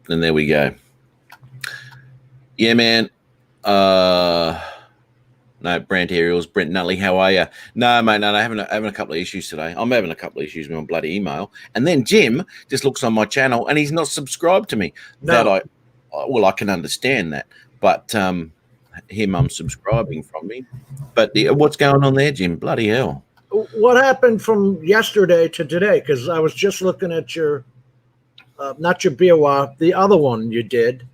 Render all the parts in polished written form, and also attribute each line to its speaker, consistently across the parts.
Speaker 1: And there we go. Yeah, man. No, Brent Aerials, Brent Nutley, how are you? No, mate, no, I'm having a couple of issues today. I'm having a couple of issues with my bloody email. And then Jim just looks on my channel and he's not subscribed to me.
Speaker 2: No.
Speaker 1: I can understand that. But him unsubscribing from me. But what's going on there, Jim? Bloody hell.
Speaker 2: What happened from yesterday to today? Because I was just looking at your, not your Biwa, the other one you did.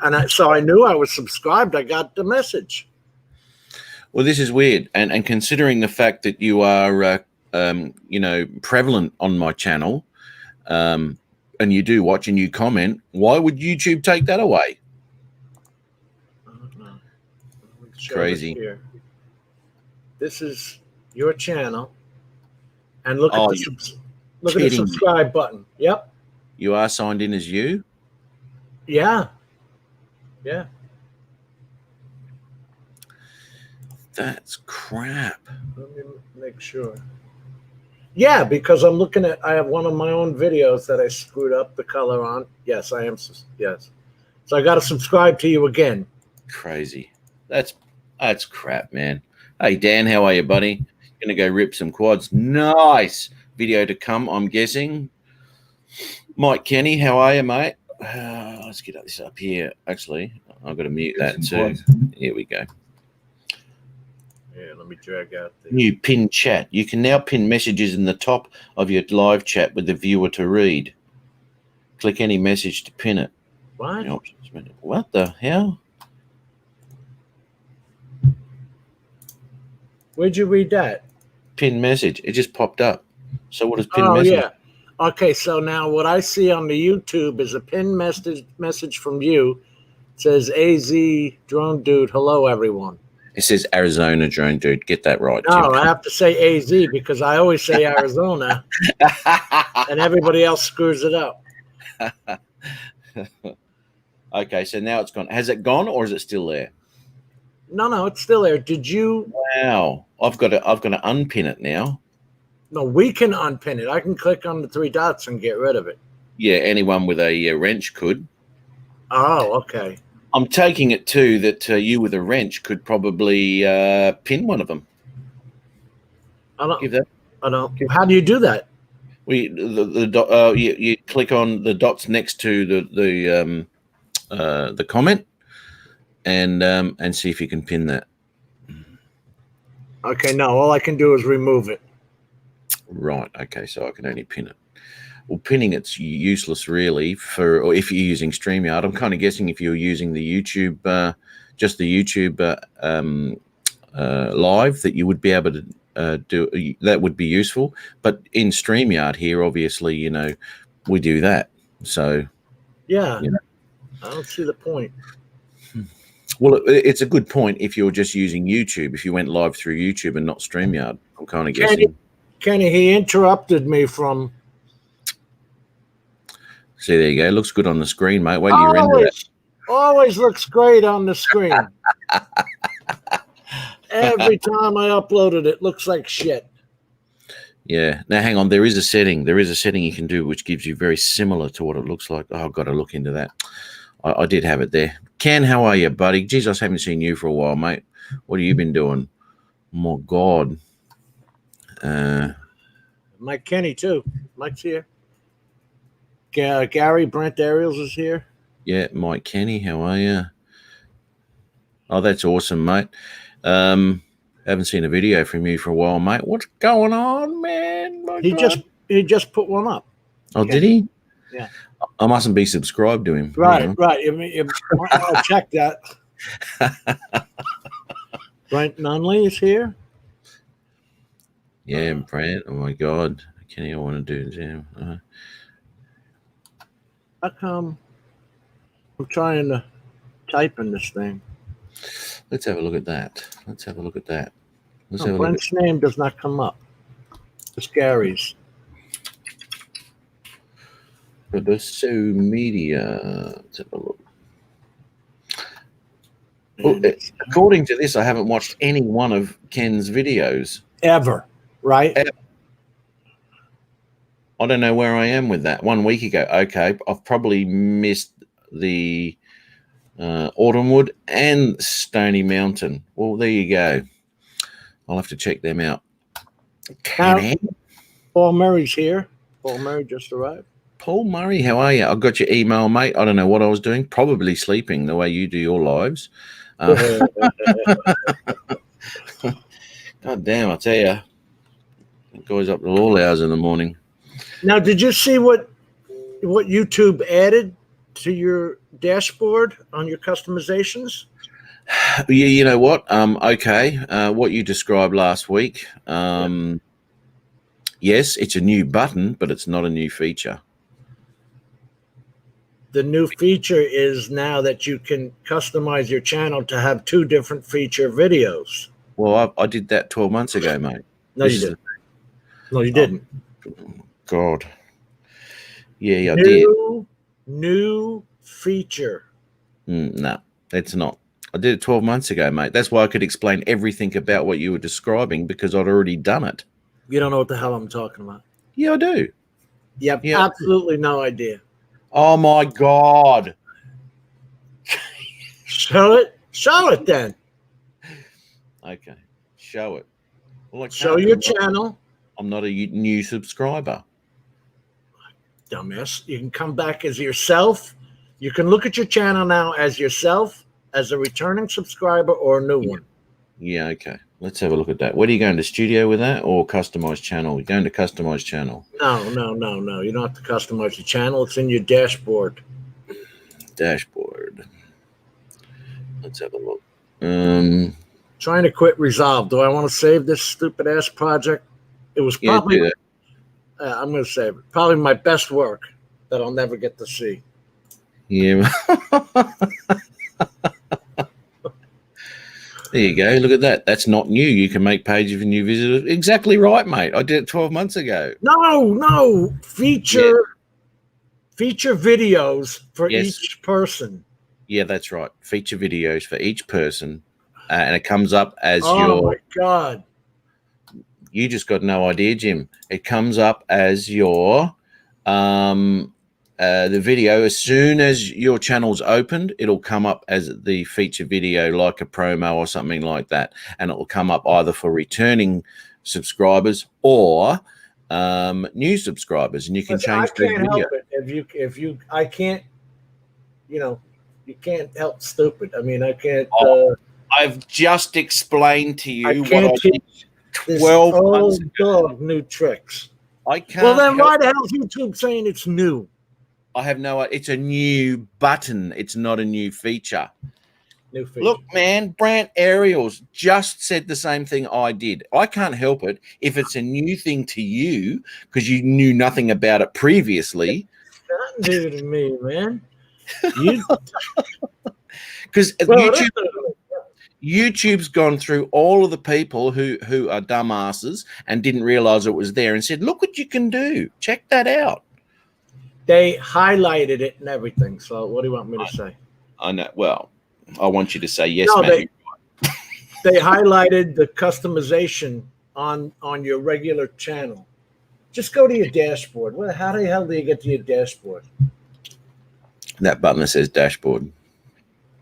Speaker 2: And so I knew I was subscribed. I got the message.
Speaker 1: Well, this is weird. And considering the fact that you are, prevalent on my channel, and you do watch and you comment, why would YouTube take that away? It's crazy.
Speaker 2: This is your channel. And look at the subscribe button. Yep.
Speaker 1: You are signed in as you?
Speaker 2: Yeah. Yeah.
Speaker 1: That's crap.
Speaker 2: Let me make sure. Yeah, because I'm looking at, I have one of my own videos that I screwed up the color on. Yes, I am. Yes. So I got to subscribe to you again.
Speaker 1: Crazy. That's crap, man. Hey, Dan, how are you, buddy? Gonna go rip some quads. Nice video to come, I'm guessing. Mike Kenny, how are you, mate? Let's get this up here. Actually, I've got to mute that too. Quads. Here we go.
Speaker 2: Yeah, let me drag out the
Speaker 1: new pin chat. You can now pin messages in the top of your live chat with the viewer to read. Click any message to pin it.
Speaker 2: What?
Speaker 1: What the hell?
Speaker 2: Where'd you read that?
Speaker 1: Pin message. It just popped up. So what is pin message?
Speaker 2: Oh, yeah. Okay, so now what I see on the YouTube is a pin message from you. It says AZ Drone Dude, hello, everyone.
Speaker 1: It says Arizona Drone Dude. Get that right.
Speaker 2: No,
Speaker 1: Jim.
Speaker 2: I have to say AZ because I always say Arizona, and everybody else screws it up.
Speaker 1: Okay, so now it's gone. Has it gone, or is it still there?
Speaker 2: No, it's still there. Did you?
Speaker 1: Wow, I've got to unpin it now.
Speaker 2: No, we can unpin it. I can click on the three dots and get rid of it.
Speaker 1: Yeah, anyone with a wrench could.
Speaker 2: Oh, okay.
Speaker 1: I'm taking it too that you with a wrench could probably pin one of them.
Speaker 2: I don't. How do you do that?
Speaker 1: You click on the dots next to the comment and see if you can pin that.
Speaker 2: Okay, no, all I can do is remove it.
Speaker 1: Right. Okay, so I can only pin it. Well, pinning it's useless really or if you're using StreamYard. I'm kind of guessing if you're using the YouTube, just the YouTube live, that you would be able to do that would be useful. But in StreamYard here, obviously, we do that. So
Speaker 2: yeah, I don't see the point.
Speaker 1: Well, it's a good point if you're just using YouTube. If you went live through YouTube and not StreamYard, I'm kind of guessing.
Speaker 2: Kenny, he interrupted me from.
Speaker 1: See, there you go. It looks good on the screen, mate. Wait till you render that.
Speaker 2: Always looks great on the screen. Every time I uploaded it, looks like shit.
Speaker 1: Yeah. Now, hang on. There is a setting. There is a setting you can do which gives you very similar to what it looks like. Oh, I've got to look into that. I did have it there. Ken, how are you, buddy? Geez, I haven't seen you for a while, mate. What have you been doing? My God.
Speaker 2: Mike Kenny, too. Mike's here. Gary Brent Aerials is here.
Speaker 1: Yeah, Mike Kenny, how are you? Oh, that's awesome, mate. Haven't seen a video from you for a while, mate. What's going on, man?
Speaker 2: He just put one up.
Speaker 1: Oh, did he?
Speaker 2: Yeah.
Speaker 1: I mustn't be subscribed to him.
Speaker 2: Right. I'll check that. Brent Nunley is here.
Speaker 1: Yeah, Brent. Oh my God, Kenny, I want to do this.
Speaker 2: How come I'm trying to type in this thing?
Speaker 1: Let's have a look at that.
Speaker 2: Brent's name does not come up. It's Gary's.
Speaker 1: Robusto Media. Let's have a look. Well, according to this, I haven't watched any one of Ken's videos.
Speaker 2: Ever, right?
Speaker 1: Ever. I don't know where I am with that. 1 week ago. Okay, I've probably missed the Autumnwood and Stony Mountain. Well, there you go. I'll have to check them out.
Speaker 2: Now, Paul Murray's here. Paul Murray just arrived.
Speaker 1: Paul Murray, how are you? I got your email, mate. I don't know what I was doing. Probably sleeping the way you do your lives. God damn, I tell you. Guys up to all hours in the morning.
Speaker 2: Now, did you see what YouTube added to your dashboard on your customizations?
Speaker 1: Yeah, you know what? Okay, what you described last week. Yes, it's a new button, but it's not a new feature.
Speaker 2: The new feature is now that you can customize your channel to have 2 different feature videos.
Speaker 1: Well, I did that 12 months ago, mate.
Speaker 2: No, you didn't. No, you didn't.
Speaker 1: God. Yeah, I did.
Speaker 2: New feature.
Speaker 1: No, it's not. I did it 12 months ago, mate. That's why I could explain everything about what you were describing, because I'd already done it.
Speaker 2: You don't know what the hell I'm talking about.
Speaker 1: Yeah, I do.
Speaker 2: You have absolutely no idea.
Speaker 1: Oh, my God.
Speaker 2: Show it. Show it then.
Speaker 1: Okay. Show it. Well,
Speaker 2: show your channel.
Speaker 1: I'm not a new subscriber.
Speaker 2: Dumbass. You can come back as yourself. You can look at your channel now as yourself, as a returning subscriber, or a new one.
Speaker 1: Yeah, okay. Let's have a look at that. Where do you go into studio with that, or customize channel? You're going to customize channel.
Speaker 2: No. You don't have to customize your channel. It's in your dashboard.
Speaker 1: Dashboard. Let's have a look.
Speaker 2: Trying to quit Resolve. Do I want to save this stupid ass project? It was probably.
Speaker 1: Do that.
Speaker 2: I'm going to save it. Probably my best work that I'll never get to see.
Speaker 1: Yeah. There you go. Look at that. That's not new. You can make pages of new visitors. Exactly right, mate. I did it 12 months ago.
Speaker 2: No. Feature videos for each person.
Speaker 1: Yeah, that's right. Feature videos for each person. And it comes up as your...
Speaker 2: Oh, my God.
Speaker 1: You just got no idea, Jim. It comes up as your... the video, as soon as your channel's opened, it'll come up as the feature video, like a promo or something like that, and it will come up either for returning subscribers or new subscribers, and you can change the video.
Speaker 2: Help it. I can't, you can't help stupid. I mean, I can't.
Speaker 1: I've just explained to you
Speaker 2: what I did
Speaker 1: 12 months ago.
Speaker 2: New tricks.
Speaker 1: I can't.
Speaker 2: Well, then why the hell is YouTube saying it's new?
Speaker 1: I have no idea. It's a new button. It's not a new feature.
Speaker 2: New feature.
Speaker 1: Look, man, Brant Ariels just said the same thing I did. I can't help it if it's a new thing to you because you knew nothing about it previously.
Speaker 2: It's not new to me, man.
Speaker 1: Because YouTube's gone through all of the people who are dumbasses and didn't realize it was there and said, look what you can do. Check that out.
Speaker 2: They highlighted it and everything. So what do you want me to say?
Speaker 1: I know. Well, I want you to say yes,
Speaker 2: Matthew. They highlighted the customization on your regular channel. Just go to your dashboard. Well, how the hell do you get to your dashboard?
Speaker 1: That button that says dashboard.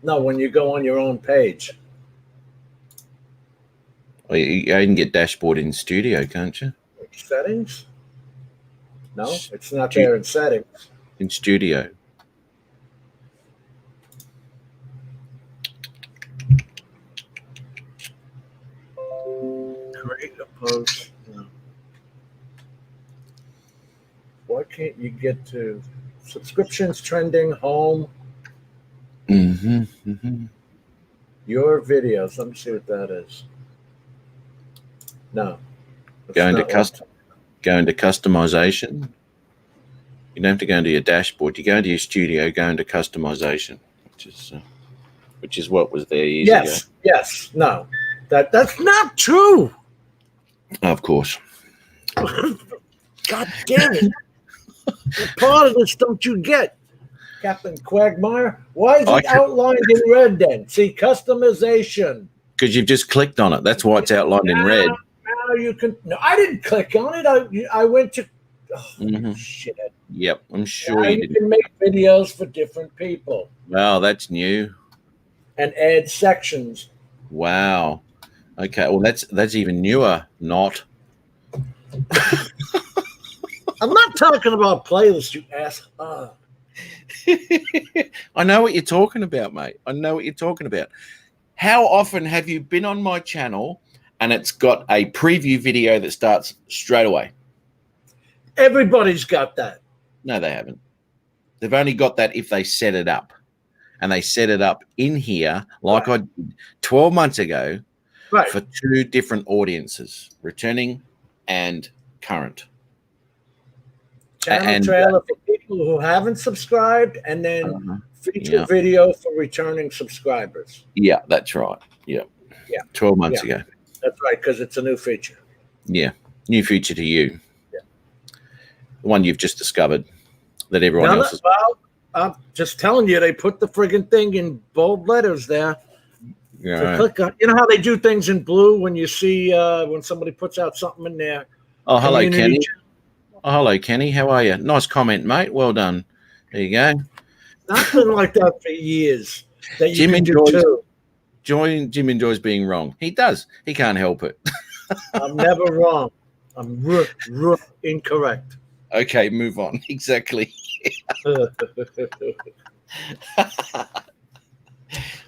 Speaker 2: No, when you go on your own page.
Speaker 1: Well, you can get dashboard in studio, can't you?
Speaker 2: Settings? No, it's not there in settings.
Speaker 1: In studio.
Speaker 2: Create a post. No. Why can't you get to subscriptions, trending, home? Your videos. Let me see what that is. No.
Speaker 1: Go into customization. You don't have to go into your dashboard. You go into your studio, go into customization, which is what was there years ago.
Speaker 2: Yes. No. That's not true.
Speaker 1: Of course.
Speaker 2: God damn it. What part of this don't you get, Captain Quagmire? Why is it outlined in red then? See, customization.
Speaker 1: Because you've just clicked on it. That's why it's outlined in red.
Speaker 2: Now you can. No, I didn't click on it. I went to
Speaker 1: Mhm.
Speaker 2: Shit.
Speaker 1: Yep, I'm sure
Speaker 2: Now
Speaker 1: you
Speaker 2: you
Speaker 1: did.
Speaker 2: can make videos for different people
Speaker 1: Wow, that's new.
Speaker 2: and add sections.
Speaker 1: Wow. Okay, well that's even newer. Not.
Speaker 2: I'm not talking about playlists, you ass.
Speaker 1: I know what you're talking about, mate. I know what you're talking about. How often have you been on my channel and it's got a preview video that starts straight away?
Speaker 2: Everybody's got that.
Speaker 1: No, they haven't. They've only got that if they set it up. And they set it up in here like I did 12 months ago for 2 different audiences, returning and current.
Speaker 2: Channel trailer for people who haven't subscribed, and then feature video for returning subscribers.
Speaker 1: Yeah, that's right. Yeah. 12 months ago.
Speaker 2: That's right, because it's a new feature.
Speaker 1: Yeah. New feature to you. Yeah. The one you've just discovered that everyone else is.
Speaker 2: Well, I'm just telling you, they put the friggin' thing in bold letters there.
Speaker 1: Yeah.
Speaker 2: Click on. You know how they do things in blue when you see when somebody puts out something in there.
Speaker 1: Oh, hello, Kenny. Oh, hello, Kenny. How are you? Nice comment, mate. Well done. There you go.
Speaker 2: Not been like that for years. That you
Speaker 1: Jim
Speaker 2: can do too.
Speaker 1: Jim enjoys being wrong. He does. He can't help it.
Speaker 2: I'm never wrong. I'm incorrect.
Speaker 1: Okay, move on. Exactly. Oh,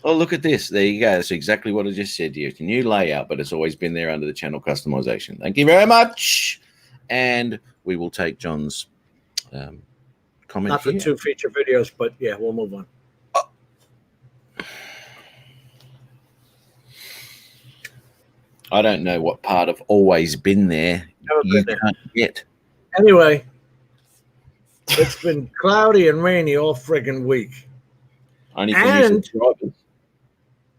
Speaker 1: look at this. There you go. That's exactly what I just said to you. It's a new layout, but it's always been there under the channel customization. Thank you very much. And we will take John's comment.
Speaker 2: Not for
Speaker 1: here.
Speaker 2: 2 feature videos, but yeah, we'll move on.
Speaker 1: I don't know what part of always been there you can't get.
Speaker 2: Anyway, it's been cloudy and rainy all friggin' week.
Speaker 1: Only for new subscribers.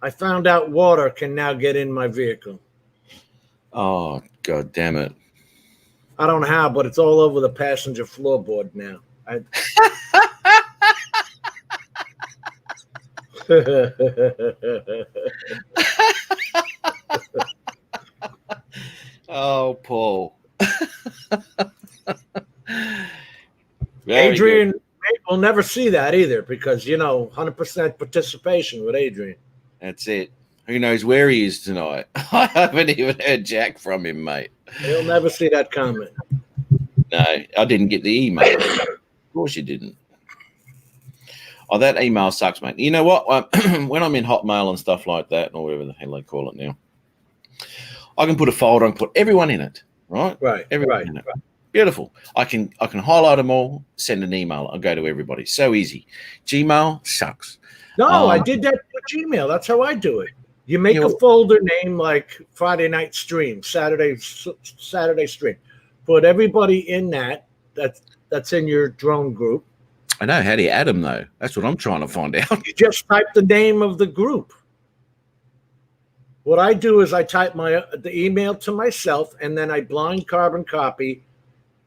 Speaker 2: I found out water can now get in my vehicle.
Speaker 1: Oh, God damn it.
Speaker 2: I don't know how, but it's all over the passenger floorboard now.
Speaker 1: Oh, Paul.
Speaker 2: Adrian will never see that either because, 100% participation with Adrian.
Speaker 1: That's it. Who knows where he is tonight? I haven't even heard Jack from him, mate.
Speaker 2: He'll never see that comment.
Speaker 1: No, I didn't get the email. Of course you didn't. Oh, that email sucks, mate. You know what? When I'm in Hotmail and stuff like that, or whatever the hell they call it now, I can put a folder and put everyone in it, right?
Speaker 2: Right.
Speaker 1: Everyone in it. Beautiful. I can highlight them all, send an email, and go to everybody. So easy. Gmail sucks.
Speaker 2: No, I did that with Gmail. That's how I do it. You make a folder name like Friday night stream, Saturday stream. Put everybody in that's in your drone group.
Speaker 1: I know. How do you add them, though? That's what I'm trying to find out.
Speaker 2: You just type the name of the group. What I do is I type the email to myself, and then I blind carbon copy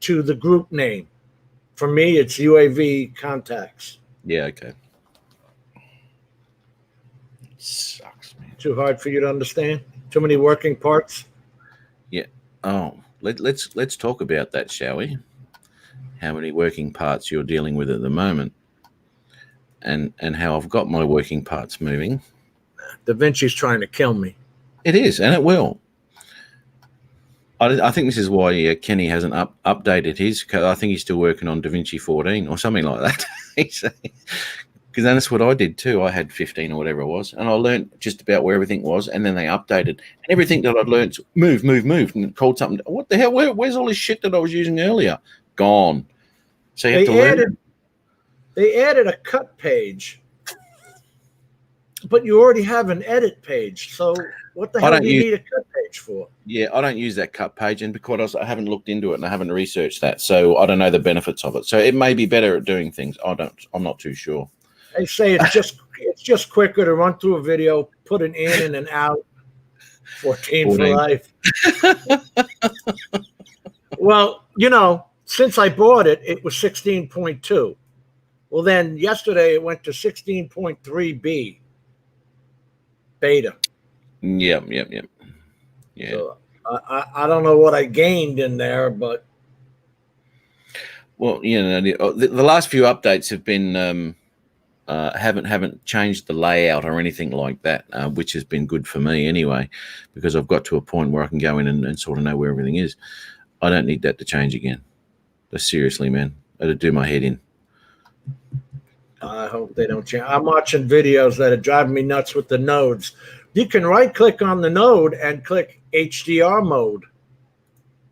Speaker 2: to the group name. For me, it's UAV contacts.
Speaker 1: Yeah, okay. Sucks, man.
Speaker 2: Too hard for you to understand? Too many working parts?
Speaker 1: Yeah. Oh, let's talk about that, shall we? How many working parts you're dealing with at the moment, and how I've got my working parts moving.
Speaker 2: Da Vinci's trying to kill me.
Speaker 1: It is, and it will. I think this is why Kenny hasn't updated his. Cause I think he's still working on DaVinci 14 or something like that. Because that's what I did too. I had 15 or whatever it was, and I learned just about where everything was, and then they updated, and everything that I'd learned moved, and called something. What the hell? Where's all this shit that I was using earlier? Gone. So you have to learn.
Speaker 2: They added a cut page, but you already have an edit page. So what the hell do you need a cut page for? Yeah,
Speaker 1: I don't use that cut page, and because I haven't looked into it and I haven't researched that, so I don't know the benefits of it. So it may be better at doing things. I'm not too sure.
Speaker 2: They say it's just quicker to run through a video, put an in and an out. 14 for life. Well, since I bought it, it was 16.2. Well, then yesterday it went to 16.3B beta.
Speaker 1: Yep. Yeah.
Speaker 2: So I don't know what I gained in there, but
Speaker 1: Well, you know, the last few updates have been haven't changed the layout or anything like that, which has been good for me anyway, because I've got to a point where I can go in and sort of know where everything is. I don't need that to change again. But seriously, man, it'd do my head in.
Speaker 2: I hope they don't change. I'm watching videos that are driving me nuts with the nodes. You can right click on the node and click HDR mode.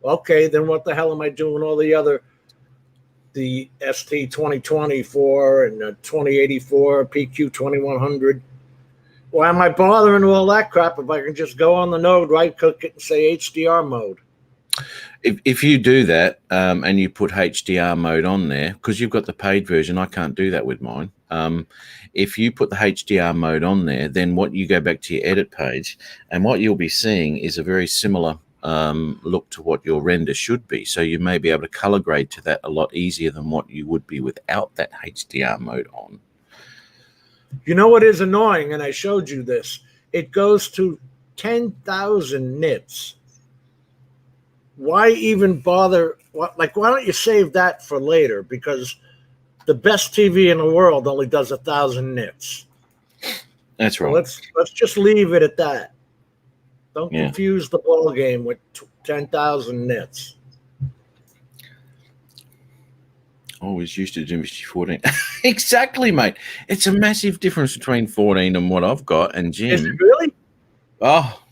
Speaker 2: Okay, then what the hell am I doing all the ST 2024 and the 2084 PQ 2100? Why am I bothering all that crap if I can just go on the node, right click it, and say HDR mode?
Speaker 1: If you do that and you put HDR mode on there, because you've got the paid version, I can't do that with mine. If you put the HDR mode on there, then what you go back to your edit page, and what you'll be seeing is a very similar look to what your render should be. So you may be able to color grade to that a lot easier than what you would be without that HDR mode on.
Speaker 2: You know what is annoying, and I showed you this. It goes to 10,000 nits. Why even bother? Like, why don't you save that for later? Because the best TV in the world only does 1,000 nits.
Speaker 1: That's right.
Speaker 2: So let's just leave it at that. Don't confuse the ball game with 10,000 nits.
Speaker 1: Always used to DaVinci 14. Exactly, mate. It's a massive difference between 14 and what I've got. And Jim,
Speaker 2: is it really?
Speaker 1: Oh,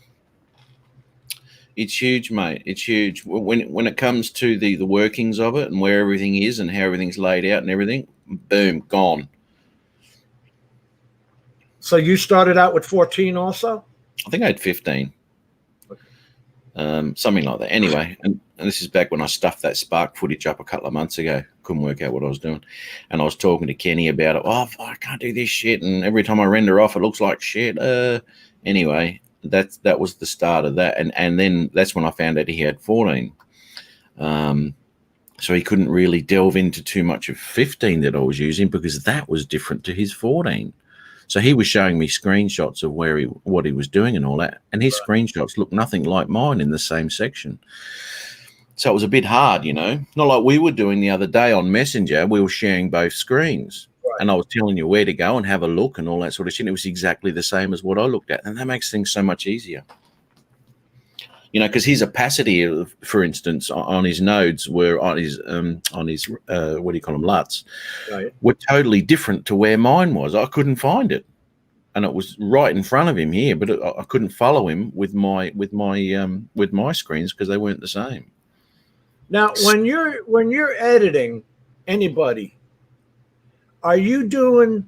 Speaker 1: it's huge, mate. It's huge. When it comes to the workings of it and where everything is and how everything's laid out and everything, boom, gone.
Speaker 2: So you started out with 14 also?
Speaker 1: I think I had 15. Something like that. Anyway, and this is back when I stuffed that Spark footage up a couple of months ago. Couldn't work out what I was doing. And I was talking to Kenny about it. Oh, I can't do this shit. And every time I render off, it looks like shit. Anyway, that was the start of that. And then that's when I found out he had 14. So he couldn't really delve into too much of 15 that I was using because that was different to his 14. So he was showing me screenshots of what he was doing and all that, and his screenshots looked nothing like mine in the same section. So it was a bit hard, you know, not like we were doing the other day on Messenger. We were sharing both screens, and I was telling you where to go and have a look and all that sort of shit. It was exactly the same as what I looked at, and that makes things so much easier. You know, because his opacity, for instance, on his nodes were on his what do you call them, LUTs, were totally different to where mine was. I couldn't find it, and it was right in front of him here, but I couldn't follow him with my screens because they weren't the same.
Speaker 2: Now, when you're editing anybody, are you doing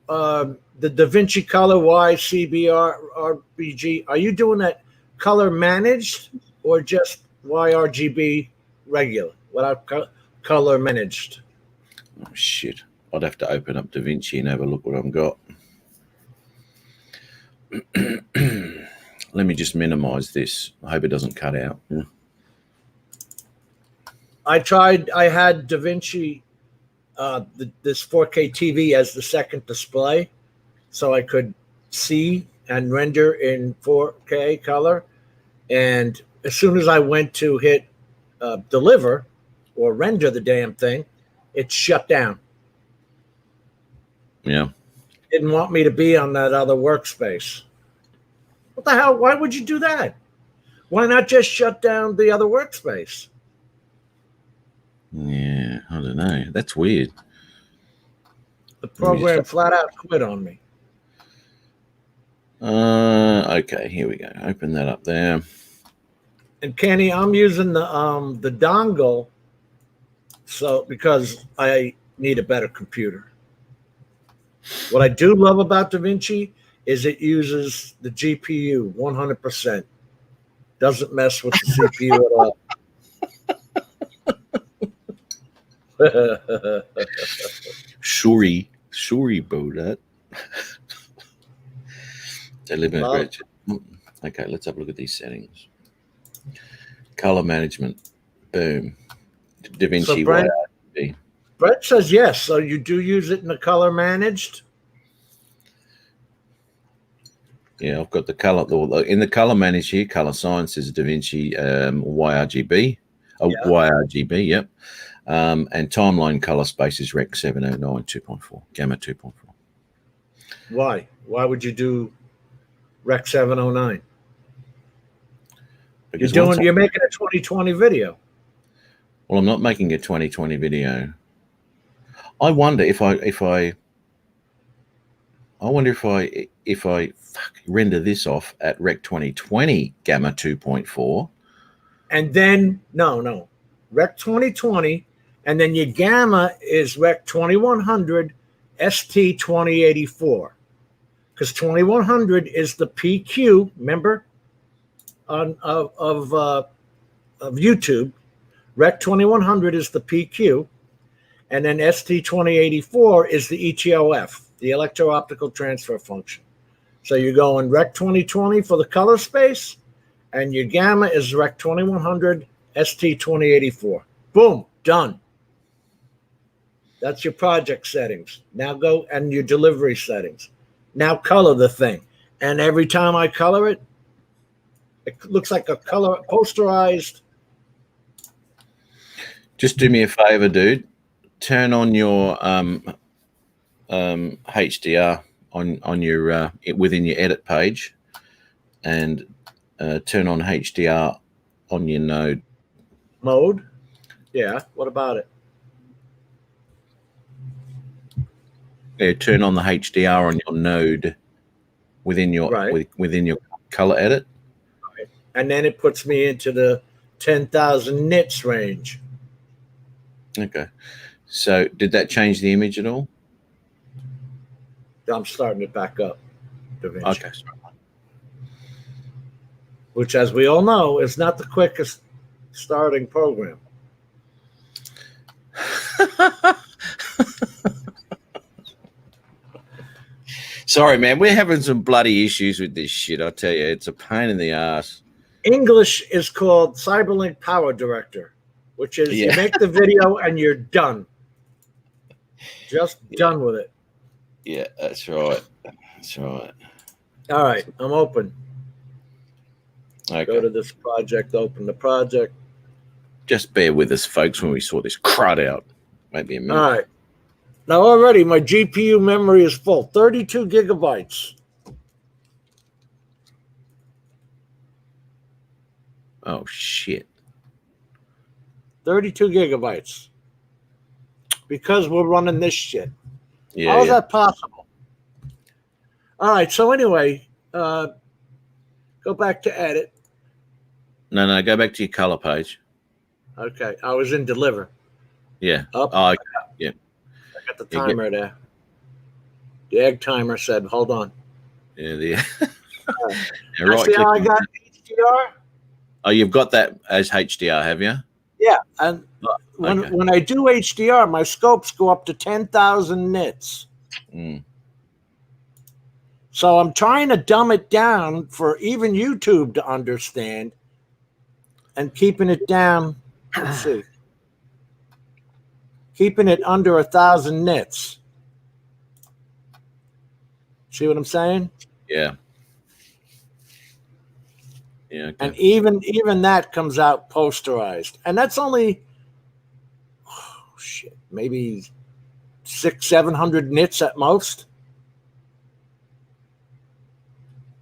Speaker 2: the DaVinci Color Y CBR RBG? Are you doing that color managed or just YRGB regular without color managed?
Speaker 1: Oh shit, I'd have to open up DaVinci and have a look what I've got. Let me just minimize this. I hope it doesn't cut out.
Speaker 2: I had DaVinci this 4K TV as the second display so I could see and render in 4K color. And as soon as I went to hit deliver or render the damn thing, it shut down.
Speaker 1: Yeah.
Speaker 2: Didn't want me to be on that other workspace. What the hell? Why would you do that? Why not just shut down the other workspace?
Speaker 1: Yeah, I don't know. That's weird.
Speaker 2: The program flat out quit on me.
Speaker 1: Okay, here we go. Open that up there.
Speaker 2: And Kenny, I'm using the dongle, so because I need a better computer. What I do love about DaVinci is it uses the GPU 100%. Doesn't mess with the CPU at all.
Speaker 1: Sorry about that. Okay, let's have a look at these settings. Color management. Boom. DaVinci.
Speaker 2: So Brett says yes. So you do use it in the color managed?
Speaker 1: Yeah, I've got the color in the color managed here. Color science is DaVinci YRGB. Oh, yeah. YRGB. Yep. And timeline color space is Rec 709 2.4, Gamma 2.4.
Speaker 2: Why? Why would you do Rec 709?
Speaker 1: Because
Speaker 2: You're making a 2020 video.
Speaker 1: Well, I'm not making a 2020 video. I wonder if I render this off at Rec 2020 Gamma 2.4.
Speaker 2: And then no, Rec 2020, and then your Gamma is Rec 2100 ST 2084, because 2100 is the PQ. Remember, of YouTube, Rec 2100 is the PQ, and then ST 2084 is the ETOF, the electro-optical transfer function. So you're going Rec 2020 for the color space, and your Gamma is Rec 2100 ST 2084. Boom, done. That's your project settings. Now go and your delivery settings. Now color the thing. And every time I color it, it looks like a color posterized.
Speaker 1: Just do me a favor, dude. Turn on your HDR on your within your edit page, and turn on HDR on your node.
Speaker 2: Mode? Yeah. What about it?
Speaker 1: Yeah, turn on the HDR on your node within your within your color edit.
Speaker 2: Right. And then it puts me into the 10,000 nits range.
Speaker 1: Okay. So did that change the image at all?
Speaker 2: I'm starting it back up. DaVinci.
Speaker 1: Okay.
Speaker 2: Which, as we all know, is not the quickest starting program.
Speaker 1: Sorry, man. We're having some bloody issues with this shit. I tell you, it's a pain in the ass.
Speaker 2: English is called Cyberlink Power Director, which is you make the video and you're done. Just done with it.
Speaker 1: Yeah, that's right. That's right.
Speaker 2: All right, I'm open.
Speaker 1: Okay.
Speaker 2: Go to this project, open the project.
Speaker 1: Just bear with us, folks, when we sort this crud out. Maybe a minute.
Speaker 2: All right. Now already my GPU memory is full, 32 gigabytes.
Speaker 1: Oh, shit.
Speaker 2: 32 gigabytes. Because we're running this shit.
Speaker 1: Yeah.
Speaker 2: How is that possible? All right, so anyway, go back to edit.
Speaker 1: No, go back to your color page.
Speaker 2: Okay, I was in deliver.
Speaker 1: Yeah.
Speaker 2: Up.
Speaker 1: Oh, okay. Yeah.
Speaker 2: I got the timer there. The egg timer said, hold on.
Speaker 1: Yeah, yeah,
Speaker 2: right. See how I got HDR?
Speaker 1: Oh, you've got that as HDR, have you?
Speaker 2: Yeah, and when I do HDR, my scopes go up to 10,000 nits.
Speaker 1: Mm.
Speaker 2: So I'm trying to dumb it down for even YouTube to understand, and keeping it down. Let's see, keeping it under 1,000 nits. See what I'm saying?
Speaker 1: Yeah. Yeah. Okay.
Speaker 2: And even that comes out posterized, and that's only maybe 600-700 nits at most.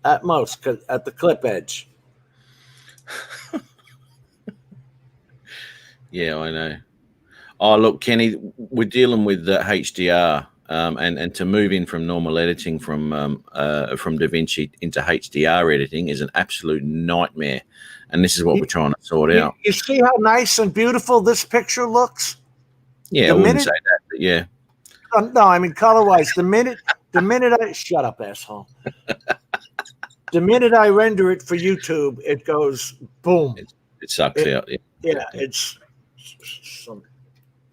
Speaker 2: At most, 'cause at the clip edge.
Speaker 1: Yeah, I know. Oh, look, Kenny, we're dealing with the HDR, and to move in from normal editing from DaVinci into HDR editing is an absolute nightmare, and this is what we're trying to sort out.
Speaker 2: You see how nice and beautiful this picture looks?
Speaker 1: Yeah, I wouldn't say that, but yeah.
Speaker 2: No, I mean color-wise. The minute I shut up, asshole. The minute I render it for YouTube, it goes boom.
Speaker 1: It sucks out.
Speaker 2: Yeah, it's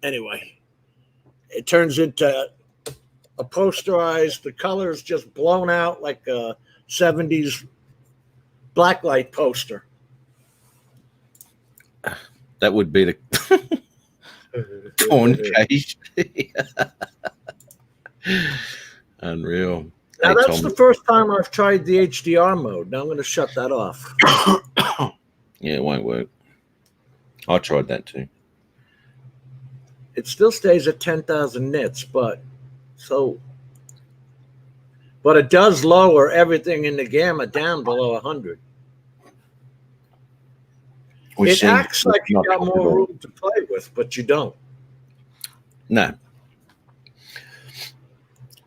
Speaker 2: anyway. It turns into a posterized. The color is just blown out like a 70s blacklight poster.
Speaker 1: That would be the corn cage. Unreal.
Speaker 2: Now that's the first time I've tried the HDR mode. Now I'm going to shut that off.
Speaker 1: Yeah, it won't work. I tried that too.
Speaker 2: it still stays at 10,000 nits, but it does lower everything in the gamma down below 100. It acts like you got more room to play with, but you don't.
Speaker 1: No.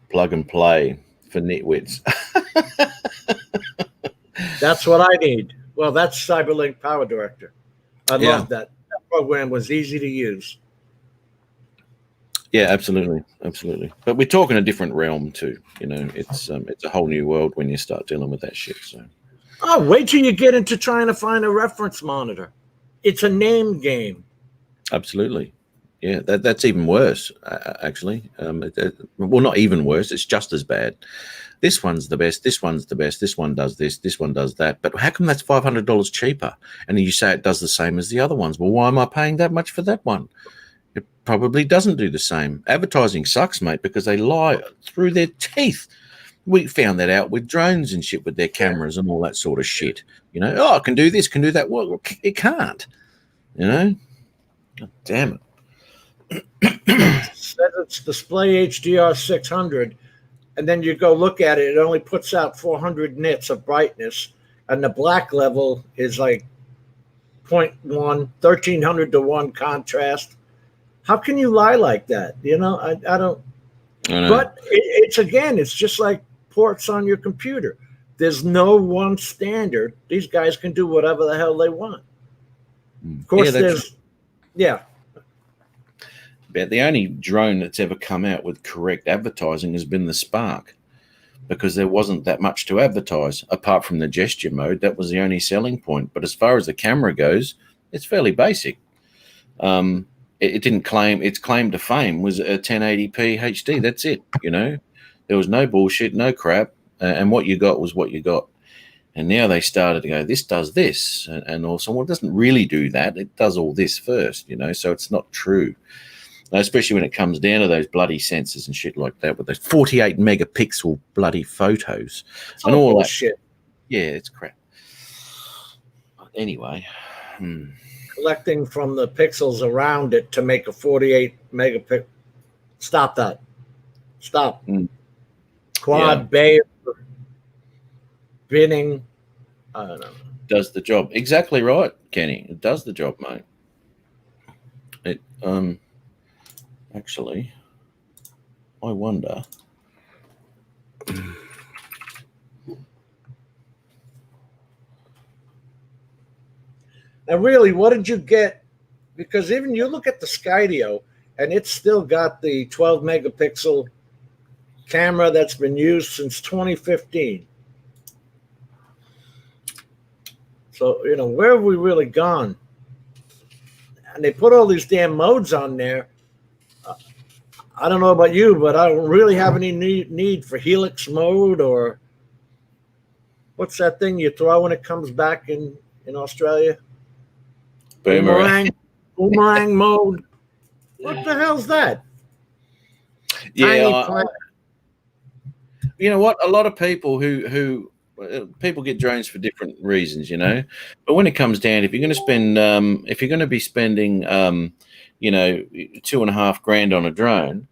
Speaker 1: Plug and play for nitwits.
Speaker 2: That's what I need. Well, that's CyberLink Power Director. I love that. That program was easy to use.
Speaker 1: Yeah, absolutely. But we're talking a different realm too. You know, it's a whole new world when you start dealing with that shit. So,
Speaker 2: wait till you get into trying to find a reference monitor. It's a name game.
Speaker 1: Absolutely. Yeah, that's even worse, actually. Well, not even worse. It's just as bad. This one's the best. This one's the best. This one does this. This one does that. But how come that's $500 cheaper? And you say it does the same as the other ones. Well, why am I paying that much for that one? It probably doesn't do the same. Advertising sucks, mate, because they lie through their teeth. We found that out with drones and shit with their cameras and all that sort of shit. You know, I can do this, can do that. Well, it can't. You know? God damn it.
Speaker 2: It says it's display HDR 600, and then you go look at it, it only puts out 400 nits of brightness, and the black level is like 0.1, 1300 to 1 contrast. How can you lie like that? You know, I don't. But it's just like ports on your computer. There's no one standard. These guys can do whatever the hell they want. Of course,
Speaker 1: But the only drone that's ever come out with correct advertising has been the Spark, because there wasn't that much to advertise apart from the gesture mode. That was the only selling point. But as far as the camera goes, it's fairly basic. It didn't claim, its claim to fame was a 1080p HD. That's it. You know, there was no bullshit, no crap, and what you got was what you got. And now they started to go, this does this, and also, well, it doesn't really do that. It does all this first, you know, so it's not true. Especially when it comes down to those bloody sensors and shit like that, with those 48 megapixel bloody photos and all that
Speaker 2: shit.
Speaker 1: Yeah, it's crap. Anyway,
Speaker 2: collecting from the pixels around it to make a 48 megapixel. Stop that. Stop. Quad bay binning. I don't know.
Speaker 1: Does the job. Exactly right, Kenny. It does the job, mate. It actually, I wonder.
Speaker 2: Now, really, what did you get? Because even you look at the Skydio, and it's still got the 12 megapixel camera that's been used since 2015. So, you know, where have we really gone? And they put all these damn modes on there. I don't know about you, but I don't really have any need for Helix mode, or what's that thing you throw when it comes back in Australia? Boomerang mode. What the hell's that?
Speaker 1: Yeah, you know what? A lot of people who people get drones for different reasons, you know. But when it comes down, if you're going to spend, if you're going to be spending, you know, $2,500 on a drone,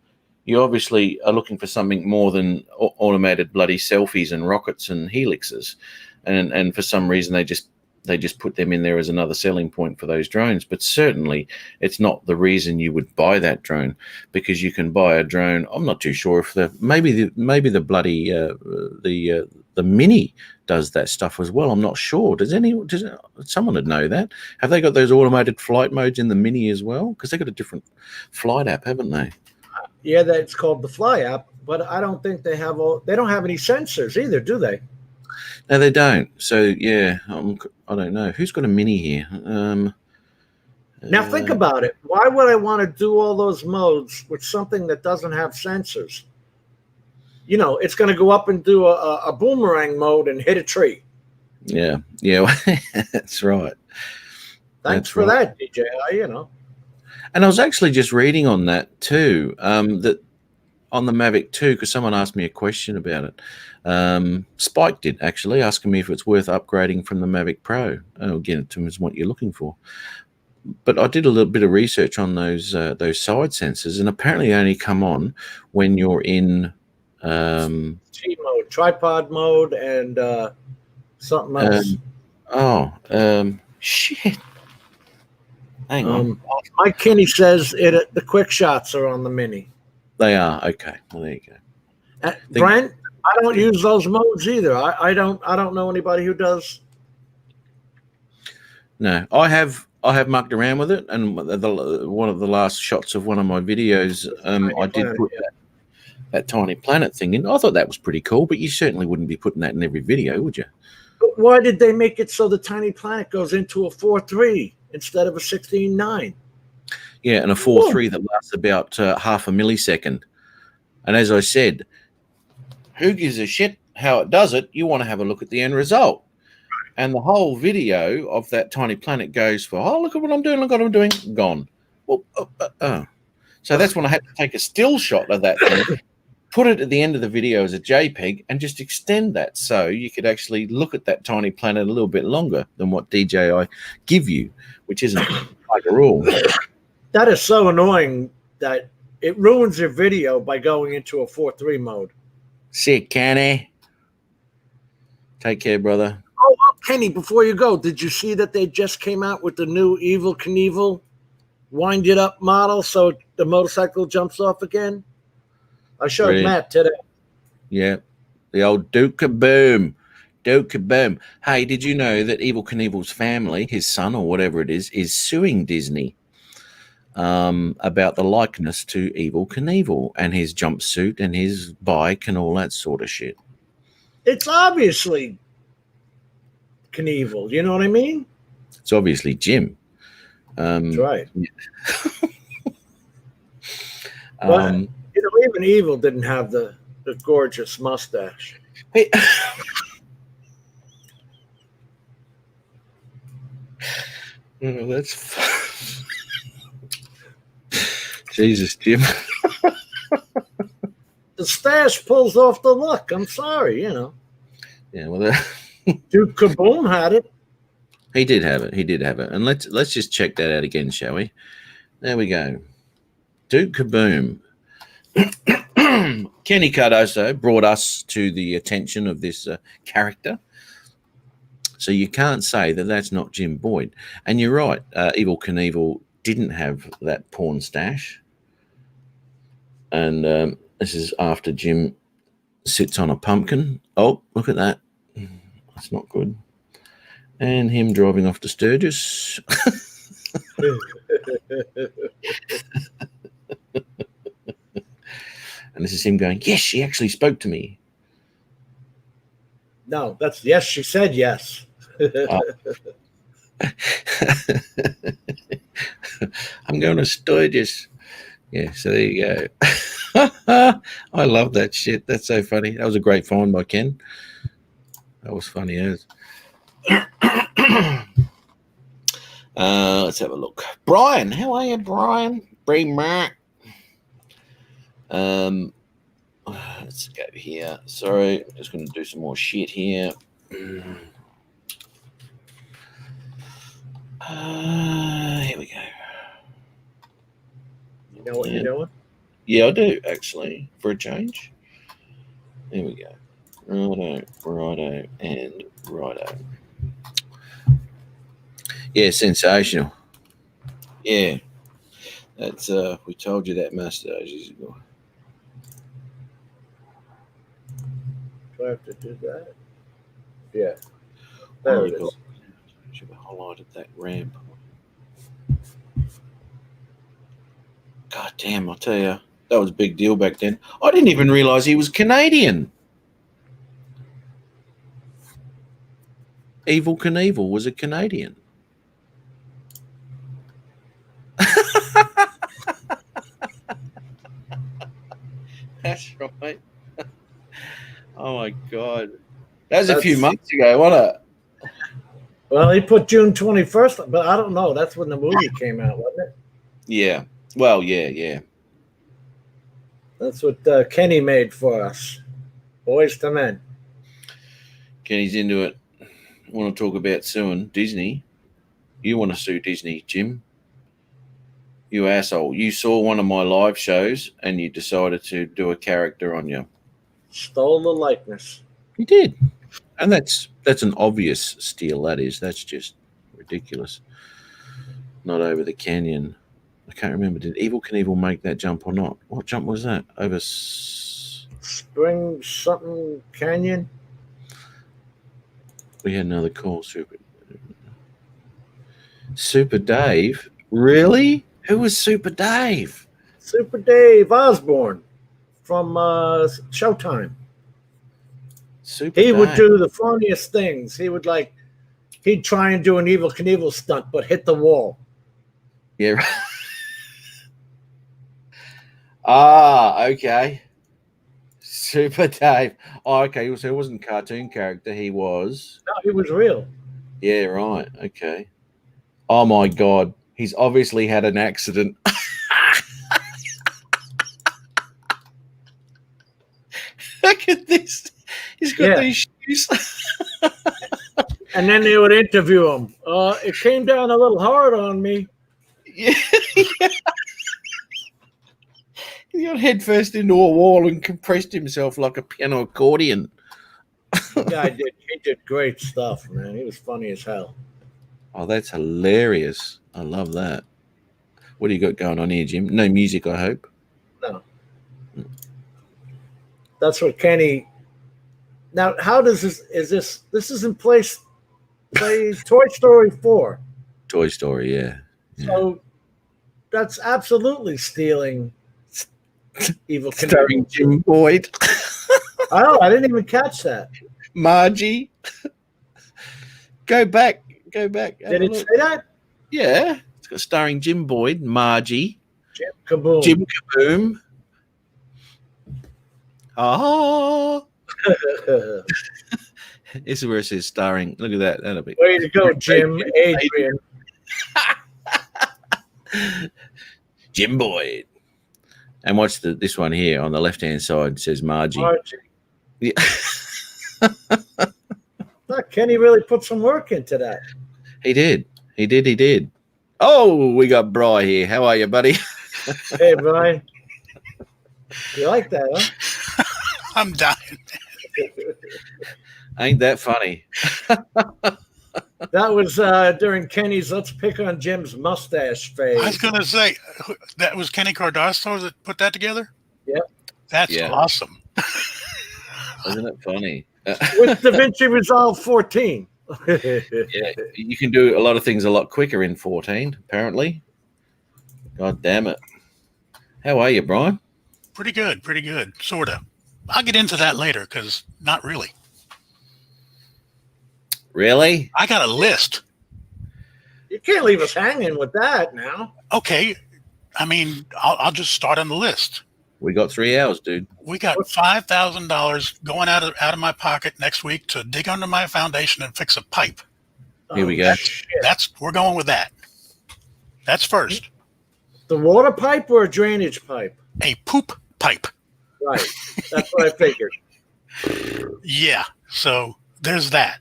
Speaker 1: you obviously are looking for something more than automated bloody selfies and rockets and helixes, and for some reason they just put them in there as another selling point for those drones. But certainly it's not the reason you would buy that drone, because you can buy a drone. I'm not too sure if maybe the bloody the Mini does that stuff as well. I'm not sure. Does someone would know that? Have they got those automated flight modes in the Mini as well? Because they got a different flight app, haven't they?
Speaker 2: Yeah, that's called the Fly app. But I don't think they don't have any sensors either, do they?
Speaker 1: No, they don't. So yeah, I don't know who's got a Mini here.
Speaker 2: Now think about it. Why would I want to do all those modes with something that doesn't have sensors? You know, it's going to go up and do a boomerang mode and hit a tree.
Speaker 1: Yeah, that's right.
Speaker 2: Thanks for that, DJI. You know.
Speaker 1: And I was actually just reading on that too. That on the Mavic 2, because someone asked me a question about it. Spike did, actually, asking me if it's worth upgrading from the Mavic Pro. Again, it depends what you're looking for. but I did a little bit of research on those side sensors, and apparently they only come on when you're in
Speaker 2: T mode, tripod mode, and something else.
Speaker 1: Shit. Hang on.
Speaker 2: Mike Kinney says the quick shots are on the Mini.
Speaker 1: They are okay. Well, there you go.
Speaker 2: Brent, I don't use those modes either. I don't know anybody who does.
Speaker 1: No, I have mucked around with it, and one of the last shots of one of my videos, I did put that tiny planet thing in. I thought that was pretty cool, but you certainly wouldn't be putting that in every video, would you?
Speaker 2: But why did they make it so the tiny planet goes into a 4.3 instead of a 16.9?
Speaker 1: Yeah, and a 4.3 that lasts about half a millisecond. And as I said, who gives a shit how it does it? You want to have a look at the end result. And the whole video of that tiny planet goes for, oh, look at what I'm doing, look what I'm doing, gone. Well, So that's when I had to take a still shot of that thing, put it at the end of the video as a JPEG, and just extend that so you could actually look at that tiny planet a little bit longer than what DJI give you, which isn't like a rule.
Speaker 2: That is so annoying that it ruins your video by going into a 4.3 mode.
Speaker 1: Sick, Kenny. Take care, brother.
Speaker 2: Oh, Kenny, before you go, did you see that they just came out with the new Evel Knievel wind it up model so the motorcycle jumps off again? I showed
Speaker 1: Brilliant.
Speaker 2: Matt today.
Speaker 1: Yeah, the old Duke Kaboom. Duke Kaboom. Hey, did you know that Evel Knievel's family, his son or whatever it is suing Disney about the likeness to Evel Knievel and his jumpsuit and his bike and all that sort of shit?
Speaker 2: It's obviously Knievel. You know what I mean?
Speaker 1: It's obviously Jim.
Speaker 2: That's right.
Speaker 1: Yeah.
Speaker 2: But, even Evil didn't have the gorgeous mustache.
Speaker 1: Hey. Oh, that's Jesus, Jim.
Speaker 2: The stash pulls off the look. I'm sorry,
Speaker 1: Yeah, well,
Speaker 2: Duke Kaboom had it.
Speaker 1: He did have it. He did have it. And let's just check that out again, shall we? There we go. Duke Kaboom. Kenny Cardoso brought us to the attention of this character. So you can't say that that's not Jim Boyd. And you're right. Evel Knievel didn't have that porn stash. And this is after Jim sits on a pumpkin. Oh, look at that. That's not good. And him driving off to Sturgis. And this is him going, yes, she actually spoke to me.
Speaker 2: No, that's yes, she said yes.
Speaker 1: I'm going to Sturgis. Yeah, so there you go. I love that shit. That's so funny. That was a great find by Ken. That was funny as. Let's have a look. Brian, how are you, Brian? Let's go here. Sorry, I'm just going to do some more shit here. Here we go.
Speaker 2: You know what you're doing?
Speaker 1: Yeah, I do, actually, for a change. There we go. Righto, and righto. Yeah, sensational. Yeah. That's we told you that mustache is going.
Speaker 2: Do I have to do that? Yeah. There it is.
Speaker 1: Should have highlighted that ramp. God damn, I'll tell you, that was a big deal back then. I didn't even realize he was Canadian. Evel Knievel was a Canadian. That's right. Oh my God. That was a few months ago, wasn't it?
Speaker 2: Well, he put June 21st, but I don't know. That's when the movie came out, wasn't it?
Speaker 1: Yeah. Well, yeah.
Speaker 2: That's what Kenny made for us. Boys to Men.
Speaker 1: Kenny's into it. I want to talk about suing Disney. You want to sue Disney, Jim? You asshole. You saw one of my live shows and you decided to do a character on you.
Speaker 2: Stole the likeness.
Speaker 1: You did. And that's an obvious steal, that is. That's just ridiculous. Not over the canyon. I can't remember. Did Evil Knievel make that jump or not? What jump was that? Over
Speaker 2: Spring something canyon?
Speaker 1: We had another call. Super Dave? Really? Who was Super Dave?
Speaker 2: Super Dave Osborne from Showtime. He would do the funniest things. He'd try and do an Evil Knievel stunt, but hit the wall.
Speaker 1: Yeah. Okay. Super Dave. Oh, okay. So he wasn't a cartoon character. He was.
Speaker 2: No, he was real.
Speaker 1: Yeah, right. Okay. Oh, my God. He's obviously had an accident. Look at this. He's got these shoes.
Speaker 2: And then they would interview him. It came down a little hard on me.
Speaker 1: Yeah. He got head first into a wall and compressed himself like a piano accordion.
Speaker 2: The guy he did great stuff, man. He was funny as hell.
Speaker 1: Oh, that's hilarious. I love that. What do you got going on here, Jim? No music, I hope.
Speaker 2: No. That's what Kenny. Now, how does this is in place? Play Toy Story 4.
Speaker 1: Toy Story, yeah.
Speaker 2: So that's absolutely stealing Evil Knievel.
Speaker 1: Starring Jim Boyd.
Speaker 2: Oh, I didn't even catch that.
Speaker 1: Margie. Go back.
Speaker 2: Did it say that?
Speaker 1: Yeah. It's got starring Jim Boyd, Margie.
Speaker 2: Jim Kaboom.
Speaker 1: Jim Kaboom. Oh. This is where it says starring. Look at that. That'll be.
Speaker 2: Way to go, Jim. Adrian.
Speaker 1: Jim Boyd. And watch this one here on the left-hand side. It says Margie. Yeah.
Speaker 2: Kenny really put some work into that.
Speaker 1: He did. Oh, we got Bri here. How are you, buddy?
Speaker 2: Hey, Bri. You like that, huh?
Speaker 3: I'm dying.
Speaker 1: Ain't that funny?
Speaker 2: That was during Kenny's "Let's Pick on Jim's Mustache" phase.
Speaker 3: I was going to say, that was Kenny Cardoso that put that together?
Speaker 2: Yep.
Speaker 3: That's awesome.
Speaker 1: Isn't it funny?
Speaker 2: With DaVinci Resolve 14.
Speaker 1: Yeah, you can do a lot of things a lot quicker in 14, apparently. God damn it. How are you, Brian?
Speaker 3: Pretty good. Sort of. I'll get into that later because not really.
Speaker 1: Really?
Speaker 3: I got a list.
Speaker 2: You can't leave us hanging with that now.
Speaker 3: Okay. I mean, I'll just start on the list.
Speaker 1: We got 3 hours, dude.
Speaker 3: We got $5,000 going out of my pocket next week to dig under my foundation and fix a pipe.
Speaker 1: Here we go.
Speaker 3: We're going with that. That's first.
Speaker 2: The water pipe or a drainage pipe?
Speaker 3: A poop pipe.
Speaker 2: Right. That's what I figured.
Speaker 3: Yeah. So there's that.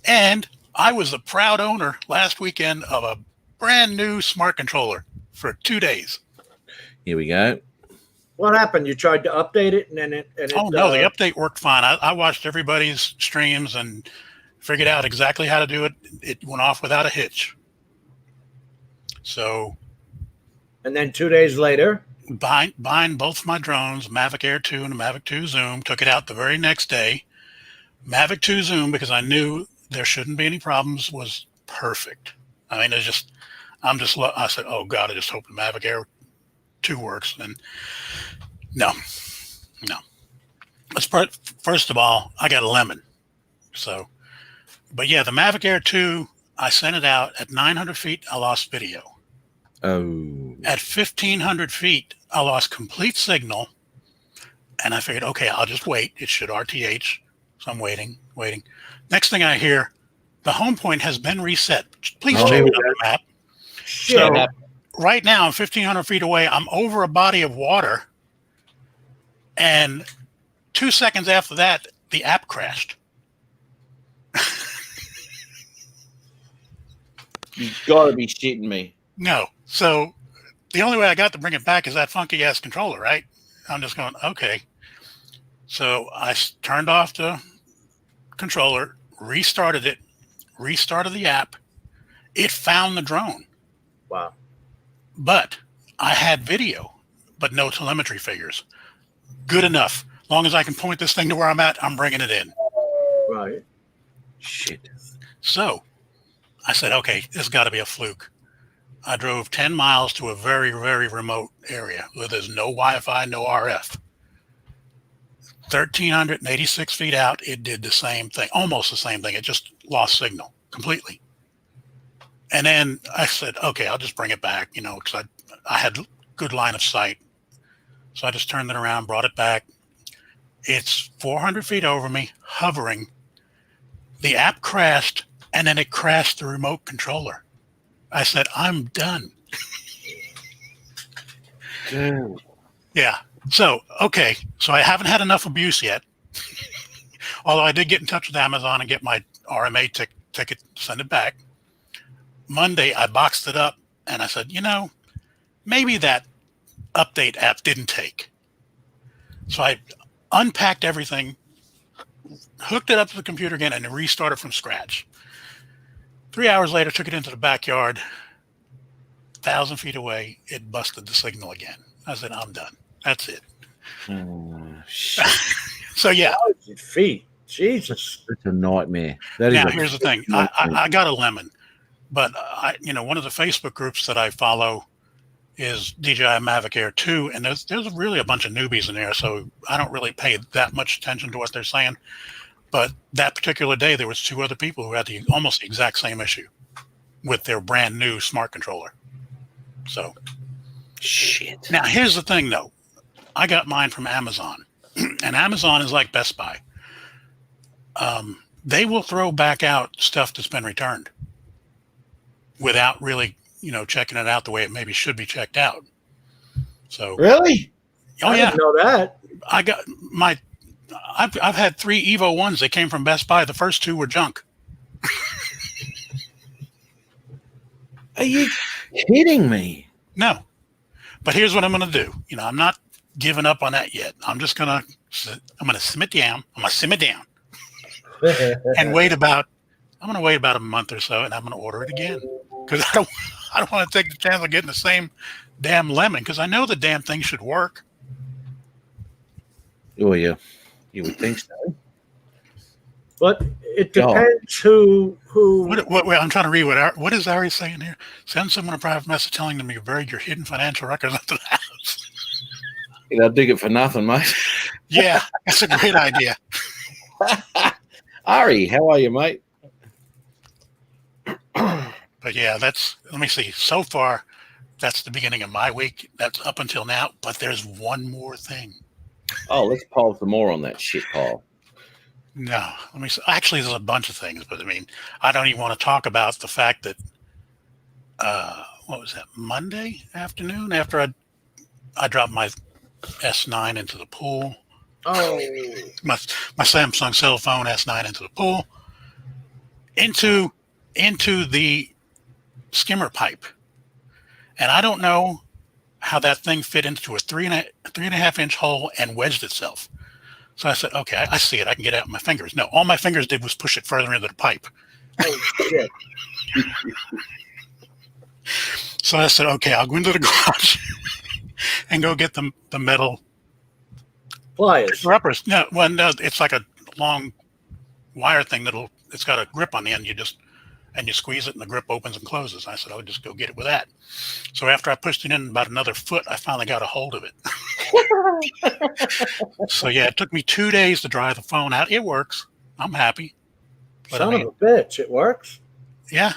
Speaker 3: And I was the proud owner last weekend of a brand new smart controller for 2 days.
Speaker 1: Here we go.
Speaker 2: What happened? You tried to update it and then it
Speaker 3: the update worked fine. I watched everybody's streams and figured out exactly how to do it. It went off without a hitch. So.
Speaker 2: And then 2 days later?
Speaker 3: Buying both my drones, Mavic Air 2 and the Mavic 2 Zoom, took it out the very next day. Mavic 2 Zoom, because I knew there shouldn't be any problems, was perfect. I mean, I said, oh God, I just hope the Mavic Air 2 works. And no. First of all, I got a lemon. So, but yeah, the Mavic Air 2, I sent it out at 900 feet. I lost video.
Speaker 1: Oh.
Speaker 3: At 1,500 feet, I lost complete signal. And I figured, okay, I'll just wait. It should RTH. So I'm waiting. Next thing I hear, the home point has been reset. Please check it on the map. So right now, I'm 1,500 feet away. I'm over a body of water. And 2 seconds after that, the app crashed.
Speaker 1: You gotta be shitting me.
Speaker 3: No. So the only way I got to bring it back is that funky ass controller, right? I'm just going, okay. So I turned off the controller, restarted it, restarted the app. It found the drone.
Speaker 2: Wow.
Speaker 3: But I had video, but no telemetry figures. Good enough. Long as I can point this thing to where I'm at, I'm bringing it in.
Speaker 2: Right.
Speaker 1: Shit.
Speaker 3: So I said, okay, this has got to be a fluke. I drove 10 miles to a very, very remote area where there's no Wi-Fi, no RF. 1,386 feet out, it did the same thing, almost the same thing. It just lost signal completely. And then I said, okay, I'll just bring it back, because I had good line of sight. So I just turned it around, brought it back. It's 400 feet over me, hovering. The app crashed, and then it crashed the remote controller. I said, I'm done.
Speaker 1: Dude.
Speaker 3: Yeah. So, okay. So I haven't had enough abuse yet. Although I did get in touch with Amazon and get my RMA ticket, send it back. Monday, I boxed it up and I said, maybe that update app didn't take. So I unpacked everything, hooked it up to the computer again, and restarted from scratch. 3 hours later, took it into the backyard, 1,000 feet away. It busted the signal again. I said, I'm done. That's it.
Speaker 1: Shit.
Speaker 3: So, yeah.
Speaker 2: 1,000 feet. Jesus.
Speaker 1: It's a nightmare. That is
Speaker 3: Now,
Speaker 1: a
Speaker 3: here's the thing. I got a lemon, but one of the Facebook groups that I follow is DJI Mavic Air 2, and there's really a bunch of newbies in there, so I don't really pay that much attention to what they're saying. But that particular day, there was 2 other people who had almost the exact same issue with their brand new smart controller. So,
Speaker 1: shit.
Speaker 3: Now, here's the thing, though. I got mine from Amazon, and Amazon is like Best Buy. They will throw back out stuff that's been returned without really, checking it out the way it maybe should be checked out. So
Speaker 2: Really?
Speaker 3: Oh,
Speaker 2: I
Speaker 3: yeah.
Speaker 2: didn't know that.
Speaker 3: I got I've had 3 Evo 1s that came from Best Buy. The first 2 were junk.
Speaker 1: Are you kidding me?
Speaker 3: No. But here's what I'm going to do. I'm not giving up on that yet. I'm going to simmer down. I'm going to simmer down and wait about a month or so, and I'm going to order it again because I don't want to take the chance of getting the same damn lemon because I know the damn thing should work.
Speaker 1: Oh, yeah. You would think so.
Speaker 2: But it depends who.
Speaker 3: What, I'm trying to read what is Ari saying here? Send someone a private message telling them you buried your hidden financial records under the house.
Speaker 1: They'll dig it for nothing, mate.
Speaker 3: Yeah, that's a great idea.
Speaker 1: Ari, how are you, mate?
Speaker 3: But yeah, let me see. So far, that's the beginning of my week. That's up until now. But there's one more thing.
Speaker 1: Oh, let's pile some more on that shit pile.
Speaker 3: No, let me see. Actually, there's a bunch of things, but I don't even want to talk about the fact that, what was that, Monday afternoon after I dropped my S9 into the pool.
Speaker 2: Oh.
Speaker 3: My Samsung cell phone S9 into the pool, into the skimmer pipe. And I don't know how that thing fit into a 3.5 inch hole and wedged itself. So I said, okay, I see it. I can get it out with my fingers. No, all my fingers did was push it further into the pipe.
Speaker 2: Oh, shit.
Speaker 3: So I said, okay, I'll go into the garage and go get the metal
Speaker 2: Pliers.
Speaker 3: grippers. No, it's like a long wire thing it's got a grip on the end. You squeeze it and the grip opens and closes. I said, I'll just go get it with that. So after I pushed it in about another foot, I finally got a hold of it. So yeah, it took me 2 days to dry the phone out. It works. I'm happy. But
Speaker 2: Son of a bitch, it works.
Speaker 3: Yeah.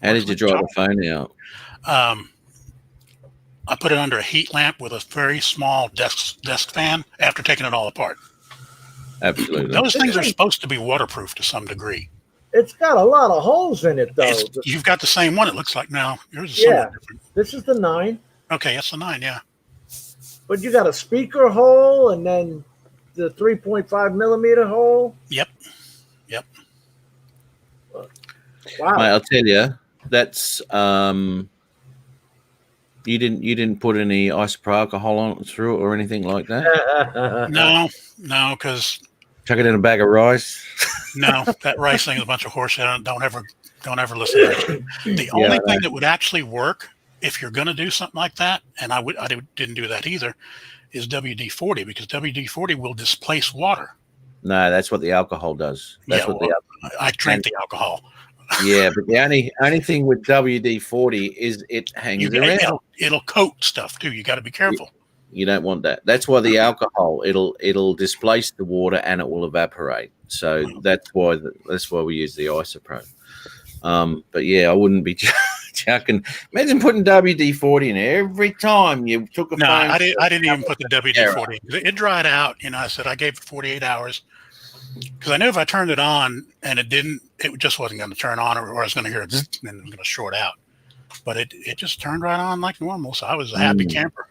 Speaker 1: How did you dry the phone out?
Speaker 3: I put it under a heat lamp with a very small desk fan after taking it all apart.
Speaker 1: Absolutely.
Speaker 3: Those things are supposed to be waterproof to some degree.
Speaker 2: It's got a lot of holes in it, though.
Speaker 3: You've got the same one, it looks like now. Yours is
Speaker 2: Yeah.
Speaker 3: different.
Speaker 2: This is the 9.
Speaker 3: Okay, that's the 9, yeah.
Speaker 2: But you got a speaker hole and then the 3.5 millimeter hole.
Speaker 3: Yep.
Speaker 2: Wow.
Speaker 1: Mate, I'll tell you, that's You didn't put any isopro alcohol on through it or anything like that.
Speaker 3: No, because
Speaker 1: Chuck it in a bag of rice.
Speaker 3: no, that rice thing is a bunch of horseshit. Don't ever listen to that. The only thing that would actually work if you're going to do something like that, and I didn't do that either, is WD-40, because WD-40 will displace water.
Speaker 1: No, that's what the alcohol does. That's
Speaker 3: I drank the alcohol.
Speaker 1: Yeah, but the only thing with WD-40 is it hangs around.
Speaker 3: It'll coat stuff too. You got to be careful.
Speaker 1: You don't want that. That's why the alcohol it'll displace the water and it will evaporate. So that's why we use the isopro. But yeah, I wouldn't be chucking. Imagine putting WD-40 in every time you took a phone.
Speaker 3: I didn't even put the WD-40. It dried out. I said I gave it 48 hours because I knew if I turned it on and it just wasn't going to turn on, or I was going to hear it and it was going to short out. But it just turned right on like normal. So I was a happy camper.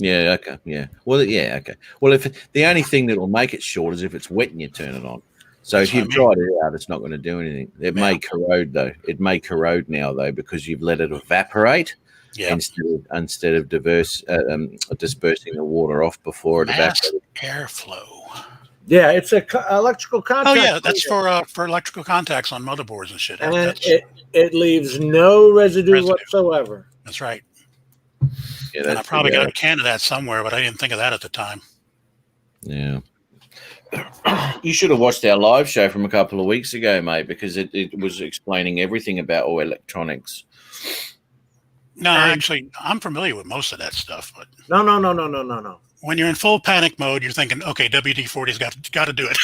Speaker 1: Yeah. Okay. Yeah. Well. Yeah. Okay. Well, if the only thing that will make it short is if it's wet and you turn it on. So if you've dried it out, it's not going to do anything. It may corrode though. It may corrode now though because you've let it evaporate instead of dispersing the water off before it evaporates.
Speaker 3: Airflow.
Speaker 2: Yeah, it's a electrical contact.
Speaker 3: Oh yeah, that's for electrical contacts on motherboards and shit.
Speaker 2: And it leaves no residue whatsoever.
Speaker 3: That's right.
Speaker 1: Yeah,
Speaker 3: and I probably got a can of that somewhere, but I didn't think of that at the time.
Speaker 1: Yeah. You should have watched our live show from a couple of weeks ago, mate, because it was explaining everything about all electronics.
Speaker 3: No, actually, I'm familiar with most of that stuff. But
Speaker 2: no.
Speaker 3: When you're in full panic mode, you're thinking, okay, WD-40's got to do it.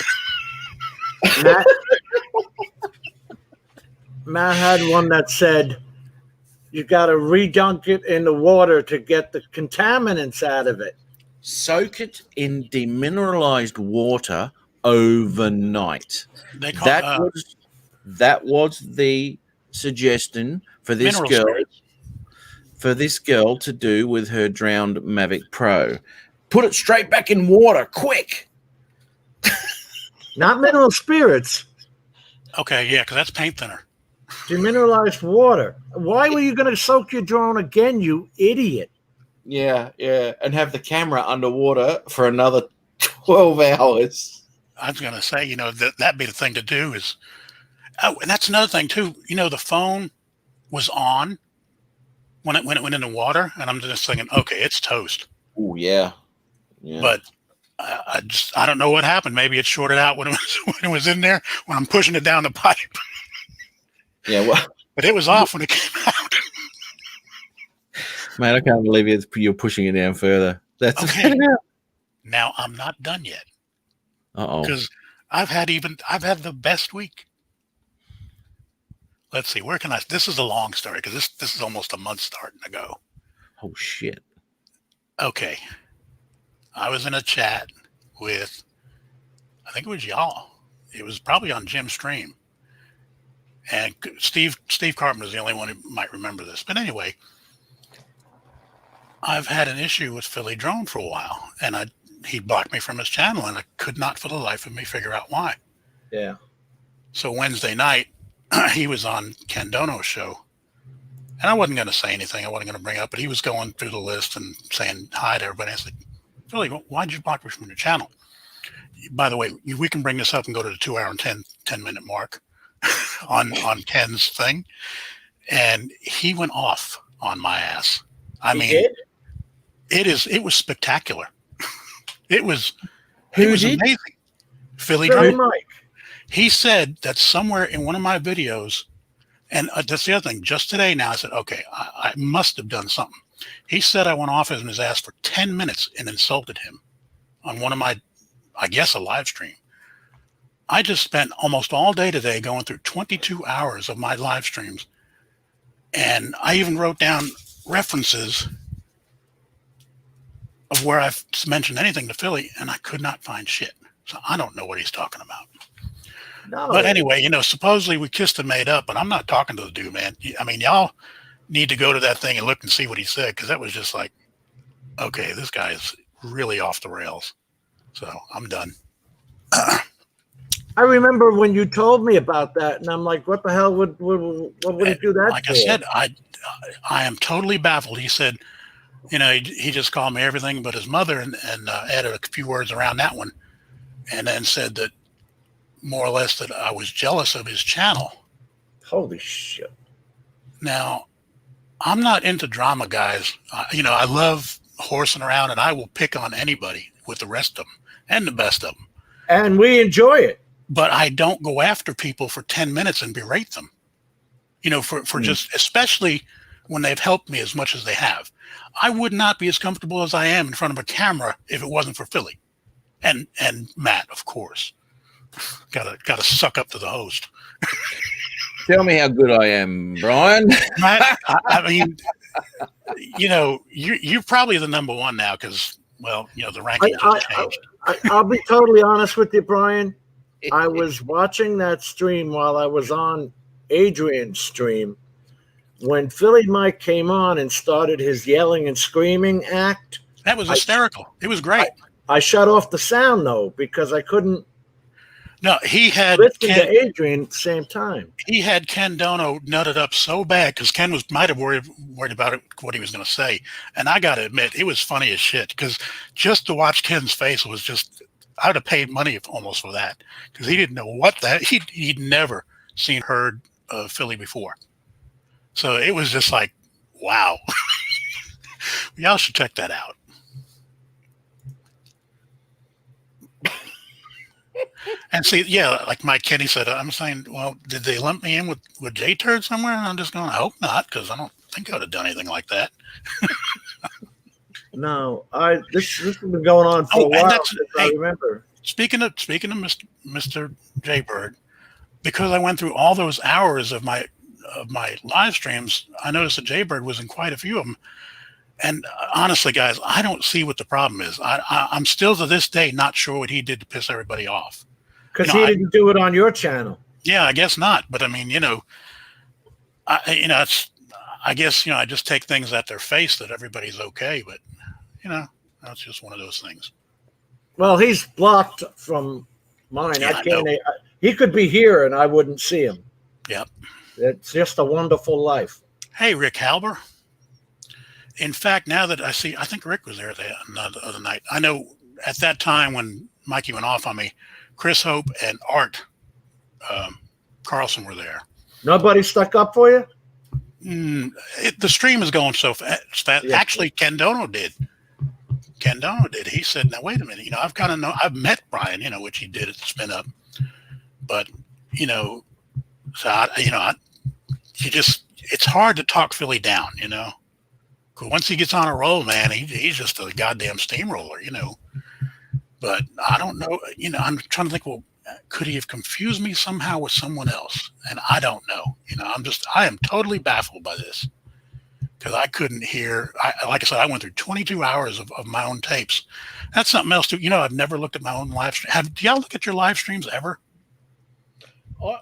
Speaker 2: Matt had one that said you got to redunk it in the water to get the contaminants out of it.
Speaker 1: Soak it in demineralized water overnight. That was the suggestion for this girl.
Speaker 3: Spirits.
Speaker 1: For this girl to do with her drowned Mavic Pro. Put it straight back in water, quick.
Speaker 2: Not mineral spirits.
Speaker 3: Okay, yeah, because that's paint thinner.
Speaker 2: Demineralized water. Why were you going to soak your drone again, you idiot?
Speaker 1: Yeah, and have the camera underwater for another 12 hours.
Speaker 3: I was going to say, that'd be the thing to do is, and that's another thing too. The phone was on when it went in the water, and I'm just thinking, okay, it's toast.
Speaker 1: Oh yeah.
Speaker 3: But I don't know what happened. Maybe it shorted out when it was in there when I'm pushing it down the pipe.
Speaker 1: Yeah, well,
Speaker 3: but it was off when it came out.
Speaker 1: Man, I can't believe you're pushing it down further. That's
Speaker 3: okay. Now I'm not done yet. Because I've had the best week. Let's see, where can I? This is a long story because this is almost a month starting to go.
Speaker 1: Oh shit.
Speaker 3: Okay, I was in a chat with, I think it was y'all. It was probably on Jim's stream, and Steve Carpenter is the only one who might remember this. But anyway. I've had an issue with Philly Drone for a while, and he blocked me from his channel, and I could not for the life of me figure out why.
Speaker 2: Yeah.
Speaker 3: So Wednesday night, he was on Ken Dono's show, and I wasn't going to say anything. I wasn't going to bring it up, but he was going through the list and saying hi to everybody. I said, Philly, why'd you block me from your channel? By the way, we can bring this up and go to the 2 hour and 10 minute mark on Ken's thing. And he went off on my ass. It was spectacular. It was amazing. Philly Drone.
Speaker 2: Mike.
Speaker 3: He said that somewhere in one of my videos, and that's the other thing, just today now I said, okay, I must have done something. He said I went off in his ass for 10 minutes and insulted him on one of my, I guess, a live stream. I just spent almost all day today going through 22 hours of my live streams. And I even wrote down references of where I've mentioned anything to Philly, and I could not find shit. So I don't know what he's talking about.
Speaker 2: No.
Speaker 3: But anyway, supposedly we kissed and made up, but I'm not talking to the dude, man. I mean, y'all need to go to that thing and look and see what he said, because that was just like, okay, this guy is really off the rails. So I'm done.
Speaker 2: I remember when you told me about that, and I'm like, what the hell what would he do that
Speaker 3: like
Speaker 2: for?
Speaker 3: I said, I am totally baffled. He said, he just called me everything but his mother, and added a few words around that one, and then said that more or less that I was jealous of his channel.
Speaker 2: Holy shit!
Speaker 3: Now, I'm not into drama, guys. I love horsing around, and I will pick on anybody with the rest of them and the best of them.
Speaker 2: And we enjoy it.
Speaker 3: But I don't go after people for 10 minutes and berate them. For just, especially when they've helped me as much as they have. I would not be as comfortable as I am in front of a camera if it wasn't for Philly and Matt, of course. Gotta suck up to the host.
Speaker 1: Tell me how good I am, Brian.
Speaker 3: Matt, I mean, you're probably the number one now because, well, the rankings have changed.
Speaker 2: I'll be totally honest with you, Brian. I was watching that stream while I was on Adrian's stream when Philly Mike came on and started his yelling and screaming act.
Speaker 3: That was hysterical. It was great.
Speaker 2: I shut off the sound, though, because I couldn't
Speaker 3: he had
Speaker 2: listen to Adrian at the same time.
Speaker 3: He had Ken Dono nutted up so bad because Ken might have worried about what he was going to say. And I got to admit, it was funny as shit because just to watch Ken's face was just, I would have paid money almost for that because he didn't know what he'd never heard of Philly before. So it was just like, wow. Y'all should check that out. And see, yeah, like Mike Kenny said, I'm saying, well, did they lump me in with J-Turd somewhere? And I'm just going, I hope not, because I don't think I would have done anything like that.
Speaker 2: No, this has been going on for a while. I remember.
Speaker 3: Speaking of Mr. J-Bird, because I went through all those hours of my live streams, I noticed that J-Bird was in quite a few of them. And honestly, guys, I don't see what the problem is. I'm still to this day not sure what he did to piss everybody off.
Speaker 2: Because he didn't do it on your channel.
Speaker 3: Yeah, I guess not. But I mean, I guess I just take things at their face that everybody's okay. But that's just one of those things.
Speaker 2: Well, he's blocked from mine.
Speaker 3: Yeah,
Speaker 2: I can't. He could be here and I wouldn't see him.
Speaker 3: Yep.
Speaker 2: It's just a wonderful life.
Speaker 3: Hey, Rick Halber. In fact, now that I think Rick was there the other night. I know at that time when Mikey went off on me, Chris Hope and Art Carlson were there.
Speaker 2: Nobody stuck up for you?
Speaker 3: The stream is going so fast. Yeah. Actually, Ken Dono did. He said, now, wait a minute. I've met Brian, which he did at the Spin Up. But, so, it's hard to talk Philly down, Because once he gets on a roll, man, he's just a goddamn steamroller, But I don't know, I'm trying to think, well, could he have confused me somehow with someone else? And I don't know. I am totally baffled by this because I couldn't hear. Like I said, I went through 22 hours of my own tapes. That's something else too. I've never looked at my own live stream. Do y'all look at your live streams ever?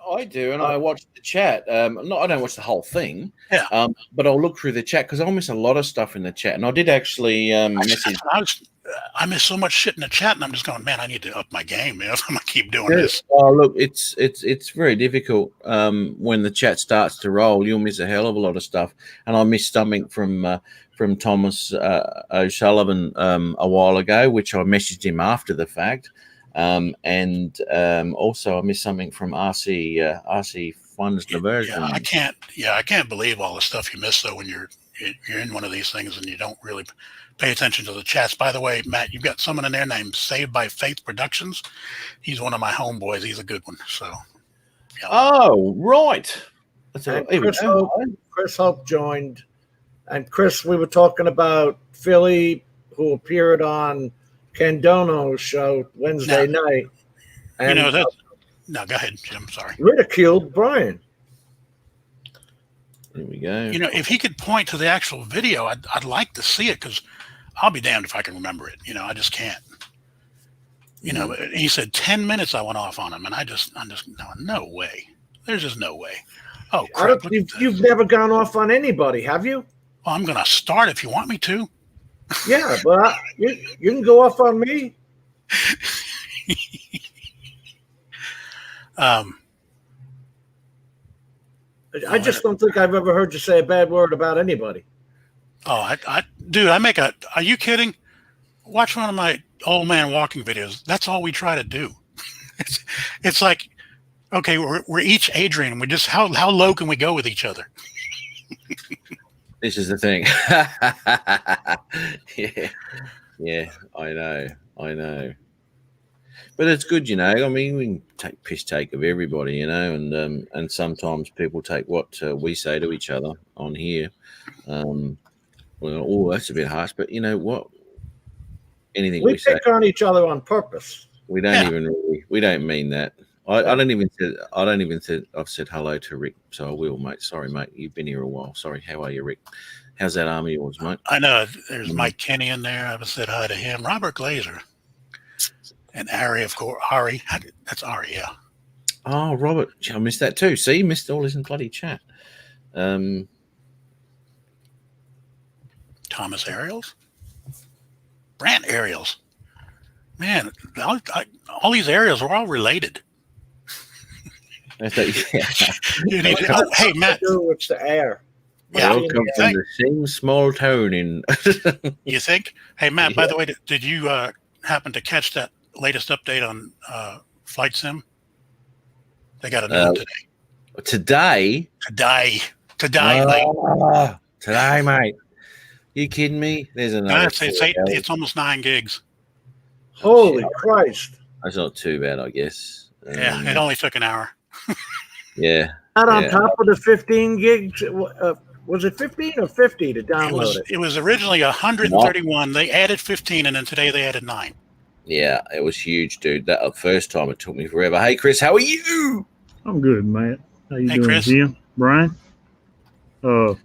Speaker 1: I do, and I watch the chat. I don't watch the whole thing.
Speaker 3: Yeah.
Speaker 1: But I'll look through the chat because I'll miss a lot of stuff in the chat. And I did actually message.
Speaker 3: I miss so much shit in the chat, and I'm just going, man, I need to up my game. If I'm gonna keep doing this.
Speaker 1: Oh, look, it's very difficult when the chat starts to roll. You'll miss a hell of a lot of stuff, and I missed something from Thomas O'Sullivan a while ago, which I messaged him after the fact. And also I missed something from RC Funds Diversion.
Speaker 3: I can't believe all the stuff you miss though when you're in one of these things and you don't really pay attention to the chats. By the way, Matt, you've got someone in there named Saved by Faith Productions. He's one of my homeboys. He's a good one. So yeah.
Speaker 1: Oh, right.
Speaker 2: Chris Hope joined. And Chris, we were talking about Philly, who appeared on Ken Dono's show Wednesday night. And
Speaker 3: no, go ahead, Jim. Sorry.
Speaker 2: Ridiculed Brian.
Speaker 1: There we go.
Speaker 3: If he could point to the actual video, I'd like to see it because I'll be damned if I can remember it. I just can't. He said 10 minutes I went off on him, and I'm just no way. There's just no way. Oh, crap.
Speaker 2: You've never gone off on anybody, have you?
Speaker 3: Well, I'm going to start if you want me to.
Speaker 2: Yeah, but you can go off on me. I just don't think I've ever heard you say a bad word about anybody.
Speaker 3: Oh, Dude, are you kidding? Watch one of my old man walking videos. That's all we try to do. It's like, okay, we're each Adrian. We just, how low can we go with each other?
Speaker 1: This is the thing. Yeah, I know. But it's good, you know. I mean, we can take of everybody, you know, and sometimes people take what we say to each other on here. Well, oh, that's a bit harsh, but you know what? Anything
Speaker 2: We
Speaker 1: we say,
Speaker 2: pick on each other on purpose.
Speaker 1: we don't even really, we don't mean that. I don't even say I've said hello to Rick, so I will, mate. Sorry, mate. You've been here a while. Sorry. How are you, Rick? How's that arm of yours, mate?
Speaker 3: I know there's Mike Kenny in there. I haven't said hi to him. Robert Glazer. And Ari, of course. Ari. That's Ari, yeah.
Speaker 1: Oh, Robert. I missed that too. See, missed all his bloody chat.
Speaker 3: Thomas Ariels? Brant Ariels. Man, all these Ariels are all related.
Speaker 1: I thought,
Speaker 3: You need to, hey, Matt.
Speaker 2: It's the air.
Speaker 1: they all come from the same small town in.
Speaker 3: You think? Hey, Matt, by the way, did you happen to catch that latest update on Flight Sim? They got a new one today.
Speaker 1: Today? Today, mate. You kidding me? There's another.
Speaker 3: It's almost 9 gigs.
Speaker 2: Holy Christ.
Speaker 1: That's not too bad, I guess.
Speaker 3: Yeah, it only took an hour.
Speaker 1: Yeah.
Speaker 2: Not on top of the 15 gigs. Was it 15 or 50 to download it?
Speaker 3: It was originally 131. They added 15, and then today they added 9.
Speaker 1: Yeah, it was huge, dude. That first time it took me forever. Hey, Chris, how are you?
Speaker 4: I'm good, Matt. How you doing,
Speaker 3: Chris?
Speaker 4: Jim? Brian? Dude,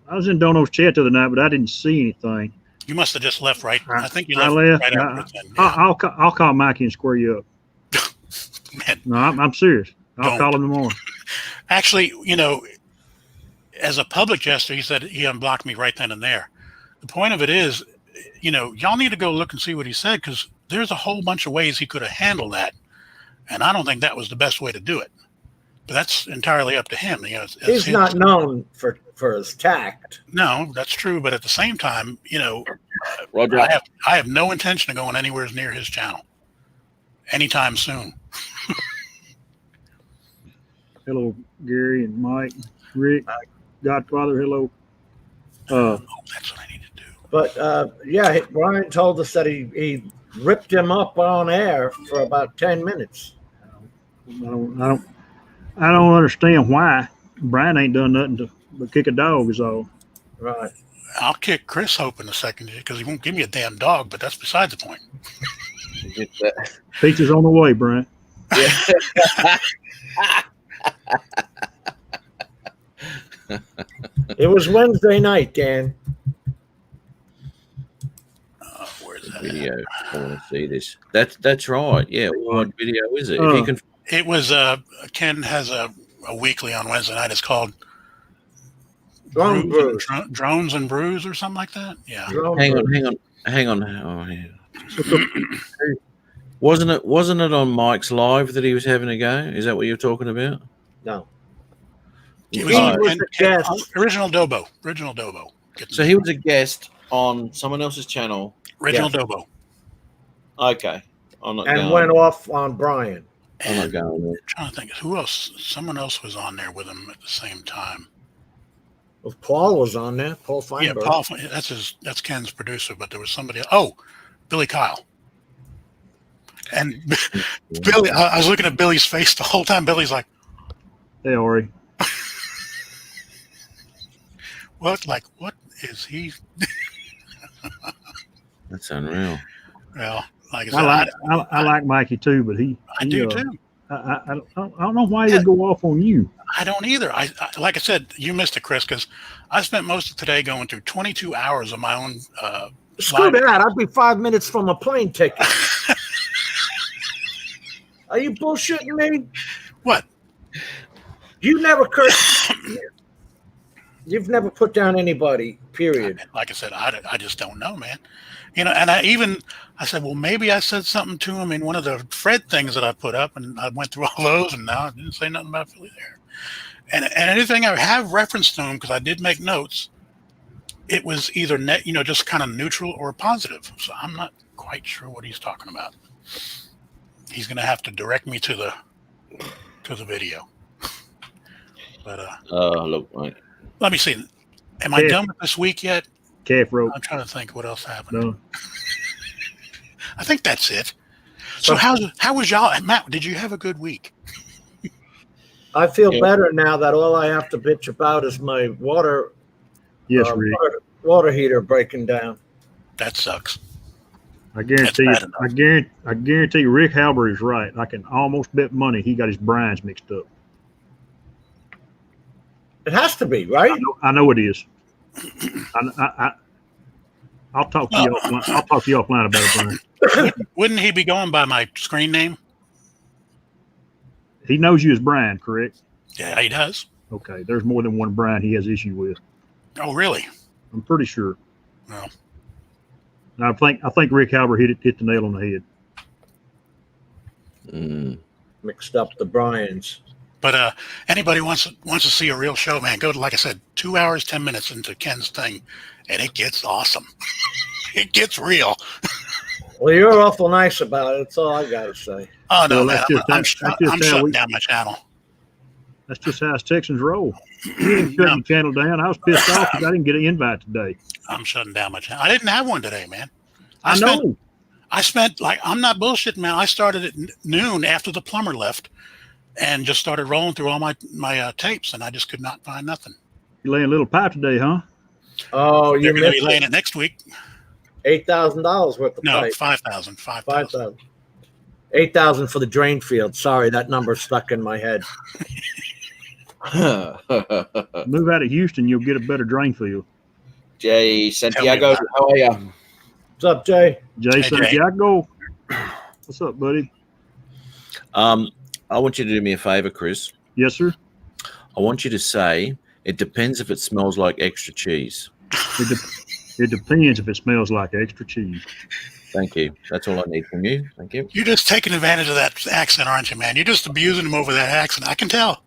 Speaker 4: I was in Dono's chat the other night, but I didn't see anything.
Speaker 3: You must have just left right. I think you
Speaker 4: I
Speaker 3: left
Speaker 4: left.
Speaker 3: right after then. Yeah.
Speaker 4: I'll call Mikey and square you up.
Speaker 3: Man,
Speaker 4: No, I'm serious. I'll
Speaker 3: Don't.
Speaker 4: call him tomorrow.
Speaker 3: actually, you know, as a public gesture, he said he unblocked me right then and there. The point of it is, you know, y'all need to go look and see what he said, because there's a whole bunch of ways he could have handled that, and I don't think that was the best way to do it. But that's entirely up to him. You know,
Speaker 2: He's not known for his tact.
Speaker 3: No, that's true. But at the same time, you know,
Speaker 1: Roger.
Speaker 3: I have no intention of going anywhere near his channel anytime soon.
Speaker 4: Hello, Gary and Mike, Rick, Godfather. Hello.
Speaker 3: Oh, that's what I need to do.
Speaker 2: But yeah, Brian told us that he ripped him up on air for about 10 minutes.
Speaker 4: I don't understand why Brian ain't done nothing but kick a dog is all.
Speaker 2: Right.
Speaker 3: I'll kick Chris Hope in a second because he won't give me a damn dog, but that's beside the point.
Speaker 4: Pizza's on the way, Brian.
Speaker 2: It was Wednesday night, Dan.
Speaker 3: Where's that?
Speaker 1: Video. I want to see this. That's right. Yeah. What video is it? If you can.
Speaker 3: It was Ken has a weekly on Wednesday night. It's called Drones and Brews or something like that. Yeah.
Speaker 1: Hang on. Oh, yeah. Wasn't it on Mike's live that he was having a go? Is that what you're talking about?
Speaker 2: No.
Speaker 3: It
Speaker 2: He was a guest.
Speaker 3: Original Dobo.
Speaker 1: So he was a guest on someone else's channel.
Speaker 3: Original
Speaker 2: Yeah.
Speaker 3: Dobo.
Speaker 1: Okay. I'm not
Speaker 2: And
Speaker 1: going.
Speaker 2: went off on Brian.
Speaker 1: I'm not going there.
Speaker 3: I'm trying to think who else. Someone else was on there with him at the same time.
Speaker 2: Well, Paul was on there. Paul Feinberg.
Speaker 3: Yeah, Paul. That's Ken's producer, but there was somebody. Oh, Billy Kyle. And Billy, I was looking at Billy's face the whole time. Billy's like,
Speaker 4: Hey, Ori.
Speaker 3: "What? Like, what is he?"
Speaker 1: That's unreal.
Speaker 3: Well, like I said,
Speaker 4: I like Mikey too, but
Speaker 3: I do too.
Speaker 4: I don't know why he would go off on you.
Speaker 3: I don't either. I like I said, you missed it, Chris, because I spent most of today going through 22 hours of my own.
Speaker 2: Screw that. I'd be 5 minutes from a plane ticket. Are you bullshitting me?
Speaker 3: What?
Speaker 2: You never cursed. You've never put down anybody, period.
Speaker 3: Like I said, I just don't know, man. You know, and I said, well, maybe I said something to him in one of the Fred things that I put up, and I went through all those, and now I didn't say nothing about Philly there. And anything I have referenced to him, because I did make notes, it was either just kind of neutral or positive. So I'm not quite sure what he's talking about. He's going to have to direct me to the video. But
Speaker 1: look, mate.
Speaker 3: let me see. Am I done with this week yet?
Speaker 4: Calf rope.
Speaker 3: I'm trying to think what else happened.
Speaker 4: No.
Speaker 3: I think that's it. So how was y'all? Matt, did you have a good week?
Speaker 2: I feel better now that all I have to bitch about is my water
Speaker 4: Yes, Rick.
Speaker 2: water heater breaking down.
Speaker 3: That sucks.
Speaker 4: I guarantee
Speaker 3: That's
Speaker 4: you, I guarantee Rick Halber is right. I can almost bet money he got his brines mixed up.
Speaker 2: It has to be, right?
Speaker 4: I know it is. I'll talk to you offline. I'll talk to you offline about it, Brian.
Speaker 3: Wouldn't he be going by my screen name?
Speaker 4: He knows you as Brian, correct?
Speaker 3: Yeah, he does.
Speaker 4: Okay. There's more than one Brian he has issue with.
Speaker 3: Oh, really?
Speaker 4: I'm pretty sure.
Speaker 3: Well,
Speaker 4: And I think Rick Halber hit the nail on the head.
Speaker 2: Mixed up the Bryans.
Speaker 3: but anybody wants to see a real show, man, go to, like I said, 2 hours, 10 minutes into Ken's thing, and it gets awesome. It gets real.
Speaker 2: Well, you're awful nice about it. That's all I got to say.
Speaker 3: Oh, no,
Speaker 4: Well,
Speaker 3: man.
Speaker 4: that's just
Speaker 3: I'm
Speaker 4: how
Speaker 3: shutting
Speaker 4: we-
Speaker 3: down my channel.
Speaker 4: That's just how us Texans roll. You didn't shut
Speaker 3: No.
Speaker 4: the channel down. I was pissed off because I didn't get an invite today.
Speaker 3: I'm shutting down my channel. I didn't have one today, man.
Speaker 4: I know.
Speaker 3: I spent, like, I'm not bullshitting, man. I started at noon after the plumber left and just started rolling through all my tapes, and I just could not find nothing.
Speaker 4: You laying a little pipe today, huh?
Speaker 2: Oh,
Speaker 3: You're
Speaker 2: you
Speaker 3: going to be
Speaker 2: missed
Speaker 3: laying it next week.
Speaker 2: $8,000 worth of
Speaker 3: No,
Speaker 2: pipe.
Speaker 3: 5,000.
Speaker 2: 5,000. 8,000 for the drain field. Sorry, that number stuck in my head.
Speaker 4: Move out of Houston, you'll get a better drain field.
Speaker 1: Jay Santiago, how are you?
Speaker 2: What's up, Jay?
Speaker 4: Jay
Speaker 3: Hey, Jay.
Speaker 4: Santiago. What's up, buddy?
Speaker 1: I want you to do me a favor, Chris.
Speaker 4: Yes, sir.
Speaker 1: I want you to say it depends if it smells like extra cheese.
Speaker 4: It depends if it smells like extra cheese.
Speaker 1: Thank you. That's all I need from you. Thank you.
Speaker 3: You're just taking advantage of that accent, aren't you, man? You're just abusing him over that accent. I can tell.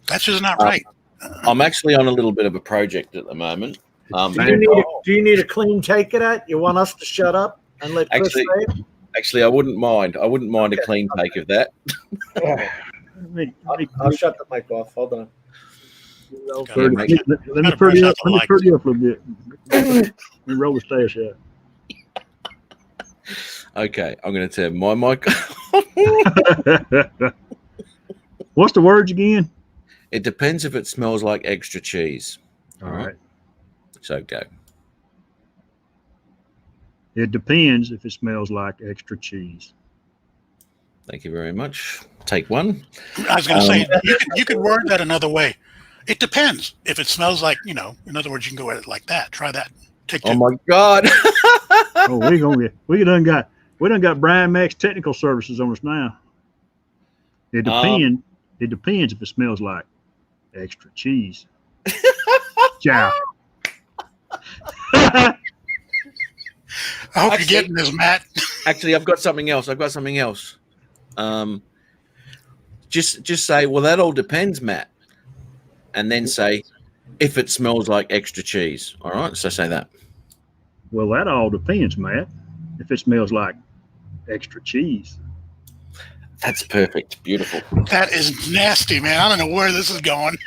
Speaker 3: That's just not right.
Speaker 1: I'm actually on a little bit of a project at the moment.
Speaker 2: Do you need a clean take of that? You want us to shut up and let Chris say it?
Speaker 1: Actually, I wouldn't mind. I wouldn't mind a clean take of that.
Speaker 2: I'll shut the mic off. Hold on.
Speaker 3: Okay.
Speaker 4: Let me
Speaker 3: Gotta
Speaker 4: pretty
Speaker 3: brush
Speaker 4: up.
Speaker 3: out the
Speaker 4: Let me
Speaker 3: lights.
Speaker 4: pretty up a little bit. Let me roll the stash out.
Speaker 1: Okay, I'm going to turn my mic.
Speaker 4: What's the words again?
Speaker 1: It depends if it smells like extra cheese.
Speaker 4: All right.
Speaker 1: So go.
Speaker 4: It depends if it smells like extra cheese.
Speaker 1: Thank you very much. Take one.
Speaker 3: I was going to say, you could word that another way. It depends. If it smells like, in other words, you can go at it like that. Try that. Take
Speaker 1: Oh
Speaker 3: two.
Speaker 1: my God.
Speaker 4: Oh, we done got Brian Max Technical Services on us now. It depends if it smells like extra cheese. Ciao.
Speaker 3: I hope
Speaker 1: Actually-
Speaker 3: you're getting this, Matt.
Speaker 1: Actually, I've got something else. Just say, well, that all depends, Matt. And then say, if it smells like extra cheese. All right. So say that.
Speaker 4: Well, that all depends, Matt. If it smells like extra cheese.
Speaker 1: That's perfect. Beautiful.
Speaker 3: That is nasty, man. I don't know where this is going.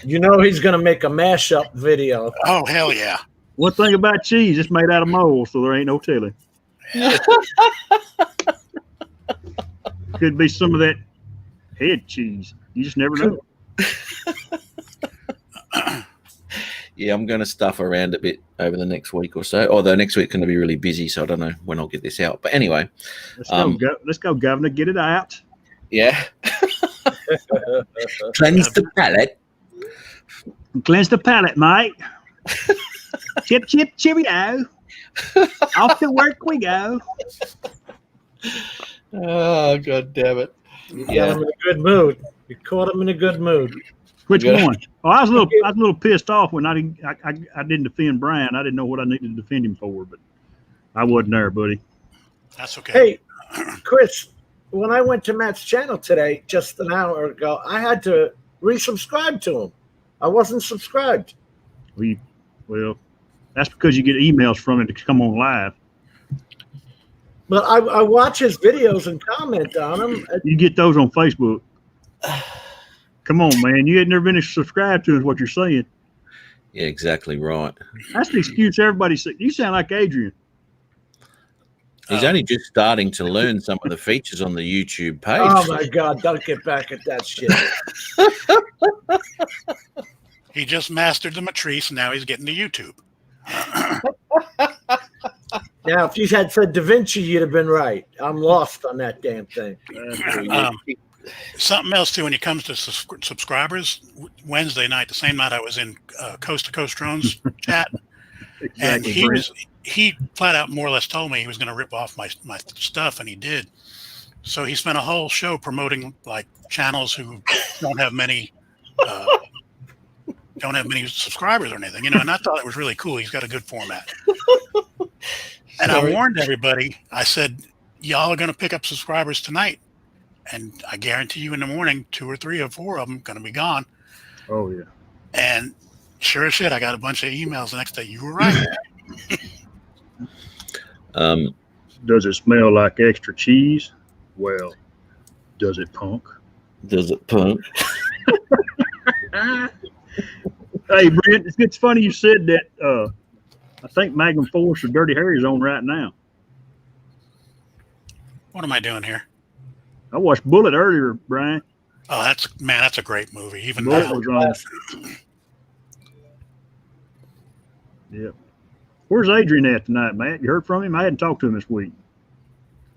Speaker 2: You know he's going to make a mashup video.
Speaker 3: Oh, hell yeah.
Speaker 4: One thing about cheese, it's made out of mold, so there ain't no telling. Could be some of that head cheese. You just never know.
Speaker 1: Yeah, I'm going to stuff around a bit over the next week or so. Although next week's going to be really busy, so I don't know when I'll get this out. But anyway,
Speaker 4: Let's go, Governor. Get it out.
Speaker 1: yeah. Cleanse the palate.
Speaker 4: Cleanse the palate, mate. Chip, chip, cheerio. Off to work we go.
Speaker 1: Oh, God damn it.
Speaker 2: You got him in a good mood. You caught him in a good mood.
Speaker 4: Which
Speaker 1: Yeah.
Speaker 4: one? Oh, I was a little pissed off when I didn't defend Brian. I didn't know what I needed to defend him for, but I wasn't there, buddy.
Speaker 3: That's okay.
Speaker 2: Hey, Chris, when I went to Matt's channel today, just an hour ago, I had to resubscribe to him. I wasn't subscribed.
Speaker 4: Well, That's because you get emails from it to come on live.
Speaker 2: But I watch his videos and comment on them.
Speaker 4: You get those on Facebook. Come on, man. You ain't never been subscribed to is what you're saying.
Speaker 1: Yeah, exactly right.
Speaker 4: That's the excuse everybody says. You sound like Adrian.
Speaker 1: He's only just starting to learn some of the features on the YouTube page.
Speaker 2: Oh my God! Don't get back at that shit.
Speaker 3: He just mastered the matrice, and now he's getting to YouTube.
Speaker 2: Now, if you had said Da Vinci, you'd have been right. I'm lost on that damn thing.
Speaker 3: Something else too, when it comes to subscribers, Wednesday night, the same night I was in Coast to Coast Drones chat, and he flat out more or less told me he was going to rip off my stuff, and he did. So he spent a whole show promoting like channels who don't have many subscribers or anything, and I thought it was really cool. He's got a good format. And I warned everybody. I said, y'all are going to pick up subscribers tonight. And I guarantee you in the morning, 2 or 3 or 4 of them going to be gone.
Speaker 4: Oh, yeah.
Speaker 3: And sure as shit, I got a bunch of emails the next day. You were right.
Speaker 4: Does it smell like extra cheese? Well, does it, punk?
Speaker 1: Does it, punk?
Speaker 4: Hey, Brent, it's funny you said that. I think Magnum Force or Dirty Harry's on right now.
Speaker 3: What am I doing here?
Speaker 4: I watched Bullet earlier, Brian.
Speaker 3: Oh, that's a great movie. Even
Speaker 4: Bullet
Speaker 3: now.
Speaker 4: was on. Yep. Where's Adrian at tonight, Matt? You heard from him? I hadn't talked to him this week.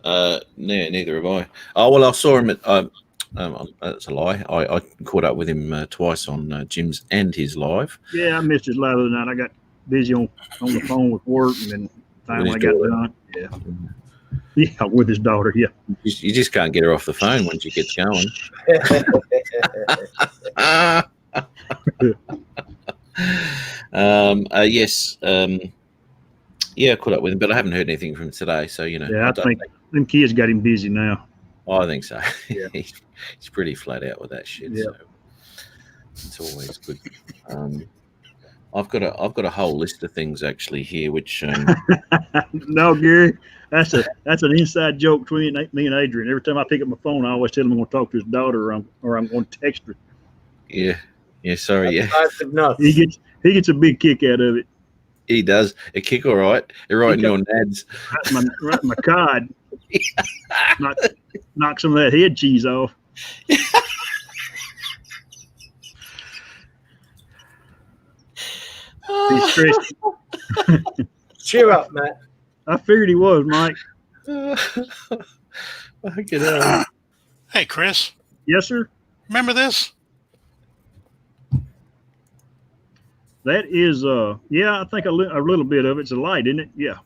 Speaker 1: No, neither have I. Oh, well, I saw him at. That's a lie. I caught up with him twice on Jim's and his live.
Speaker 4: Yeah, I missed his live the other night. I got busy on the phone with work, and then finally got done. Yeah. Yeah, with his daughter. Yeah.
Speaker 1: You just can't get her off the phone once you get going. Yes. Yeah, I caught up with him, but I haven't heard anything from him today. So
Speaker 4: Yeah, I think them kids got him busy now.
Speaker 1: Oh, I think so.
Speaker 4: Yeah.
Speaker 1: He's pretty flat out with that shit.
Speaker 4: Yeah.
Speaker 1: So it's always good. I've got a whole list of things actually here, which
Speaker 4: no, Gary, that's an inside joke between me and Adrian. Every time I pick up my phone, I always tell him I'm going to talk to his daughter, or I'm going to text her.
Speaker 1: Yeah. Sorry, yeah.
Speaker 4: He gets a big kick out of it.
Speaker 1: He does a kick, all right. You're writing your nads.
Speaker 4: My cod. Knock some of that head cheese off. He's stressed.
Speaker 2: Cheer up, Matt.
Speaker 4: I figured he was, Mike.
Speaker 3: Hey, Chris.
Speaker 4: Yes, sir.
Speaker 3: Remember this?
Speaker 4: That is, yeah, I think a little bit of it's a light, isn't it? Yeah.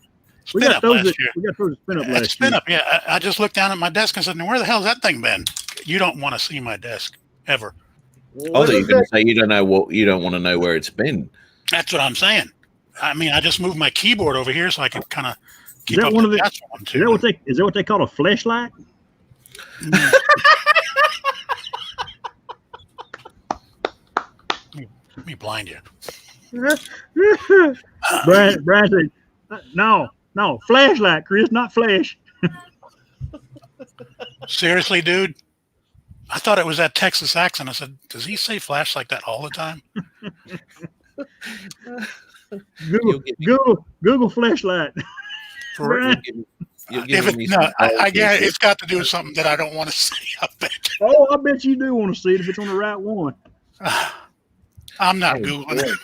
Speaker 4: We got those at spin up last year.
Speaker 3: Spin up, yeah. I just looked down at my desk and said, "Where the hell's that thing been?" You don't want to see my desk ever.
Speaker 1: I thought you were going to say you don't want to know where it's been.
Speaker 3: That's what I'm saying. I mean, I just moved my keyboard over here so I can kind of keep
Speaker 4: Is that
Speaker 3: up
Speaker 4: one
Speaker 3: with
Speaker 4: of the? Is that what they call a flashlight?
Speaker 3: Let me blind you.
Speaker 4: Brian said, no, flashlight, Chris, not flash.
Speaker 3: Seriously, dude? I thought it was that Texas accent. I said, does he say flash like that all the time?
Speaker 4: Google flashlight.
Speaker 3: I guess it's got to do with something that I don't want to see. I bet.
Speaker 4: Oh, I bet you do want to see it if it's on the right one.
Speaker 3: I'm not Googling it.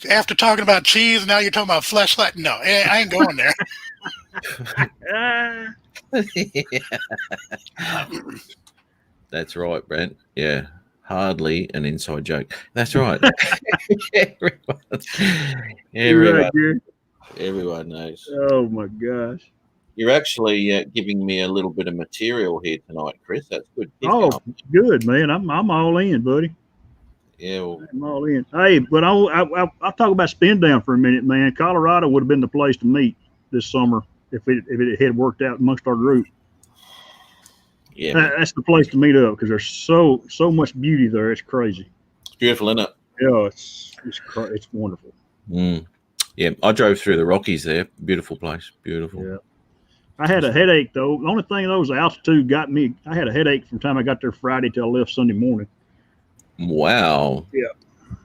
Speaker 3: After talking about cheese, now you're talking about flashlight. No, I ain't going there.
Speaker 1: That's right, Brent. Yeah. Hardly an inside joke. That's right. Everyone knows.
Speaker 4: Oh my gosh!
Speaker 1: You're actually giving me a little bit of material here tonight, Chris. That's good.
Speaker 4: Good, man. I'm all in, buddy.
Speaker 1: Yeah, well,
Speaker 4: I'm all in. Hey, but I'll talk about Spin Down for a minute, man. Colorado would have been the place to meet this summer if it had worked out amongst our group.
Speaker 1: Yeah,
Speaker 4: that's the place to meet up because there's so much beauty there. It's crazy.
Speaker 1: It's beautiful, isn't it?
Speaker 4: Yeah, it's wonderful.
Speaker 1: Yeah, I drove through the Rockies there. Beautiful place. Beautiful.
Speaker 4: Yeah. I had a headache though. The only thing though was the altitude got me. I had a headache from the time I got there Friday till I left Sunday morning.
Speaker 1: Wow.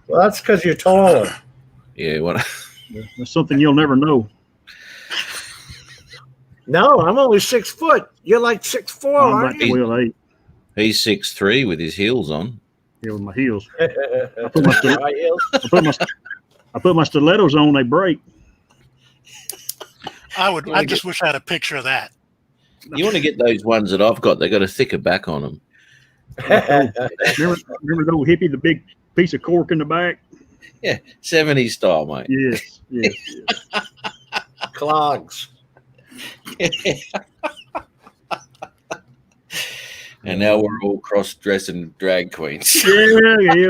Speaker 2: Well, that's because you're taller.
Speaker 1: Yeah. What?
Speaker 4: That's something you'll never know.
Speaker 2: No, I'm only 6 foot. You're like 6'4",
Speaker 4: I'm
Speaker 2: aren't
Speaker 4: about
Speaker 2: you?
Speaker 4: 12'8".
Speaker 1: He's 6'3" with his heels on.
Speaker 4: Yeah, with my heels.
Speaker 2: I
Speaker 4: put my stilettos on. They break.
Speaker 3: I just wish I had a picture of that.
Speaker 1: You want to get those ones that I've got? They got a thicker back on them.
Speaker 4: Remember the old hippie, the big piece of cork in the back?
Speaker 1: Yeah, 70s style, mate.
Speaker 4: Yes.
Speaker 2: Clogs.
Speaker 1: And now we're all cross-dressing drag queens.
Speaker 4: Yeah.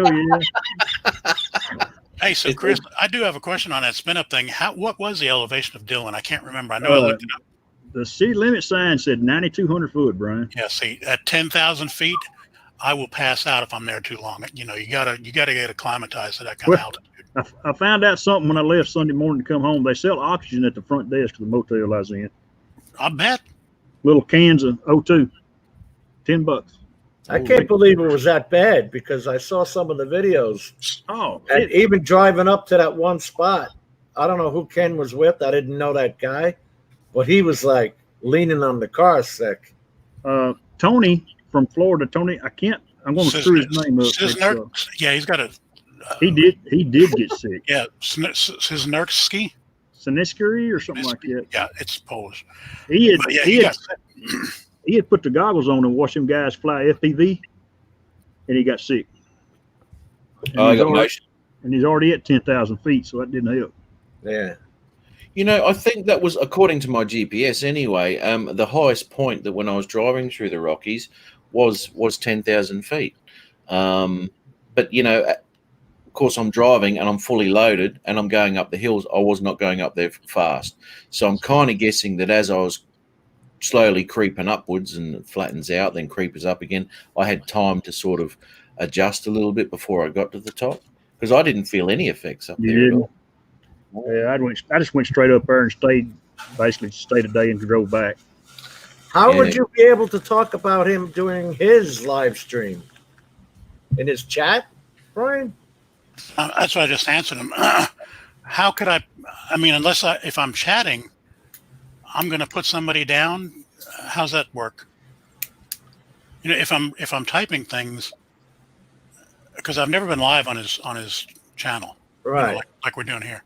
Speaker 3: Hey, so Chris, I do have a question on that spin up thing. What was the elevation of Dillon? I can't remember. I know I looked it up.
Speaker 4: The city limit sign said 9,200 foot, Brian.
Speaker 3: Yeah, see, at 10,000 feet, I will pass out if I'm there too long. You know, you gotta get acclimatized to that kind of altitude.
Speaker 4: I found out something when I left Sunday morning to come home. They sell oxygen at the front desk of the motel I was in.
Speaker 3: I bet.
Speaker 4: Little cans of O2, $10.
Speaker 2: I can't believe it was that bad because I saw some of the videos.
Speaker 4: Oh,
Speaker 2: And even driving up to that one spot, I don't know who Ken was with. I didn't know that guy, but he was like leaning on the car sick.
Speaker 4: Tony from Florida. Tony, I'm going to screw his name up.
Speaker 3: Yeah, he's got a.
Speaker 4: He did get sick.
Speaker 3: Yeah, Cisnerski.
Speaker 4: Siniscary or something like that.
Speaker 3: Yeah, it's Polish.
Speaker 4: He
Speaker 3: He
Speaker 4: had put the goggles on and watched them guys fly FPV, and he got sick. And he's already at 10,000 feet, so that didn't help.
Speaker 2: Yeah.
Speaker 1: You know, I think that was, according to my GPS anyway, the highest point that when I was driving through the Rockies was 10,000 feet. But, you know, of course, I'm driving and I'm fully loaded and I'm going up the hills. I was not going up there fast. So I'm kind of guessing that as I was slowly creeping upwards and it flattens out, then creeps up again, I had time to sort of adjust a little bit before I got to the top because I didn't feel any effects up there at all.
Speaker 4: Yeah, I just went straight up there and stayed a day and drove back.
Speaker 2: How would you be able to talk about him doing his live stream in his chat, Brian?
Speaker 3: That's what I just answered him. How could I mean, if I'm chatting, I'm going to put somebody down. How's that work? You know, if I'm typing things, because I've never been live on his channel,
Speaker 2: Right?
Speaker 3: You know, like we're doing here.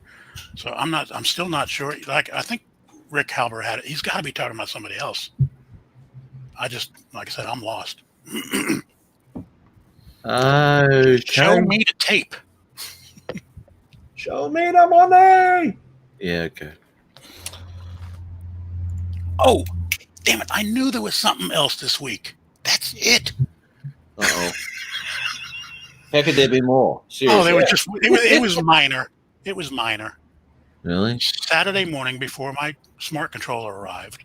Speaker 3: So I'm still not sure. Like I think Rick Halber had it. He's got to be talking about somebody else. Like I said, I'm lost. Show me the tape.
Speaker 2: Show me the money.
Speaker 1: Yeah, okay.
Speaker 3: Oh, damn it. I knew there was something else this week. That's it.
Speaker 1: Uh-oh. How could there be more? Seriously.
Speaker 3: Oh, they were it was minor. It was minor.
Speaker 1: Really?
Speaker 3: Saturday morning before my smart controller arrived,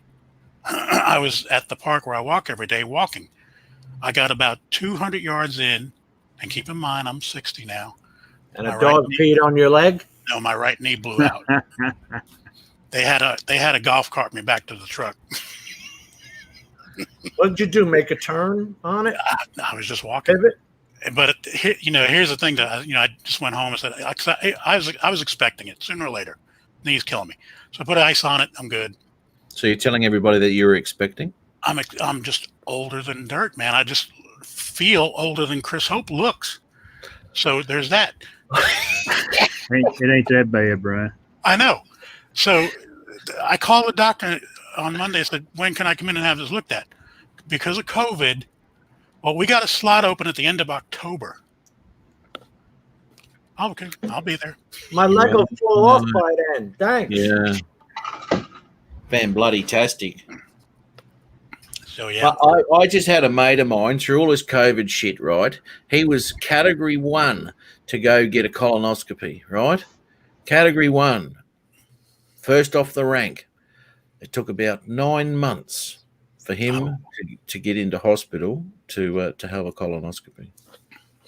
Speaker 3: I was at the park where I walk every day walking. I got about 200 yards in, and keep in mind, I'm 60 now.
Speaker 2: And a dog peed on your leg?
Speaker 3: No, my right knee blew out. They had a golf cart me back to the truck.
Speaker 2: What did you do? Make a turn on it?
Speaker 3: I was just walking.
Speaker 2: Pivot?
Speaker 3: But here's the thing that I just went home and said I was expecting it sooner or later. Knee's killing me, so I put ice on it. I'm good.
Speaker 1: So you're telling everybody that you were expecting?
Speaker 3: I'm just older than dirt, man. I just feel older than Chris Hope looks. So there's that.
Speaker 4: It ain't that bad, Brian.
Speaker 3: I know. So I called the doctor on Monday. I said, when can I come in and have this looked at? Because of COVID, well, we got a slot open at the end of October. Oh, okay, I'll be there.
Speaker 2: My leg will fall off by then. Thanks.
Speaker 1: Yeah. Van bloody tastic.
Speaker 3: So yeah.
Speaker 1: I just had a mate of mine through all his COVID shit, right? He was category 1 to go get a colonoscopy, right? Category 1. First off the rank. It took about 9 months for him to get into hospital to have a colonoscopy.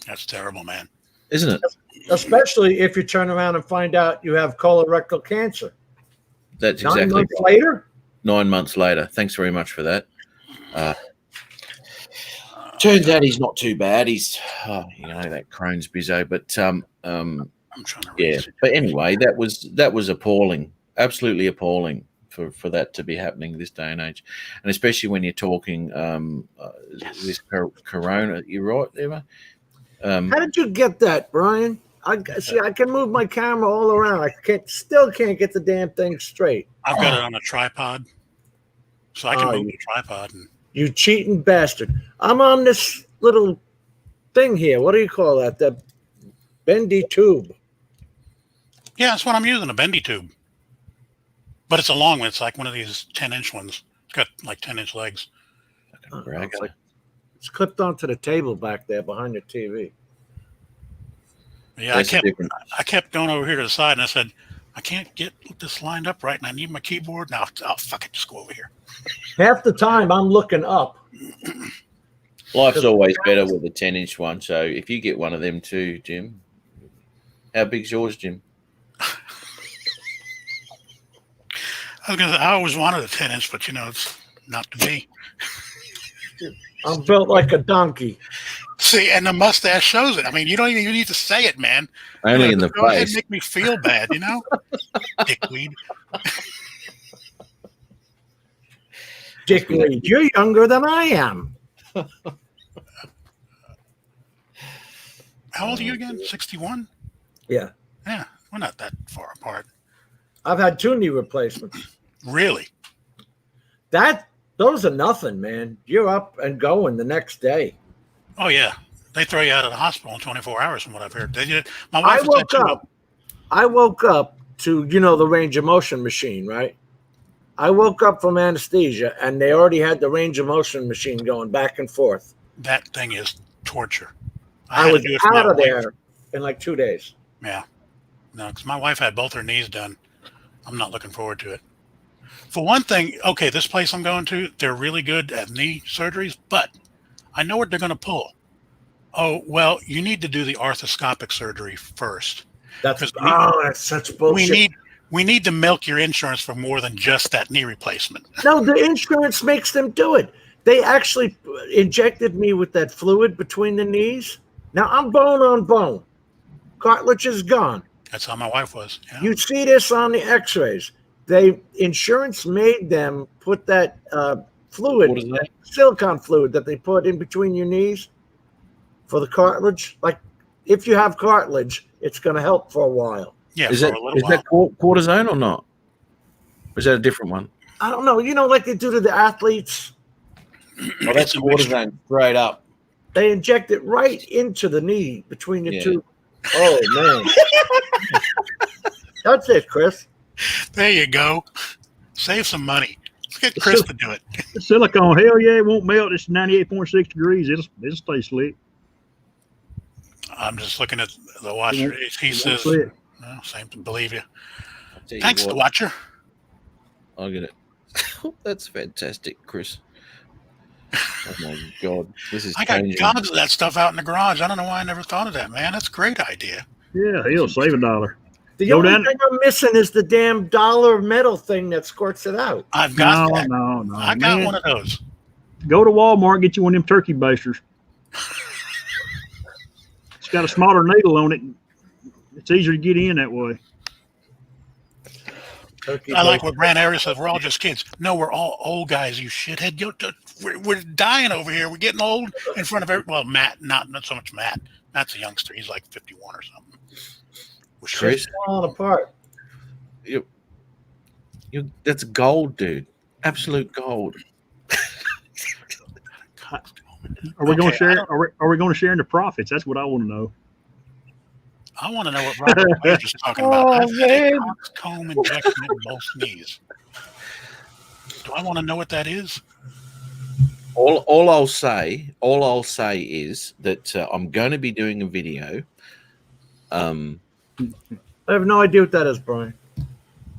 Speaker 3: That's terrible, man.
Speaker 1: isn't it?
Speaker 2: Especially if you turn around and find out you have colorectal cancer.
Speaker 1: That's
Speaker 2: 9
Speaker 1: exactly
Speaker 2: months
Speaker 1: right.
Speaker 2: later?
Speaker 1: 9 months later. Thanks very much for that. Turns out he's not too bad. He's, that Crohn's bizzo. But
Speaker 3: I'm trying to read.
Speaker 1: yeah. But anyway, that was appalling, absolutely appalling for that to be happening this day and age, and especially when you're talking this corona. You're right, Emma.
Speaker 2: How did you get that, Brian? I can move my camera all around. I still can't get the damn thing straight.
Speaker 3: I've got it on a tripod, so I can move the tripod. And
Speaker 2: you cheating bastard! I'm on this little thing here. What do you call that? The bendy tube.
Speaker 3: yeah, that's what I'm using, a bendy tube. But it's a long one. It's like one of these 10-inch ones. It's got like 10-inch legs.
Speaker 2: It's clipped onto the table back there behind the TV.
Speaker 3: Yeah, I kept going over here to the side, and I said, I can't get this lined up right, and I need my keyboard. Now, fuck it, just go over here.
Speaker 2: Half the time I'm looking up.
Speaker 1: Life's always better with a 10-inch one. So if you get one of them too, Jim, how big's yours, Jim?
Speaker 3: I was gonna say, I always wanted a 10-inch, but it's not to be.
Speaker 2: I'm built like a donkey.
Speaker 3: See, and the mustache shows it. I mean, you don't even need to say it, man.
Speaker 1: Only in the
Speaker 3: go ahead and
Speaker 1: face.
Speaker 3: make me feel bad, Dickweed.
Speaker 2: Dickweed, you're younger than I am.
Speaker 3: How old are you again? 61?
Speaker 2: Yeah.
Speaker 3: Yeah, we're not that far apart.
Speaker 2: I've had 2 knee replacements.
Speaker 3: Really?
Speaker 2: Those are nothing, man. You're up and going the next day.
Speaker 3: Oh, yeah. They throw you out of the hospital in 24 hours from what I've heard. My
Speaker 2: I
Speaker 3: wife
Speaker 2: woke up to, the range of motion machine, right? I woke up from anesthesia and they already had the range of motion machine going back and forth.
Speaker 3: That thing is torture.
Speaker 2: I was out of there in like 2 days.
Speaker 3: Yeah. No, because my wife had both her knees done. I'm not looking forward to it. For one thing, okay, this place I'm going to, they're really good at knee surgeries, but I know what they're going to pull. Oh, well, you need to do the arthroscopic surgery first.
Speaker 2: That's such bullshit.
Speaker 3: We need to milk your insurance for more than just that knee replacement.
Speaker 2: No, the insurance makes them do it. They actually injected me with that fluid between the knees. Now I'm bone on bone. Cartilage is gone.
Speaker 3: That's how my wife was. Yeah.
Speaker 2: You see this on the x-rays. Insurance made them put that fluid,
Speaker 1: What is that?
Speaker 2: silicone fluid that they put in between your knees for the cartilage. Like if you have cartilage, it's going to help for a while.
Speaker 3: Yeah,
Speaker 1: Is
Speaker 3: for
Speaker 1: that
Speaker 3: a little while.
Speaker 1: cortisone or not? Or is that a different one?
Speaker 2: I don't know. Like they do to the athletes.
Speaker 1: Oh, that's cortisone straight up.
Speaker 2: They inject it right into the knee between the two. Oh, man. That's it, Chris.
Speaker 3: There you go. Save some money. Let's get Chris to do it.
Speaker 4: Silicone, hell yeah, it won't melt. It's 98.6 degrees. It'll stay slick.
Speaker 3: I'm just looking at the watcher. He says, no, same to believe you. Thanks, the watcher.
Speaker 1: I'll get it. That's fantastic, Chris. Oh my God. This is
Speaker 3: I got
Speaker 1: changing.
Speaker 3: gobs of that stuff out in the garage. I don't know why I never thought of that, man. That's a great idea.
Speaker 4: Yeah, he'll save $1.
Speaker 2: The only thing I'm missing is the damn dollar metal thing that squirts it out.
Speaker 3: I've got that.
Speaker 4: No.
Speaker 3: I got one of those.
Speaker 4: Go to Walmart, get you one of them turkey basters. It's got a smaller needle on it. It's easier to get in that way.
Speaker 3: I like what Brand Area says. We're all just kids. No, we're all old guys, you shithead. We're dying over here. We're getting old in front of everyone. Well, Matt, not so much Matt. Matt's a youngster. He's like 51 or something.
Speaker 2: Chris, falling apart.
Speaker 1: That's gold, dude. Absolute gold.
Speaker 4: Are we going to share? Are we going to share in the profits? That's what I want to know.
Speaker 3: I want to know what Robert Wade is talking about. I've had a comb injection in both knees. Do I want to know what that is?
Speaker 1: All I'll say is that I'm going to be doing a video.
Speaker 2: I have no idea what that is, Brian.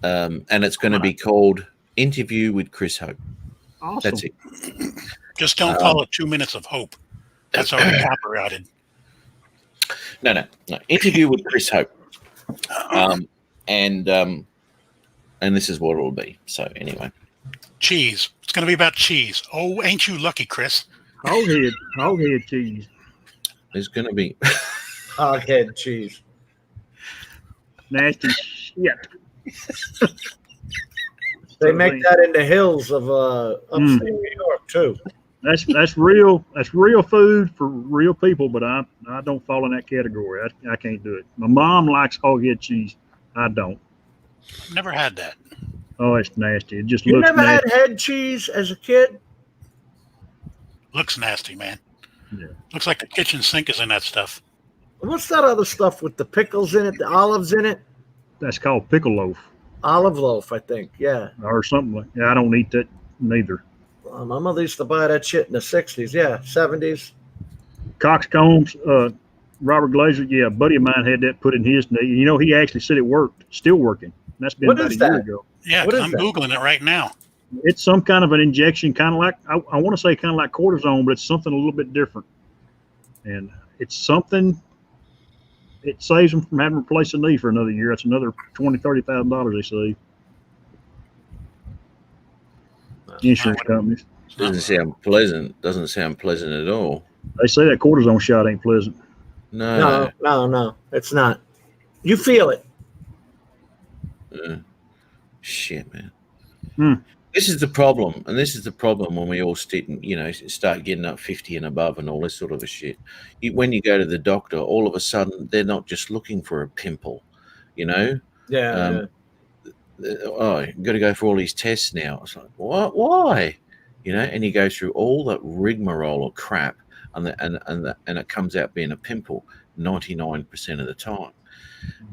Speaker 1: And it's going to be called Interview with Chris Hope.
Speaker 4: Awesome.
Speaker 1: That's it.
Speaker 3: Just don't call it 2 minutes of hope. That's already copyrighted.
Speaker 1: No. Interview with Chris Hope. And this is what it'll be. So anyway,
Speaker 3: Cheese. It's going to be about cheese. Oh, ain't you lucky, Chris?
Speaker 4: Hoghead cheese.
Speaker 1: there's going to be.
Speaker 2: Hoghead cheese.
Speaker 4: Nasty shit.
Speaker 2: They make that in the hills of upstate New York too.
Speaker 4: That's real food for real people, but I don't fall in that category. I can't do it. My mom likes hoghead cheese. I don't.
Speaker 3: Never had that.
Speaker 4: Oh, it's nasty. It just
Speaker 2: You
Speaker 4: looks
Speaker 2: never
Speaker 4: nasty.
Speaker 2: had head cheese as a kid?
Speaker 3: Looks nasty, man.
Speaker 4: Yeah.
Speaker 3: Looks like the kitchen sink is in that stuff.
Speaker 2: What's that other stuff with the pickles in it, the olives in it?
Speaker 4: That's called pickle loaf
Speaker 2: Olive loaf, I think. Yeah.
Speaker 4: or something like that. I don't eat that neither.
Speaker 2: My mother used to buy that shit in the 60s. Yeah, 70s.
Speaker 4: Coxcombs, Robert Glazer, yeah, a buddy of mine had that put in his. You know, he actually said it worked. Still working. And that's been
Speaker 2: What
Speaker 4: about
Speaker 2: is
Speaker 4: a year
Speaker 2: that?
Speaker 4: ago.
Speaker 3: Yeah,
Speaker 2: What is
Speaker 3: I'm
Speaker 2: that?
Speaker 3: Googling it right now.
Speaker 4: It's some kind of an injection, kind of like I want to say kind of like cortisone, but it's something a little bit different. And it's something. It saves them from having to replace a knee for another year. That's another $20,000-$30,000 they save. Insurance companies.
Speaker 1: Doesn't sound pleasant. Doesn't sound pleasant at all.
Speaker 4: They say that cortisone shot ain't pleasant.
Speaker 1: No.
Speaker 2: No, it's not. You feel it.
Speaker 1: Shit, man.
Speaker 4: Hmm.
Speaker 1: This is the problem, and this is the problem when we all start getting up 50 and above and all this sort of a shit. When you go to the doctor, all of a sudden they're not just looking for a pimple, you know.
Speaker 2: Yeah.
Speaker 1: Oh, you've got to go for all these tests now. It's like, what? Why? You know, and you go through all that rigmarole of crap, and it comes out being a pimple 99% of the time.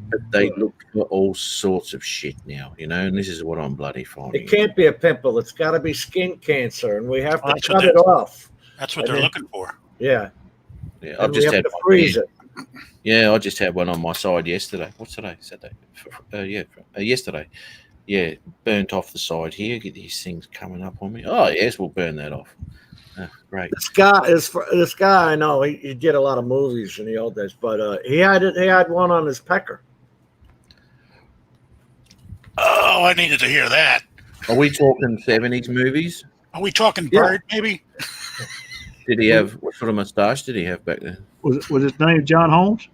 Speaker 1: But they look for all sorts of shit now, you know, and this is what I'm bloody finding.
Speaker 2: It can't be a pimple. It's got to be skin cancer, and we have to
Speaker 3: That's what
Speaker 2: cut it off.
Speaker 3: That's what they're looking for.
Speaker 2: Yeah.
Speaker 1: Yeah,
Speaker 2: And
Speaker 1: I've
Speaker 2: we
Speaker 1: just
Speaker 2: have
Speaker 1: had
Speaker 2: to
Speaker 1: one
Speaker 2: freeze
Speaker 1: here.
Speaker 2: it.
Speaker 1: Yeah, I just had one on my side yesterday. What's today? Saturday. Yesterday. Yeah, burnt off the side here. Get these things coming up on me. Oh yes, we'll burn that off. Great.
Speaker 2: This guy I know. He did a lot of movies in the old days, but he had one on his pecker.
Speaker 3: Oh, I needed to hear that.
Speaker 1: Are we talking 70s movies?
Speaker 3: Are we talking
Speaker 2: Yeah.
Speaker 3: bird, maybe?
Speaker 1: Did he have what sort of mustache did he have back then?
Speaker 4: Was his name John Holmes?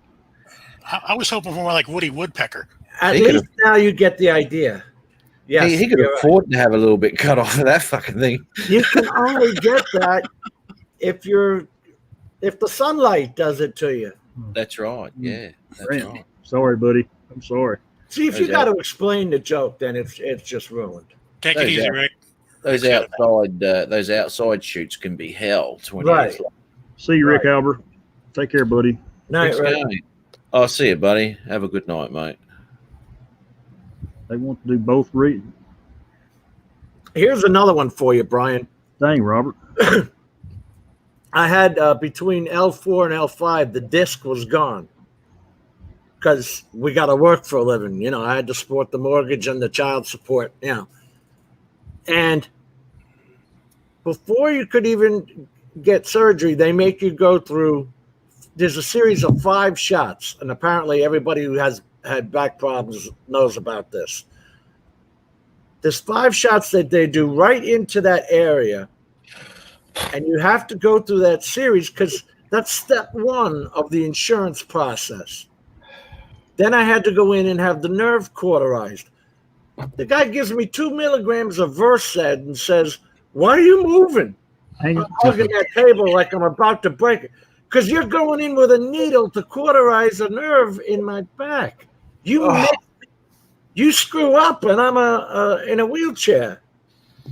Speaker 3: I was hoping for more like Woody Woodpecker.
Speaker 2: At
Speaker 1: He
Speaker 2: least now you get the idea. Yes,
Speaker 1: he could
Speaker 2: you're right.
Speaker 1: afford to have a little bit cut off of that fucking thing.
Speaker 2: You can only get that if the sunlight does it to you.
Speaker 1: That's right. Yeah, that's
Speaker 4: Damn.
Speaker 1: right.
Speaker 4: Sorry, buddy. I'm sorry.
Speaker 2: See, if you
Speaker 1: Those
Speaker 2: got to explain the joke, then it's just ruined.
Speaker 3: Take
Speaker 1: Those
Speaker 3: it easy,
Speaker 1: out.
Speaker 3: Rick.
Speaker 1: Those outside shoots can be hell. 20
Speaker 2: Right.
Speaker 1: years later.
Speaker 4: See you, Rick
Speaker 2: Right.
Speaker 4: Albert. Take care, buddy.
Speaker 2: Night,
Speaker 1: Thanks,
Speaker 2: right?
Speaker 1: guys. I'll see you, buddy. Have a good night, mate.
Speaker 4: They want to do both reading.
Speaker 2: Here's another one for you, Brian.
Speaker 4: Dang, Robert.
Speaker 2: I had between L4 and L5, the disc was gone because we got to work for a living. You know, I had to support the mortgage and the child support, you know. And before you could even get surgery, they make you go through, there's a series of 5 shots. And apparently everybody who has had back problems knows about this. There's 5 shots that they do right into that area. And you have to go through that series because that's step 1 of the insurance process. Then I had to go in and have the nerve cauterized. The guy gives me 2 milligrams of Versed and says, "Why are you moving?"
Speaker 4: Hang
Speaker 2: I'm hugging that table like I'm about to break it. Because you're going in with a needle to cauterize a nerve in my back. You screw up and I'm in a wheelchair.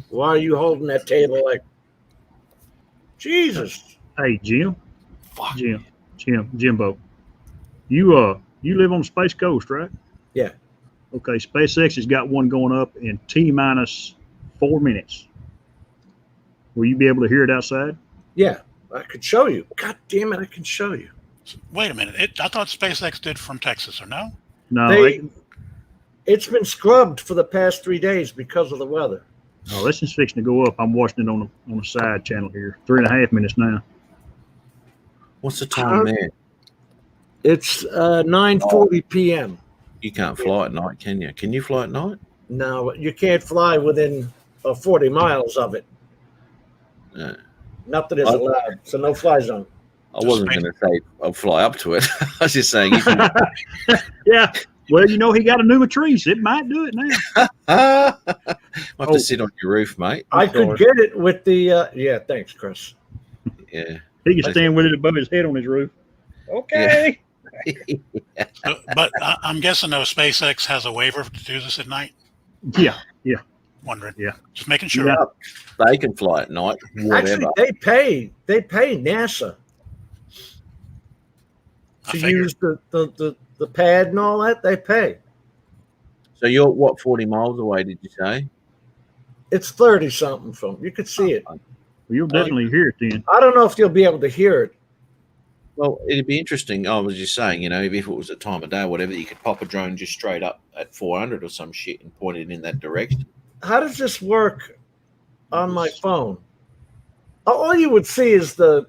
Speaker 2: Why are you holding that table like Jesus?
Speaker 4: Hey, Jim.
Speaker 3: Fuck.
Speaker 4: Jimbo. You live on the Space Coast, right?
Speaker 2: Yeah.
Speaker 4: Okay, SpaceX has got one going up in T-minus 4 minutes. Will you be able to hear it outside?
Speaker 2: Yeah, I could show you. God damn it, I can show you.
Speaker 3: Wait a minute. I thought SpaceX did from Texas, or no?
Speaker 4: No,
Speaker 2: It's been scrubbed for the past 3 days because of the weather.
Speaker 4: no, this is fixing to go up. I'm watching it on the side channel here. 3.5 minutes now.
Speaker 1: What's the time there?
Speaker 2: It's 9:40 p.m.
Speaker 1: You can't fly at night, can you? Can you fly at night?
Speaker 2: No, you can't fly within 40 miles of it.
Speaker 1: No.
Speaker 2: Not that it's allowed. So no fly zone.
Speaker 1: I wasn't going to say I'll fly up to it. I was just saying. You can...
Speaker 4: Yeah. Well, you know, he got a Numatrice. It might do it now.
Speaker 1: I'll have to sit on your roof, mate.
Speaker 2: I could get it with the. Yeah, thanks, Chris.
Speaker 1: Yeah.
Speaker 4: He can stand with it above his head on his roof. Okay.
Speaker 1: Yeah.
Speaker 3: But I'm guessing though SpaceX has a waiver to do this at night.
Speaker 4: Yeah.
Speaker 3: Wondering.
Speaker 4: Yeah.
Speaker 3: Just making sure.
Speaker 4: Yeah.
Speaker 1: They can fly at night. Whatever.
Speaker 2: Actually, they pay NASA
Speaker 3: I
Speaker 2: to
Speaker 3: figured.
Speaker 2: use the pad and all that. They pay.
Speaker 1: So you're what, 40 miles away? Did you say?
Speaker 2: It's 30 something from. You could see it.
Speaker 4: Well, you'll definitely hear it then.
Speaker 2: I don't know if you'll be able to hear it.
Speaker 1: Well, it'd be interesting. I was just saying, you know, if it was a time of day or whatever, you could pop a drone just straight up at 400 or some shit and point it in that direction.
Speaker 2: How does this work on my phone? All you would see is the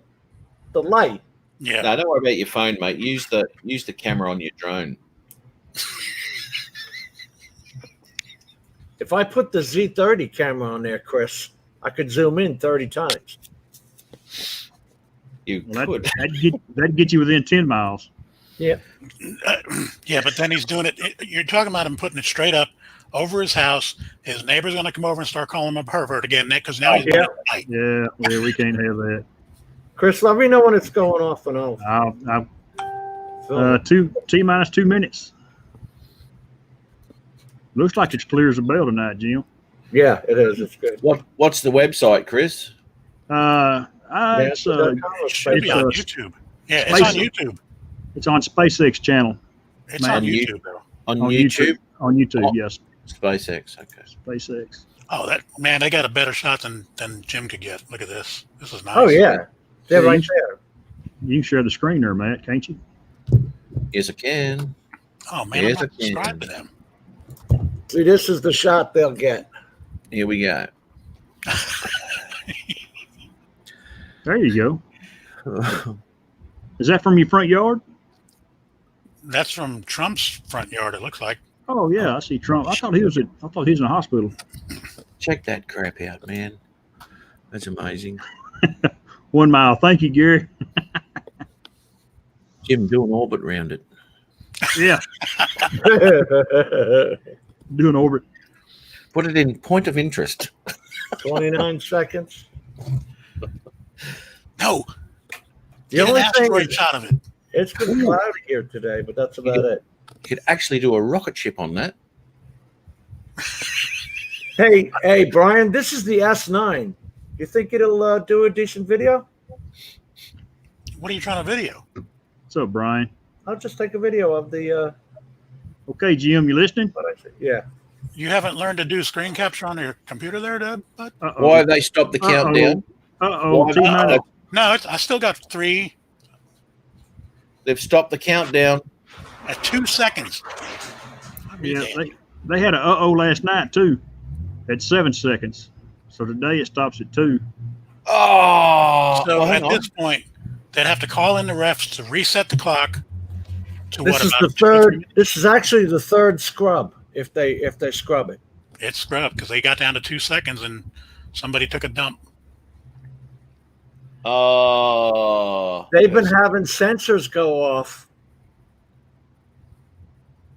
Speaker 2: light.
Speaker 3: Yeah.
Speaker 1: No, don't worry about your phone, mate. Use the camera on your drone.
Speaker 2: If I put the Z30 camera on there, Chris, I could zoom in 30 times.
Speaker 1: You
Speaker 4: Well,
Speaker 1: could.
Speaker 4: that'd get you within 10 miles.
Speaker 3: Yeah, but then he's doing it. You're talking about him putting it straight up over his house. His neighbor's going to come over and start calling him a pervert again, Nick, because now he's doing it right.
Speaker 4: Yeah, we can't have that.
Speaker 2: Chris, let me know when it's going off and off.
Speaker 4: I'll T-minus 2 minutes. Looks like it's clear as a bell tonight, Jim.
Speaker 2: Yeah, it is. It's good.
Speaker 1: What's the website, Chris?
Speaker 4: It's
Speaker 3: Should be on
Speaker 4: it's,
Speaker 3: YouTube. Yeah, it's on
Speaker 4: Space-
Speaker 3: YouTube.
Speaker 4: it's on SpaceX channel.
Speaker 3: It's
Speaker 4: Man,
Speaker 3: on YouTube, though.
Speaker 1: On YouTube?
Speaker 4: On YouTube,
Speaker 1: Oh.
Speaker 4: yes.
Speaker 1: SpaceX. Okay.
Speaker 4: SpaceX.
Speaker 3: Oh, that man, they got a better shot than Jim could get. Look at this. This is nice.
Speaker 2: Oh, yeah. They're
Speaker 4: Yeah,
Speaker 2: right
Speaker 4: you-
Speaker 2: there.
Speaker 4: You can share the screen there, Matt, can't you?
Speaker 1: Yes, I can.
Speaker 3: Oh man,
Speaker 1: Yes,
Speaker 3: I'm not
Speaker 1: I can.
Speaker 3: subscribed to them.
Speaker 2: See, this is the shot they'll get.
Speaker 1: Here we go.
Speaker 4: There you go. Is that from your front yard?
Speaker 3: That's from Trump's front yard. It looks like.
Speaker 4: Oh yeah, I see Trump. I thought he was in the hospital.
Speaker 1: Check that crap out, man. That's amazing.
Speaker 4: 1 mile. Thank you, Gary.
Speaker 1: Jim, do an orbit around it.
Speaker 4: Yeah, do an orbit.
Speaker 1: Put it in point of interest.
Speaker 2: 29 seconds.
Speaker 3: No,
Speaker 2: The
Speaker 3: get an
Speaker 2: only thing
Speaker 3: asteroid
Speaker 2: is,
Speaker 3: shot of it.
Speaker 2: it's been cloudy here today, but that's about it.
Speaker 1: You could actually do a rocket ship on that.
Speaker 2: Hey, Brian, this is the S9. You think it'll do a decent video?
Speaker 3: What are you trying to video?
Speaker 4: What's up, Brian?
Speaker 2: I'll just take a video of the.
Speaker 4: Okay, Jim, you listening?
Speaker 2: What I said. Yeah.
Speaker 3: You haven't learned to do screen capture on your computer there, Deb? But
Speaker 4: Uh-oh.
Speaker 1: Why have they stopped the countdown?
Speaker 4: Uh-oh.
Speaker 1: Why-
Speaker 4: T-minus.
Speaker 3: no, I still got 3
Speaker 1: They've stopped the countdown.
Speaker 3: at 2 seconds.
Speaker 4: Yeah, they had a last night too, at 7 seconds. So today it stops at 2.
Speaker 1: Oh,
Speaker 3: So
Speaker 1: well, hang
Speaker 3: at
Speaker 1: on.
Speaker 3: this point, they'd have to call in the refs to reset the clock. To
Speaker 2: This
Speaker 3: what
Speaker 2: is
Speaker 3: about
Speaker 2: the
Speaker 3: 2 or 3
Speaker 2: third.
Speaker 3: minutes?
Speaker 2: This is actually the third scrub. If they scrub it.
Speaker 3: It's scrubbed because they got down to 2 seconds and somebody took a dump.
Speaker 1: Oh,
Speaker 2: They've been having sensors go off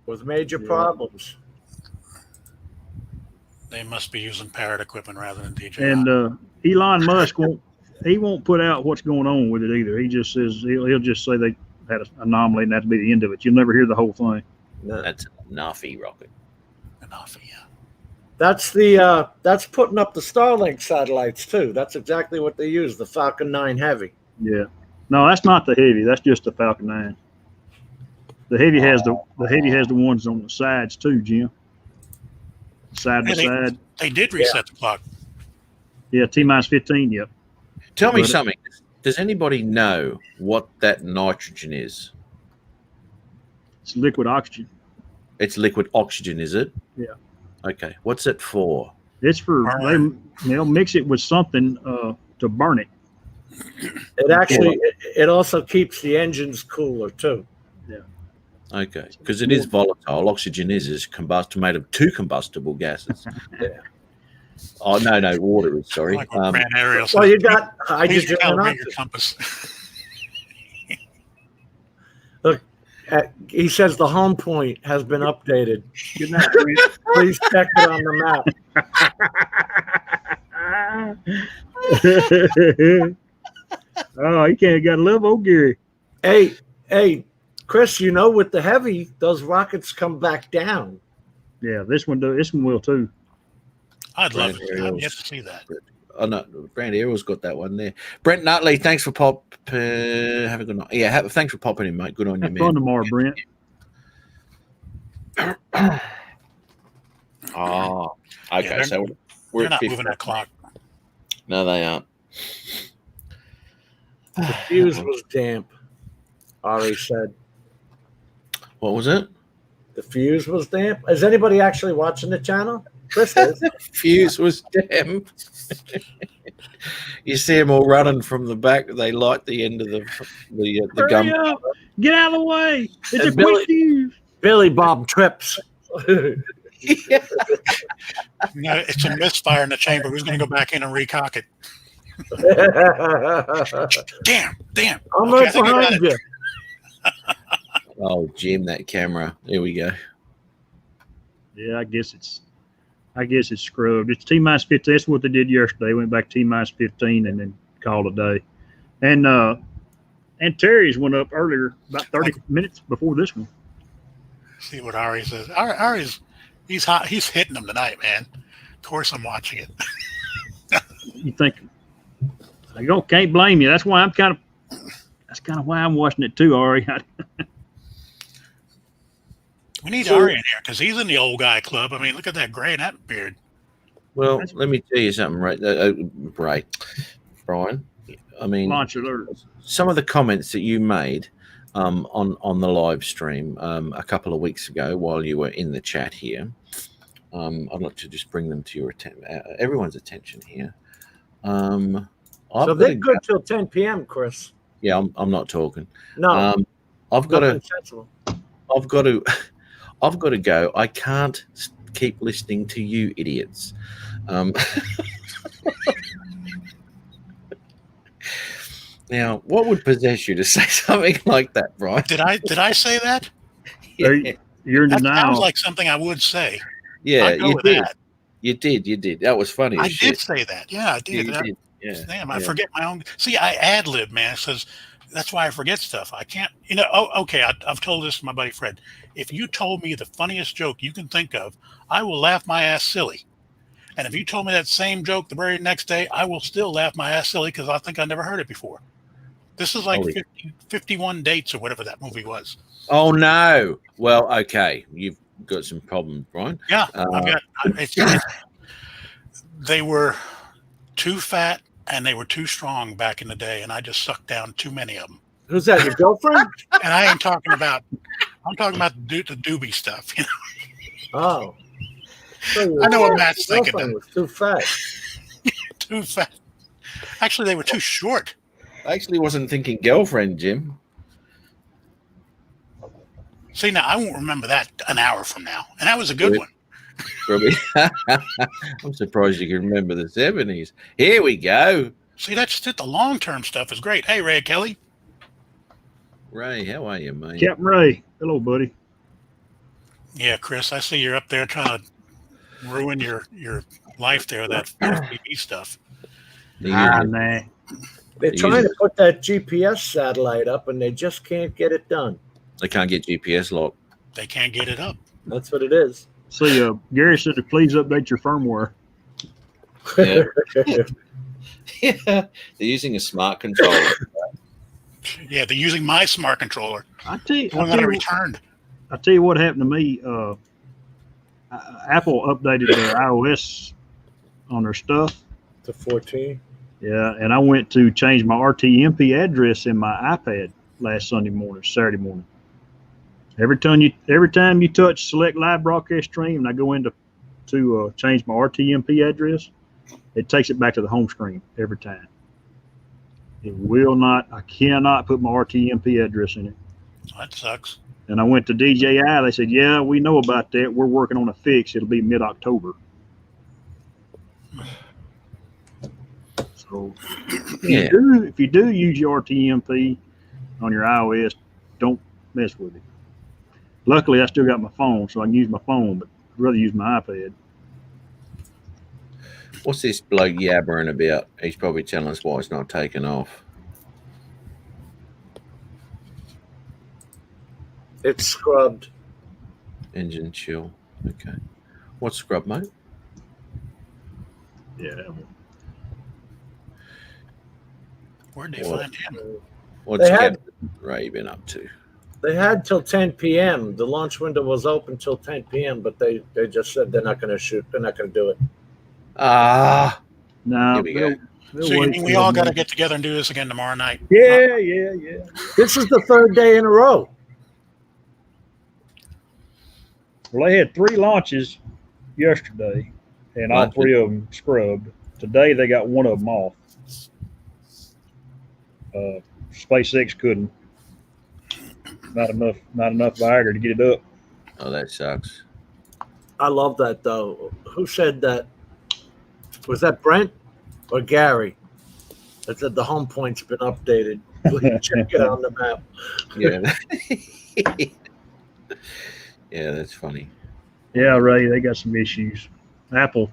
Speaker 2: with major
Speaker 4: Yeah.
Speaker 2: problems.
Speaker 3: They must be using Parrot equipment rather than DJI.
Speaker 4: And Elon Musk won't put out what's going on with it either. He just says he'll just say they had an anomaly and that'll be the end of it. You'll never hear the whole thing.
Speaker 2: No.
Speaker 1: that's a Nafi rocket.
Speaker 3: Enough, yeah.
Speaker 2: That's that's putting up the Starlink satellites too. That's exactly what they use. The Falcon 9 Heavy.
Speaker 4: Yeah. No, that's not the Heavy. That's just the Falcon 9. The Heavy has the ones on the sides too, Jim. Side by
Speaker 3: Hey,
Speaker 4: side.
Speaker 3: They did reset the clock.
Speaker 4: Yeah, T-minus 15. Yep.
Speaker 1: Tell me
Speaker 4: Got it.
Speaker 1: something. Does anybody know what that nitrogen is?
Speaker 4: It's liquid oxygen.
Speaker 1: It's liquid oxygen, is it?
Speaker 4: Yeah.
Speaker 1: Okay. What's it for?
Speaker 4: It's for
Speaker 3: Burn.
Speaker 4: they'll mix it with something to burn it.
Speaker 2: It actually it also keeps the engines cooler too.
Speaker 4: Yeah.
Speaker 1: Okay, because it is volatile. Oxygen is made of two combustible gases.
Speaker 2: Yeah.
Speaker 1: Oh no, water is. Sorry.
Speaker 3: Like what Grant Ariel says.
Speaker 2: Well, you got
Speaker 3: Please
Speaker 2: hydrogen and
Speaker 3: recalibrate your
Speaker 2: oxygen.
Speaker 3: compass.
Speaker 2: He says the home point has been updated.
Speaker 4: Good night, Brent.
Speaker 2: Please check it on the map.
Speaker 4: Oh, he can't got a little old Gary.
Speaker 2: Hey, Chris, with the heavy, those rockets come back down.
Speaker 4: Yeah, this one will too.
Speaker 3: I'd love
Speaker 1: Grant
Speaker 3: it. I'd
Speaker 1: Ariel's-
Speaker 3: get to see that.
Speaker 1: Oh no, Brand Ariel's got that one there. Brent Nutley, thanks for have a good night. Yeah, thanks for popping in, mate. Good on you,
Speaker 4: Have
Speaker 1: man.
Speaker 4: fun tomorrow, Brent.
Speaker 1: Oh, okay.
Speaker 3: Yeah,
Speaker 1: So we're
Speaker 3: They're
Speaker 1: at
Speaker 3: not
Speaker 1: 50.
Speaker 3: moving the clock.
Speaker 1: No, they aren't.
Speaker 2: The fuse was damp, Ari said.
Speaker 1: What was it?
Speaker 2: The fuse was damp. Is anybody actually watching the channel? Chris is.
Speaker 1: Fuse was damp. You see them all running from the back. They light the end of the
Speaker 4: Hurry
Speaker 1: gum.
Speaker 4: up. Get out of the way. It's a
Speaker 2: And Billy-
Speaker 4: quick fuse.
Speaker 2: Billy Bob trips.
Speaker 3: No, it's a misfire in the chamber. Who's going to go back in and recock it? Damn.
Speaker 2: I'm
Speaker 3: Okay, I
Speaker 2: right
Speaker 3: think I got
Speaker 2: behind
Speaker 3: it.
Speaker 2: you.
Speaker 1: Oh, Jim, that camera. There we go.
Speaker 4: Yeah, I guess it's scrubbed. It's T-minus 15. That's what they did yesterday. Went back T-minus 15 and then called it a day. And Terry's went up earlier, about 30 minutes before this one.
Speaker 3: See what Ari says. Ari's he's hot. He's hitting them tonight, man. Of course, I'm watching it.
Speaker 4: You think can't blame you. That's kind of why I'm watching it too, Ari.
Speaker 3: We need Ari in here because he's in the old guy club. I mean, look at that gray and that beard.
Speaker 1: Well, let me tell you something, right? Brian. I mean,
Speaker 4: Launch alert.
Speaker 1: some of the comments that you made on the live stream a couple of weeks ago while you were in the chat here. I'd like to just bring them to your everyone's attention here.
Speaker 2: So they're good till 10 p.m., Chris.
Speaker 1: Yeah, I'm not talking.
Speaker 2: No,
Speaker 1: I've got
Speaker 2: nothing
Speaker 1: to.
Speaker 2: sensible.
Speaker 1: I've got to go. I can't keep listening to you idiots. Now, what would possess you to say something like that, Brian?
Speaker 3: Did I say that?
Speaker 1: Yeah,
Speaker 4: You're in
Speaker 3: That sounds
Speaker 4: denial.
Speaker 3: like something I would say.
Speaker 1: yeah,
Speaker 3: I'd go
Speaker 1: you
Speaker 3: with
Speaker 1: did.
Speaker 3: that.
Speaker 1: You did. That was funny.
Speaker 3: I
Speaker 1: as
Speaker 3: did
Speaker 1: shit.
Speaker 3: say that. Yeah, I
Speaker 1: Yeah,
Speaker 3: did.
Speaker 1: you
Speaker 3: That-
Speaker 1: did. Yeah.
Speaker 3: Damn, I
Speaker 1: yeah.
Speaker 3: forget my own. See, I ad lib, man. It says that's why I forget stuff. I can't, Oh, okay. I've told this to my buddy Fred. If you told me the funniest joke you can think of, I will laugh my ass silly. And if you told me that same joke the very next day, I will still laugh my ass silly because I think I never heard it before. This is like
Speaker 1: Holy-
Speaker 3: 51 dates or whatever that movie was.
Speaker 1: Oh no. Well, okay. You've got some problems, Brian.
Speaker 3: Yeah,
Speaker 1: Uh,
Speaker 3: they were too fat and they were too strong back in the day, and I just sucked down too many of them.
Speaker 2: Who's that? Your girlfriend?
Speaker 3: And I ain't talking about. I'm talking about the doobie stuff.
Speaker 2: Oh.
Speaker 3: I know what Matt's
Speaker 2: Your
Speaker 3: thinking.
Speaker 2: girlfriend was too fat.
Speaker 3: Too fat. Actually, they were too short.
Speaker 1: I actually wasn't thinking girlfriend, Jim.
Speaker 3: See, now I won't remember that an hour from now, and that was a good
Speaker 1: Really?
Speaker 3: one.
Speaker 1: Probably. I'm surprised you can remember the 70s. Here we go.
Speaker 3: See, that's it. The long-term stuff is great. Hey, Ray Kelly.
Speaker 1: Ray, how are you, mate?
Speaker 4: Captain Ray. Hello, buddy.
Speaker 3: Yeah, Chris, I see you're up there trying to ruin your life there. That FPV stuff.
Speaker 4: Nah.
Speaker 2: They're
Speaker 1: They
Speaker 2: trying
Speaker 1: use
Speaker 2: to put that GPS satellite up, and they just can't get it done.
Speaker 1: They can't get GPS locked.
Speaker 3: They can't get it up.
Speaker 2: That's what it is.
Speaker 4: See, Gary said to please update your firmware.
Speaker 1: Yeah. Yeah, they're using a smart controller.
Speaker 3: Yeah, they're using my smart controller,
Speaker 4: I tell you,
Speaker 3: the one that I returned.
Speaker 4: I tell you what happened to me. Apple updated their iOS on their stuff.
Speaker 2: To 14.
Speaker 4: Yeah, and I went to change my RTMP address in my iPad last Saturday morning. Every time you touch select live broadcast stream, and I go in to change my RTMP address, it takes it back to the home screen every time. It will not. I cannot put my RTMP address in it.
Speaker 3: That sucks.
Speaker 4: And I went to DJI. They said, "Yeah, we know about that. We're working on a fix. It'll be mid-October." So
Speaker 1: Yeah.
Speaker 4: if you do use your RTMP on your iOS, don't mess with it. Luckily, I still got my phone, so I can use my phone, but I'd rather use my iPad.
Speaker 1: What's this bloke yabbering about? He's probably telling us why it's not taking off.
Speaker 2: It's scrubbed.
Speaker 1: Engine chill. Okay. What's scrub, mate?
Speaker 4: Yeah.
Speaker 3: Where'd they
Speaker 1: What?
Speaker 3: find him?
Speaker 1: What's
Speaker 2: They had-
Speaker 1: Captain Ray been up to?
Speaker 2: They had till 10 p.m. The launch window was open till 10 p.m., but they just said they're not going to shoot. They're not going to do it.
Speaker 1: Ah,
Speaker 4: No,
Speaker 1: Here we go.
Speaker 4: they'll
Speaker 3: So you
Speaker 4: wait
Speaker 3: mean
Speaker 4: till
Speaker 3: we all got to
Speaker 4: the-
Speaker 3: get together and do this again tomorrow night?
Speaker 4: Yeah.
Speaker 2: This is the third day in a row.
Speaker 4: Well, they had 3 launches yesterday, and all
Speaker 1: Launches.
Speaker 4: 3 of them scrubbed. Today they got 1 of them off. SpaceX couldn't. Not enough Viagra to get it up.
Speaker 1: oh, that sucks.
Speaker 2: I love that, though. Who said that? Was that Brent or Gary? That said the home point's been updated. Check it on the map.
Speaker 1: Yeah. Yeah, that's funny.
Speaker 4: Yeah, Ray, they got some issues. Apple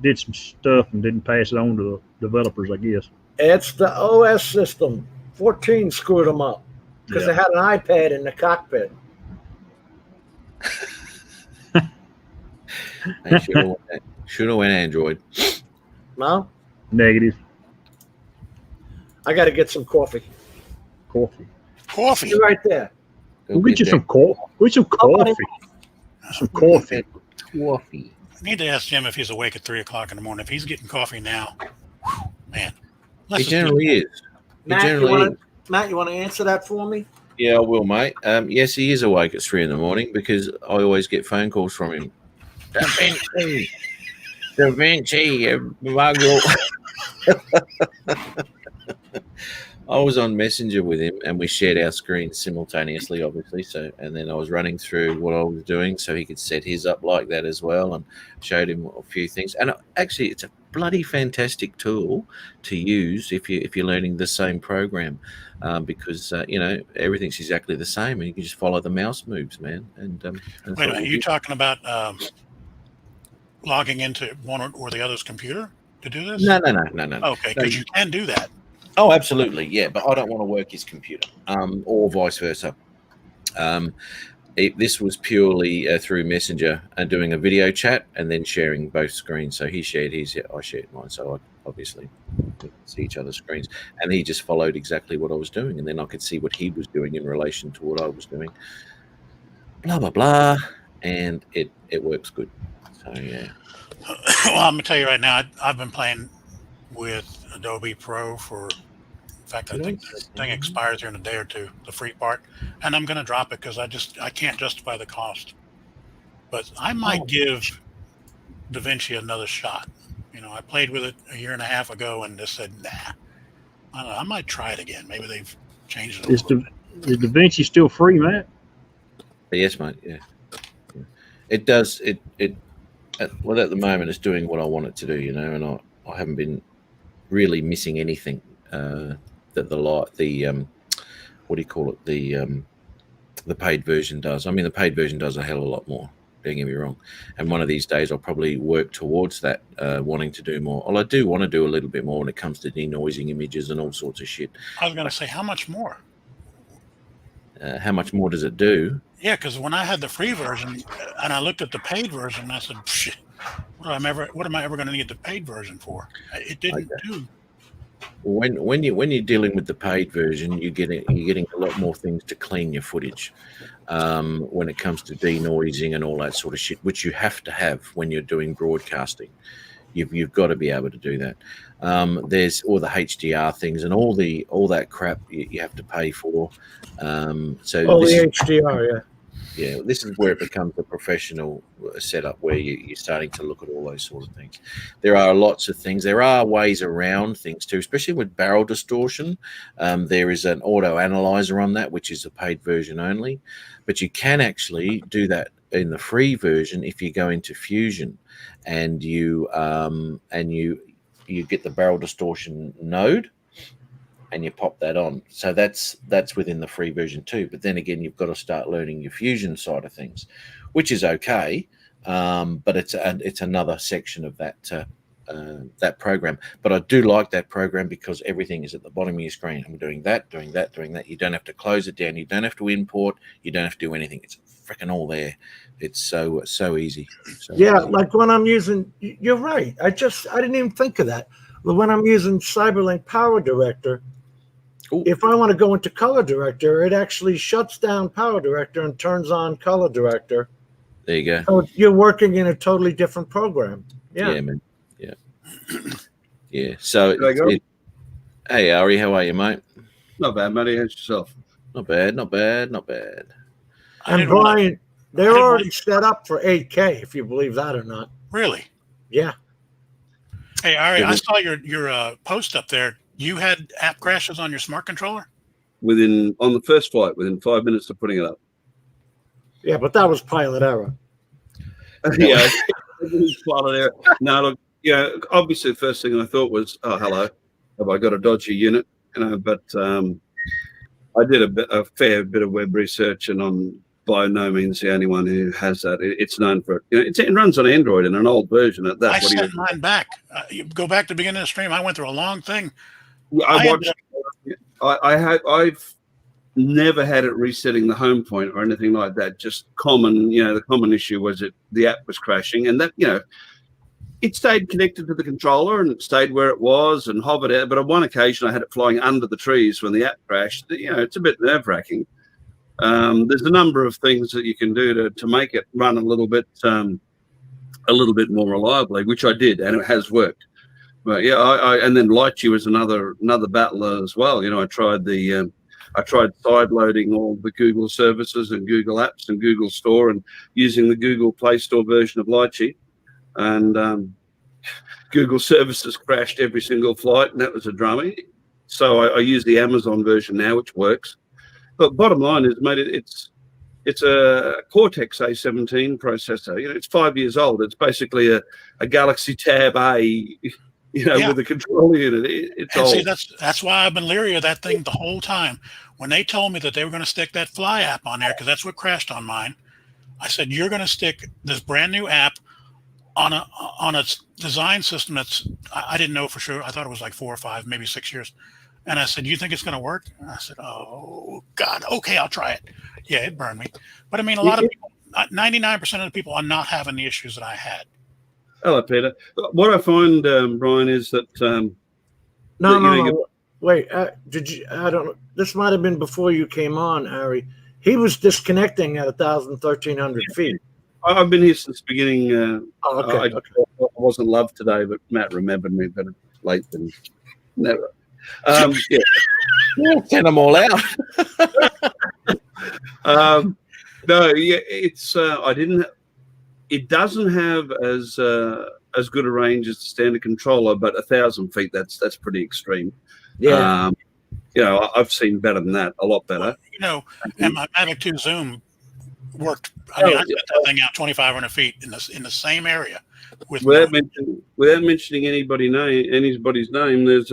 Speaker 4: did some stuff and didn't pass it on to the developers, I guess.
Speaker 2: It's the OS system. 14 screwed them up because
Speaker 4: Yeah.
Speaker 2: they had an iPad in the cockpit.
Speaker 1: They should have went Android.
Speaker 2: No,
Speaker 4: Negative
Speaker 2: I got to get some coffee.
Speaker 4: coffee.
Speaker 3: Coffee.
Speaker 2: You're right there.
Speaker 4: We'll get you some coffee. Get some coffee. Some coffee.
Speaker 1: Coffee.
Speaker 3: I need to ask Jim if he's awake at 3 o'clock in the morning. If he's getting coffee now, whew, man.
Speaker 1: He
Speaker 3: Let's just do
Speaker 1: generally is. He
Speaker 2: Matt, you
Speaker 1: generally is.
Speaker 2: want to answer that for me?
Speaker 1: Yeah, I will, mate. Yes, he is awake at 3 in the morning because I always get phone calls from him. Da Vinci, Muggle. I was on Messenger with him and we shared our screens simultaneously, obviously. So, and then I was running through what I was doing so he could set his up like that as well, and showed him a few things. And actually, it's a bloody fantastic tool to use if you're learning the same program, because everything's exactly the same, and you can just follow the mouse moves, man. And
Speaker 3: Wait a minute, are you talking about logging into one or the other's computer to do this?
Speaker 1: No.
Speaker 3: Okay, because you can do that.
Speaker 1: Oh, absolutely, yeah. But I don't want to work his computer, or vice versa. This was purely through Messenger and doing a video chat and then sharing both screens. So he shared his, I shared mine. So I obviously could see each other's screens, and he just followed exactly what I was doing, and then I could see what he was doing in relation to what I was doing. Blah blah blah, and it works good. So yeah.
Speaker 3: Well, I'm gonna tell you right now, I've been playing with Adobe Pro for. In fact, I think this thing expires here in a day or two, the free part, and I'm going to drop it because I can't justify the cost. But I might give DaVinci another shot. I played with it a year and a half ago and just said, nah. I don't know, I might try it again. Maybe they've changed it a little bit.
Speaker 4: Is DaVinci still free, Matt?
Speaker 1: Yes, mate. Yeah. It does. Well, at the moment, it's doing what I want it to do, and I haven't been really missing anything that the what do you call it? The paid version does. I mean, the paid version does a hell of a lot more. Don't get me wrong. And one of these days, I'll probably work towards that, wanting to do more. Well, I do want to do a little bit more when it comes to denoising images and all sorts of shit.
Speaker 3: I was going to say, how much more?
Speaker 1: How much more does it do?
Speaker 3: Yeah, because when I had the free version and I looked at the paid version, I said, shit, what am I ever going to need the paid version for? It didn't do.
Speaker 1: When you're dealing with the paid version, you're getting a lot more things to clean your footage. When it comes to denoising and all that sort of shit, which you have to have when you're doing broadcasting, you've got to be able to do that. There's all the HDR things and all that crap you have to pay for.
Speaker 2: The HDR, yeah.
Speaker 1: Yeah, this is where it becomes a professional setup where you're starting to look at all those sort of things. There are lots of things. There are ways around things too, especially with barrel distortion. There is an auto analyzer on that, which is a paid version only, but you can actually do that in the free version if you go into Fusion and you get the barrel distortion node and you pop that on. So that's within the free version too. But then again, you've got to start learning your Fusion side of things, which is okay. But it's another section of that program. But I do like that program because everything is at the bottom of your screen. I'm doing that, doing that, doing that. You don't have to close it down. You don't have to import. You don't have to do anything. It's freaking all there. It's so easy. So
Speaker 2: yeah, like when I'm using, you're right. I didn't even think of that. But when I'm using CyberLink Power Director,
Speaker 1: Ooh.
Speaker 2: if I want to go into Color Director, it actually shuts down Power Director and turns on Color Director.
Speaker 1: There you go.
Speaker 2: So you're working in a totally different program.
Speaker 1: Yeah, man. Yeah. Yeah. So,
Speaker 5: There you go.
Speaker 1: hey, Ari, how are you, mate?
Speaker 5: Not bad, Matty. How's yourself?
Speaker 1: Not bad, not bad, not bad.
Speaker 3: I
Speaker 2: And
Speaker 3: didn't want-
Speaker 2: Brian, they're already set up for 8K, if you believe that or not.
Speaker 3: Really?
Speaker 2: Yeah.
Speaker 3: Hey, Ari,
Speaker 1: Yeah,
Speaker 3: I
Speaker 1: but-
Speaker 3: saw your post up there. You had app crashes on your smart controller?
Speaker 5: On the first flight, within 5 minutes of putting it up.
Speaker 2: Yeah, but that was pilot error.
Speaker 5: Yeah. Pilot error. No, look, yeah, obviously the first thing I thought was, oh, hello, have I got a dodgy unit? But I did a fair bit of web research, and I'm by no means the only one who has that. It's known for it. It runs on Android in an old version at that.
Speaker 3: I sent mine back. You go back to the beginning of the stream. I went through a long thing.
Speaker 5: I've never had it resetting the home point or anything like that. Just common, the common issue was the app was crashing, and that, it stayed connected to the controller and it stayed where it was and hovered out. But on one occasion, I had it flying under the trees when the app crashed. It's a bit nerve-wracking. There's a number of things that you can do to make it run a little bit more reliably, which I did, and it has worked. But yeah, and then Lychee was another battle as well. I tried side loading all the Google services and Google Apps and Google Store and using the Google Play Store version of Lychee, and Google services crashed every single flight, and that was a drama. So I use the Amazon version now, which works. But bottom line is, mate, it's a Cortex A17 processor. It's 5 years old. It's basically a Galaxy Tab A, with a control unit. It's
Speaker 3: And
Speaker 5: old.
Speaker 3: see, that's why I've been leery of that thing the whole time. When they told me that they were going to stick that Fly app on there, because that's what crashed on mine, I said, you're going to stick this brand new app on a design system that's, I didn't know for sure. I thought it was like 4 or 5, maybe 6 years. And I said, you think it's going to work? And I said, oh, God, okay, I'll try it. Yeah, it burned me. But I mean, a lot of people, 99% of the people are not having the issues that I had.
Speaker 5: Hello, Peter. What I find, Brian, is that
Speaker 2: No. Wait, did you? I don't know. This might have been before you came on, Harry. He was disconnecting at 1,300 feet.
Speaker 5: I've been here since the beginning.
Speaker 2: Okay.
Speaker 5: I wasn't loved today, but Matt remembered me better late than never. Yeah.
Speaker 1: Send them all out.
Speaker 5: No, yeah, it's I didn't. It doesn't have as good a range as the standard controller, but 1,000 feet. That's pretty extreme.
Speaker 2: Yeah.
Speaker 5: I've seen better than that, a lot better.
Speaker 3: And my Mavic 2 Zoom worked. I mean, I set that thing out 2,500 feet in the same area.
Speaker 5: Without mentioning anybody's name, there's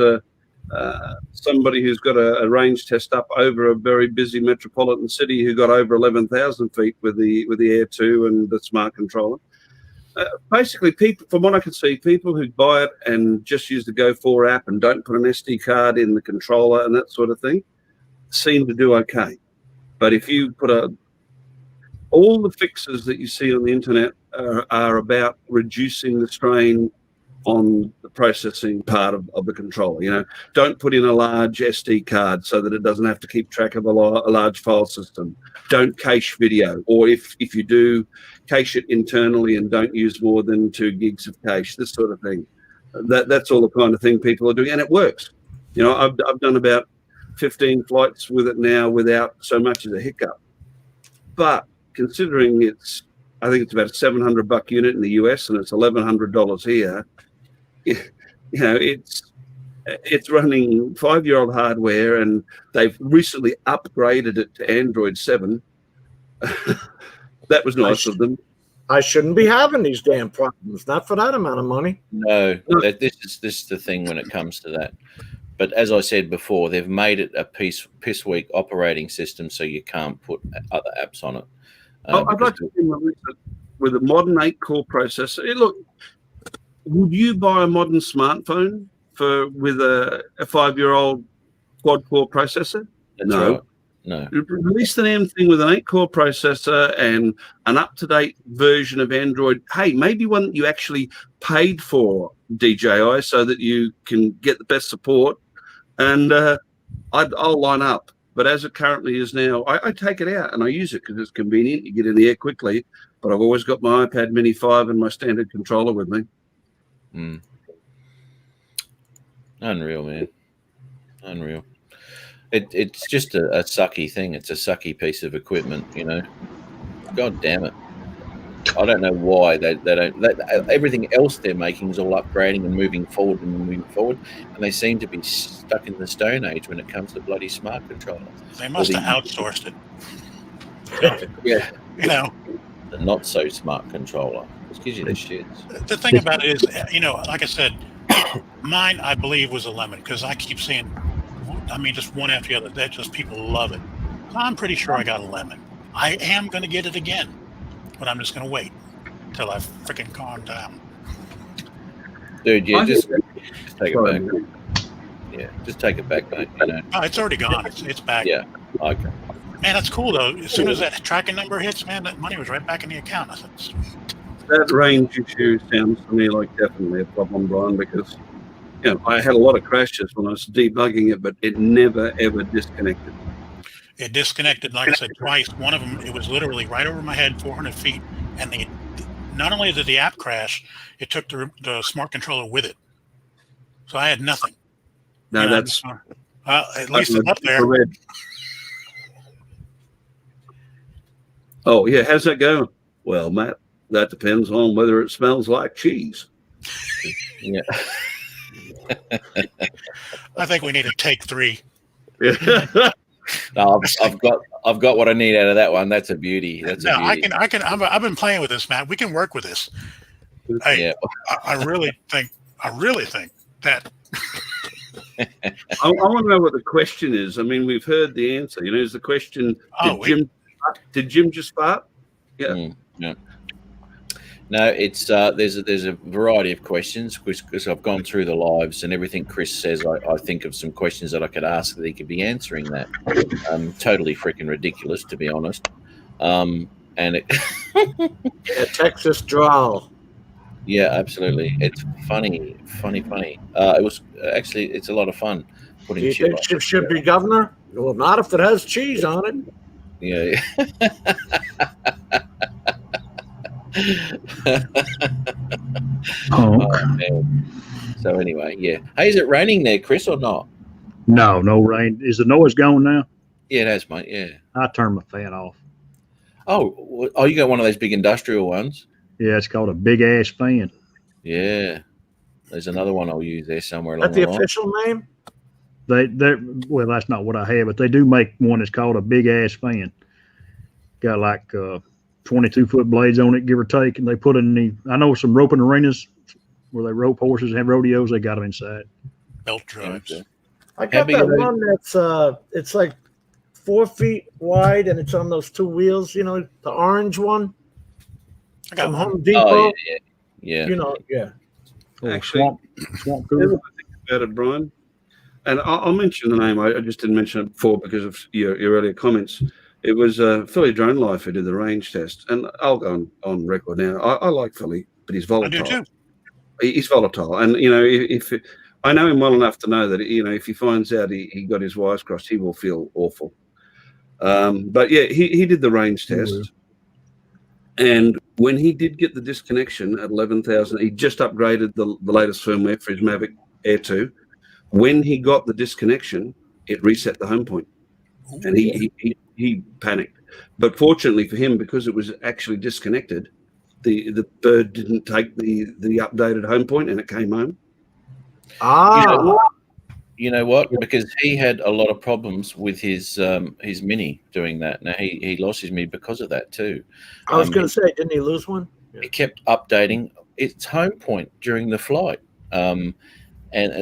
Speaker 5: somebody who's got a range test up over a very busy metropolitan city who got over 11,000 feet with the Air 2 and the smart controller. Basically, people, from what I can see, people who buy it and just use the Go4 app and don't put an SD card in the controller and that sort of thing seem to do okay. But if you put all the fixes that you see on the internet are about reducing the strain on the processing part of the controller. Don't put in a large SD card so that it doesn't have to keep track of a large file system. Don't cache video, or if you do, cache it internally and don't use more than 2 gigs of cache, this sort of thing. That's all the kind of thing people are doing, and it works. I've done about 15 flights with it now without so much as a hiccup. But considering I think it's about a $700 unit in the US and it's $1,100 here. You know, it's running 5-year-old hardware, and they've recently upgraded it to Android 7. That was nice of them.
Speaker 2: I shouldn't be having these damn problems. Not for that amount of money.
Speaker 1: No, this is the thing when it comes to that. But as I said before, they've made it a piss weak operating system, so you can't put other apps on it.
Speaker 5: I'd like to think with a modern 8-core processor. Look, would you buy a modern smartphone with a 5-year-old quad-core processor?
Speaker 1: That's
Speaker 5: No.
Speaker 1: right. No.
Speaker 5: Release the damn thing with an 8-core processor and an up-to-date version of Android. Hey, maybe one that you actually paid for, DJI, so that you can get the best support. And I'll line up. But as it currently is now, I take it out and I use it because it's convenient. You get in the air quickly. But I've always got my iPad Mini 5 and my standard controller with me.
Speaker 1: Mm. Unreal, man. Unreal. It's just a sucky thing. It's a sucky piece of equipment, you know. God damn it. I don't know why they don't. Everything else they're making is all upgrading and moving forward, and they seem to be stuck in the Stone Age when it comes to bloody smart controllers.
Speaker 3: They must have outsourced it.
Speaker 1: Yeah.
Speaker 3: You know,
Speaker 1: The not so smart controller. It gives you the shits.
Speaker 3: the thing about it is, you know, like I said, mine, I believe, was a lemon because I keep seeing, I mean, just one after the other. That just people love it. So I'm pretty sure I got a lemon. I am going to get it again, but I'm just going to wait until I freaking calm down.
Speaker 1: Dude, yeah, just take it
Speaker 5: Sorry.
Speaker 1: back. Yeah, just take it back, mate. You know.
Speaker 3: Oh, it's already gone. It's back.
Speaker 1: Yeah. Okay.
Speaker 3: Man, that's cool though. As soon as that tracking number hits, man, that money was right back in the account. I said,
Speaker 5: That range issue sounds to me like definitely a problem, Brian, because I had a lot of crashes when I was debugging it, but it never ever disconnected.
Speaker 3: it disconnected, like I said, twice. One of them, it was literally right over my head, 400 feet. And not only did the app crash, it took the smart controller with it. So I had nothing.
Speaker 5: No,
Speaker 3: You know,
Speaker 5: that's
Speaker 3: at least it's up there.
Speaker 5: Oh yeah, how's that going? Well, Matt, that depends on whether it smells like cheese.
Speaker 1: Yeah.
Speaker 3: I think we need to take 3.
Speaker 1: No, I've got what I need out of that one. That's a beauty. That's a
Speaker 3: No,
Speaker 1: beauty.
Speaker 3: I've been playing with this, Matt. We can work with this. Hey,
Speaker 1: Yeah.
Speaker 3: I really think that
Speaker 5: I want to know what the question is. I mean, we've heard the answer. Is the question, did Jim just fart? Yeah.
Speaker 1: Yeah. No, it's there's a variety of questions because I've gone through the lives and everything Chris says. I think of some questions that I could ask that he could be answering that. Totally freaking ridiculous, to be honest. And it,
Speaker 2: Texas drawl.
Speaker 1: yeah, absolutely, it's funny. It was actually it's a lot of fun
Speaker 2: Do
Speaker 1: putting
Speaker 2: you
Speaker 1: shit
Speaker 2: think
Speaker 1: on.
Speaker 2: she should be governor? Well, not if it has cheese on it.
Speaker 1: Yeah.
Speaker 4: Oh,
Speaker 1: Oh, man. So anyway, yeah. Hey, is it raining there, Chris, or not?
Speaker 4: no rain. Is the noise gone now?
Speaker 1: Yeah, it has, mate. Yeah.
Speaker 4: I turned my fan off.
Speaker 1: Oh, you got one of those big industrial ones?
Speaker 4: Yeah, it's called a big ass fan.
Speaker 1: Yeah. There's another one I'll use there somewhere
Speaker 2: Is
Speaker 1: along
Speaker 2: that the
Speaker 1: the line.
Speaker 2: official name?
Speaker 4: Well, that's not what I have, but they do make one that's called a big ass fan. Got like 22-foot blades on it, give or take, and they put it in I know some roping arenas where they rope horses and have rodeos. They got them inside.
Speaker 3: belt drives.
Speaker 1: Okay.
Speaker 2: I got
Speaker 1: big
Speaker 2: that
Speaker 1: are they?
Speaker 2: one that's it's like 4 feet wide and it's on those 2 wheels. The orange one
Speaker 3: I got
Speaker 2: from
Speaker 3: one.
Speaker 2: Home Depot.
Speaker 1: Oh, yeah.
Speaker 2: Yeah.
Speaker 4: Oh,
Speaker 5: Actually,
Speaker 4: swamp
Speaker 5: Never
Speaker 4: cooler.
Speaker 5: think about it, Brian. And I'll mention the name. I just didn't mention it before because of your earlier comments. It was Philly Drone Life who did the range test, and I'll go on record now. I like Philly, but he's
Speaker 3: I
Speaker 5: volatile.
Speaker 3: do too.
Speaker 5: He's volatile, and if I know him well enough to know that if he finds out he got his wires crossed, he will feel awful. But yeah, he did the range test, and when he did get the disconnection at 11,000, he just upgraded the latest firmware for his Mavic Air 2. When he got the disconnection, it reset the home point, and he panicked. But fortunately for him, because it was actually disconnected, the bird didn't take the updated home point, and it came home.
Speaker 1: You know what? Because he had a lot of problems with his Mini doing that. Now he lost his Mini because of that too.
Speaker 2: I was going to say, didn't he lose one?
Speaker 1: It kept updating its home point during the flight, and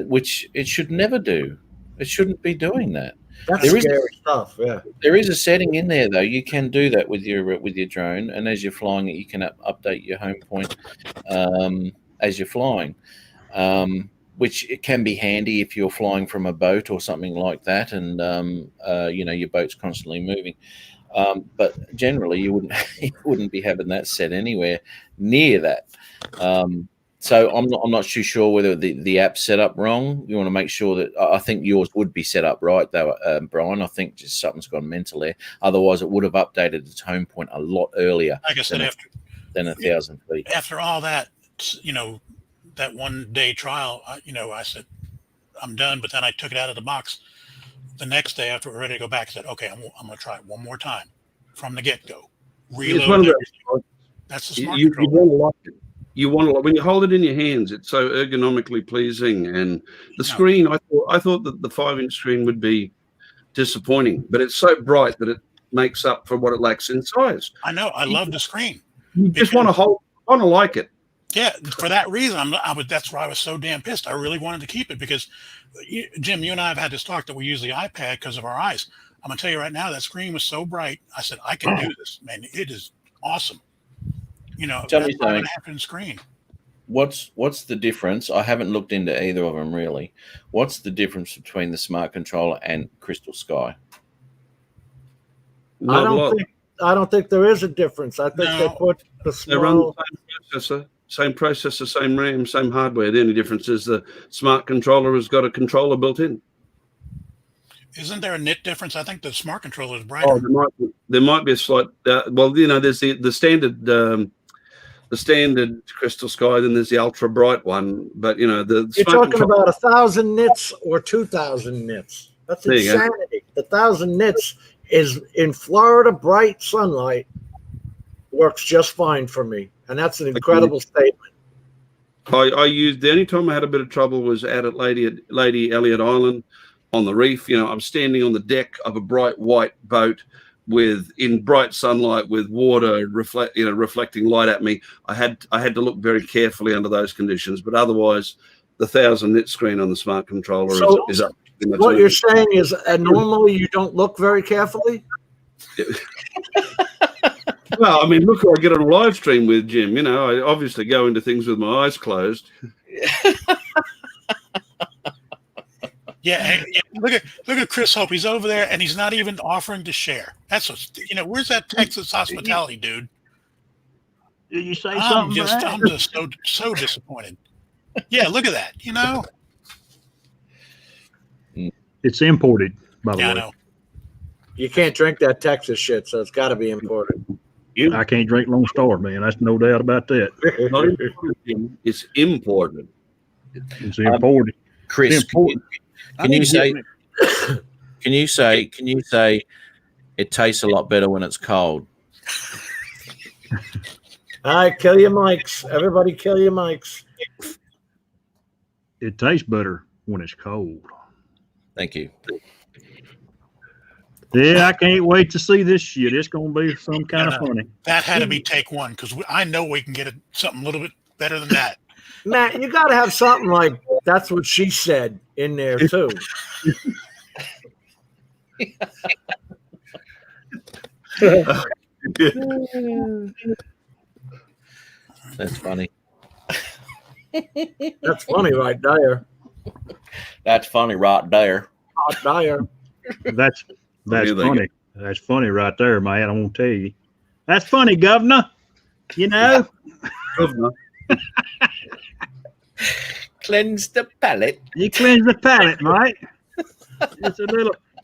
Speaker 1: which it should never do. It shouldn't be doing that.
Speaker 2: That's scary stuff. Yeah,
Speaker 1: there is a setting in there though. You can do that with your drone, and as you're flying it, you can update your home point as you're flying, which it can be handy if you're flying from a boat or something like that, and your boat's constantly moving. But generally, you wouldn't be having that set anywhere near that. So I'm not too sure whether the app's set up wrong. You want to make sure that I think yours would be set up right, though, Brian. I think just something's gone mental there. Otherwise, it would have updated its home point a lot earlier.
Speaker 3: Like I said,
Speaker 1: than 1,000 feet.
Speaker 3: After all that, that 1 day trial, I said I'm done. But then I took it out of the box. The next day, after we were ready to go back, I said, "Okay, I'm going to try it one more time from the get go." Reload. That's the smart control.
Speaker 5: You want to like it. You want to, when you hold it in your hands, it's so ergonomically pleasing. And the screen, I thought that the 5-inch screen would be disappointing, but it's so bright that it makes up for what it lacks in size.
Speaker 3: I know. I love the screen.
Speaker 5: You just want to like it.
Speaker 3: Yeah, for that reason, that's why I was so damn pissed. I really wanted to keep it because, Jim, you and I have had this talk that we use the iPad because of our eyes. I'm going to tell you right now, that screen was so bright. I said, I can do this, man. It is awesome.
Speaker 1: Tell me something.
Speaker 3: Screen.
Speaker 1: What's the difference? I haven't looked into either of them really. What's the difference between the smart controller and Crystal Sky?
Speaker 2: I don't think there is a difference. I think they put the small.
Speaker 5: They run the same processor, same RAM, same hardware. The only difference is the smart controller has got a controller built in.
Speaker 3: Isn't there a nit difference? I think the smart controller is brighter.
Speaker 5: Oh, there might be a slight. There's the standard. The standard Crystal Sky, then there's the ultra bright one. But you're
Speaker 2: talking about 1,000 nits or 2,000 nits. That's insanity. The 1,000 nits is in Florida, bright sunlight works just fine for me, and that's an incredible statement.
Speaker 5: I used the only time I had a bit of trouble was out at Lady Elliot Island on the reef. I'm standing on the deck of a bright white boat in bright sunlight with water reflecting light at me. I had to look very carefully under those conditions, but otherwise the 1,000 nit screen on the smart controller is up.
Speaker 2: What you're saying is normally you don't look very carefully?
Speaker 5: Well, I mean, look who I get on a live stream with, Jim. I obviously go into things with my eyes closed.
Speaker 3: Yeah, look at Chris Hope. He's over there, and he's not even offering to share. That's where's that Texas hospitality, dude?
Speaker 4: Did you say something?
Speaker 3: I'm just so disappointed. Yeah, look at that.
Speaker 4: It's imported, by the way.
Speaker 3: I know.
Speaker 2: You can't drink that Texas shit, so it's got to be imported.
Speaker 4: I can't drink Lone Star, man. That's no doubt about that.
Speaker 5: It's imported.
Speaker 4: It's imported.
Speaker 1: Chris, can you say it tastes a lot better when it's cold?
Speaker 2: All right, kill your mics. Everybody kill your mics.
Speaker 4: It tastes better when it's cold.
Speaker 1: Thank you.
Speaker 4: Yeah, I can't wait to see this shit. It's going to be some kind of funny.
Speaker 3: That had to be take one because I know we can get something a little bit better than that.
Speaker 2: Matt, you got to have something like that's what she said in there too.
Speaker 1: That's funny.
Speaker 2: That's funny right there.
Speaker 1: That's funny right there.
Speaker 2: Right there.
Speaker 4: That's funny. That's funny right there, man. I won't tell you. That's funny, Governor. Governor.
Speaker 1: Cleanse the palate.
Speaker 4: You cleanse the palate, right?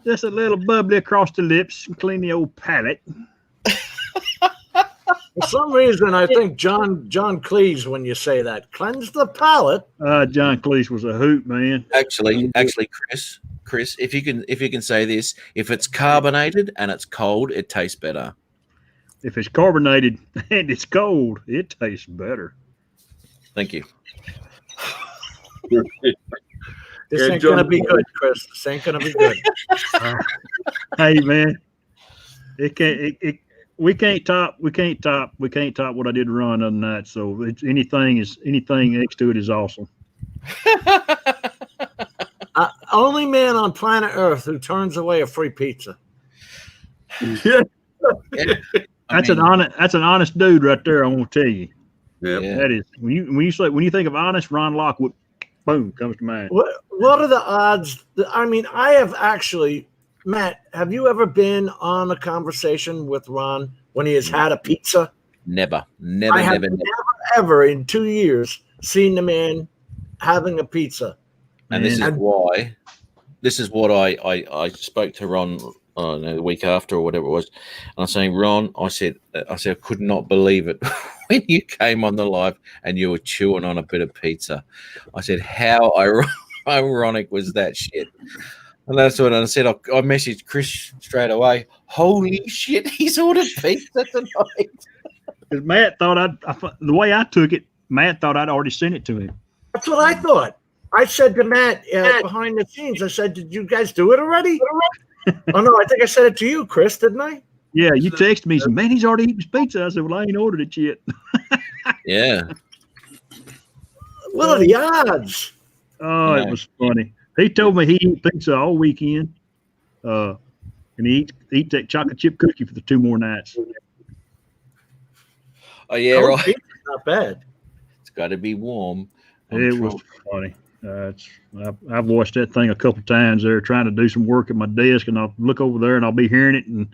Speaker 4: Just a little bubbly across the lips and clean the old palate.
Speaker 2: For some reason, I think John Cleese when you say that. Cleanse the palate.
Speaker 4: John Cleese was a hoot, man.
Speaker 1: Actually, Chris, if you can say this, if it's carbonated and it's cold, it tastes better.
Speaker 4: if it's carbonated and it's cold, it tastes better.
Speaker 1: Thank you.
Speaker 2: This
Speaker 5: Yeah,
Speaker 2: ain't
Speaker 5: John-
Speaker 2: gonna be good, Chris. This ain't gonna be good.
Speaker 4: Hey man, it can't. We can't top what I did run other night. So it's anything next to it is awesome.
Speaker 2: Only man on planet Earth who turns away a free pizza.
Speaker 5: Yeah.
Speaker 4: That's an honest dude right there. I want to tell you.
Speaker 1: Yeah.
Speaker 4: That is when you think of honest, Ron Lockwood, boom, comes to mind.
Speaker 2: What are the odds? I mean, I have actually, Matt. Have you ever been on a conversation with Ron when he has had a pizza?
Speaker 1: Never.
Speaker 2: I have never ever in 2 years seen the man having a pizza.
Speaker 1: And this is
Speaker 2: And-
Speaker 1: why. This is what I spoke to Ron the week after or whatever it was, and I was saying, Ron, I said I could not believe it when you came on the live and you were chewing on a bit of pizza. I said, how ironic was that shit? And that's what I said. I messaged Chris straight away. Holy shit, he's ordered pizza tonight.
Speaker 4: Because Matt thought the way I took it, Matt thought I'd already sent it to him.
Speaker 2: That's what I thought. I said to Matt behind the scenes, I said, "Did you guys do it already?" Oh no, I think I said it to you, Chris, didn't I?
Speaker 4: Yeah, you texted me, said, man, he's already eating his pizza. I said, well, I ain't ordered it yet.
Speaker 1: Yeah.
Speaker 2: What are the odds?
Speaker 4: Oh,
Speaker 1: Yeah.
Speaker 4: it was funny. He told me he eat pizza all weekend, and he eat that chocolate chip cookie for the 2 more nights.
Speaker 1: Oh yeah,
Speaker 2: Cold
Speaker 1: right.
Speaker 2: pizza's not bad.
Speaker 1: It's got to be warm.
Speaker 4: It was funny. I've watched that thing a couple times there, trying to do some work at my desk, and I'll look over there and I'll be hearing it, and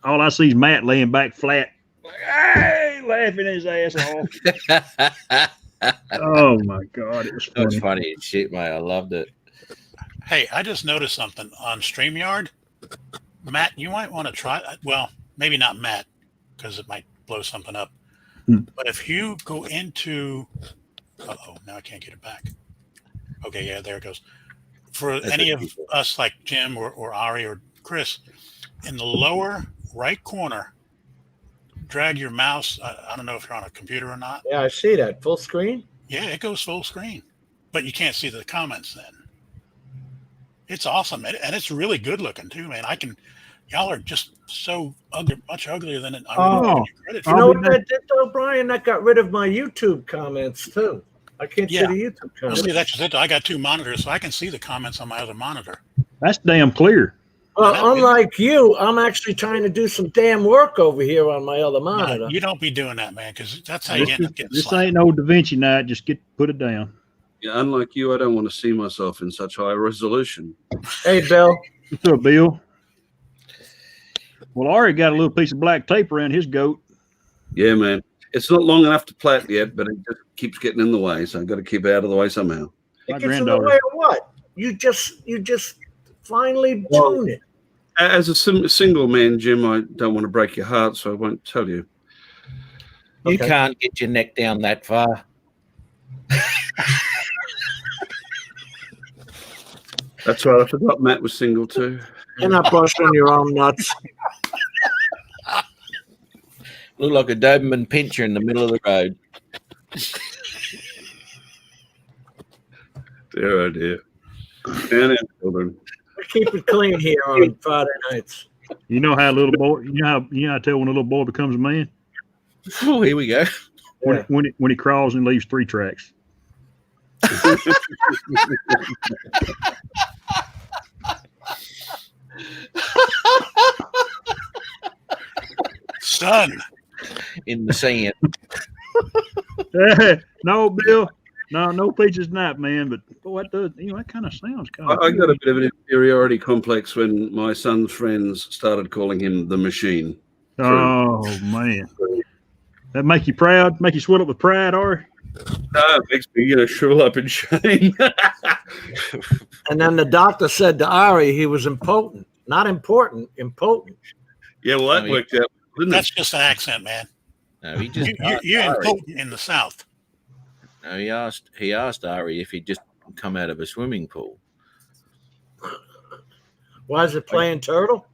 Speaker 4: all I see is Matt laying back flat, like, hey, laughing his ass off. Oh my God, it was
Speaker 1: That was
Speaker 4: funny.
Speaker 1: funny as shit, mate. I loved it.
Speaker 3: Hey, I just noticed something on StreamYard. Matt, you might want to try. Well, maybe not Matt, because it might blow something up. But if you go into, now I can't get it back. Okay, yeah, there it goes. For
Speaker 1: That's
Speaker 3: any
Speaker 1: it,
Speaker 3: of
Speaker 1: people.
Speaker 3: us like Jim or Ari or Chris, in the lower right corner, drag your mouse. I don't know if you're on a computer or not.
Speaker 2: Yeah, I see that full screen.
Speaker 3: Yeah, it goes full screen, but you can't see the comments then. It's awesome, and it's really good looking too, man. Y'all are just so ugly, much uglier than it. I would give you credit
Speaker 2: You
Speaker 3: for.
Speaker 2: know
Speaker 4: I'll
Speaker 2: what
Speaker 4: be
Speaker 2: that did though, Brian? That got rid of my YouTube comments too. I can't
Speaker 3: Yeah.
Speaker 2: see the YouTube
Speaker 3: Well,
Speaker 2: comments.
Speaker 3: see, that's just it. I got 2 monitors, so I can see the comments on my other monitor.
Speaker 4: That's damn clear.
Speaker 2: Well, unlike you, I'm actually trying to do some damn work over here on my other monitor.
Speaker 3: No, you don't be doing that, man, because that's how you end up getting
Speaker 4: This
Speaker 3: slapped.
Speaker 4: ain't no Da Vinci night. Just put it down.
Speaker 5: Yeah, unlike you, I don't want to see myself in such high resolution.
Speaker 2: Hey, Bill.
Speaker 4: What's up, Bill? Well, Ari got a little piece of black tape around his goat.
Speaker 5: Yeah, man. It's not long enough to plait yet, but it just keeps getting in the way, so I've got to keep it out of the way somehow.
Speaker 4: My
Speaker 2: It gets in the
Speaker 4: granddaughter.
Speaker 2: way of what? You just finally
Speaker 5: Well-
Speaker 2: tune it.
Speaker 5: As a single man, Jim, I don't want to break your heart, so I won't tell you.
Speaker 1: You
Speaker 2: Okay.
Speaker 1: can't get your neck down that far.
Speaker 5: That's right. I forgot Matt was single too.
Speaker 2: You're not busting your own nuts.
Speaker 1: Look like a Doberman pincher in the middle of the road.
Speaker 5: Dear, oh dear. And children.
Speaker 2: We keep it clean here on Friday nights.
Speaker 4: You know how a little boy. You know how I tell when a little boy becomes a man
Speaker 1: Oh, here we go.
Speaker 2: Yeah.
Speaker 4: when he crawls and leaves 3 tracks.
Speaker 3: Son,
Speaker 1: In the sand.
Speaker 4: No, Bill. No peaches night, man. But boy, that kind of sounds kind of.
Speaker 5: I got a bit of an inferiority complex when my son's friends started calling him the machine.
Speaker 4: Oh man, that make you proud? Make you swell up with pride, or?
Speaker 5: It makes me, shrivel up in shame.
Speaker 2: And then the doctor said to Ari he was impotent. Not important, impotent.
Speaker 5: Yeah, well, that
Speaker 1: I mean,
Speaker 5: worked out, didn't
Speaker 3: that's just an accent, man.
Speaker 1: No, he just
Speaker 3: You're
Speaker 1: Ari.
Speaker 3: impotent in the South.
Speaker 1: No, he asked Ari if he'd just come out of a swimming pool.
Speaker 2: Why is it playing turtle?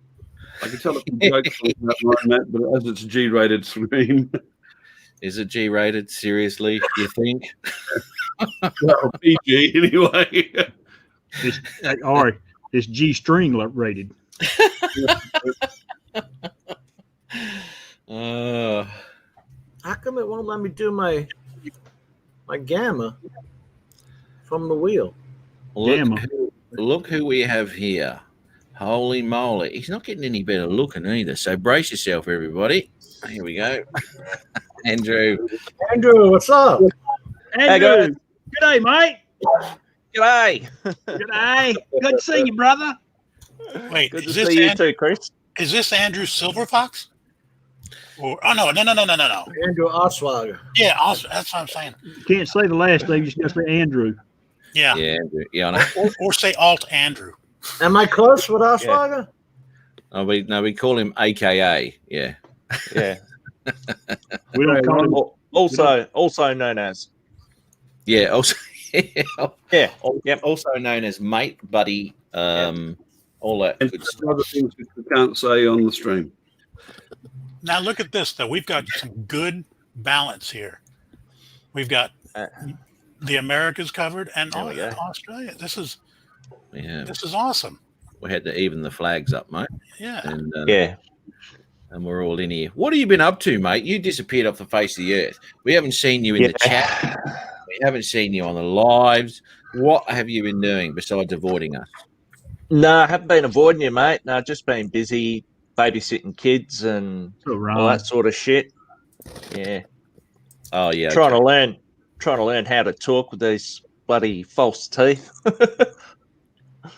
Speaker 1: I
Speaker 5: I can tell it's a joke about mine, Matt, but as it's a G-rated screen.
Speaker 1: Is it G-rated? Seriously, you think?
Speaker 5: Well, PG anyway.
Speaker 4: It's, or it's G string rated.
Speaker 2: How come it won't let me do my gamma from the wheel?
Speaker 1: Look who we have here. Holy moly. He's not getting any better looking either. So brace yourself, everybody. Here we go. Andrew,
Speaker 2: What's up?
Speaker 4: Andrew, good day, mate.
Speaker 6: G'day.
Speaker 4: G'day. Good to see you, brother.
Speaker 3: Wait,
Speaker 6: Good to
Speaker 3: is this
Speaker 6: see you too, Chris.
Speaker 3: Is this Andrew Silverfox? Or no.
Speaker 2: Andrew Osweiler.
Speaker 3: Yeah, also, that's what I'm saying.
Speaker 4: You can't say the last name, you just gotta say Andrew.
Speaker 3: Yeah.
Speaker 1: yeah, Andrew. Yeah, I know.
Speaker 3: Or say Alt Andrew.
Speaker 2: Am I close with Osweiler?
Speaker 1: Oh, we call him AKA. Yeah.
Speaker 6: Yeah.
Speaker 4: We don't call him
Speaker 6: Also known as.
Speaker 1: Yeah. Also,
Speaker 6: Yeah. Yep.
Speaker 1: also known as mate, buddy, all that
Speaker 5: And
Speaker 1: good
Speaker 5: some
Speaker 1: stuff.
Speaker 5: other things which we can't say on the stream.
Speaker 3: Now look at this, though. We've got some good balance here. We've got the Americas covered and
Speaker 6: There we go.
Speaker 3: Australia. This is
Speaker 1: Yeah.
Speaker 3: awesome.
Speaker 1: We had to even the flags up, mate.
Speaker 3: Yeah.
Speaker 1: And
Speaker 6: Yeah.
Speaker 1: and we're all in here. What have you been up to, mate? You disappeared off the face of the earth. We haven't seen you in the chat. We haven't seen you on the lives. What have you been doing besides avoiding us?
Speaker 6: No, I haven't been avoiding you, mate. No, just been busy babysitting kids and
Speaker 4: so
Speaker 6: all
Speaker 4: wrong.
Speaker 6: that sort of shit. Yeah.
Speaker 1: Oh yeah,
Speaker 6: Trying to learn how to talk with these bloody false teeth.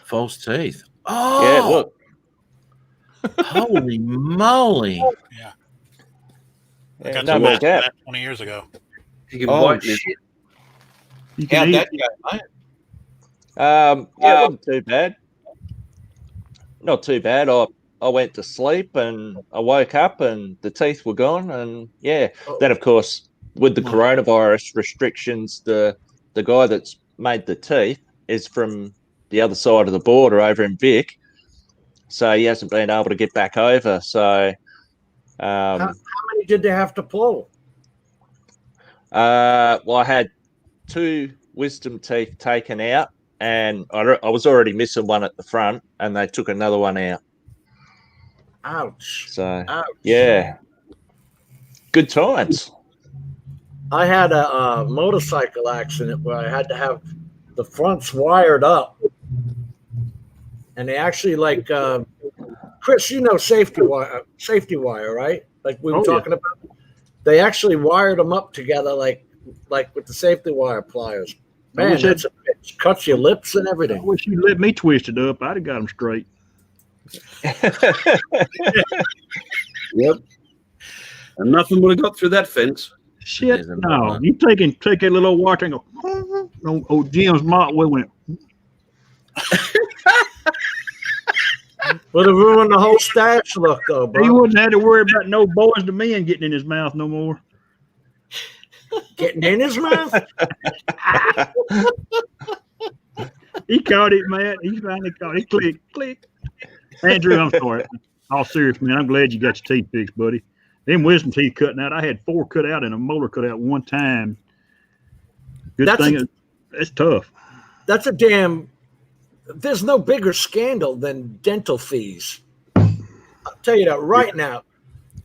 Speaker 1: false teeth. Oh,
Speaker 6: Yeah, look.
Speaker 1: holy moly!
Speaker 3: Yeah. I
Speaker 6: Yeah,
Speaker 3: got
Speaker 6: no
Speaker 3: to
Speaker 6: more
Speaker 3: match
Speaker 6: gap.
Speaker 3: that 20 years ago.
Speaker 5: You can
Speaker 1: Oh
Speaker 5: whiten it.
Speaker 1: shit!
Speaker 4: You can
Speaker 1: How'd
Speaker 4: eat
Speaker 1: that go, mate?
Speaker 6: Yeah, wasn't too bad. Not too bad. I went to sleep and I woke up and the teeth were gone. And yeah, then of course with the coronavirus restrictions, the guy that's made the teeth is from the other side of the border over in Vic, so he hasn't been able to get back over. So,
Speaker 2: How many did they have to pull?
Speaker 6: well, I had 2 wisdom teeth taken out, and I was already missing one at the front, and they took another one out.
Speaker 2: Ouch.
Speaker 6: So,
Speaker 2: Ouch.
Speaker 6: yeah, good times.
Speaker 2: I had a motorcycle accident where I had to have the fronts wired up. And they actually Chris, you know safety wire, right? Like we were talking about. They actually wired them up together like with the safety wire pliers. Man, that's a bitch. Cuts your lips and
Speaker 4: I
Speaker 2: everything.
Speaker 4: wish you'd let me twist it up. I'd have got them straight.
Speaker 5: Yep. And nothing would have got through that fence.
Speaker 4: Shit,
Speaker 1: Isn't
Speaker 4: no.
Speaker 1: that-
Speaker 4: You take a little water and go, oh, Jim's mom, we went,
Speaker 2: Would have ruined the whole stash look, though,
Speaker 4: he
Speaker 2: bro.
Speaker 4: wouldn't have to worry about no boys to men getting in his mouth no more.
Speaker 2: Getting in his mouth?
Speaker 4: He caught it, man. He finally caught it. Click. Andrew, I'm sorry. All serious, man. I'm glad you got your teeth fixed, buddy. Them wisdom teeth cutting out. I had 4 cut out and a molar cut out one time. Good thing. It's tough.
Speaker 2: That's a damn. There's no bigger scandal than dental fees. I'll tell you that right now.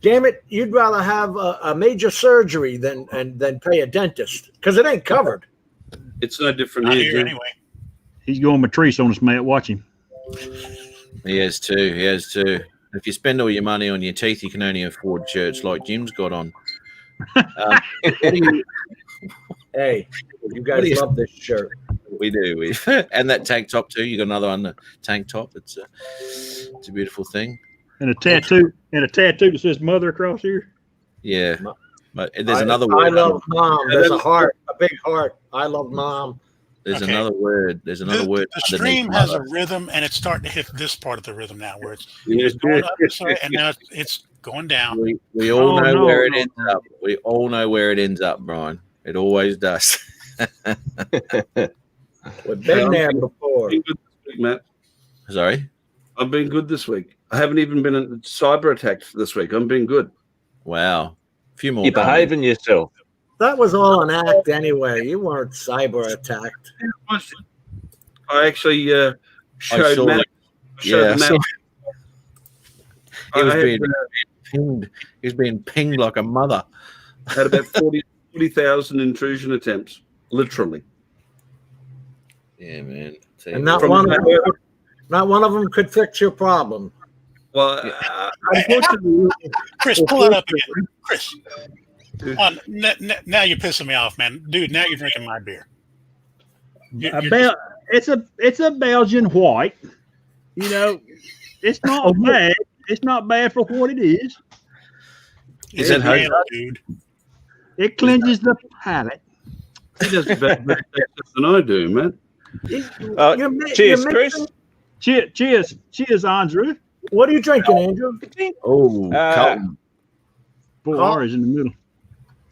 Speaker 2: Damn it, you'd rather have a major surgery than pay a dentist because it ain't covered.
Speaker 5: It's no different
Speaker 3: Not
Speaker 5: here,
Speaker 3: here
Speaker 5: Jim.
Speaker 3: anyway.
Speaker 4: He's going Matrice on us, Matt. Watch him.
Speaker 1: He has too. He has too. If you spend all your money on your teeth, you can only afford shirts like Jim's got on. What do you,
Speaker 2: Hey, you guys
Speaker 1: What do you-
Speaker 2: love this shirt.
Speaker 1: we do. And that tank top too. You got another one, the tank top. It's a beautiful thing.
Speaker 4: And a tattoo that says mother across here.
Speaker 1: Yeah. But there's
Speaker 2: I
Speaker 1: another word.
Speaker 2: love mom. There's a heart, a big heart. I love mom.
Speaker 1: There's
Speaker 3: Okay.
Speaker 1: another word. There's another
Speaker 3: The
Speaker 1: word.
Speaker 3: stream
Speaker 1: underneath
Speaker 3: has a
Speaker 1: mother.
Speaker 3: rhythm, and it's starting to hit this part of the rhythm now, where it's
Speaker 5: Yes,
Speaker 3: going up this way, and now it's going down.
Speaker 1: We all
Speaker 4: Oh,
Speaker 1: know
Speaker 4: no,
Speaker 1: where it
Speaker 4: no,
Speaker 1: ends
Speaker 4: no.
Speaker 1: up. We all know where it ends up, Brian. It always does.
Speaker 2: We've been there before.
Speaker 5: Good this week, Matt.
Speaker 1: Sorry.
Speaker 5: I've been good this week. I haven't even been cyber attacked this week. I'm being good.
Speaker 1: Wow. A few more.
Speaker 6: You're behaving yourself.
Speaker 2: That was all an act anyway. You weren't cyber attacked.
Speaker 5: I actually
Speaker 1: I
Speaker 5: showed
Speaker 1: saw
Speaker 5: Matt.
Speaker 1: it.
Speaker 5: Showed
Speaker 1: Yeah, I
Speaker 5: Matt.
Speaker 1: saw He was
Speaker 5: I
Speaker 1: being pinged. He was being pinged like a mother.
Speaker 5: had about 40,000 intrusion attempts, literally.
Speaker 1: Yeah, man.
Speaker 2: And not one of them could fix your problem.
Speaker 5: Well, unfortunately,
Speaker 3: Chris, pull that up again. Chris. Now you're pissing me off, man. Dude, now you're drinking my beer.
Speaker 4: It's a Belgian white. You know, it's not bad. It's not bad for what it is.
Speaker 1: Is that
Speaker 3: real, dude?
Speaker 4: It cleanses the palate.
Speaker 5: he does better than I do, man.
Speaker 6: Cheers, Chris.
Speaker 4: Cheers, Andrew.
Speaker 2: What are you drinking, Andrew?
Speaker 1: Oh, Carlton.
Speaker 4: Four R's in the middle.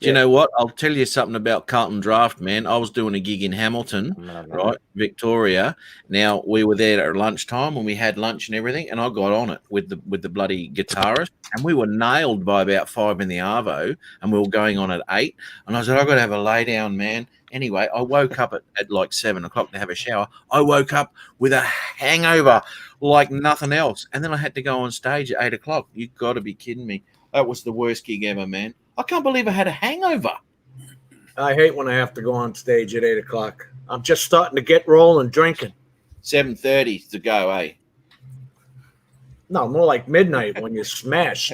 Speaker 1: Do you know what? I'll tell you something about Carlton Draft, man. I was doing a gig in Hamilton, right, Victoria. Now we were there at lunchtime and we had lunch and everything, and I got on it with the bloody guitarist, and we were nailed by about 5 in the arvo, and we were going on at 8. And I said, I've got to have a lay down, man. Anyway, I woke up at like 7 o'clock to have a shower. I woke up with a hangover like nothing else, and then I had to go on stage at 8 o'clock. You got to be kidding me! That was the worst gig ever, man. I can't believe I had a hangover.
Speaker 2: I hate when I have to go on stage at 8 o'clock. I'm just starting to get rolling drinking.
Speaker 1: 7:30 to go, eh?
Speaker 2: No, more like midnight when you're smashed.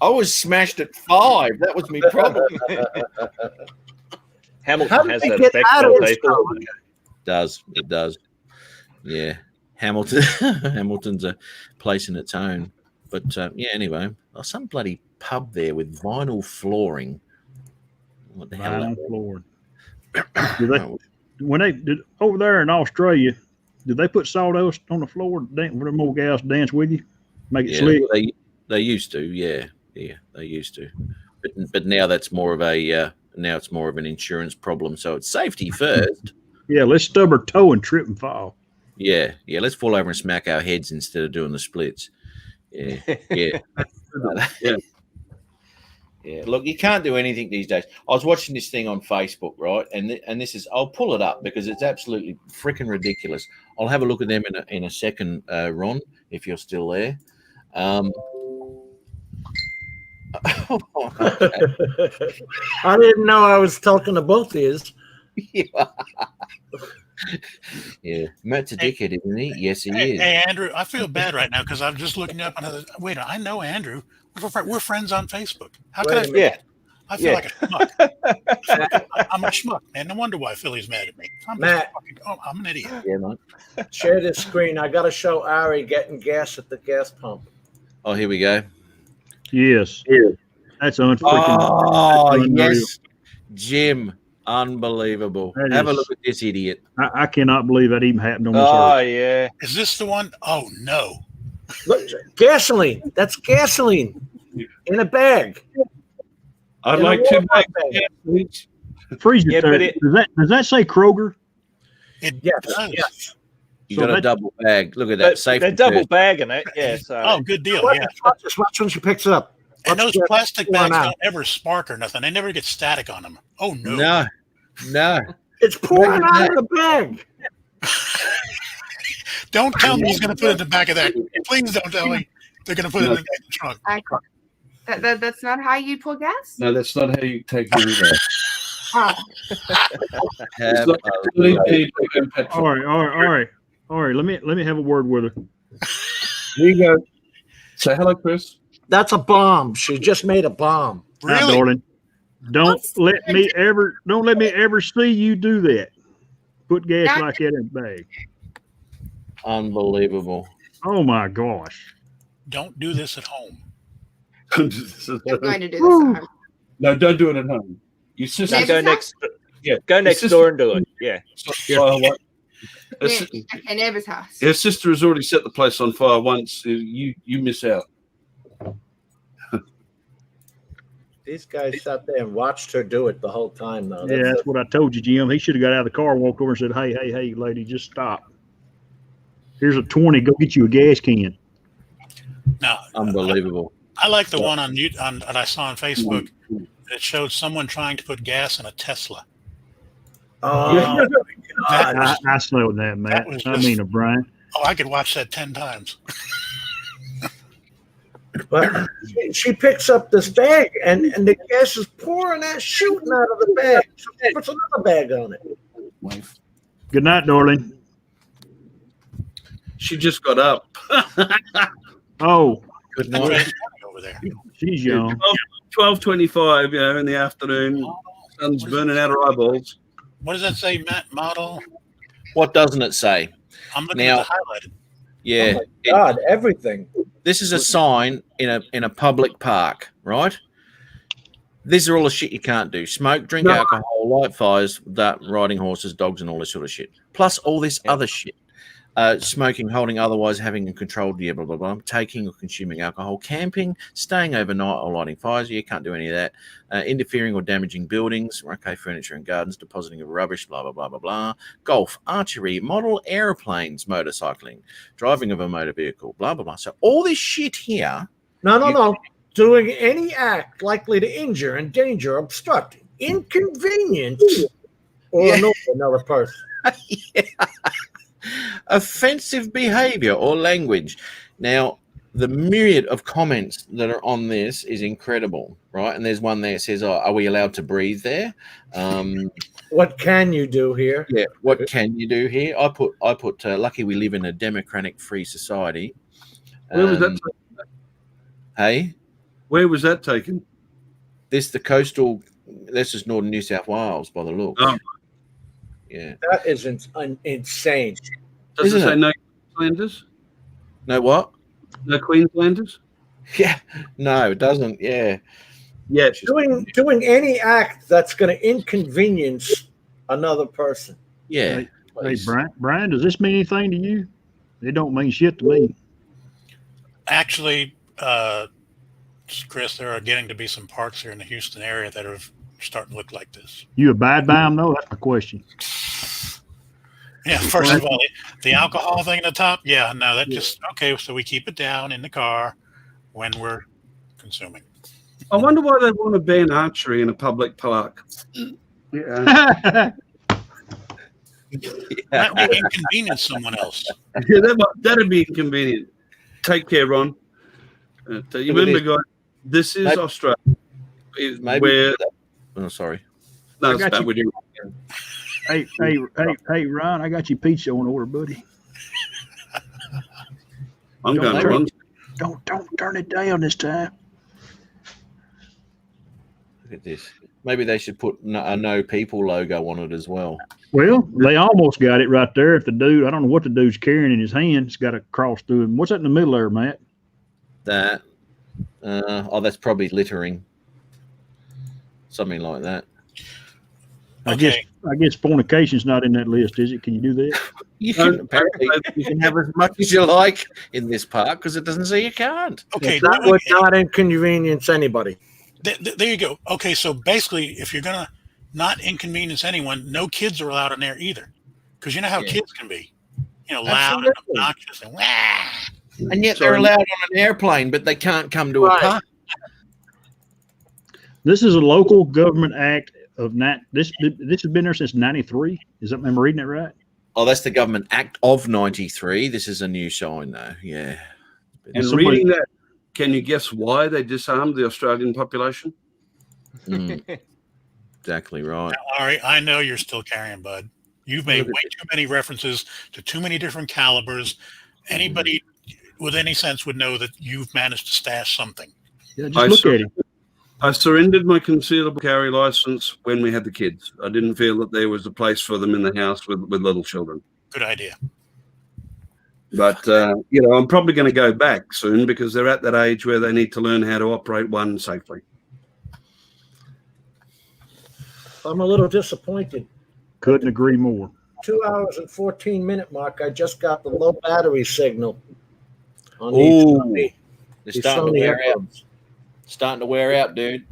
Speaker 1: I was smashed at 5. That was my problem.
Speaker 6: Hamilton has
Speaker 2: they
Speaker 6: that
Speaker 2: get
Speaker 6: effect
Speaker 2: out of
Speaker 6: on
Speaker 2: this
Speaker 6: people.
Speaker 1: It does. Yeah. Hamilton. Hamilton's a place in its own. But yeah, anyway, some bloody pub there with vinyl flooring. What the hell?
Speaker 4: Vinyl flooring. When they did over there in Australia, did they put sawdust on the floor for the more gals to dance with you, make it slick?
Speaker 1: They used to, yeah, they used to, but now that's more of a now it's more of an insurance problem. So it's safety first.
Speaker 4: Yeah, let's stub our toe and trip and fall.
Speaker 1: Yeah, let's fall over and smack our heads instead of doing the splits. Yeah.
Speaker 5: Yeah.
Speaker 1: Yeah, look, you can't do anything these days. I was watching this thing on Facebook, right? And this is, I'll pull it up because it's absolutely freaking ridiculous. I'll have a look at them in a second, Ron, if you're still there.
Speaker 2: I didn't know I was talking to both of you.
Speaker 1: Yeah, Matt's a dickhead, isn't he? Yes, he is.
Speaker 3: Hey, Andrew, I feel bad right now because I'm just looking up another. Wait, I know Andrew. We're friends on Facebook. How could I forget? I feel like a schmuck. I'm a schmuck, man. No wonder why Philly's mad at me. I'm an idiot.
Speaker 1: Yeah, mate.
Speaker 2: Share this screen. I got to show Ari getting gas at the gas pump.
Speaker 1: Oh, here we go.
Speaker 4: Yes. That's unfreaking.
Speaker 1: Oh,
Speaker 4: that's unreal.
Speaker 1: yes. Jim. Unbelievable.
Speaker 4: That
Speaker 1: Have a
Speaker 4: is-
Speaker 1: look at this idiot.
Speaker 4: I cannot believe that even happened on this
Speaker 6: Oh
Speaker 4: earth.
Speaker 6: yeah.
Speaker 3: Is this the one? Oh no.
Speaker 2: Look, gasoline. That's gasoline in a bag.
Speaker 5: I'd
Speaker 2: In a
Speaker 5: like to
Speaker 2: Walmart bag.
Speaker 4: Freeze it
Speaker 6: Yeah,
Speaker 4: there.
Speaker 6: but it-
Speaker 4: Does that say Kroger?
Speaker 3: It
Speaker 2: Yes,
Speaker 3: does.
Speaker 2: yes.
Speaker 1: You
Speaker 4: So
Speaker 1: got a
Speaker 4: that-
Speaker 1: double bag. Look at that. Safety
Speaker 6: They're double
Speaker 1: first.
Speaker 6: bagging it. Yeah. So
Speaker 3: Oh, good deal.
Speaker 2: Watch,
Speaker 3: Yeah.
Speaker 2: watch when she picks it up.
Speaker 3: And
Speaker 2: Watch
Speaker 3: those
Speaker 2: that
Speaker 3: plastic
Speaker 2: pouring
Speaker 3: bags
Speaker 2: out.
Speaker 3: don't ever spark or nothing. They never get static on them. Oh no.
Speaker 1: No.
Speaker 2: It's pouring out of the bag.
Speaker 3: Don't tell me he's going to put it in the back of that. Please don't tell me they're going to put it in the trunk.
Speaker 7: That's not how you pull gas?
Speaker 5: No, that's not how you take care of that.
Speaker 7: Oh,
Speaker 1: Have
Speaker 5: It's not
Speaker 1: a
Speaker 5: really
Speaker 1: look.
Speaker 5: how you take care of petrol.
Speaker 4: All right. Let me have a word with her.
Speaker 5: Here you go. Say hello, Chris.
Speaker 2: That's a bomb. She just made a bomb.
Speaker 4: Now,
Speaker 3: Really?
Speaker 4: darling, don't let me ever see you do that. Put gas
Speaker 7: Not-
Speaker 4: like that in a bag.
Speaker 1: Unbelievable.
Speaker 4: Oh my gosh.
Speaker 3: Don't do this at home.
Speaker 7: you're going to do this at home.
Speaker 5: No, don't do it at home. Your sister,
Speaker 7: Maybe
Speaker 6: go
Speaker 7: so.
Speaker 6: next.
Speaker 5: Yeah.
Speaker 6: Go next
Speaker 5: sister-
Speaker 6: door and do it. Yeah.
Speaker 7: At neighbor's house.
Speaker 5: Her sister has already set the place on fire once. You miss out.
Speaker 2: These guys sat there and watched her do it the whole time, though.
Speaker 4: Yeah, that's what I told you, Jim. He should have got out of the car, walked over and said, hey, lady, just stop. Here's a 20. Go get you a gas can.
Speaker 3: Now,
Speaker 1: Unbelievable.
Speaker 3: I like the one on that I saw on Facebook that showed someone trying to put gas in a Tesla.
Speaker 2: Oh,
Speaker 4: I saw that, Matt.
Speaker 3: was
Speaker 4: I
Speaker 3: just-
Speaker 4: mean, Brian.
Speaker 3: Oh, I could watch that 10 times.
Speaker 2: but she picks up this bag, and the gas is pouring out, shooting out of the bag. So she puts another bag on it.
Speaker 4: Good night, darling.
Speaker 5: She just got up.
Speaker 4: Oh,
Speaker 1: Good
Speaker 3: That's
Speaker 1: night.
Speaker 3: right, over there.
Speaker 4: she's young.
Speaker 5: 12:25, in the afternoon. Sun's burning out her eyeballs.
Speaker 3: What does that say, Matt? Model?
Speaker 1: What doesn't it say?
Speaker 3: I'm looking
Speaker 1: Now-
Speaker 3: at the highlighted.
Speaker 1: Yeah.
Speaker 2: Oh my God, everything.
Speaker 1: This is a sign in a public park, right? These are all the shit you can't do: smoke, drink
Speaker 5: No.
Speaker 1: alcohol, light fires, riding horses, dogs, and all this sort of shit. Plus all this other shit: smoking, holding, otherwise having and controlled, blah blah blah, taking or consuming alcohol, camping, staying overnight, or lighting fires. You can't do any of that. Interfering or damaging buildings, okay, furniture and gardens, depositing of rubbish, blah blah blah blah blah. Golf, archery, model airplanes, motorcycling, driving of a motor vehicle, blah blah blah. So all this shit here.
Speaker 2: No. Doing any act likely to injure, endanger, obstruct, inconvenience, or
Speaker 1: Yeah.
Speaker 2: annoy another person.
Speaker 1: Yeah. Offensive behavior or language. Now, the myriad of comments that are on this is incredible, right? And there's one there that says, "Oh, are we allowed to breathe there?"
Speaker 2: What can you do here?
Speaker 1: Yeah. What can you do here? I put. Lucky we live in a democratic, free society.
Speaker 5: Where was that?
Speaker 1: Hey,
Speaker 5: Where was that taken?
Speaker 1: the coastal. This is northern New South Wales by the looks.
Speaker 5: Oh.
Speaker 1: Yeah.
Speaker 2: That is insane.
Speaker 5: Does
Speaker 1: Isn't
Speaker 5: it say
Speaker 1: it?
Speaker 5: no Queenslanders?
Speaker 1: No what?
Speaker 5: No Queenslanders?
Speaker 1: Yeah. No, it doesn't. Yeah.
Speaker 5: Yes.
Speaker 2: Doing any act that's going to inconvenience another person.
Speaker 1: Yeah.
Speaker 4: Hey,
Speaker 1: please.
Speaker 4: Brian, does this mean anything to you? It don't mean shit to me.
Speaker 3: Actually, Chris, there are getting to be some parks here in the Houston area that are starting to look like this.
Speaker 4: You abide by them, though? That's my question.
Speaker 3: Yeah, first of all, the alcohol thing at the top, yeah, no, that just, okay, so we keep it down in the car when we're consuming.
Speaker 5: I wonder why they want to ban archery in a public park. Yeah.
Speaker 3: That would inconvenience someone else.
Speaker 5: Yeah, that'd be inconvenient. Take care, Ron. You remember, guys, this is
Speaker 1: Maybe-
Speaker 5: Australia.
Speaker 1: Maybe.
Speaker 5: Where,
Speaker 1: Oh, sorry.
Speaker 5: no,
Speaker 4: I
Speaker 5: it's
Speaker 4: got
Speaker 5: bad
Speaker 4: you.
Speaker 5: with you.
Speaker 4: Hey, Ron, I got you pizza on order, buddy.
Speaker 5: I'm
Speaker 4: Don't
Speaker 5: going to
Speaker 4: worry.
Speaker 5: run.
Speaker 4: Don't turn it down this time.
Speaker 1: Look at this. Maybe they should put a no people logo on it as well.
Speaker 4: Well, they almost got it right there. If the dude, I don't know what the dude's carrying in his hand. It's got a cross through him. What's that in the middle there, Matt?
Speaker 1: That. That's probably littering. Something like that.
Speaker 4: I
Speaker 3: Okay.
Speaker 4: guess fornication's not in that list, is it? Can you do that?
Speaker 1: You can apparently you can have as much as you like in this park because it doesn't say you can't.
Speaker 3: Okay,
Speaker 2: That would not inconvenience anybody.
Speaker 3: there you go. Okay, so basically, if you're going to not inconvenience anyone, no kids are allowed in there either. Because you know how
Speaker 1: Yeah.
Speaker 3: kids can be, loud and
Speaker 2: Absolutely.
Speaker 3: obnoxious and wah.
Speaker 1: And yet
Speaker 5: Sorry.
Speaker 1: they're allowed on an airplane, but they can't come to a
Speaker 2: Right.
Speaker 1: park.
Speaker 4: This is a local government act of this has been there since '93. Am I reading it right?
Speaker 1: Oh, that's the government act of '93. This is a new sign, though. Yeah.
Speaker 5: And
Speaker 4: Somebody-
Speaker 5: reading that, can you guess why they disarmed the Australian population?
Speaker 1: Mm. Exactly right.
Speaker 3: Larry, I know you're still carrying, bud. You've made way too many references to too many different calibers. Anybody with any sense would know that you've managed to stash something.
Speaker 4: Yeah, just
Speaker 5: I
Speaker 4: look
Speaker 5: saw-
Speaker 4: at it.
Speaker 5: I surrendered my concealable carry license when we had the kids. I didn't feel that there was a place for them in the house with little children.
Speaker 3: Good idea.
Speaker 5: But, I'm probably going to go back soon because they're at that age where they need to learn how to operate one safely.
Speaker 2: I'm a little disappointed.
Speaker 4: Couldn't agree more.
Speaker 2: 2 hours and 14-minute mark. I just got the low battery signal on
Speaker 1: Ooh.
Speaker 2: these
Speaker 1: They're
Speaker 2: Sony
Speaker 1: starting to wear out.
Speaker 2: headphones.
Speaker 1: Starting to wear out, dude.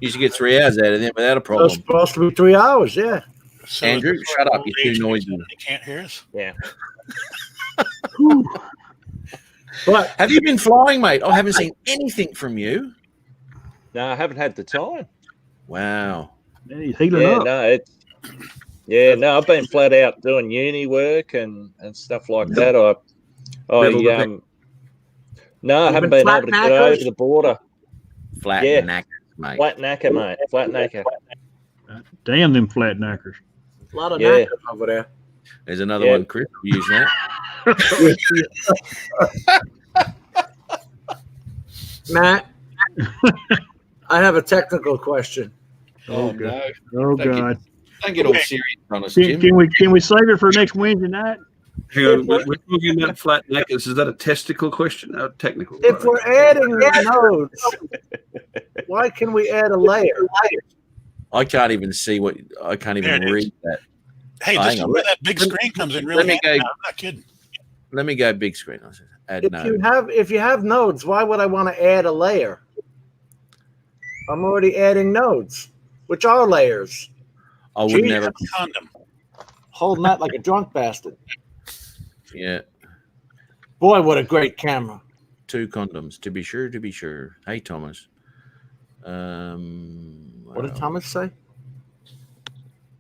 Speaker 1: You should get 3 hours out of them without a
Speaker 2: They're
Speaker 1: problem.
Speaker 2: supposed to be 3 hours. Yeah.
Speaker 3: So
Speaker 1: Andrew,
Speaker 3: is this
Speaker 1: shut up.
Speaker 3: old
Speaker 1: You're
Speaker 3: age
Speaker 1: too
Speaker 3: and
Speaker 1: noisy.
Speaker 3: you can't hear us.
Speaker 6: Yeah.
Speaker 4: Whew.
Speaker 2: But
Speaker 1: Have you been flying, mate? I haven't seen anything from you.
Speaker 6: No, I haven't had the time.
Speaker 1: Wow.
Speaker 4: He's healing
Speaker 6: Yeah,
Speaker 4: up.
Speaker 6: no, I've been flat out doing uni work and stuff like that. I
Speaker 5: Middle of
Speaker 6: no, I
Speaker 2: You've
Speaker 6: haven't
Speaker 2: been
Speaker 6: been able to get
Speaker 2: flat
Speaker 6: over
Speaker 2: knackers?
Speaker 6: the border.
Speaker 1: Flat
Speaker 6: Yeah.
Speaker 1: knackers, mate.
Speaker 6: Flat knacker, mate. Flat knacker.
Speaker 4: Damn them flat knackers.
Speaker 2: a lot of
Speaker 6: Yeah.
Speaker 2: knackers over there.
Speaker 1: There's another
Speaker 6: Yeah.
Speaker 1: one, Chris. We'll use that.
Speaker 2: Matt, I have a technical question.
Speaker 4: Oh,
Speaker 1: no.
Speaker 4: God. Oh,
Speaker 1: Thank you.
Speaker 4: God.
Speaker 1: Don't get all serious on us,
Speaker 4: Can,
Speaker 1: Jim.
Speaker 4: can we save it for next Wednesday night?
Speaker 5: Hang on, we're talking about flat knackers. Is that a testicle question? Technical.
Speaker 2: If we're adding nodes, why can we add a layer?
Speaker 1: I can't even see what I can't even
Speaker 3: There it is.
Speaker 1: read that.
Speaker 3: Hey,
Speaker 1: Oh,
Speaker 3: this
Speaker 1: hang
Speaker 3: is
Speaker 1: on.
Speaker 3: where that big screen comes in.
Speaker 1: let
Speaker 3: Really,
Speaker 1: me
Speaker 3: handy
Speaker 1: go-
Speaker 3: now. I'm not kidding.
Speaker 1: Let me go big screen. I said add
Speaker 2: If you have nodes, why would I want to add a layer? I'm already adding nodes, which are layers.
Speaker 1: I would
Speaker 2: Gee,
Speaker 1: never.
Speaker 3: Condom.
Speaker 2: Holding that like a drunk bastard.
Speaker 1: Yeah,
Speaker 2: Boy, what a great camera.
Speaker 1: 2 condoms to be sure. To be sure. Hey, Thomas.
Speaker 2: What did
Speaker 1: well,
Speaker 2: Thomas say?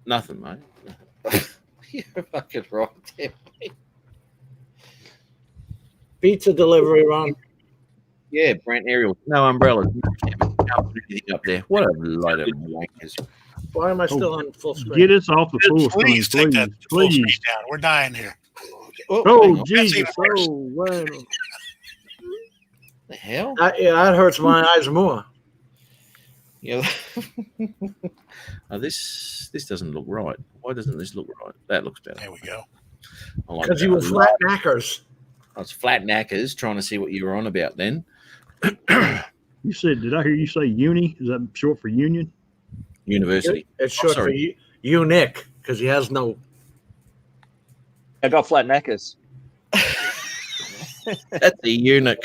Speaker 1: Nothing, mate. You're fucking right. There.
Speaker 2: Pizza delivery, Ron.
Speaker 1: Yeah, Brent Ariel. No umbrellas. Can't put anything up there. What a load of wankers.
Speaker 2: Why am I still on full screen?
Speaker 4: Get us off the full screen,
Speaker 3: Please take that full
Speaker 4: please.
Speaker 3: screen down. We're dying here.
Speaker 1: hang
Speaker 4: Oh,
Speaker 1: on.
Speaker 4: Jesus.
Speaker 3: even worse.
Speaker 4: Oh, wow.
Speaker 1: The hell?
Speaker 2: That hurts my eyes more.
Speaker 1: Yeah. Oh, this doesn't look right. Why doesn't this look right? That looks better.
Speaker 3: There we go.
Speaker 1: I like
Speaker 2: Because
Speaker 1: that.
Speaker 2: you were flat knackers.
Speaker 1: I was flat knackers trying to see what you were on about then.
Speaker 4: You said, did I hear you say uni? Is that short for union?
Speaker 1: University.
Speaker 2: It's short for
Speaker 1: sorry.
Speaker 2: eunuch because he has no.
Speaker 6: I got flat knackers.
Speaker 1: That's a eunuch.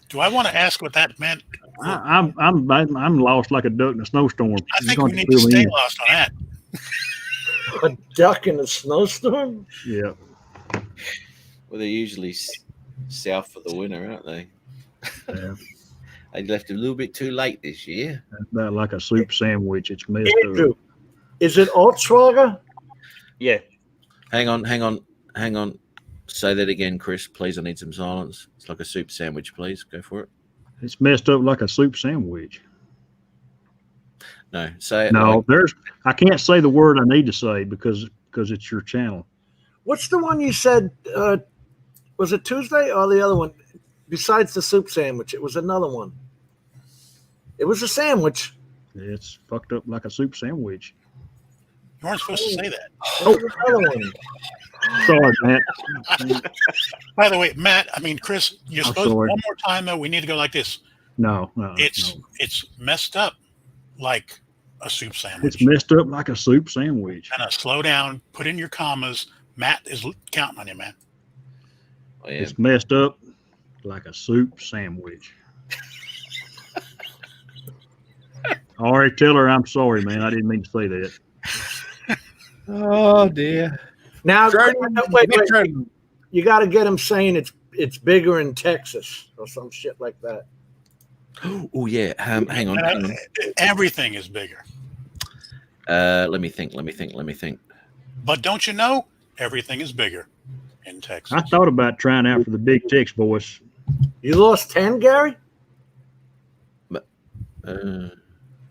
Speaker 3: Do I want to ask what that meant?
Speaker 4: I'm lost like a duck in a snowstorm.
Speaker 3: I think
Speaker 4: You're
Speaker 3: we
Speaker 4: gonna
Speaker 3: need to
Speaker 4: fill me
Speaker 3: stay
Speaker 4: in.
Speaker 3: lost on that.
Speaker 2: A duck in a snowstorm?
Speaker 4: Yeah.
Speaker 1: Well, they're usually south for the winter, aren't they?
Speaker 4: Yeah.
Speaker 1: They left a little bit too late this year.
Speaker 4: That's about like a soup sandwich. It's messed
Speaker 2: Andrew,
Speaker 4: up.
Speaker 2: is it Altschwager?
Speaker 6: Yeah.
Speaker 1: Hang on. Say that again, Chris. Please, I need some silence. It's like a soup sandwich, please. Go for it.
Speaker 4: It's messed up like a soup sandwich.
Speaker 1: No, say it.
Speaker 4: No,
Speaker 1: like-
Speaker 4: I can't say the word I need to say because it's your channel.
Speaker 2: What's the one you said? Was it Tuesday or the other one? Besides the soup sandwich, it was another one. It was a sandwich.
Speaker 4: It's fucked up like a soup sandwich.
Speaker 3: You weren't supposed to say that.
Speaker 2: Oh, another one.
Speaker 4: Sorry, Matt.
Speaker 3: By the way, Matt, Chris, you're
Speaker 4: I'm
Speaker 3: supposed
Speaker 4: sorry.
Speaker 3: one more time though. We need to go like this.
Speaker 4: No.
Speaker 3: It's messed up like a soup sandwich.
Speaker 4: It's messed up like a soup sandwich.
Speaker 3: Kind of slow down, put in your commas. Matt is counting on you, man.
Speaker 1: Oh, yeah.
Speaker 4: It's messed up like a soup sandwich. All right, tell her I'm sorry, man. I didn't mean to say that.
Speaker 1: Oh dear.
Speaker 2: Now,
Speaker 1: Jordan,
Speaker 2: wait.
Speaker 1: Jordan.
Speaker 2: You got to get him saying it's bigger in Texas or some shit like that.
Speaker 1: Oh yeah. Hang on.
Speaker 3: Everything is bigger.
Speaker 1: Let me think.
Speaker 3: But don't you know, everything is bigger in Texas.
Speaker 4: I thought about trying out for the big Tex voice.
Speaker 2: You lost 10, Gary?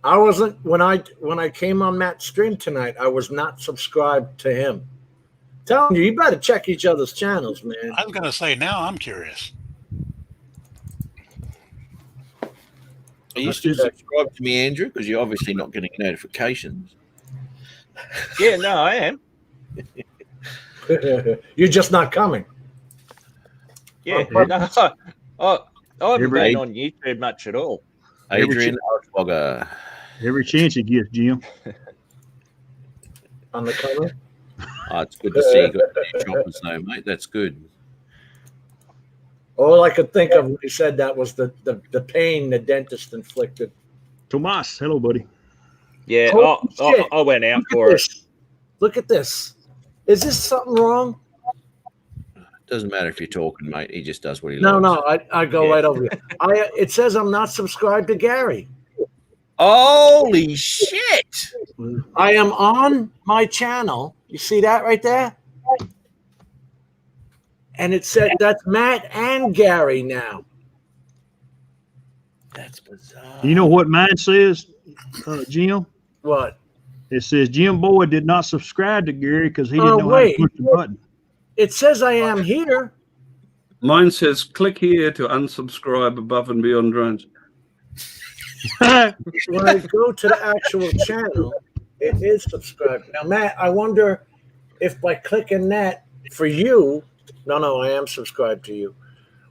Speaker 2: I wasn't when I came on Matt's stream tonight. I was not subscribed to him. Telling you better check each other's channels, man.
Speaker 3: I was going to say, now I'm curious.
Speaker 1: Are you still subscribed to me, Andrew? Because you're obviously not getting notifications.
Speaker 6: Yeah, no, I am.
Speaker 2: You're just not coming.
Speaker 6: Yeah. No, I haven't been on YouTube much at all.
Speaker 1: Adrian Archwogger.
Speaker 4: Every chance he gets, Jim.
Speaker 2: On the cover.
Speaker 1: Oh, it's good to see you got the choppers though, mate. That's good.
Speaker 2: All I could think of when he said that was the pain the dentist inflicted.
Speaker 4: Tomas, hello, buddy.
Speaker 6: Yeah,
Speaker 2: Holy shit.
Speaker 6: I went out
Speaker 2: Look at
Speaker 6: for it.
Speaker 2: this. Look at this. Is this something wrong?
Speaker 1: Doesn't matter if you're talking, mate. He just does what he
Speaker 2: No,
Speaker 1: loves.
Speaker 2: I go
Speaker 6: Yeah.
Speaker 2: right over here. It says I'm not subscribed to Gary.
Speaker 1: Holy shit!
Speaker 2: I am on my channel. You see that right there? And it said that's Matt and Gary now.
Speaker 1: That's bizarre.
Speaker 4: You know what mine says, Jim?
Speaker 2: What?
Speaker 4: It says Jim Boyd did not subscribe to Gary because he
Speaker 2: Oh,
Speaker 4: didn't know
Speaker 2: wait.
Speaker 4: how to push the button.
Speaker 2: It says I am here.
Speaker 5: Mine says click here to unsubscribe above and beyond drones.
Speaker 2: When I go to the actual channel, it is subscribed. Now, Matt, I wonder if by clicking that for you, no, I am subscribed to you.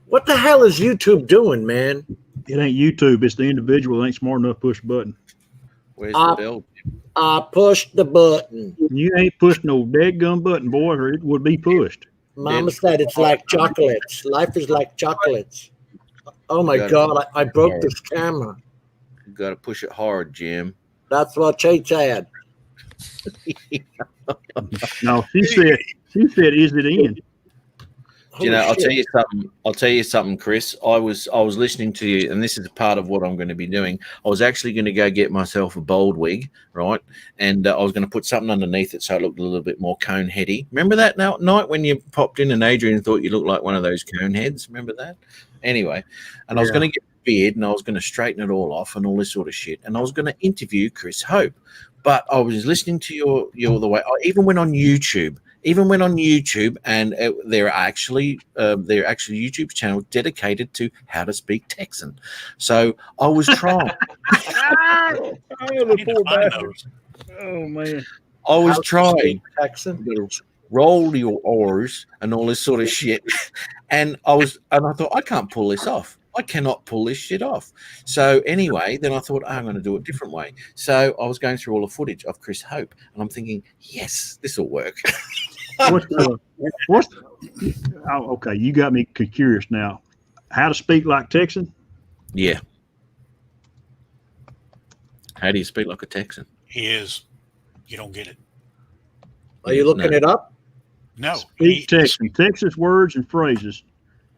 Speaker 2: What the hell is YouTube doing, man?
Speaker 4: It ain't YouTube. It's the individual that ain't smart enough to push the button.
Speaker 1: Where's the bell?
Speaker 2: I pushed the button.
Speaker 4: You ain't pushed no dead-gum button, boy, or it would be pushed.
Speaker 2: Mama said it's like chocolates. Life is like chocolates. Oh my God, I broke this camera.
Speaker 1: You got to push it hard, Jim.
Speaker 2: That's what she said.
Speaker 4: No, she said, is it in?
Speaker 1: You know,
Speaker 2: Holy
Speaker 1: I'll tell
Speaker 2: shit.
Speaker 1: you something. I'll tell you something, Chris. I was listening to you, and this is part of what I'm going to be doing. I was actually going to go get myself a bald wig, right? And I was going to put something underneath it so it looked a little bit more cone heady. Remember that night when you popped in and Adrian thought you looked like one of those cone heads? Remember that? Anyway, and I was going to get a beard and I was going to straighten it all off and all this sort of shit. And I was going to interview Chris Hope, but I was listening to your the way. I even went on YouTube. And there are actually YouTube channels dedicated to how to speak Texan. So I was trying.
Speaker 4: Oh, the
Speaker 3: I need to
Speaker 4: poor
Speaker 3: find
Speaker 4: bastard.
Speaker 3: those.
Speaker 4: Oh, man.
Speaker 1: I was
Speaker 2: How to
Speaker 1: trying.
Speaker 2: speak Texan.
Speaker 1: Roll your R's and all this sort of shit. And I thought, I can't pull this off. I cannot pull this shit off. So anyway, then I thought, I'm going to do it a different way. So I was going through all the footage of Chris Hope, and I'm thinking, yes, this will work.
Speaker 4: What's okay, you got me curious now. How to speak like Texan?
Speaker 1: Yeah. How do you speak like a Texan?
Speaker 3: He is. You don't get it.
Speaker 2: Are you looking
Speaker 1: No.
Speaker 2: it up?
Speaker 3: No.
Speaker 4: Speak Texan. Texas words and phrases.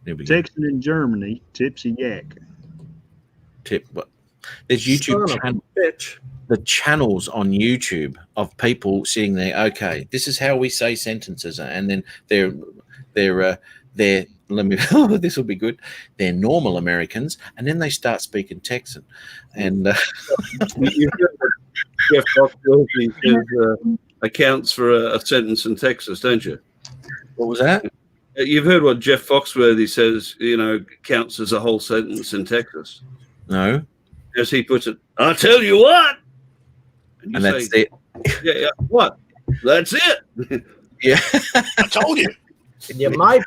Speaker 1: There we go.
Speaker 4: Texan in Germany. Tipsy yak.
Speaker 1: Tip, but there's YouTube
Speaker 2: Son of a
Speaker 1: channel.
Speaker 2: bitch.
Speaker 1: The channels on YouTube of people sitting there. Okay, this is how we say sentences, and then they're let me. Oh, this will be good. They're normal Americans, and then they start speaking Texan, and
Speaker 5: You've heard what Jeff Foxworthy says accounts for a sentence in Texas, don't you?
Speaker 1: what was that?
Speaker 5: You've heard what Jeff Foxworthy says, counts as a whole sentence in Texas.
Speaker 1: No,
Speaker 5: As he puts it, I tell you what. You
Speaker 1: and that's
Speaker 5: say,
Speaker 1: it.
Speaker 5: yeah, what? That's it.
Speaker 1: Yeah.
Speaker 3: I told you.
Speaker 2: You might.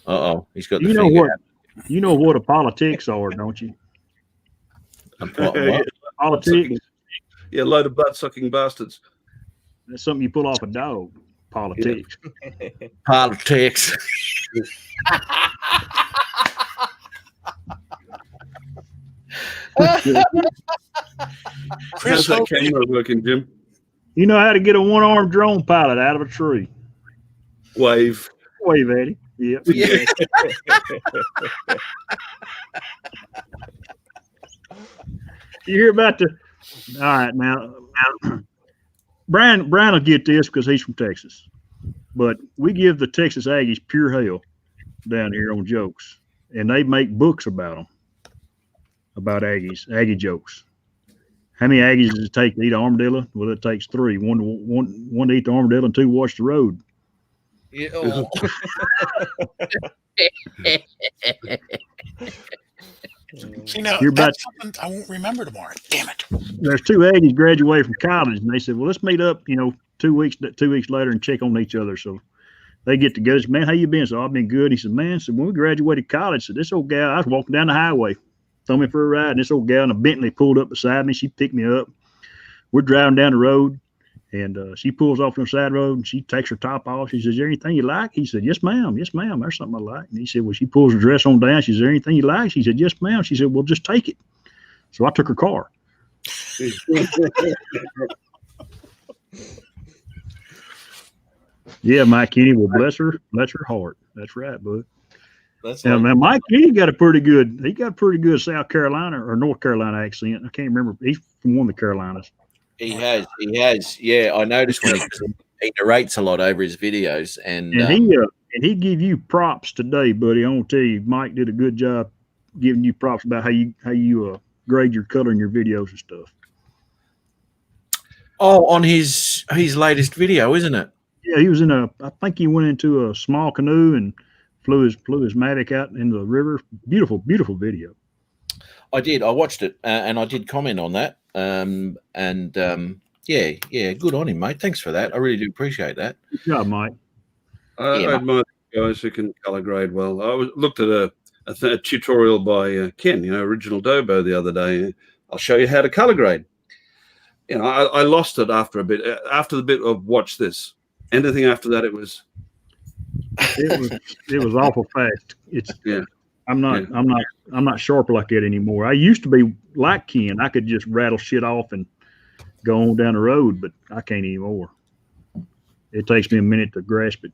Speaker 1: Oh, he's got the
Speaker 4: You know
Speaker 1: finger
Speaker 4: what? You know what a politics are, don't you?
Speaker 1: out. What?
Speaker 4: Politics.
Speaker 5: Yeah, load of butt-sucking bastards.
Speaker 4: That's something you pull off a dog. Politics.
Speaker 1: Politics.
Speaker 3: Chris
Speaker 5: How's that
Speaker 3: Hope,
Speaker 5: camera working, Jim?
Speaker 4: You know how to get a one-armed drone pilot out of a tree.
Speaker 5: Wave.
Speaker 4: Wave at him. Yep.
Speaker 1: Yeah.
Speaker 4: You hear about the? All right, now, Brian will get this because he's from Texas, but we give the Texas Aggies pure hell down here on jokes, and they make books about them, about Aggie jokes. How many Aggies does it take to eat an armadillo? Well, it takes three: one to eat the armadillo, and two to watch the road.
Speaker 1: Yeah, oh.
Speaker 3: see now,
Speaker 4: You're about-
Speaker 3: that's something I won't remember tomorrow. Damn it.
Speaker 4: There's two Aggies graduated from college, and they said, "Well, let's meet up, 2 weeks later and check on each other." So they get together. Said, "Man, how you been?" So I've been good. He said, "Man, so when we graduated college, so this old gal, I was walking down the highway, thumbing for a ride, and this old gal in a Bentley pulled up beside me. She picked me up. We're driving down the road, and she pulls off on the side road, and she takes her top off. She says, "Is there anything you like?" He said, "Yes, ma'am. Yes, ma'am. There's something I like." And he said, "Well," she pulls her dress on down. She said, "Is there anything you like?" She said, "Yes, ma'am." She said, "Well, just take it." So I took her car. Yeah, Mike Kenny will bless her heart. That's right, bud.
Speaker 1: That's
Speaker 4: Yeah,
Speaker 1: like,
Speaker 4: man, Mike he got a pretty good South Carolina or North Carolina accent. I can't remember. He's from one of the Carolinas.
Speaker 1: he has. Yeah, I noticed when he narrates a lot over his videos, and
Speaker 4: And he give you props today, buddy. I want to tell you, Mike did a good job giving you props about how you grade your color in your videos and stuff.
Speaker 1: on his latest video, isn't it?
Speaker 4: Yeah, he was I think he went into a small canoe and flew his Mavic out into the river. Beautiful, beautiful video.
Speaker 1: I did. I watched it, and I did comment on that. Yeah, good on him, mate. Thanks for that. I really do appreciate that.
Speaker 4: Good job, Mike.
Speaker 5: I admire guys who can color grade well. I looked at a tutorial by Ken, Original Dobo, the other day. I'll show you how to color grade. I lost it after a bit. After the bit of watch this, anything after that, it was
Speaker 4: awful fast.
Speaker 5: Yeah.
Speaker 4: I'm not sharp like that anymore. I used to be like Ken. I could just rattle shit off and go on down the road, but I can't anymore. It takes me a minute to grasp it.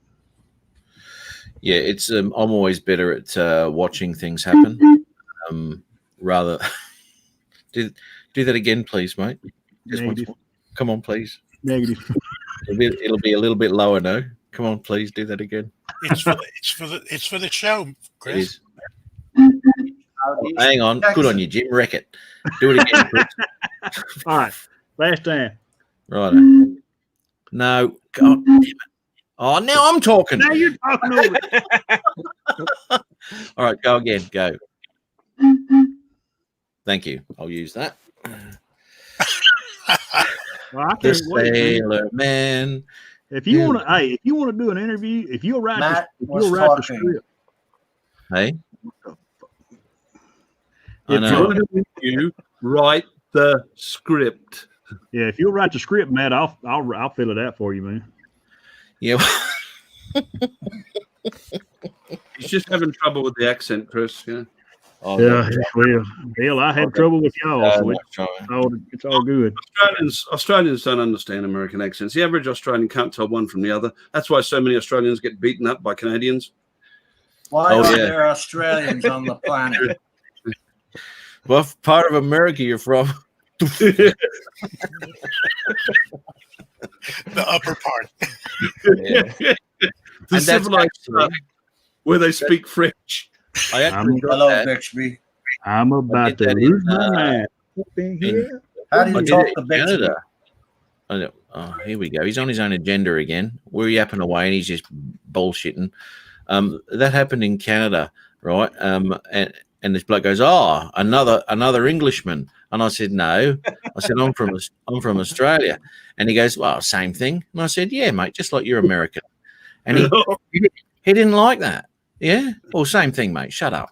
Speaker 1: Yeah, it's I'm always better at watching things happen. Rather do that again, please, mate. Just once more. Come on, please.
Speaker 4: Negative.
Speaker 1: It'll be a little bit lower, no? Come on, please do that again.
Speaker 3: It's for the show, Chris.
Speaker 1: Hang on. Good on you, Jim. Wreck it. Do it again, Chris.
Speaker 4: All right. Last time.
Speaker 1: Right. No. God damn it. Oh, now I'm talking.
Speaker 4: Now you're talking over it.
Speaker 1: All right, go again. Go. Thank you. I'll use that.
Speaker 4: Well, I
Speaker 1: The
Speaker 4: can't wait,
Speaker 1: Sailor Man.
Speaker 4: If you want to do an interview, if you'll write the script.
Speaker 1: Hey.
Speaker 5: If you write the script.
Speaker 4: Yeah, if you'll write the script, Matt, I'll fill it out for you, man.
Speaker 1: Yeah.
Speaker 5: He's just having trouble with the accent, Chris. Yeah.
Speaker 1: Oh,
Speaker 4: Yeah, well, hell, I had trouble with y'all, so it's all good.
Speaker 5: Australians don't understand American accents. The average Australian can't tell one from the other. That's why so many Australians get beaten up by Canadians.
Speaker 8: Why are there Australians on the planet?
Speaker 1: What part of America you're from?
Speaker 3: The upper part.
Speaker 1: Yeah.
Speaker 5: The civilized side where they speak French.
Speaker 1: I actually got
Speaker 8: Hello,
Speaker 1: that.
Speaker 8: Bixby.
Speaker 4: I'm about to lose my mind.
Speaker 8: How do
Speaker 1: I
Speaker 8: you
Speaker 1: did
Speaker 8: talk
Speaker 1: it
Speaker 8: to
Speaker 1: in
Speaker 8: Bixby?
Speaker 1: Canada. Oh, here we go. He's on his own agenda again. We're yapping away and he's just bullshitting. That happened in Canada, right? And this bloke goes, "Oh, another Englishman." And I said, "No." I said, I'm from Australia." And he goes, "Well, same thing." And I said, "Yeah, mate, just like you're American." And he didn't like that. Yeah? Well, same thing, mate. Shut up.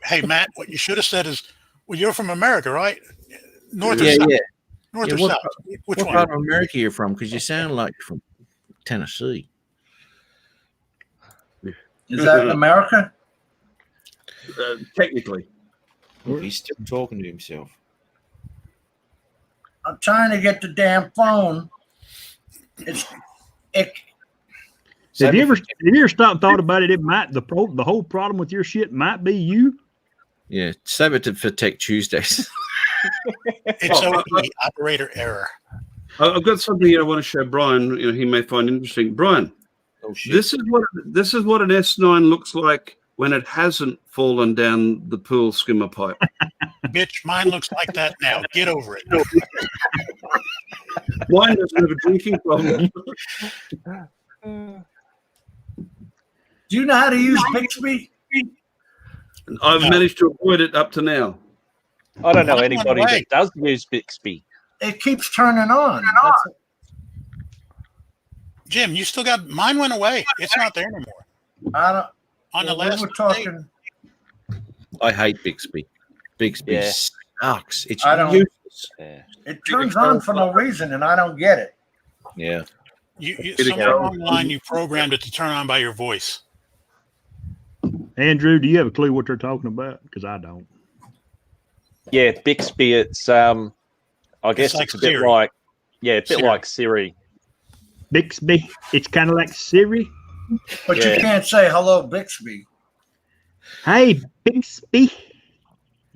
Speaker 3: Hey, Matt, what you should have said is, well, you're from America, right? North or
Speaker 1: Yeah,
Speaker 3: south?
Speaker 1: yeah.
Speaker 3: North
Speaker 1: Yeah,
Speaker 3: or
Speaker 1: what-
Speaker 3: south? Which
Speaker 1: What
Speaker 3: one?
Speaker 1: part of America you're from? Because you sound like you're from Tennessee.
Speaker 8: Is that America?
Speaker 5: Technically.
Speaker 1: He's still talking to himself.
Speaker 8: I'm trying to get the damn phone.
Speaker 4: Have you ever stopped and thought about it? It might the whole problem with your shit might be you.
Speaker 1: Yeah, save it for Tech Tuesdays.
Speaker 3: It's OE, operator error.
Speaker 5: I've got something I want to show Brian. He may find interesting. Brian,
Speaker 1: Oh shit!
Speaker 5: this is what an S9 looks like when it hasn't fallen down the pool skimmer pipe.
Speaker 3: Bitch, mine looks like that now. Get over it.
Speaker 5: Mine doesn't have a drinking problem.
Speaker 8: Do you know how to use Bixby?
Speaker 5: I've managed to avoid it up to now.
Speaker 6: I don't know
Speaker 3: Mine went
Speaker 6: anybody
Speaker 3: away.
Speaker 6: that does use Bixby.
Speaker 8: It keeps turning on.
Speaker 3: Jim, you still got mine went away. It's not there anymore.
Speaker 8: I don't.
Speaker 3: On the
Speaker 8: we
Speaker 3: last
Speaker 8: were
Speaker 3: update.
Speaker 8: talking.
Speaker 1: I hate Bixby. Bixby
Speaker 6: Yeah.
Speaker 1: sucks. It's
Speaker 8: I don't-
Speaker 1: useless.
Speaker 6: Yeah.
Speaker 8: It turns on for no reason, and I don't get it.
Speaker 1: Yeah.
Speaker 3: Somewhere along the line, you programmed it to turn on by your voice.
Speaker 4: Andrew, do you have a clue what they're talking about? Because I don't.
Speaker 6: Yeah, Bixby. It's I guess
Speaker 3: like
Speaker 6: it's a bit
Speaker 3: Siri.
Speaker 6: like a bit
Speaker 3: Siri.
Speaker 6: like Siri.
Speaker 4: Bixby. It's kind of like Siri.
Speaker 8: But
Speaker 6: Yeah.
Speaker 8: you can't say hello, Bixby.
Speaker 4: Hey, Bixby.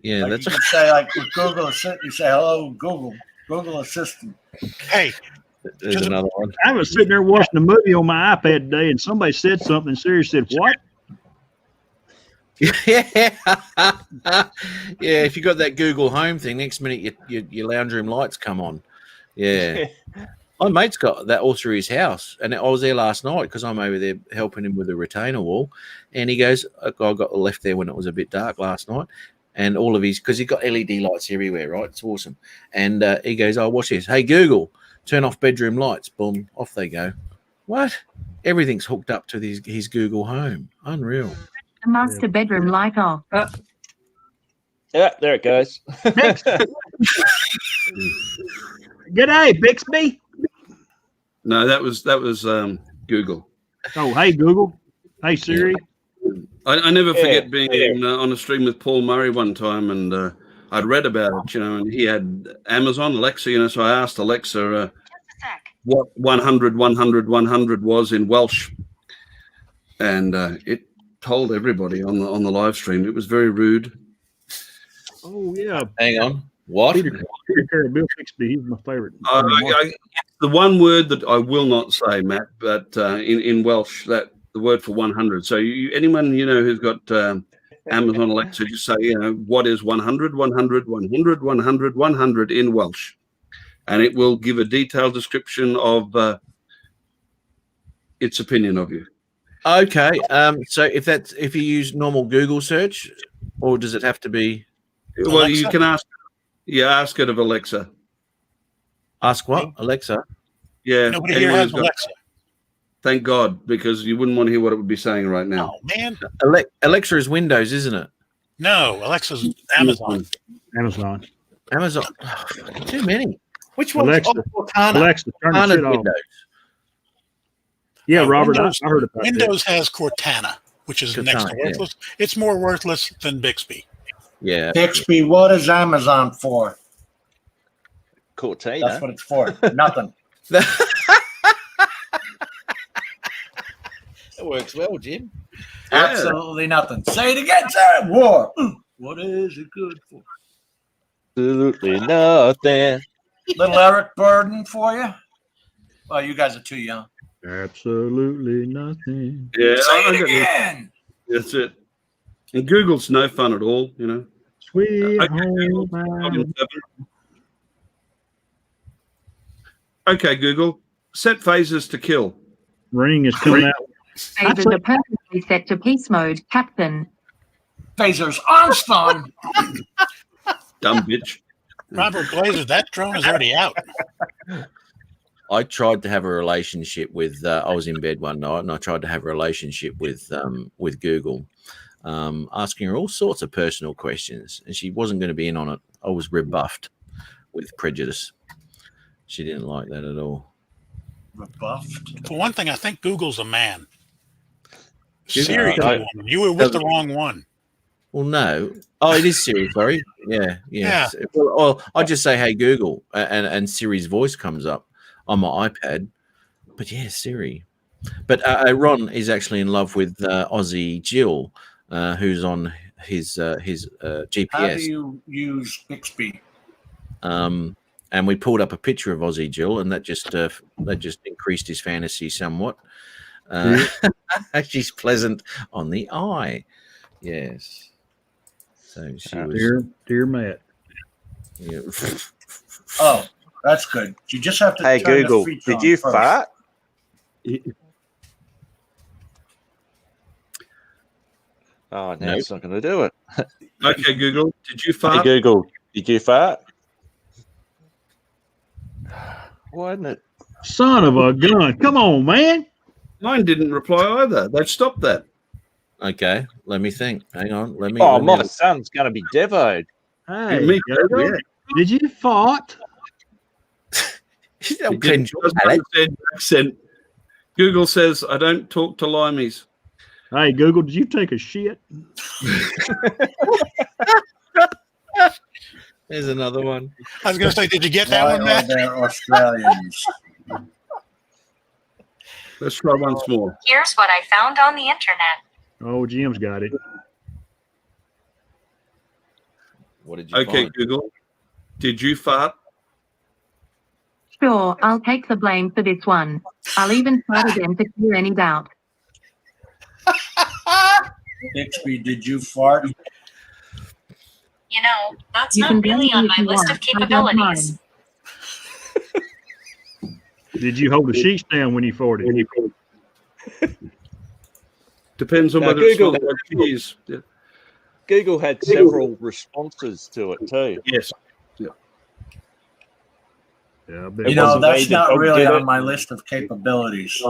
Speaker 1: Yeah,
Speaker 8: Like
Speaker 1: that's
Speaker 8: you can say, like with Google Assistant, you say hello, Google Assistant.
Speaker 3: Hey,
Speaker 1: there's another one.
Speaker 4: I was sitting there watching a movie on my iPad today, and somebody said something, and Siri said, "What?"
Speaker 1: Yeah, yeah. If you got that Google Home thing, next minute your lounge room lights come on. Yeah, my mate's got that all through his house, and I was there last night because I'm over there helping him with the retainer wall, and he goes, "I got left there when it was a bit dark last night." And all of his, because he got LED lights everywhere, right? It's awesome. And he goes, "Oh, watch this. Hey, Google, turn off bedroom lights." Boom, off they go. What? Everything's hooked up to his Google Home. Unreal.
Speaker 9: The master bedroom light off.
Speaker 6: Yeah, there it goes.
Speaker 4: G'day, Bixby.
Speaker 5: No, that was Google.
Speaker 4: Oh, hey, Google. Hey, Siri.
Speaker 5: I never forget
Speaker 6: Yeah.
Speaker 5: being on a stream with Paul Murray one time, and I'd read about it, and he had Amazon Alexa, so I asked Alexa what 100, 100, 100 was in Welsh, and it told everybody on the live stream. It was very rude.
Speaker 4: Oh, yeah.
Speaker 1: Hang on. What?
Speaker 4: Peter Carey, Bill Bixby. He's my favorite.
Speaker 5: The one word that I will not say, Matt, but in Welsh, that the word for 100. So anyone who's got Amazon Alexa, just say, what is 100, 100, 100, 100, 100 in Welsh, and it will give a detailed description of its opinion of you.
Speaker 1: Okay. So if you use normal Google search, or does it have to be?
Speaker 5: Well,
Speaker 3: Alexa?
Speaker 5: you can ask it of Alexa.
Speaker 1: Ask what? Alexa.
Speaker 5: Yeah.
Speaker 3: nobody here
Speaker 5: anyone
Speaker 3: has
Speaker 5: who's got-
Speaker 3: Alexa.
Speaker 5: Thank God, because you wouldn't want to hear what it would be saying right now.
Speaker 3: Oh man,
Speaker 1: Alexa is Windows, isn't it?
Speaker 3: no, Alexa's Amazon.
Speaker 4: Amazon.
Speaker 1: Amazon. Too many. Which one?
Speaker 4: Alexa.
Speaker 1: Cortana.
Speaker 4: Alexa, turn the
Speaker 1: Cortana's
Speaker 4: shit off.
Speaker 1: Windows.
Speaker 4: Yeah, Robert,
Speaker 3: Windows,
Speaker 4: I heard about that.
Speaker 3: Windows has Cortana, which is next to
Speaker 1: Cortana, yeah.
Speaker 3: worthless. It's more worthless than Bixby.
Speaker 1: Yeah.
Speaker 8: Bixby, what is Amazon for?
Speaker 6: Cortina.
Speaker 8: That's what it's for. Nothing.
Speaker 1: It works well, Jim.
Speaker 5: Yeah.
Speaker 8: Absolutely nothing. Say it again, sir. War. What is it good for?
Speaker 6: Absolutely nothing.
Speaker 8: Little Eric Burden for you? Well, you guys are too young.
Speaker 4: Absolutely nothing.
Speaker 5: Yeah,
Speaker 8: Say
Speaker 5: I
Speaker 8: it
Speaker 5: got-
Speaker 8: again.
Speaker 5: That's it. And Google's no fun at all,
Speaker 4: Sweet
Speaker 5: Okay,
Speaker 4: home.
Speaker 5: Volume 7. Okay, Google, set phases to kill.
Speaker 4: Ring is coming out.
Speaker 9: Phasers are permanently set to peace mode, Captain.
Speaker 8: Phasers on stun.
Speaker 5: Dumb bitch.
Speaker 3: Robert Glazer, that drone is already out.
Speaker 1: I tried to have a relationship with. I was in bed one night, and I tried to have a relationship with Google, asking her all sorts of personal questions, and she wasn't going to be in on it. I was rebuffed with prejudice. She didn't like that at all.
Speaker 8: Rebuffed.
Speaker 3: For one thing, I think Google's a man.
Speaker 1: Google-
Speaker 3: Siri's a woman. You were with the wrong one.
Speaker 1: Well, no. Oh, it is Siri. Sorry. Yeah. Yes. Well, I just say, "Hey Google," and Siri's voice comes up on my iPad. But yeah, Siri. But Ron is actually in love with Aussie Jill, who's on his GPS.
Speaker 8: How do you use Bixby?
Speaker 1: And we pulled up a picture of Aussie Jill, and that just increased his fantasy somewhat. She's pleasant on the eye. Yes. So she was.
Speaker 4: Dear Matt.
Speaker 1: Yeah.
Speaker 8: Oh, that's good. You just have to
Speaker 6: Hey
Speaker 8: turn
Speaker 6: Google,
Speaker 8: the feature
Speaker 6: did
Speaker 8: on
Speaker 6: you
Speaker 8: first.
Speaker 6: fart? Oh, no,
Speaker 1: Nope.
Speaker 6: it's not going to do it.
Speaker 5: Okay, Google, did you
Speaker 6: Hey
Speaker 5: fart?
Speaker 6: Google, did you fart? Why didn't it?
Speaker 4: Son of a gun. Come on, man.
Speaker 5: Mine didn't reply either. They've stopped that.
Speaker 1: Okay, let me think. Hang on. Let me.
Speaker 6: Oh,
Speaker 1: let me
Speaker 6: my
Speaker 1: look.
Speaker 6: son's going to be devoed.
Speaker 4: Hey,
Speaker 5: Me too,
Speaker 4: Google,
Speaker 5: yeah.
Speaker 4: did you fart?
Speaker 1: Don't
Speaker 5: It didn't-
Speaker 1: cringe,
Speaker 5: doesn't
Speaker 1: Alex.
Speaker 5: understand your accent. Google says, I don't talk to limeys.
Speaker 4: Hey, Google, did you take a shit?
Speaker 1: There's another one.
Speaker 3: I was going to say, did you get that
Speaker 8: Why
Speaker 3: one,
Speaker 8: are
Speaker 3: Matt?
Speaker 8: there Australians?
Speaker 5: Let's try once more.
Speaker 9: Here's what I found on the internet.
Speaker 4: Oh, Jim's got it.
Speaker 1: What did you
Speaker 5: Okay,
Speaker 1: find?
Speaker 5: Google. Did you fart?
Speaker 9: Sure, I'll take the blame for this one. I'll even try again to clear any doubt.
Speaker 8: Bixby, did you fart?
Speaker 9: You know, that's
Speaker 10: You
Speaker 9: not
Speaker 10: can
Speaker 9: really
Speaker 10: blame
Speaker 9: on
Speaker 10: me
Speaker 9: my
Speaker 10: if you
Speaker 9: list of
Speaker 10: want. I don't
Speaker 9: capabilities.
Speaker 4: Did you hold the sheets down when you farted?
Speaker 5: Depends on
Speaker 6: Now,
Speaker 5: whether
Speaker 6: Google-
Speaker 5: it smells like cheese. Yeah.
Speaker 6: Google had several responses to it too.
Speaker 5: Yes.
Speaker 4: Yeah, I
Speaker 6: It
Speaker 4: bet.
Speaker 8: You know,
Speaker 6: wasn't
Speaker 8: that's
Speaker 6: me that
Speaker 8: not
Speaker 6: dog
Speaker 8: really
Speaker 6: did
Speaker 8: on
Speaker 6: it.
Speaker 8: my list of capabilities.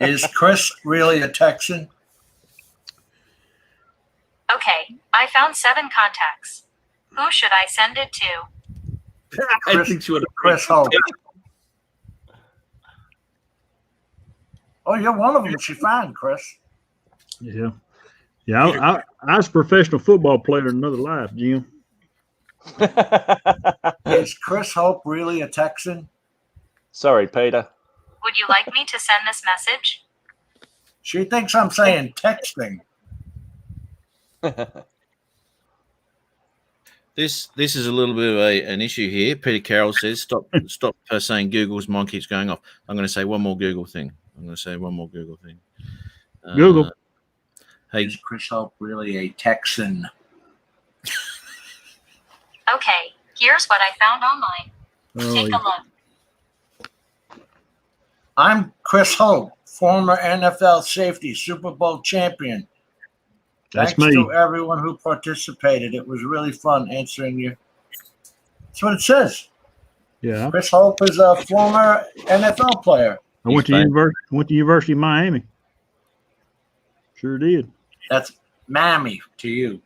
Speaker 8: Is Chris really a Texan?
Speaker 9: Okay, I found 7 contacts. Who should I send it to?
Speaker 5: I think she would have
Speaker 8: Chris Hope. Oh, you're one of them she found, Chris.
Speaker 4: Yeah. Yeah, I was a professional football player in another life, Jim.
Speaker 8: Is Chris Hope really a Texan?
Speaker 6: Sorry, Peter.
Speaker 9: Would you like me to send this message?
Speaker 8: She thinks I'm saying texting.
Speaker 1: This is a little bit of an issue here. Peter Carroll says, stop her saying Google's mine keeps going off. I'm going to say one more Google thing.
Speaker 4: Google.
Speaker 1: Hey,
Speaker 8: Is Chris Hope really a Texan?
Speaker 9: Okay, here's what I found online.
Speaker 4: Oh,
Speaker 9: Take a look.
Speaker 8: I'm Chris Hope, former NFL safety, Super Bowl champion.
Speaker 4: that's
Speaker 8: Thanks
Speaker 4: me.
Speaker 8: to everyone who participated. It was really fun answering you. That's what it says.
Speaker 4: Yeah.
Speaker 8: Chris Hope is a former NFL player.
Speaker 4: I went to University of Miami. Sure did.
Speaker 8: That's Mammy to you.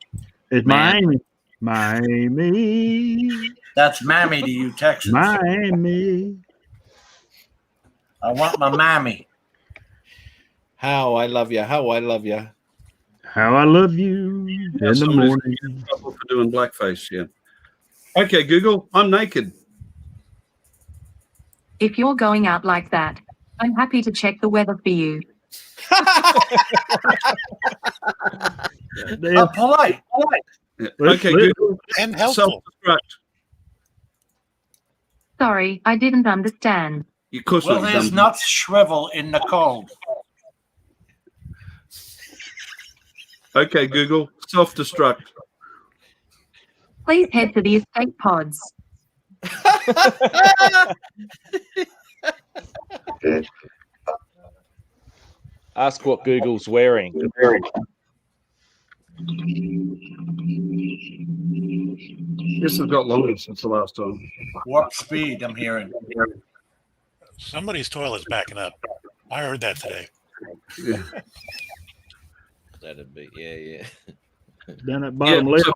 Speaker 4: It's
Speaker 1: Man.
Speaker 4: Miami.
Speaker 8: That's Mammy to you, Texans.
Speaker 4: Miami.
Speaker 8: I want my Mammy.
Speaker 1: how I love you. How I love you.
Speaker 4: How I love you in the
Speaker 5: somebody's
Speaker 4: morning.
Speaker 5: in trouble for doing blackface. Yeah. Okay, Google. I'm naked.
Speaker 9: If you're going out like that, I'm happy to check the weather for you.
Speaker 4: Damn.
Speaker 8: Polite.
Speaker 5: Yeah.
Speaker 4: Let's-
Speaker 5: Okay,
Speaker 4: let's-
Speaker 5: Google.
Speaker 3: And helpful.
Speaker 5: Self-destruct.
Speaker 9: Sorry, I didn't understand.
Speaker 5: Of course
Speaker 8: Will
Speaker 5: not, you
Speaker 8: his
Speaker 5: dumb-
Speaker 8: nuts shrivel in the cold?
Speaker 5: Okay, Google. Self-destruct.
Speaker 9: Please head to the escape pods.
Speaker 6: Ask what Google's wearing.
Speaker 5: This has got longer since the last time.
Speaker 8: Warp speed, I'm hearing.
Speaker 3: Somebody's toilet's backing up. I heard that today.
Speaker 5: Yeah.
Speaker 1: That'd be yeah.
Speaker 4: Down that bottom
Speaker 5: Yeah,
Speaker 4: left.
Speaker 5: so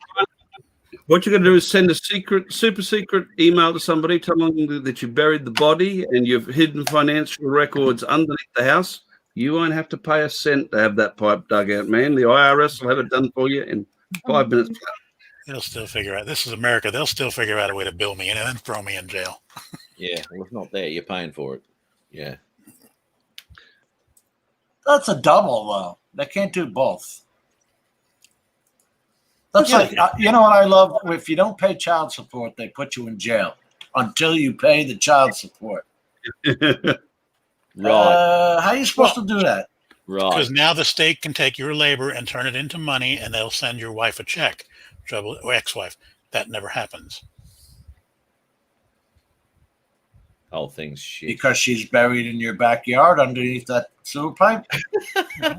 Speaker 5: what you're going to do is send a super secret email to somebody telling them that you buried the body and you've hidden financial records underneath the house. You won't have to pay a cent to have that pipe dug out, man. The IRS will have it done for you in 5 minutes.
Speaker 3: They'll still figure out. This is America. They'll still figure out a way to bill me and then throw me in jail.
Speaker 1: Yeah. Well, it's not there. You're paying for it. Yeah.
Speaker 8: That's a double, though. They can't do both. That's
Speaker 1: Yeah.
Speaker 8: like, you know what I love? If you don't pay child support, they put you in jail until you pay the child support.
Speaker 1: Right.
Speaker 8: How are you supposed to do that?
Speaker 1: Right.
Speaker 3: Because now the state can take your labor and turn it into money, and they'll send your wife a check. Trouble, or ex-wife. That never happens.
Speaker 1: Whole thing's shit.
Speaker 8: Because she's buried in your backyard underneath that sewer pipe?
Speaker 3: As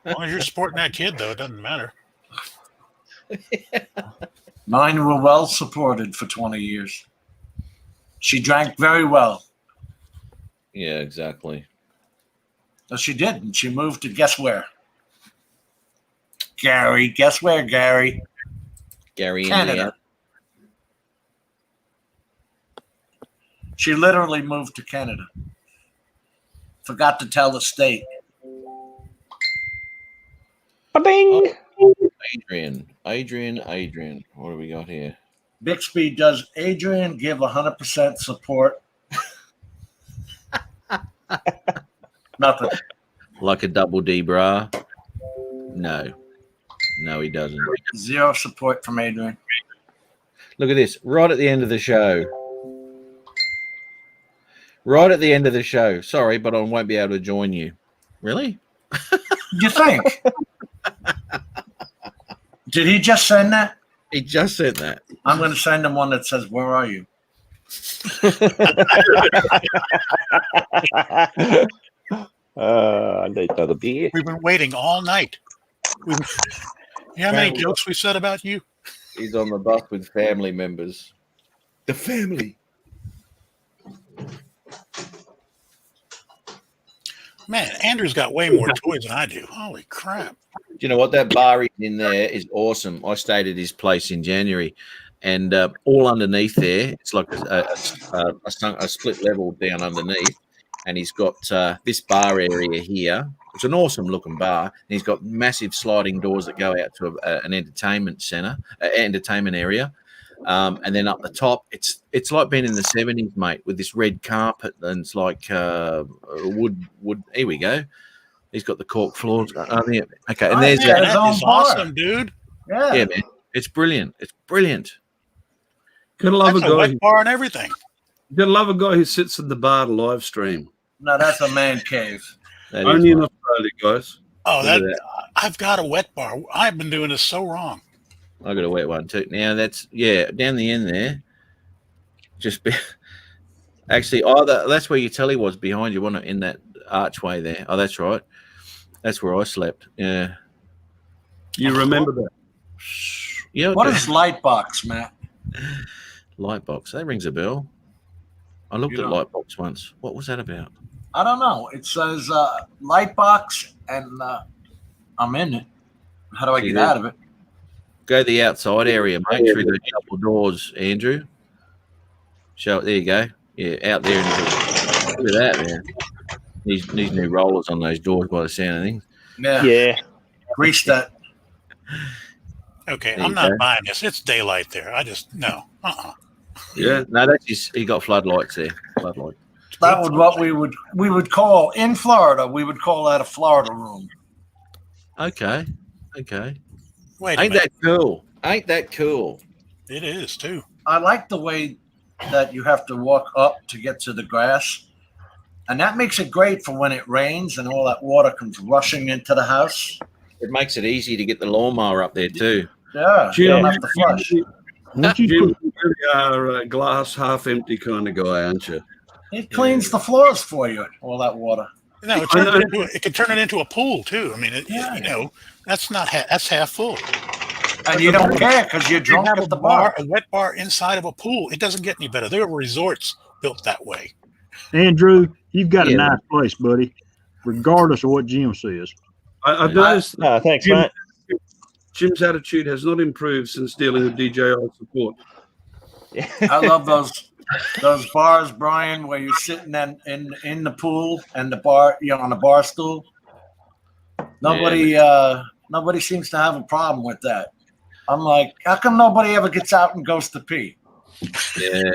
Speaker 3: long as you're supporting that kid, though, it doesn't matter.
Speaker 8: Mine were well supported for 20 years. She drank very well.
Speaker 1: Yeah, exactly.
Speaker 8: So she did, and she moved to guess where? Gary. Guess where, Gary?
Speaker 1: Gary,
Speaker 8: Canada.
Speaker 1: Indiana.
Speaker 8: She literally moved to Canada. Forgot to tell the state.
Speaker 6: Ba-bing!
Speaker 1: Adrian. What do we got here?
Speaker 8: Bixby, does Adrian give 100% support? Nothing.
Speaker 1: Like a double D bra? No, he doesn't.
Speaker 8: Zero support from Adrian.
Speaker 1: Look at this. Right at the end of the show. Right at the end of the show. Sorry, but I won't be able to join you. Really?
Speaker 8: You think? Did he just send that?
Speaker 1: He just said that.
Speaker 8: I'm going to send him one that says, "Where are you?"
Speaker 6: I need another beer.
Speaker 3: We've been waiting all night. You know how many jokes we said about you?
Speaker 1: He's on the bus with family members. The family.
Speaker 3: Man, Andrew's got way more toys than I do. Holy crap.
Speaker 1: Do you know what? That bar in there is awesome. I stayed at his place in January, and all underneath there, it's like a split level down underneath, and he's got this bar area here. It's an awesome looking bar, and he's got massive sliding doors that go out to an entertainment area. And then up the top, it's like being in the 70s, mate, with this red carpet, and it's like wood. Here we go. He's got the cork floors. Okay, and there's
Speaker 3: that is awesome, dude.
Speaker 1: Yeah, man, it's brilliant. It's brilliant.
Speaker 5: Gotta love
Speaker 3: That's
Speaker 5: a guy.
Speaker 3: wet bar and everything.
Speaker 5: Gotta love a guy who sits in the bar to live stream.
Speaker 8: No, that's a man cave.
Speaker 1: That
Speaker 5: Only
Speaker 1: is
Speaker 5: in
Speaker 1: right.
Speaker 5: Australia, guys.
Speaker 3: Oh,
Speaker 1: Look at that.
Speaker 3: I've got a wet bar. I've been doing this so wrong.
Speaker 1: I got a wet one too. Now that's down the end there. Actually, that's where your telly was behind you, wasn't it? In that archway there. Oh, that's right. That's where I slept. Yeah.
Speaker 5: You remember that?
Speaker 1: Yeah.
Speaker 8: What is Lightbox, Matt?
Speaker 1: Lightbox? That rings a bell. I looked
Speaker 8: You
Speaker 1: at
Speaker 8: know.
Speaker 1: Lightbox once. What was that about?
Speaker 8: I don't know. It says Lightbox, and I'm in it. How do I
Speaker 1: See
Speaker 8: get
Speaker 1: that?
Speaker 8: out of it?
Speaker 1: Go to the outside area, mate, through the double doors, Andrew. Show it. There you go. Yeah, out there. Look at that, man. These new rollers on those doors by the sound of things.
Speaker 8: Yeah.
Speaker 6: Yeah.
Speaker 8: Grease that.
Speaker 3: Okay,
Speaker 1: There
Speaker 3: I'm
Speaker 1: you
Speaker 3: not
Speaker 1: go.
Speaker 3: buying this. It's daylight there. I just, no.
Speaker 5: Yeah.
Speaker 1: No, that's he got floodlights there. Floodlights.
Speaker 8: That would what we would call in Florida. We would call that a Florida room.
Speaker 1: Okay.
Speaker 3: Wait a
Speaker 1: Ain't
Speaker 3: minute.
Speaker 1: that cool? Ain't that cool?
Speaker 3: It is, too.
Speaker 8: I like the way that you have to walk up to get to the grass. And that makes it great for when it rains and all that water comes rushing into the house.
Speaker 1: It makes it easy to get the lawnmower up there too.
Speaker 8: Yeah, you don't have to flush.
Speaker 4: Once you
Speaker 5: Jim,
Speaker 4: put,
Speaker 5: you really are a glass half empty kind of guy, aren't you?
Speaker 8: It cleans the floors for you, all that water.
Speaker 3: No, it can turn it into a pool, too. I mean, that's not that's half full.
Speaker 8: And you don't care because you're
Speaker 3: You
Speaker 8: drunk
Speaker 3: have
Speaker 8: at
Speaker 3: a
Speaker 8: the bar.
Speaker 3: a wet bar inside of a pool. It doesn't get any better. There are resorts built that way.
Speaker 4: Andrew, you've got a
Speaker 1: Yeah.
Speaker 4: nice place, buddy, regardless of what Jim says.
Speaker 5: I've noticed
Speaker 6: No, thanks,
Speaker 5: Jim-
Speaker 6: mate.
Speaker 5: Jim's attitude has not improved since dealing with DJI support.
Speaker 8: I love those bars, Brian, where you're sitting in the pool and the bar, you're on a bar stool. Nobody seems to have a problem with that. I'm like, how come nobody ever gets out and goes to pee?
Speaker 1: Yeah.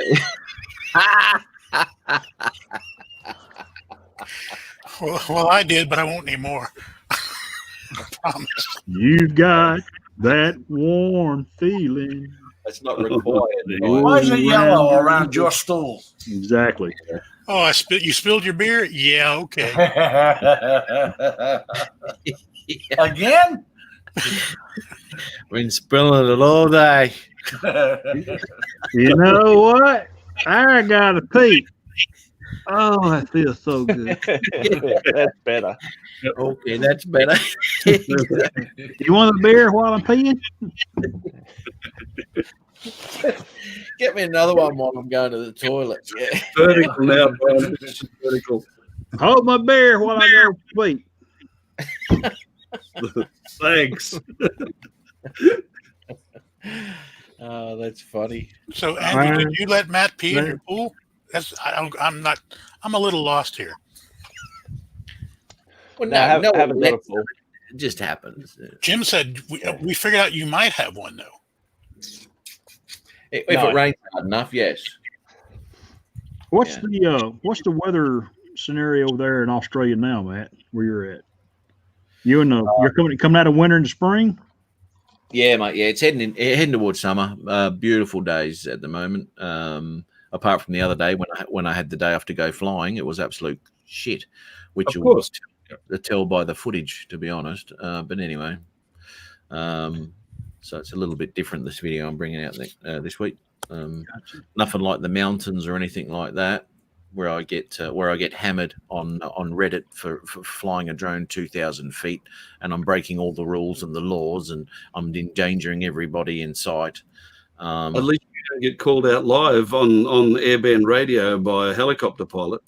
Speaker 3: Well, I did, but I won't anymore. I promise.
Speaker 4: You've got that warm feeling.
Speaker 1: That's not required.
Speaker 8: Why is it yellow around your stool?
Speaker 4: Exactly.
Speaker 3: Oh, you spilled your beer? Yeah, okay.
Speaker 8: Again?
Speaker 1: Been spilling it all day.
Speaker 4: You know what? I got to pee. Oh, that feels so good.
Speaker 6: That's better.
Speaker 1: Okay, that's better.
Speaker 4: You want a beer while I'm peeing?
Speaker 1: Get me another one while I'm going to the toilet. Yeah.
Speaker 5: Vertical now, Brian. This is vertical.
Speaker 4: Hold my beer while I go to pee.
Speaker 5: Thanks.
Speaker 1: Oh, that's funny.
Speaker 3: So, Andrew, did you let Matt pee in your pool? I'm a little lost here.
Speaker 1: Well,
Speaker 6: No, I haven't got a pool.
Speaker 1: It just happens.
Speaker 3: Jim said we figured out you might have one though.
Speaker 1: If
Speaker 6: No.
Speaker 1: it rains hard enough, yes.
Speaker 4: What's the weather scenario there in Australia now, Matt? Where you're at? You're coming out of winter into spring.
Speaker 1: Yeah, mate. Yeah, it's heading towards summer. Beautiful days at the moment. Apart from the other day when I had the day off to go flying, it was absolute shit, which
Speaker 5: Of
Speaker 1: you will
Speaker 5: course.
Speaker 1: tell by the footage, to be honest. But anyway, so it's a little bit different. This video I'm bringing out this week. Nothing like the mountains or anything like that, where I get hammered on Reddit for flying a drone 2,000 feet, and I'm breaking all the rules and the laws, and I'm endangering everybody in sight.
Speaker 5: At least you don't get called out live on airband radio by a helicopter pilot.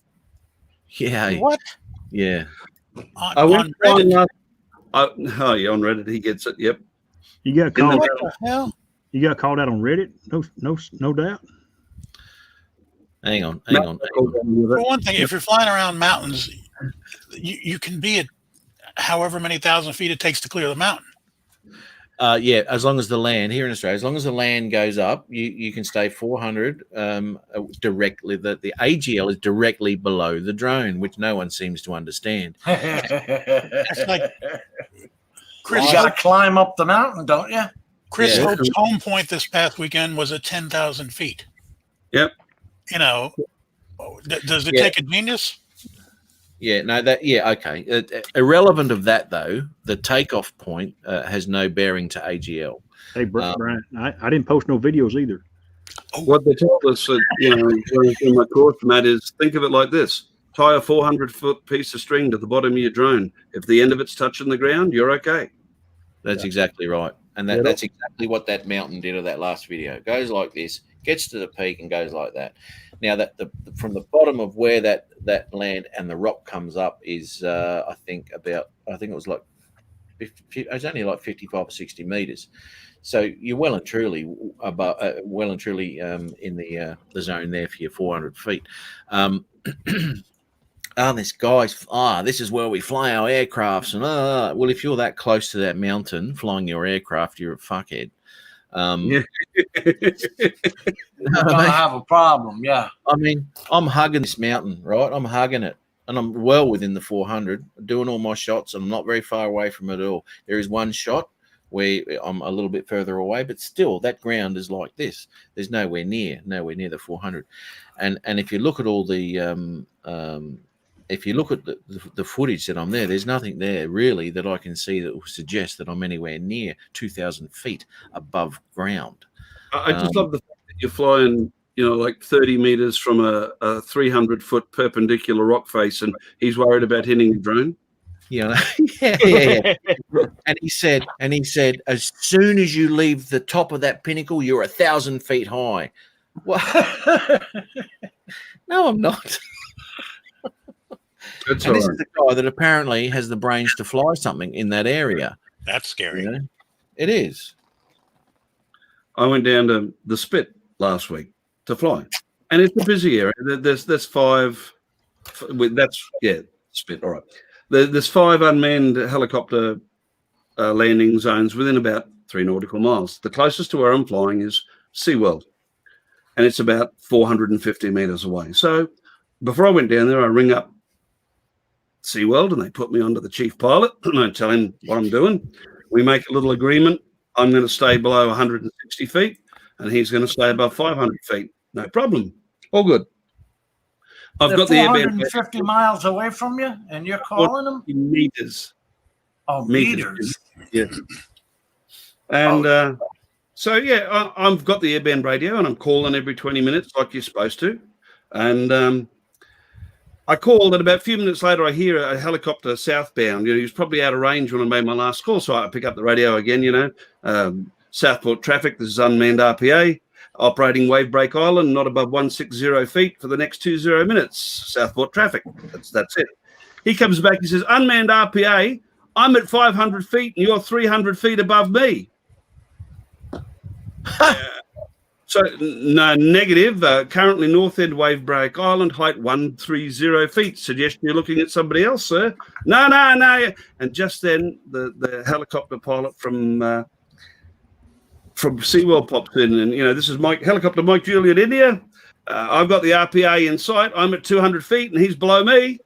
Speaker 1: Yeah,
Speaker 3: What?
Speaker 1: yeah.
Speaker 5: I went
Speaker 3: on Reddit?
Speaker 5: yeah, on Reddit he gets it. Yep.
Speaker 4: You got called.
Speaker 3: What the hell?
Speaker 4: You got called out on Reddit. No doubt.
Speaker 1: Hang on.
Speaker 3: For one thing, if you're flying around mountains, you can be at however many thousand feet it takes to clear the mountain.
Speaker 1: Yeah, as long as the land here in Australia, as long as the land goes up, you can stay 400 directly. The AGL is directly below the drone, which no one seems to understand.
Speaker 3: It's like Chris
Speaker 8: You got to climb up the mountain, don't you?
Speaker 3: Chris
Speaker 1: Yeah.
Speaker 3: Hope's home point this past weekend was at 10,000 feet.
Speaker 5: Yep.
Speaker 3: You know, does it
Speaker 1: Yeah.
Speaker 3: take a genius?
Speaker 1: Yeah, no, okay. Irrelevant of that though, the takeoff point has no bearing to AGL.
Speaker 4: Hey, Brian, I didn't post no videos either.
Speaker 5: What they told us, in my course, Matt, is think of it like this: tie a 400-foot piece of string to the bottom of your drone. If the end of it's touching the ground, you're okay.
Speaker 1: That's exactly right, and that's exactly what that mountain did of that last video. It goes like this, gets to the peak, and goes like that. Now that from the bottom of where that land and the rock comes up is, I think it was like 50, it was only like 55 or 60 meters. So you're well and truly in the zone there for your 400 feet. This is where we fly our aircrafts, and well, if you're that close to that mountain flying your aircraft, you're a fuckhead.
Speaker 5: Yeah.
Speaker 8: You're gonna have a problem, yeah.
Speaker 1: I mean, I'm hugging this mountain, right? I'm hugging it, and I'm well within the 400, doing all my shots, and I'm not very far away from it at all. There is one shot where I'm a little bit further away, but still, that ground is like this. There's nowhere near the 400. And if you look at all the if you look at the footage that I'm there's nothing there really that I can see that will suggest that I'm anywhere near 2,000 feet above ground.
Speaker 5: I just love the fact that you're flying, like 30 meters from a 300-foot perpendicular rock face, and he's worried about hitting the drone.
Speaker 1: Yeah. And he said, as soon as you leave the top of that pinnacle, you're 1,000 feet high. Well, no, I'm not.
Speaker 5: That's
Speaker 1: And
Speaker 5: all
Speaker 1: this
Speaker 5: right.
Speaker 1: is the guy that apparently has the brains to fly something in that area.
Speaker 3: That's scary.
Speaker 1: You know? It is.
Speaker 5: I went down to the Spit last week to fly, and it's a busy area. There's five. Spit. All right. There's 5 unmanned helicopter landing zones within about 3 nautical miles. The closest to where I'm flying is SeaWorld, and it's about 450 meters away. So before I went down there, I ring up SeaWorld, and they put me onto the chief pilot, and I tell him what I'm doing. We make a little agreement. I'm going to stay below 160 feet, and he's going to stay above 500 feet. No problem. All good. I've
Speaker 8: They're
Speaker 5: got the airband
Speaker 8: 450 miles away from you, and you're calling them?
Speaker 5: meters.
Speaker 8: Oh, meters.
Speaker 5: Yeah. And so, yeah, I've got the airband radio, and I'm calling every 20 minutes like you're supposed to. And I called, and about a few minutes later, I hear a helicopter southbound. He was probably out of range when I made my last call, so I pick up the radio again, Southport traffic, this is unmanned RPA, operating Wavebreak Island, not above 160 feet for the next 20 minutes. Southport traffic, that's it. He comes back, he says, unmanned RPA, I'm at 500 feet, and you're 300 feet above me. So, no, negative. Currently, North End Wave Break Island, height 130 feet. Suggest you're looking at somebody else, sir. No. And just then, the helicopter pilot from Seawell pops in, and this is helicopter Mike Juliet India. I've got the RPA in sight. I'm at 200 feet, and he's below me.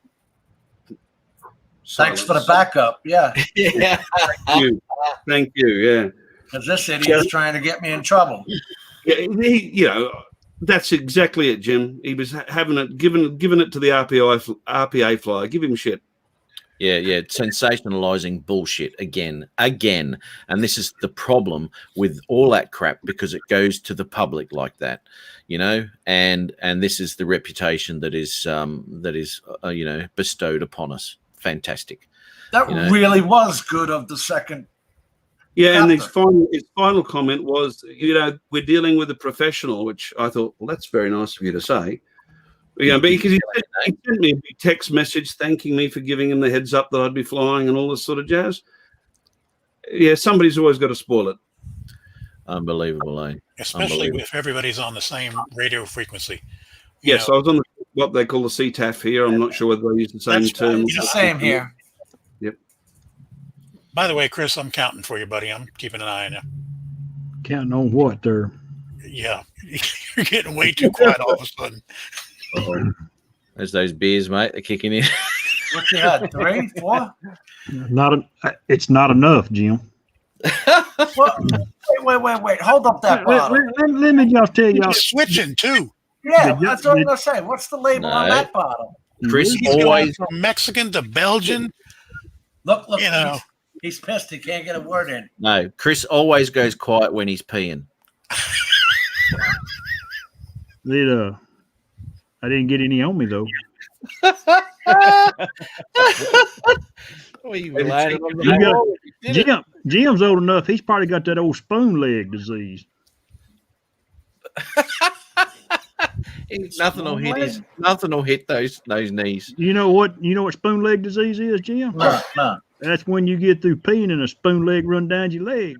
Speaker 8: Thanks for the backup. Yeah,
Speaker 1: Yeah.
Speaker 5: Thank you. Yeah.
Speaker 8: because this idiot's trying to get me in trouble.
Speaker 5: Yeah, that's exactly it, Jim. He was giving it to the RPA flyer. Give him shit.
Speaker 1: Yeah, sensationalizing bullshit again. And this is the problem with all that crap, because it goes to the public like that, and this is the reputation that is bestowed upon us. Fantastic.
Speaker 8: That really was good of the second.
Speaker 5: Yeah, and his final comment was, we're dealing with a professional, which I thought, well, that's very nice of you to say. Because he sent me a big text message thanking me for giving him the heads up that I'd be flying and all this sort of jazz. Yeah, somebody's always got to spoil it.
Speaker 1: Unbelievable, eh?
Speaker 3: Especially if everybody's on the same radio frequency.
Speaker 5: Yes, I was on what they call the CTAF here. I'm not sure whether they use the same term.
Speaker 8: It's the same here.
Speaker 5: Yep.
Speaker 3: By the way, Chris, I'm counting for you, buddy. I'm keeping an eye on you.
Speaker 4: Counting on what there?
Speaker 3: Yeah, you're getting way too quiet all of a sudden.
Speaker 1: There's those beers, mate. They're kicking in.
Speaker 8: What you had, 3, 4?
Speaker 4: It's not enough, Jim.
Speaker 8: Wait. Hold up that bottle.
Speaker 4: Let me just tell y'all.
Speaker 3: He's switching too.
Speaker 8: Yeah, that's what I'm going to say. What's the label on that bottle?
Speaker 1: Chris
Speaker 3: He's going
Speaker 1: always
Speaker 3: from Mexican to Belgian.
Speaker 8: Look, he's pissed. He can't get a word in.
Speaker 1: No, Chris always goes quiet when he's peeing.
Speaker 4: I didn't get any on me though. Jim's old enough. He's probably got that old spoon leg disease.
Speaker 1: Nothing will hit those knees.
Speaker 4: You know what spoon leg disease is, Jim?
Speaker 8: No.
Speaker 4: That's when you get through peeing and a spoon leg run down your leg.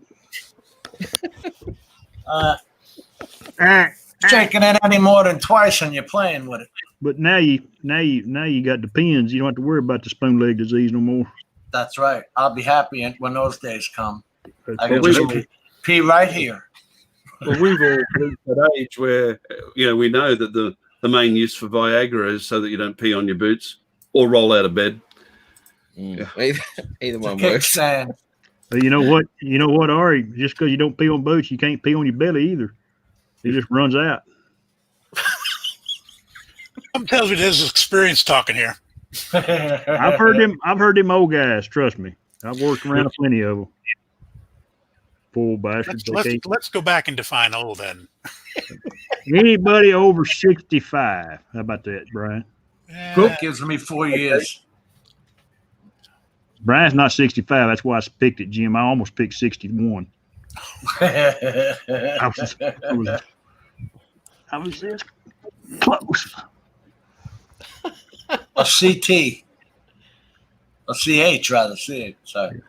Speaker 8: Shaking it any more than twice and you're playing with it.
Speaker 4: But now you got the pins. You don't have to worry about the spoon leg disease no more.
Speaker 8: That's right. I'll be happy when those days come. I
Speaker 4: Well,
Speaker 8: can just pee right here.
Speaker 5: Well, we've all reached that age where we know that the main use for Viagra is so that you don't pee on your boots or roll out of bed.
Speaker 1: Either one
Speaker 8: Kick
Speaker 1: works.
Speaker 8: sand.
Speaker 4: But you know what, Ari? Just because you don't pee on boots, you can't pee on your belly either. It just runs out.
Speaker 3: Something tells me there's experience talking here.
Speaker 4: I've heard them old guys. Trust me, I've worked around plenty of them. Fool bastards.
Speaker 3: Let's go back and define old then.
Speaker 4: Anybody over 65? How about that, Brian?
Speaker 8: Brooke gives me 4 years.
Speaker 4: Brian's not 65. That's why I picked it, Jim. I almost picked 61. I was this close.
Speaker 8: A CT. A CH, rather. CH. Sorry.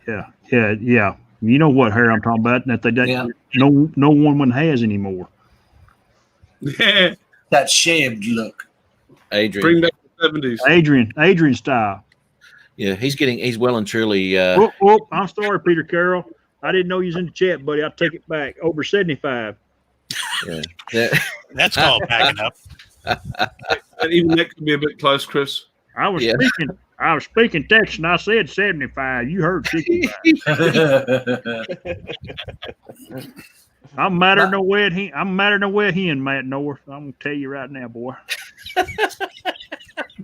Speaker 4: Yeah. You know what hair I'm talking about? That no woman has anymore.
Speaker 5: Yeah.
Speaker 8: That shaved look.
Speaker 1: Adrian.
Speaker 5: Bring back the 70s.
Speaker 4: Adrian style.
Speaker 1: Yeah, he's well and truly.
Speaker 4: I'm sorry, Peter Carroll. I didn't know you was in the chat, buddy. I'll take it back. Over 75.
Speaker 1: Yeah.
Speaker 3: That's called backing up.
Speaker 5: Even that could be a bit close, Chris.
Speaker 4: I was speaking Texas, and I said 75. You heard 65. I'm madder than a wet hen, Matt North. I'm gonna tell you right now, boy.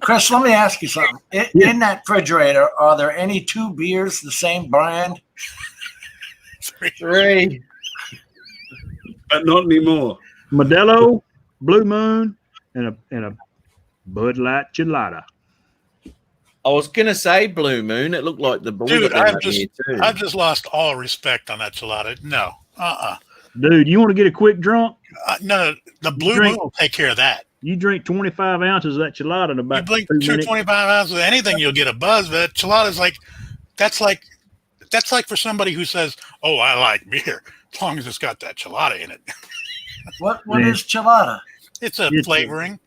Speaker 8: Chris, let me ask you something. In that refrigerator, are there any 2 beers the same brand?
Speaker 1: 3.
Speaker 5: But not anymore.
Speaker 4: Modelo, Blue Moon, and a Bud Light Gelada.
Speaker 1: I was gonna say Blue Moon. It looked like the boy.
Speaker 3: Dude, I've just lost all respect on that gelada. No.
Speaker 4: Dude, you want to get a quick drunk?
Speaker 3: No, the Blue Moon will take care of that.
Speaker 4: You drink 25 ounces of that gelada in about
Speaker 3: You drink 25 ounces of anything, you'll get a buzz. But gelada's that's like for somebody who says, "Oh, I like beer," as long as it's got that gelada in it.
Speaker 8: What
Speaker 4: Yeah.
Speaker 8: is chilada?
Speaker 3: It's a
Speaker 4: It's-
Speaker 3: flavoring.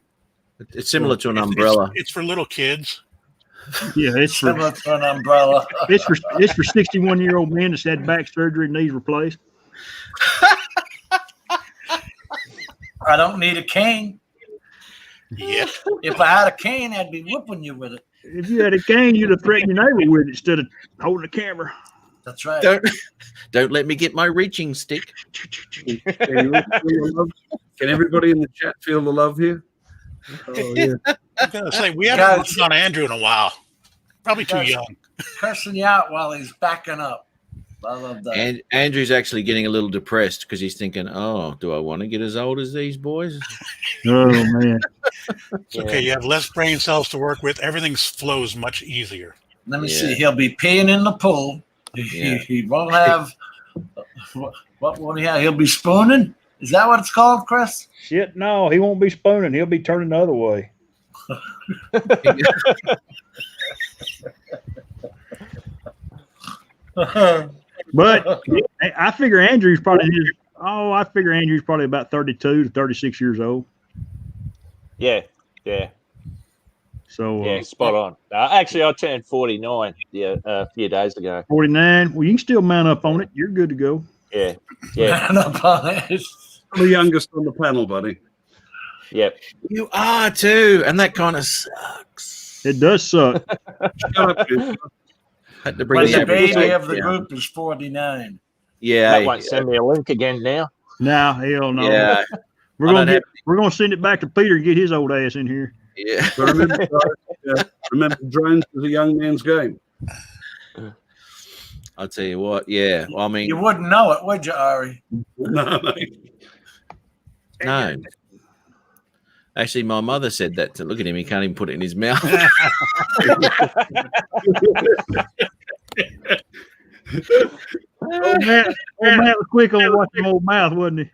Speaker 1: It's similar to an
Speaker 3: It's-
Speaker 1: umbrella.
Speaker 3: It's for little kids.
Speaker 4: Yeah, it's for
Speaker 8: Similar to an umbrella.
Speaker 4: it's for 61-year-old men that's had back surgery and knees replaced.
Speaker 8: I don't need a cane.
Speaker 3: Yeah.
Speaker 8: If I had a cane, I'd be whooping you with it.
Speaker 4: If you had a cane, you'd have threatened your neighbor with it instead of holding a camera.
Speaker 8: That's right.
Speaker 1: Don't let me get my reaching stick.
Speaker 5: Can everybody in the chat feel the love here?
Speaker 4: Oh yeah.
Speaker 3: I'm gonna say we haven't
Speaker 8: Guys.
Speaker 3: worked on Andrew in a while. Probably too
Speaker 8: Guys.
Speaker 3: young.
Speaker 8: Cursing you out while he's backing up. I love that.
Speaker 1: And Andrew's actually getting a little depressed because he's thinking, "Oh, do I want to get as old as these boys?"
Speaker 4: Oh man.
Speaker 3: It's okay. You have less brain cells to work with. Everything flows much easier.
Speaker 8: Let me
Speaker 1: Yeah.
Speaker 8: see. He'll be peeing in the pool.
Speaker 1: Yeah.
Speaker 8: He won't have. What will he have? He'll be spooning. Is that what it's called, Chris?
Speaker 4: Shit, no, he won't be spooning. He'll be turning the other way. But I figure Andrew's probably about 32 to 36 years old.
Speaker 6: Yeah.
Speaker 4: So
Speaker 6: Yeah, spot on. Actually, I turned 49 a few days ago.
Speaker 4: 49. Well, you can still mount up on it. You're good to go.
Speaker 6: Yeah.
Speaker 8: Man up on it.
Speaker 5: I'm the youngest on the panel, buddy.
Speaker 6: Yep.
Speaker 1: You are too, and that kind of sucks.
Speaker 4: It does suck.
Speaker 5: Shut up, you.
Speaker 1: Had to
Speaker 8: When
Speaker 1: bring
Speaker 8: the
Speaker 1: that
Speaker 8: baby of the
Speaker 1: yeah.
Speaker 8: group is 49.
Speaker 1: Yeah,
Speaker 6: That won't send me a link again now.
Speaker 4: Nah, hell no.
Speaker 1: yeah,
Speaker 4: We're
Speaker 1: I
Speaker 4: gonna
Speaker 1: don't have-
Speaker 4: we're gonna send it back to Peter and get his old ass in here.
Speaker 1: yeah.
Speaker 5: But remember, drones is a young man's game.
Speaker 1: I'll tell you what. Yeah, well, I mean,
Speaker 8: You wouldn't know it, would you, Ari?
Speaker 5: No.
Speaker 1: no. Actually, my mother said that. To look at him, he can't even put it in his mouth.
Speaker 4: Old man was quick on watching old mouth, wasn't he?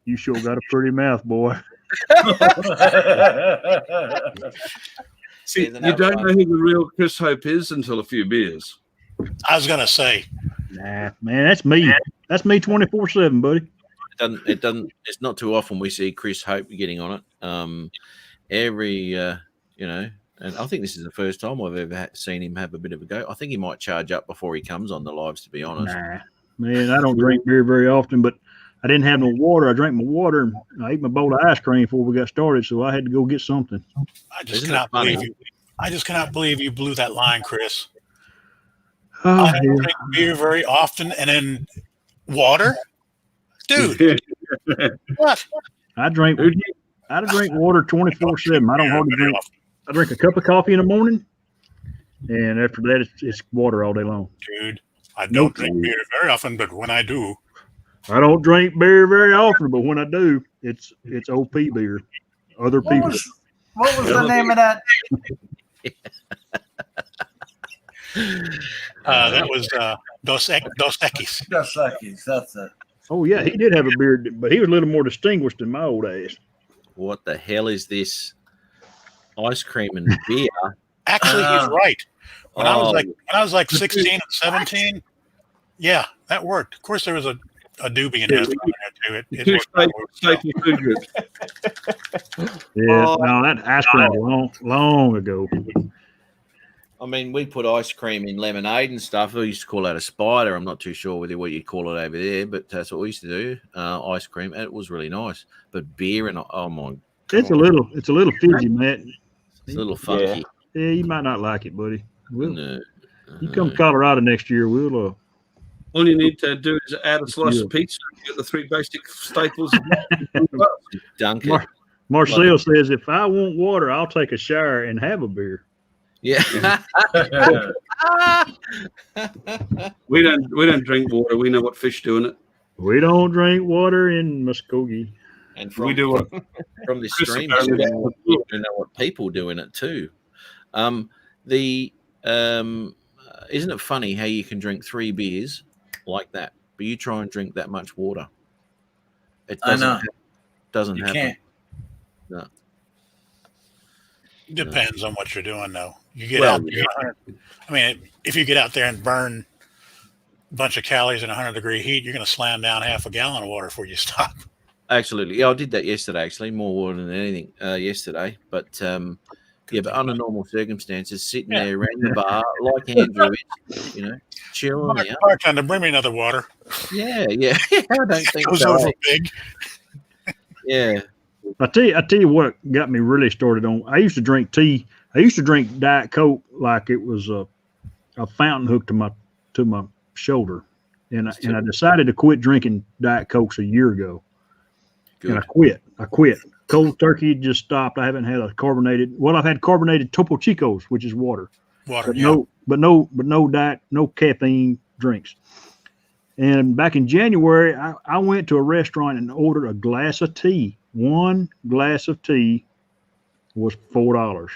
Speaker 4: You sure got a pretty mouth, boy.
Speaker 5: See, you don't know who the real Chris Hope is until a few beers.
Speaker 3: I was gonna say,
Speaker 4: Nah, man, that's me. That's me 24/7, buddy.
Speaker 1: It's not too often we see Chris Hope getting on it. And I think this is the first time I've ever seen him have a bit of a go. I think he might charge up before he comes on the lives, to be honest.
Speaker 4: Nah, man, I don't drink beer very often, but I didn't have no water. I drank my water and I ate my bowl of ice cream before we got started, so I had to go get something.
Speaker 3: I just
Speaker 1: Isn't
Speaker 3: cannot
Speaker 1: it funny?
Speaker 3: believe you. I just cannot believe you blew that line, Chris.
Speaker 4: Oh,
Speaker 3: I don't
Speaker 4: yeah.
Speaker 3: drink beer very often, and then water, dude. What?
Speaker 4: I drink water 24/7. I don't hardly drink. I drink a cup of coffee in the morning, and after that, it's water all day long.
Speaker 3: Dude, I don't
Speaker 4: Nope.
Speaker 3: drink beer very often, but when I do,
Speaker 4: I don't drink beer very often, but when I do, it's OP beer. Other
Speaker 8: What
Speaker 4: people.
Speaker 8: was the name of that?
Speaker 3: that was Dos Equis.
Speaker 8: Dos Equis, that's it.
Speaker 4: Oh yeah, he did have a beard, but he was a little more distinguished than my old ass.
Speaker 1: What the hell is this? Ice cream and beer.
Speaker 3: Actually, he's right. When I
Speaker 1: Oh.
Speaker 3: was like 16 and 17, yeah, that worked. Of course, there was a doobie in there too. It
Speaker 5: Two
Speaker 3: worked out.
Speaker 5: staple food groups.
Speaker 4: Yeah,
Speaker 1: Oh.
Speaker 4: no, that ice cream was long ago.
Speaker 1: I mean, we put ice cream in lemonade and stuff. We used to call that a spider. I'm not too sure what you'd call it over there, but that's what we used to do. Ice cream, and it was really nice. But beer and oh my,
Speaker 4: It's a little fizzy, Matt.
Speaker 1: it's a little funky.
Speaker 4: Yeah, you might not like it, buddy.
Speaker 1: No.
Speaker 4: You come to Colorado next year, we'll
Speaker 5: All you need to do is add a slice of pizza and get the three basic staples.
Speaker 1: Dunk
Speaker 4: Mar-
Speaker 1: it.
Speaker 4: Marcel says if I want water, I'll take a shower and have a beer.
Speaker 1: Yeah.
Speaker 5: We don't drink water. We know what fish do in it.
Speaker 4: We don't drink water in Muskogee.
Speaker 1: And from,
Speaker 5: We do what
Speaker 1: from the
Speaker 5: Chris
Speaker 1: stream,
Speaker 5: apparently
Speaker 1: you know what people do in it too. Isn't it funny how you can drink 3 beers like that, but you try and drink that much water? It
Speaker 8: I know.
Speaker 1: doesn't
Speaker 8: You
Speaker 1: happen.
Speaker 8: can't.
Speaker 1: No.
Speaker 3: Depends on what you're doing, though. You get
Speaker 1: Well,
Speaker 3: out there. I mean, if you get out there and burn bunch of calories in 100-degree heat, you're going to slam down half a gallon of water before you stop.
Speaker 1: Absolutely. Yeah, I did that yesterday, actually. More water than anything yesterday. But, but under normal circumstances, sitting there around the bar, like Andrew is, chilling out.
Speaker 3: Bartender, bring me another water.
Speaker 1: Yeah. I don't think
Speaker 3: Goes
Speaker 1: so.
Speaker 3: over big.
Speaker 1: Yeah.
Speaker 4: I tell you what got me really started on. I used to drink tea. I used to drink Diet Coke like it was a fountain hook to my shoulder, and I decided to quit drinking Diet Cokes a year ago.
Speaker 1: Good.
Speaker 4: And I quit. Cold turkey just stopped. I haven't had a carbonated. Well, I've had carbonated Topo Chicos, which is water.
Speaker 3: Water.
Speaker 4: But no diet, no caffeine drinks. And back in January, I went to a restaurant and ordered a glass of tea. One glass of tea was $4.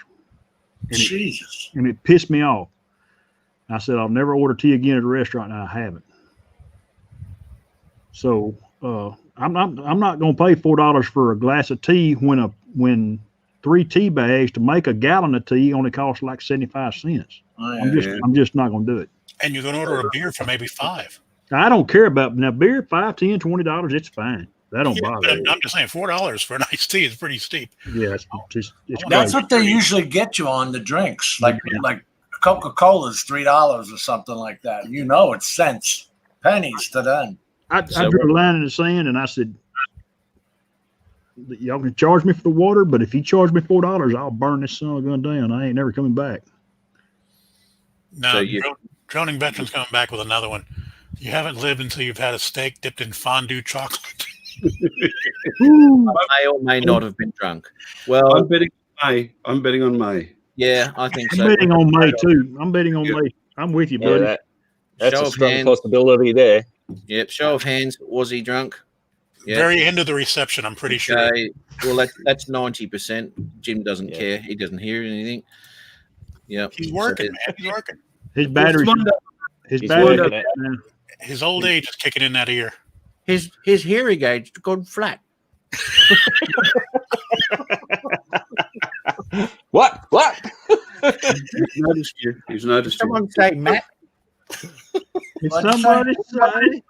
Speaker 8: Jesus.
Speaker 4: And it pissed me off. I said, I'll never order tea again at a restaurant, and I haven't. So I'm not going to pay $4 for a glass of tea when 3 tea bags to make a gallon of tea only costs like 75 cents. I'm just not going to do it.
Speaker 3: And you can order a beer for maybe $5.
Speaker 4: I don't care about now beer, $5, $10, $20. It's fine. That don't bother me.
Speaker 3: I'm just saying $4 for an iced tea is pretty steep.
Speaker 4: Yeah, it's
Speaker 8: That's
Speaker 4: crazy.
Speaker 8: what they usually get you on the drinks. Like Coca-Cola is $3 or something like that. It's cents, pennies to them.
Speaker 4: I drew a line in the sand and I said, y'all can charge me for the water, but if you charge me $4, I'll burn this son of a gun down. I ain't never coming back.
Speaker 3: No, Droning Veteran's coming back with another one. You haven't lived until you've had a steak dipped in fondue chocolate.
Speaker 1: I may or may not have been drunk. Well,
Speaker 5: I'm betting on May.
Speaker 1: Yeah, I think so.
Speaker 4: I'm betting on May too. I'm betting on May. I'm with you, buddy.
Speaker 6: Yeah, that's
Speaker 1: Show
Speaker 6: a
Speaker 1: of
Speaker 6: strong
Speaker 1: hands.
Speaker 6: possibility there.
Speaker 1: Yep. Show of hands. Was he drunk? Yep.
Speaker 3: Very end of the reception, I'm pretty sure.
Speaker 1: Okay. Well, that's 90%. Jim doesn't care. He doesn't hear anything. Yep.
Speaker 3: He's working, man. He's working.
Speaker 4: His battery.
Speaker 6: He's working it.
Speaker 3: His old age is kicking in that ear.
Speaker 1: His hearing aid's gone flat.
Speaker 6: What?
Speaker 5: He's noticed you.
Speaker 1: Someone say Matt.
Speaker 4: Somebody say.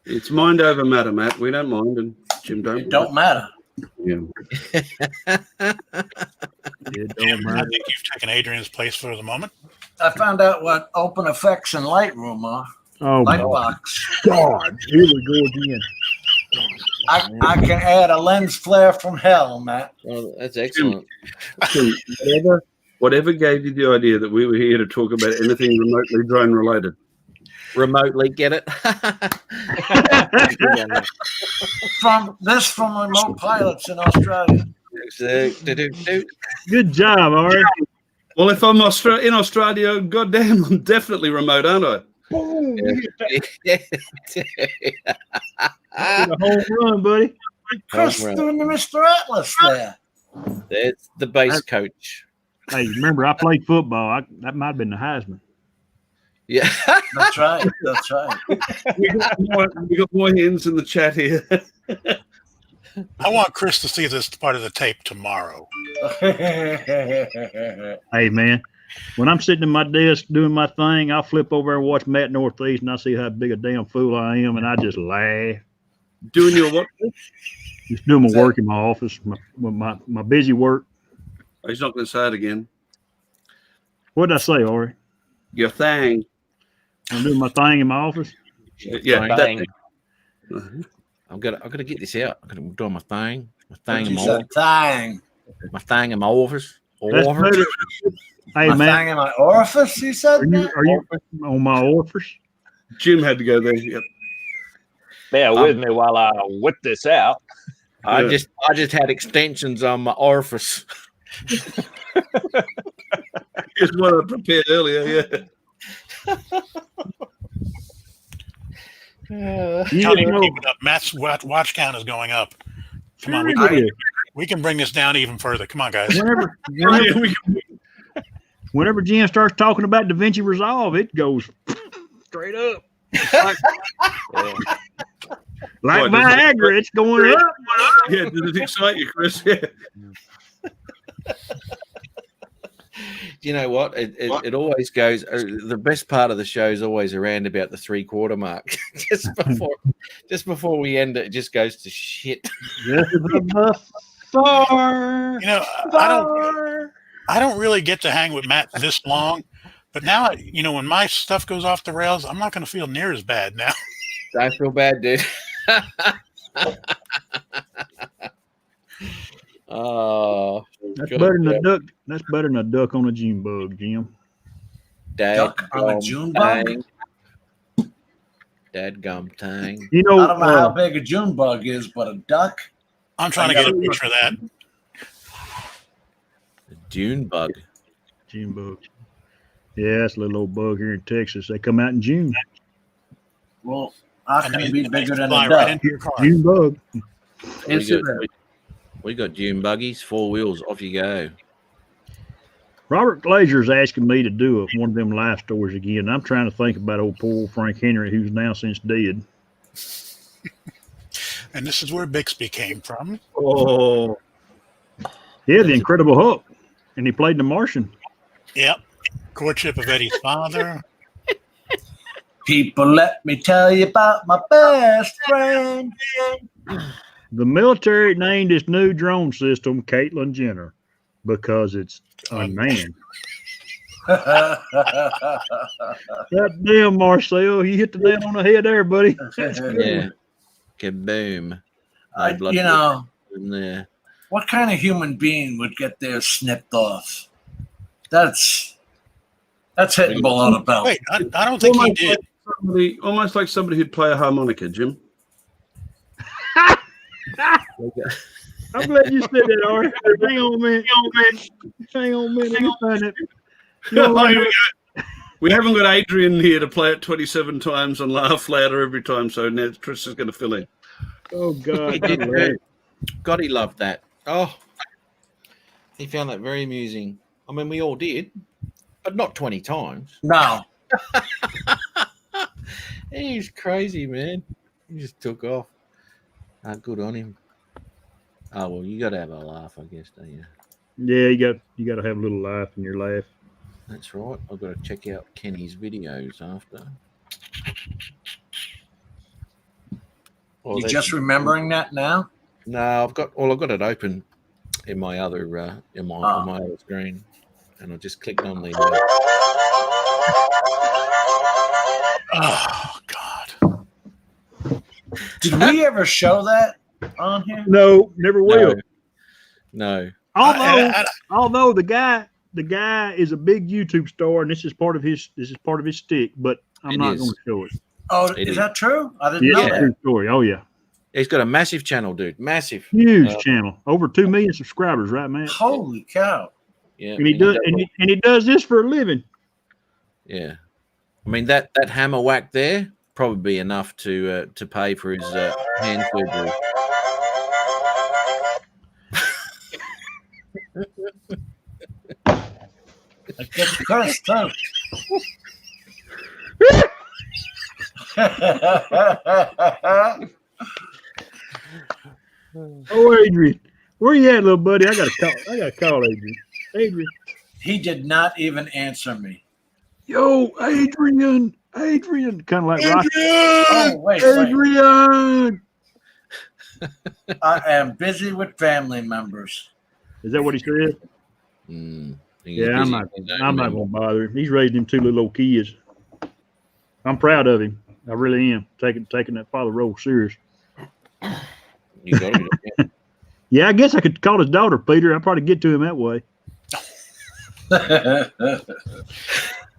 Speaker 5: It's mind over matter, Matt. We don't mind, and Jim don't.
Speaker 8: It don't matter.
Speaker 5: Yeah.
Speaker 3: Jim, I think you've taken Adrian's place for the moment.
Speaker 8: I found out what Open Effects and Lightroom are.
Speaker 4: Oh,
Speaker 8: Lightbox.
Speaker 4: God. Here we go again.
Speaker 8: I can add a lens flare from hell, Matt.
Speaker 1: Oh, that's excellent.
Speaker 5: Jim, whatever gave you the idea that we were here to talk about anything remotely drone related?
Speaker 1: Remotely get it.
Speaker 8: From remote pilots in Australia.
Speaker 4: Good job, Ari.
Speaker 5: Well, if I'm in Australia, goddamn, I'm definitely remote, aren't I?
Speaker 4: A home run, buddy.
Speaker 8: Chris doing the Mr. Atlas there.
Speaker 1: That's the base coach.
Speaker 4: Hey, remember, I played football. That might have been the Heisman.
Speaker 1: Yeah.
Speaker 8: That's right. That's right.
Speaker 5: We got more hands in the chat here.
Speaker 3: I want Chris to see this part of the tape tomorrow.
Speaker 4: Hey, man, when I'm sitting at my desk doing my thing, I'll flip over and watch Matt Northeast, and I see how big a damn fool I am, and I just laugh.
Speaker 5: Doing your what?
Speaker 4: Just doing my work in my office, my busy work.
Speaker 5: He's not going to say it again.
Speaker 4: What did I say, Ari?
Speaker 5: Your thing.
Speaker 4: I'm doing my thing in my office.
Speaker 5: Yeah.
Speaker 6: Bang.
Speaker 1: I'm gonna get this out. I'm gonna do my thing. My thing in
Speaker 8: You
Speaker 1: my
Speaker 8: said
Speaker 1: office.
Speaker 8: thing.
Speaker 1: My thing in my office.
Speaker 4: That's better. Hey,
Speaker 8: My
Speaker 4: man,
Speaker 8: thing in my orifice, you said?
Speaker 4: are you on my orifice?
Speaker 5: Jim had to go there. Yep.
Speaker 6: Bear with me while I whip this out.
Speaker 1: I just had extensions on my orifice.
Speaker 5: Just what I prepared earlier. Yeah.
Speaker 3: Tony, you keep it up. Matt's watch count is going up. Come on, we can bring this down even further. Come on, guys.
Speaker 4: Whenever Jen starts talking about DaVinci Resolve, it goes straight up. Like Viagra, it's going up.
Speaker 5: Yeah, does it excite you, Chris? Yeah.
Speaker 1: you know what? It always goes. The best part of the show is always around about the 3/4 mark. just before we end it, it just goes to shit.
Speaker 4: Far.
Speaker 3: You know, I don't really get to hang with Matt this long, but now, when my stuff goes off the rails, I'm not going to feel near as bad now.
Speaker 1: Don't feel bad, dude. Oh,
Speaker 4: That's
Speaker 1: good
Speaker 4: better than a
Speaker 1: job.
Speaker 4: duck. That's better than a duck on a June bug, Jim.
Speaker 8: Duck on a June bug?
Speaker 1: Dadgum tang.
Speaker 4: You know,
Speaker 8: I don't know how big a June bug is, but a duck.
Speaker 3: I'm trying to get a picture of that.
Speaker 1: The June bug.
Speaker 4: June bug. Yeah, that's a little old bug here in Texas. They come out in June.
Speaker 8: Well, how can it be bigger than
Speaker 3: Fly
Speaker 8: a
Speaker 3: right
Speaker 8: duck?
Speaker 3: into your car.
Speaker 4: June bug.
Speaker 1: We got June buggies, 4 wheels, off you go.
Speaker 4: Robert Glazer's asking me to do one of them life stories again. I'm trying to think about old poor Frank Henry, who's now since dead.
Speaker 3: And this is where Bixby came from.
Speaker 5: Oh,
Speaker 4: Yeah, the Incredible Hulk, and he played the Martian.
Speaker 3: Yep. Courtship of Eddie's father.
Speaker 8: People, let me tell you about my best friend.
Speaker 4: The military named its new drone system Caitlyn Jenner because it's unmanned. God damn, Marcel, you hit the nail on the head there, buddy.
Speaker 1: Yeah. Kaboom. Yeah.
Speaker 8: What kind of human being would get theirs snipped off? That's hitting below the belt.
Speaker 3: Wait, I don't think he did.
Speaker 5: Almost like somebody who'd play a harmonica, Jim.
Speaker 4: I'm glad you said that, Art. Hang on, man. Hang on, man. Let me find it.
Speaker 5: We haven't got Adrian here to play it 27 times and laugh louder every time, so now Chris is going to fill in.
Speaker 4: Oh, God.
Speaker 1: He did great. God, he loved that. Oh, he found that very amusing. I mean, we all did, but not 20 times.
Speaker 8: No.
Speaker 1: He's crazy, man. He just took off. Good on him. Oh, well, you got to have a laugh, I guess, don't you?
Speaker 4: Yeah, you got to have a little laugh in your laugh.
Speaker 1: That's right. I've got to check out Kenny's videos after. Well,
Speaker 8: You just remembering that now?
Speaker 1: No, I've got it open in my other on my other screen, and I just clicked on the.
Speaker 3: Oh, God.
Speaker 8: Did we ever show that on here?
Speaker 4: No, never will.
Speaker 1: No.
Speaker 4: Although the guy is a big YouTube star, and this is part of his stick, but I'm not going to show it.
Speaker 8: Oh,
Speaker 1: It
Speaker 8: is
Speaker 1: is.
Speaker 8: that true? I didn't
Speaker 4: Yeah,
Speaker 8: know
Speaker 4: it's a
Speaker 8: that.
Speaker 4: true story. Oh yeah,
Speaker 1: He's got a massive channel, dude. Massive.
Speaker 4: huge channel, over 2 million subscribers, right, man?
Speaker 8: Holy cow!
Speaker 1: Yeah.
Speaker 4: And he does this for a living.
Speaker 1: Yeah. I mean that hammer whack there probably enough to pay for his hand surgery.
Speaker 8: I guess Chris too.
Speaker 4: Oh, Adrian, where you at, little buddy? I got to call Adrian. Adrian.
Speaker 8: He did not even answer me.
Speaker 4: Yo, Adrian, kind of like Rocky.
Speaker 8: Oh, wait.
Speaker 4: Adrian.
Speaker 8: I am busy with family members.
Speaker 4: Is that what he said? Yeah, I'm not going to bother him. He's raising them 2 little old kids. I'm proud of him. I really am taking that father role serious.
Speaker 1: You got it.
Speaker 4: Yeah, I guess I could call his daughter Peter. I'd probably get to him that way.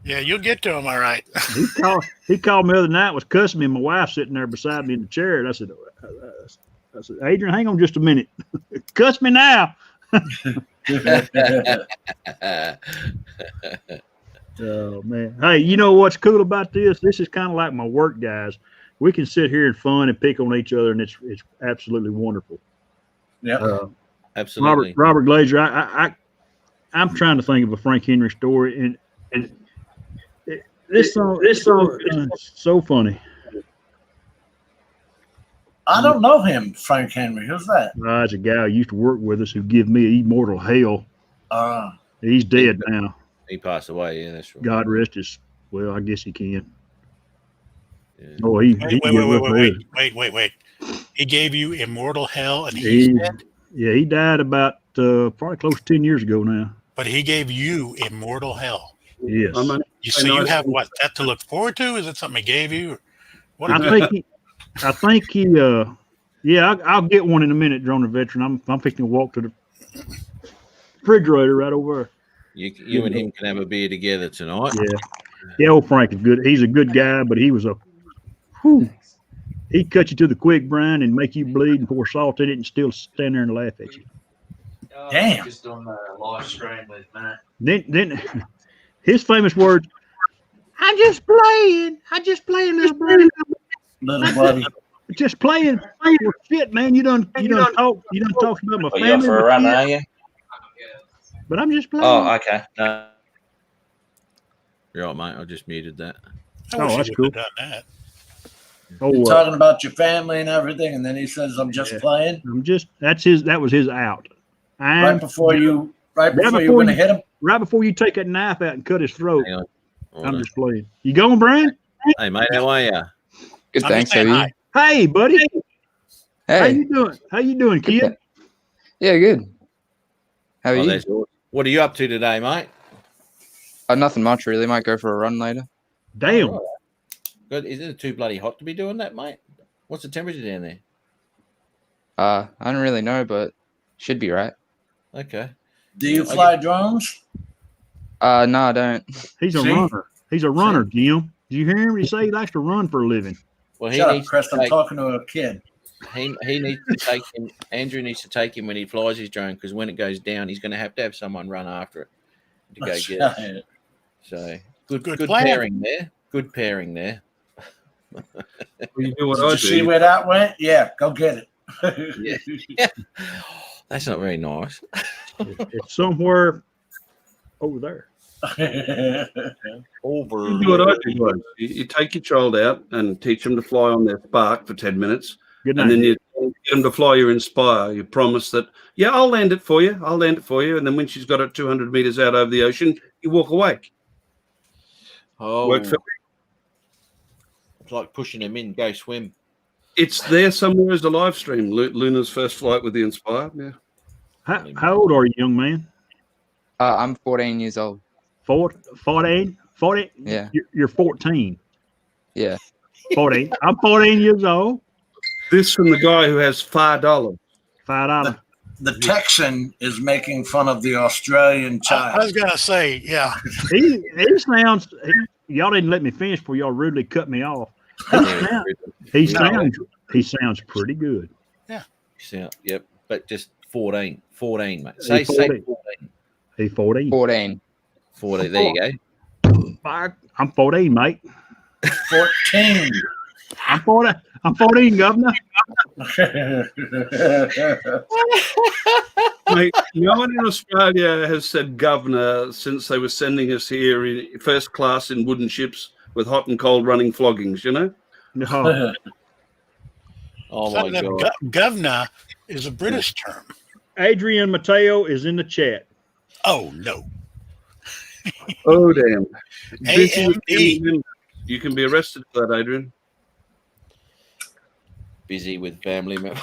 Speaker 3: Yeah, you'll get to him, all right.
Speaker 4: He called me the other night, was cussing me, and my wife sitting there beside me in the chair. And I said, Adrian, hang on just a minute. Cuss me now. Oh, man. Hey, you know what's cool about this? This is kind of like my work, guys. We can sit here and fun and pick on each other, and it's absolutely wonderful.
Speaker 8: Yeah.
Speaker 1: Absolutely.
Speaker 4: Robert Glazer, I'm trying to think of a Frank Henry story, and this song is so funny.
Speaker 8: I don't know him, Frank Henry. Who's that?
Speaker 4: It's a guy who used to work with us who give me immortal hell. He's dead now.
Speaker 1: He passed away. Yeah, that's right.
Speaker 4: God rest his. Well, I guess he can.
Speaker 1: Yeah.
Speaker 4: Oh, he
Speaker 3: Wait. He gave you immortal hell, and he's dead.
Speaker 4: Yeah, he died about probably close to 10 years ago now.
Speaker 3: But he gave you immortal hell.
Speaker 4: Yes.
Speaker 3: So you have what, that to look forward to? Is it something he gave you? What
Speaker 4: I think he. Yeah, I'll get one in a minute, Drone the Veteran. I'm fixing to walk to the refrigerator right over there.
Speaker 1: You and him can have a beer together tonight.
Speaker 4: Yeah, old Frank is good. He's a good guy, but he was a. Whew, he'd cut you to the quick, Brian, and make you bleed and pour salt in it, and still stand there and laugh at you.
Speaker 8: Damn.
Speaker 6: Just on the live stream with Matt.
Speaker 4: Then his famous words. I'm just playing, little buddy.
Speaker 8: Little buddy.
Speaker 4: Just playing. Well, shit, man. You done talked about my
Speaker 6: Oh,
Speaker 4: family.
Speaker 6: you're for a run, are you?
Speaker 4: But I'm just playing.
Speaker 6: Oh, okay. No.
Speaker 1: You're right, mate. I just muted that.
Speaker 3: I wish
Speaker 4: that's
Speaker 3: you
Speaker 4: cool.
Speaker 3: would have done that.
Speaker 8: You're talking about your family and everything, and then he says, "I'm just playing."
Speaker 4: That was his out.
Speaker 8: Right before you were going to hit him.
Speaker 4: Right before you take that knife out and cut his throat.
Speaker 1: Hang on.
Speaker 4: I'm just playing. You going, Brian?
Speaker 1: Hey, mate. How are you?
Speaker 10: Good,
Speaker 3: I'm
Speaker 10: thanks.
Speaker 3: just
Speaker 10: How are
Speaker 3: saying
Speaker 10: you?
Speaker 3: hi.
Speaker 4: Hey, buddy. How
Speaker 10: Hey.
Speaker 4: you doing? How you doing, kid?
Speaker 10: Yeah, good. How are
Speaker 1: Oh,
Speaker 10: you?
Speaker 1: that's awesome. What are you up to today, mate?
Speaker 10: Nothing much really. Might go for a run later.
Speaker 4: Damn.
Speaker 1: Good. Isn't it too bloody hot to be doing that, mate? What's the temperature down there?
Speaker 10: I don't really know, but should be right.
Speaker 1: Okay.
Speaker 8: Do you fly drones?
Speaker 10: No, I don't.
Speaker 4: He's a
Speaker 8: See?
Speaker 4: runner. He's a runner, Jim. Did you hear him? He say he likes to run for a living.
Speaker 1: Well, he
Speaker 8: Shut up,
Speaker 1: needs
Speaker 8: Chris.
Speaker 1: to
Speaker 8: I'm
Speaker 1: take,
Speaker 8: talking to a kid.
Speaker 1: he needs to take him. Andrew needs to take him when he flies his drone, because when it goes down, he's going to have someone run after it to go
Speaker 8: That's
Speaker 1: get
Speaker 8: right.
Speaker 1: it. So good
Speaker 3: plan.
Speaker 1: pairing there. Good pairing there.
Speaker 5: You do what
Speaker 8: Did
Speaker 5: I
Speaker 8: you see
Speaker 5: do.
Speaker 8: where that went? Yeah, go get it.
Speaker 1: Yeah. That's not very nice.
Speaker 4: It's somewhere over there.
Speaker 1: Over.
Speaker 5: You do what I do, guys. You take your child out and teach them to fly on their Spark for 10 minutes.
Speaker 4: Good night.
Speaker 5: And then you get them to fly your Inspire. You promise that, yeah, I'll land it for you. I'll land it for you. And then when she's got it 200 meters out over the ocean, you walk away.
Speaker 1: Oh,
Speaker 5: Work for
Speaker 1: it's like pushing him in. Go swim.
Speaker 5: It's there somewhere as a live stream. Luna's first flight with the Inspire. Yeah.
Speaker 4: How old are you, young man?
Speaker 10: I'm 14 years old.
Speaker 4: 14? 40?
Speaker 10: Yeah.
Speaker 4: You're 14.
Speaker 10: Yeah.
Speaker 4: 14. I'm 14 years old.
Speaker 5: This from the guy who has $5.
Speaker 4: $5.
Speaker 8: The Texan is making fun of the Australian
Speaker 3: I
Speaker 8: child.
Speaker 3: was going to say, yeah.
Speaker 4: He sounds. Y'all didn't let me finish before y'all rudely cut me off. He sounds pretty good.
Speaker 1: Yep. But just 14. 14, mate.
Speaker 4: He's
Speaker 1: Say
Speaker 4: 14.
Speaker 1: 14.
Speaker 4: He's 14.
Speaker 10: 14.
Speaker 1: 14. There you go.
Speaker 4: I'm 14, mate.
Speaker 8: 14.
Speaker 4: I'm 14, governor.
Speaker 5: Mate, no one in Australia has said governor since they were sending us here in first class in wooden ships with hot and cold running floggings, you know?
Speaker 4: No.
Speaker 1: Oh, my God.
Speaker 3: Governor is a British term.
Speaker 4: Adrian Mateo is in the chat.
Speaker 3: Oh, no.
Speaker 5: Oh, damn. Busy with
Speaker 3: AMD.
Speaker 5: family members. You can be arrested for that, Adrian.
Speaker 1: Busy with family members.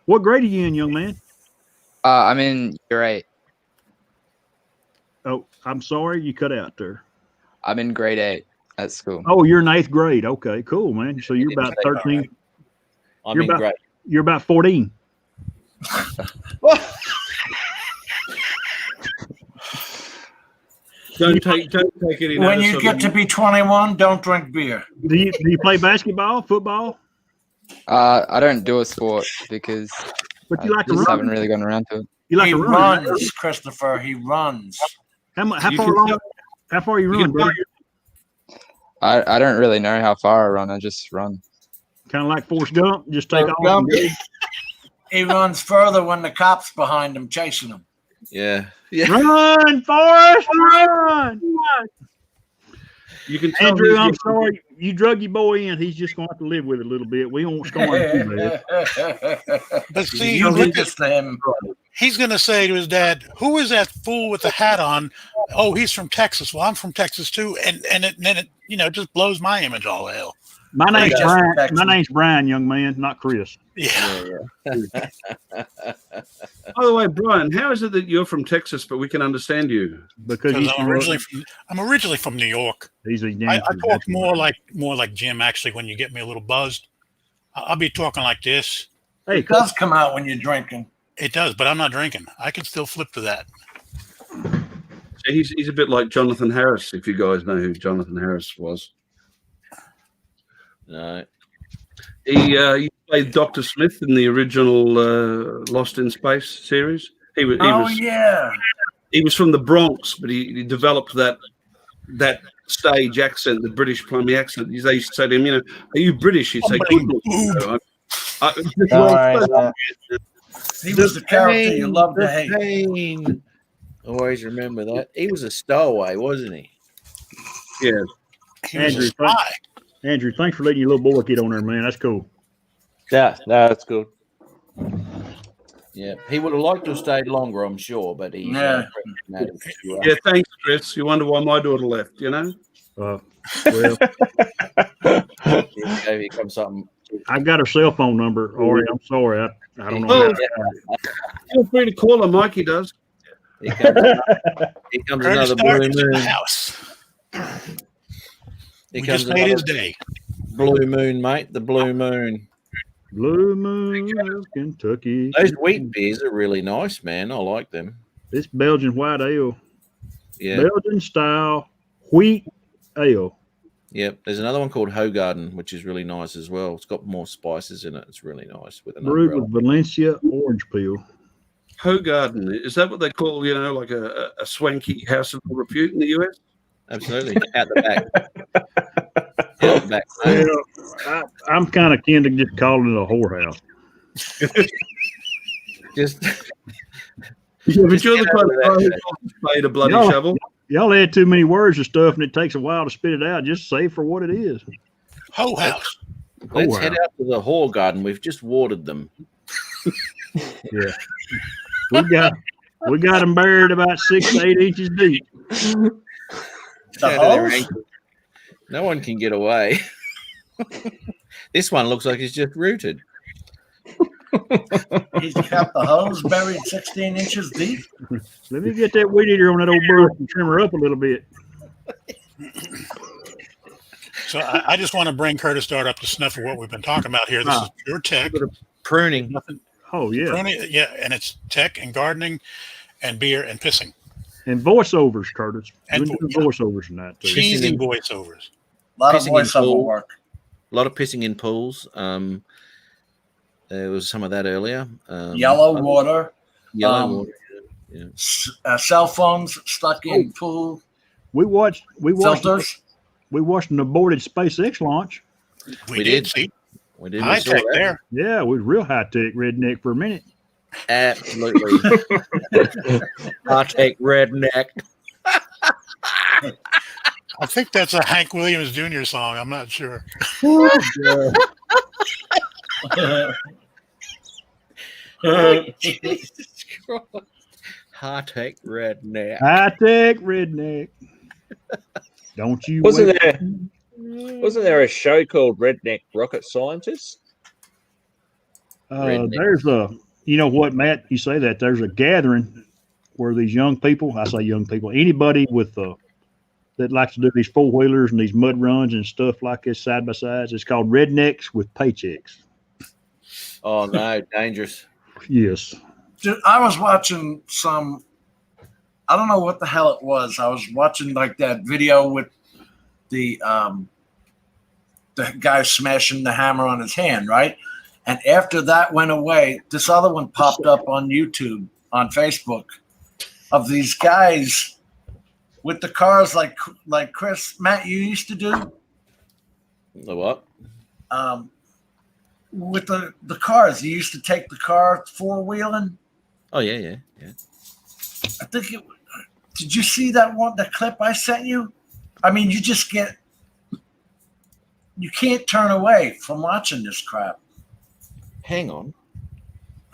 Speaker 4: What grade are you in, young man?
Speaker 10: I'm in year 8.
Speaker 4: Oh, I'm sorry, you cut out there.
Speaker 10: I'm in grade 8 at school.
Speaker 4: Oh, you're in 8th grade. Okay, cool, man. So you're about 13.
Speaker 1: I'm in great.
Speaker 4: You're about 14.
Speaker 5: Don't take any
Speaker 8: When
Speaker 5: notice
Speaker 8: you
Speaker 5: of
Speaker 8: get
Speaker 5: it.
Speaker 8: to be 21, don't drink beer.
Speaker 4: Do you play basketball, football?
Speaker 10: I don't do a sport because
Speaker 4: But you
Speaker 10: I
Speaker 4: like to
Speaker 10: just haven't
Speaker 4: run.
Speaker 10: really gone around to it.
Speaker 4: You like
Speaker 8: He
Speaker 4: to run.
Speaker 8: runs, Christopher. He runs.
Speaker 4: How
Speaker 5: You
Speaker 4: far
Speaker 5: can
Speaker 4: long?
Speaker 5: tell-
Speaker 4: How far you
Speaker 5: You
Speaker 4: run,
Speaker 5: can
Speaker 4: brother?
Speaker 10: I don't really know how far I run. I just run.
Speaker 4: Kind of like Forrest Gump. Just take
Speaker 8: Forrest
Speaker 4: off.
Speaker 8: Gump.
Speaker 4: and go.
Speaker 8: He runs further when the cop's behind him chasing him.
Speaker 1: Yeah. Yeah.
Speaker 4: Run, Forrest, run!
Speaker 5: You can tell
Speaker 4: Andrew,
Speaker 5: he's
Speaker 4: I'm
Speaker 5: getting-
Speaker 4: sorry. You drug your boy in. He's just going to have to live with it a little bit. We won't scorn him too bad.
Speaker 3: But see,
Speaker 8: you
Speaker 3: look
Speaker 8: leave
Speaker 3: at,
Speaker 8: this to him.
Speaker 3: he's going to say to his dad, who is that fool with the hat on oh, he's from Texas. Well, I'm from Texas too, and then it just blows my image all to hell.
Speaker 4: My name's
Speaker 8: just
Speaker 4: Brian.
Speaker 8: Texas.
Speaker 4: My name's Brian, young man, not Chris.
Speaker 3: Yeah.
Speaker 5: By the way, Brian, how is it that you're from Texas, but we can understand you?
Speaker 4: Because he's
Speaker 3: I'm originally from New York.
Speaker 4: he's a
Speaker 3: I
Speaker 4: gangster.
Speaker 3: talk
Speaker 4: That's
Speaker 3: more
Speaker 4: why.
Speaker 3: like Jim. Actually, when you get me a little buzzed, I'll be talking like this.
Speaker 4: Hey,
Speaker 8: It does come out when you're drinking.
Speaker 3: It does, but I'm not drinking. I can still flip to that.
Speaker 5: So he's a bit like Jonathan Harris, if you guys know who Jonathan Harris was.
Speaker 1: No.
Speaker 5: He played Dr. Smith in the original Lost in Space series. He was from the Bronx, but he developed that stage accent, the British plummy accent. They used to say to him, are you British? He'd say,
Speaker 3: He
Speaker 8: was the character you love to hate.
Speaker 1: Pain. Always remember that. He was a stowaway, wasn't he?
Speaker 5: Yeah.
Speaker 3: He was a
Speaker 4: Andrew,
Speaker 3: spy.
Speaker 4: Andrew, thanks for letting your little boy get on there, man. That's cool.
Speaker 6: Yeah, no, that's good.
Speaker 1: Yeah. He would have liked to have stayed longer, I'm sure, but he.
Speaker 8: Yeah.
Speaker 5: Yeah, thanks, Chris. You wonder why my daughter left,
Speaker 4: Well,
Speaker 1: Here comes something.
Speaker 4: I've got her cell phone number. Ori, I'm sorry. I don't know.
Speaker 5: Oh.
Speaker 4: how to
Speaker 5: Feel free to call her, Mikey does.
Speaker 1: Here comes
Speaker 3: Curtis
Speaker 1: another
Speaker 3: Stark
Speaker 1: blue
Speaker 3: is in the
Speaker 1: moon.
Speaker 3: house.
Speaker 1: Here
Speaker 3: We
Speaker 1: comes
Speaker 3: just made his
Speaker 1: another
Speaker 3: day.
Speaker 1: blue moon, mate. The blue moon.
Speaker 4: Blue Moon of Kentucky.
Speaker 1: Those wheat beers are really nice, man. I like them.
Speaker 4: This Belgian white ale.
Speaker 1: Yeah.
Speaker 4: Belgian style wheat ale.
Speaker 1: Yep. There's another one called Hogarden, which is really nice as well. It's got more spices in it. It's really nice with an
Speaker 4: Brewed
Speaker 1: umbrella.
Speaker 4: with Valencia orange peel.
Speaker 5: Hogarden, is that what they call, like a swanky house of repute in the US?
Speaker 1: Absolutely. Out the back. Out the back.
Speaker 4: Well, I'm kind of kin to just calling it a whorehouse.
Speaker 1: Just
Speaker 5: Yeah, but you're the
Speaker 1: get
Speaker 5: kind
Speaker 1: over
Speaker 5: of guy who
Speaker 1: that.
Speaker 5: played a bloody
Speaker 4: No.
Speaker 5: shovel.
Speaker 4: Y'all add too many words and stuff, and it takes a while to spit it out. Just say for what it is.
Speaker 3: Ho house.
Speaker 1: Let's
Speaker 4: wow.
Speaker 1: head out to the whore garden. We've just watered them.
Speaker 4: Yeah, we got them buried about 6 to 8 inches deep.
Speaker 8: The
Speaker 1: Out of their
Speaker 8: hose?
Speaker 1: ankles. No one can get away. This one looks like it's just rooted.
Speaker 8: He's got the hose buried 16 inches deep.
Speaker 4: Let me get that weed eater on that old bird and trim her up a little bit.
Speaker 3: So I just want to bring Curtis Dart up to snuff of what we've been talking about here. This is pure tech.
Speaker 1: Pruning.
Speaker 3: Nothing.
Speaker 4: Oh yeah,
Speaker 3: Pruning, yeah, and it's tech and gardening and beer and pissing.
Speaker 4: and voiceovers, Curtis.
Speaker 3: And
Speaker 4: We do
Speaker 3: yeah.
Speaker 4: voiceovers in that too.
Speaker 3: Cheesy
Speaker 1: in-
Speaker 3: voiceovers.
Speaker 8: A lot of
Speaker 1: Pissing in
Speaker 8: voiceover
Speaker 1: pool.
Speaker 8: work.
Speaker 1: A lot of pissing in pools. There was some of that earlier.
Speaker 8: Yellow water.
Speaker 1: Yellow water. Yeah.
Speaker 8: Cell phones stuck in pool
Speaker 4: We watched
Speaker 8: filters.
Speaker 4: an aborted SpaceX launch.
Speaker 3: We
Speaker 1: We
Speaker 3: did.
Speaker 1: did.
Speaker 3: See,
Speaker 1: We did.
Speaker 3: high
Speaker 1: We saw
Speaker 3: tech
Speaker 1: that.
Speaker 3: there.
Speaker 4: Yeah, we was real high tech redneck for a minute.
Speaker 1: Absolutely. High-tech redneck.
Speaker 3: I think that's a Hank Williams Jr. song. I'm not sure.
Speaker 1: Jesus Christ. High-tech redneck.
Speaker 4: High tech redneck. Don't you?
Speaker 6: Wasn't
Speaker 4: wait.
Speaker 6: there a show called Redneck Rocket Scientist?
Speaker 1: Redneck.
Speaker 4: There's a, you know what, Matt? You say that there's a gathering where these young people, I say young people, anybody with that likes to do these 4-wheelers and these mud runs and stuff like this side by sides. It's called Rednecks with Paychecks.
Speaker 1: Oh, no. Dangerous.
Speaker 4: Yes.
Speaker 8: Dude, I was watching some, I don't know what the hell it was. I was watching like that video with the guy smashing the hammer on his hand, right? And after that went away, this other one popped up on YouTube, on Facebook, of these guys with the cars like Chris, Matt, you used to do.
Speaker 1: The what?
Speaker 8: With the cars, you used to take the car 4-wheeling.
Speaker 1: Oh, yeah.
Speaker 8: I think it. Did you see that clip I sent you? I mean, you can't turn away from watching this crap.
Speaker 1: Hang on.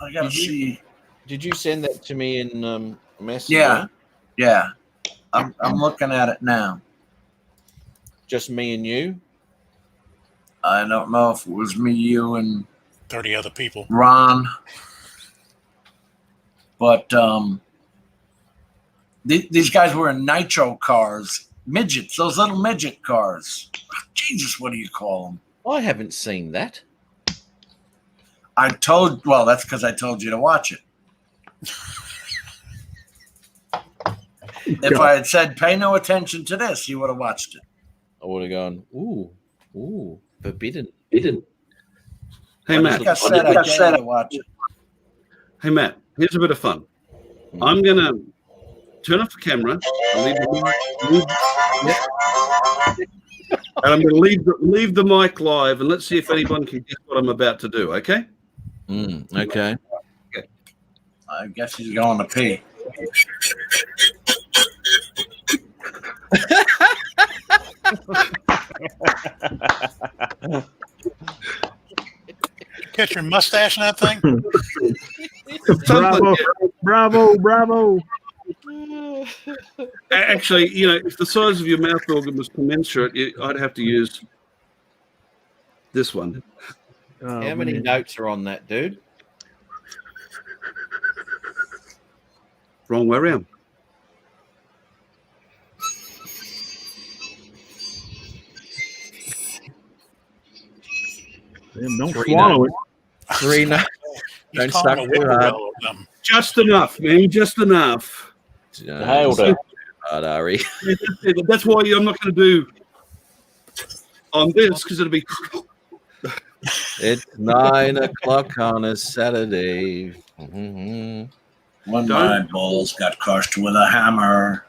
Speaker 8: I gotta see.
Speaker 1: Did you send that to me in Messenger?
Speaker 8: Yeah. I'm looking at it now.
Speaker 1: Just me and you?
Speaker 8: I don't know if it was me, you, and
Speaker 3: 30 other people.
Speaker 8: Ron. But these guys were in nitro cars, midgets, those little midget cars. Jesus, what do you call them?
Speaker 1: I haven't seen that.
Speaker 8: Well, that's because I told you to watch it. If I had said, pay no attention to this, you would have watched it.
Speaker 1: I would have gone, ooh, forbidden.
Speaker 5: Hey,
Speaker 8: Matt.
Speaker 5: Matt.
Speaker 8: I said I said to watch it.
Speaker 5: Hey, Matt, here's a bit of fun. I'm going to turn off the camera and I'm going to leave the mic live, and let's see if anyone can guess what I'm about to do, okay?
Speaker 1: Okay.
Speaker 8: I guess he's going to pee.
Speaker 3: Catch your mustache in that thing?
Speaker 4: Bravo.
Speaker 5: Actually, if the size of your mouth organ was commensurate, I'd have to use this one.
Speaker 1: How many notes are on that, dude?
Speaker 5: Wrong way around.
Speaker 4: Don't swallow it.
Speaker 1: 3 notes. Don't suck too hard.
Speaker 5: Just enough, man. Just enough.
Speaker 6: Nailed it.
Speaker 1: Ari.
Speaker 5: That's why I'm not going to do on this, because it'll be.
Speaker 1: It's 9 o'clock on a Saturday.
Speaker 8: One of my balls got crushed with a hammer.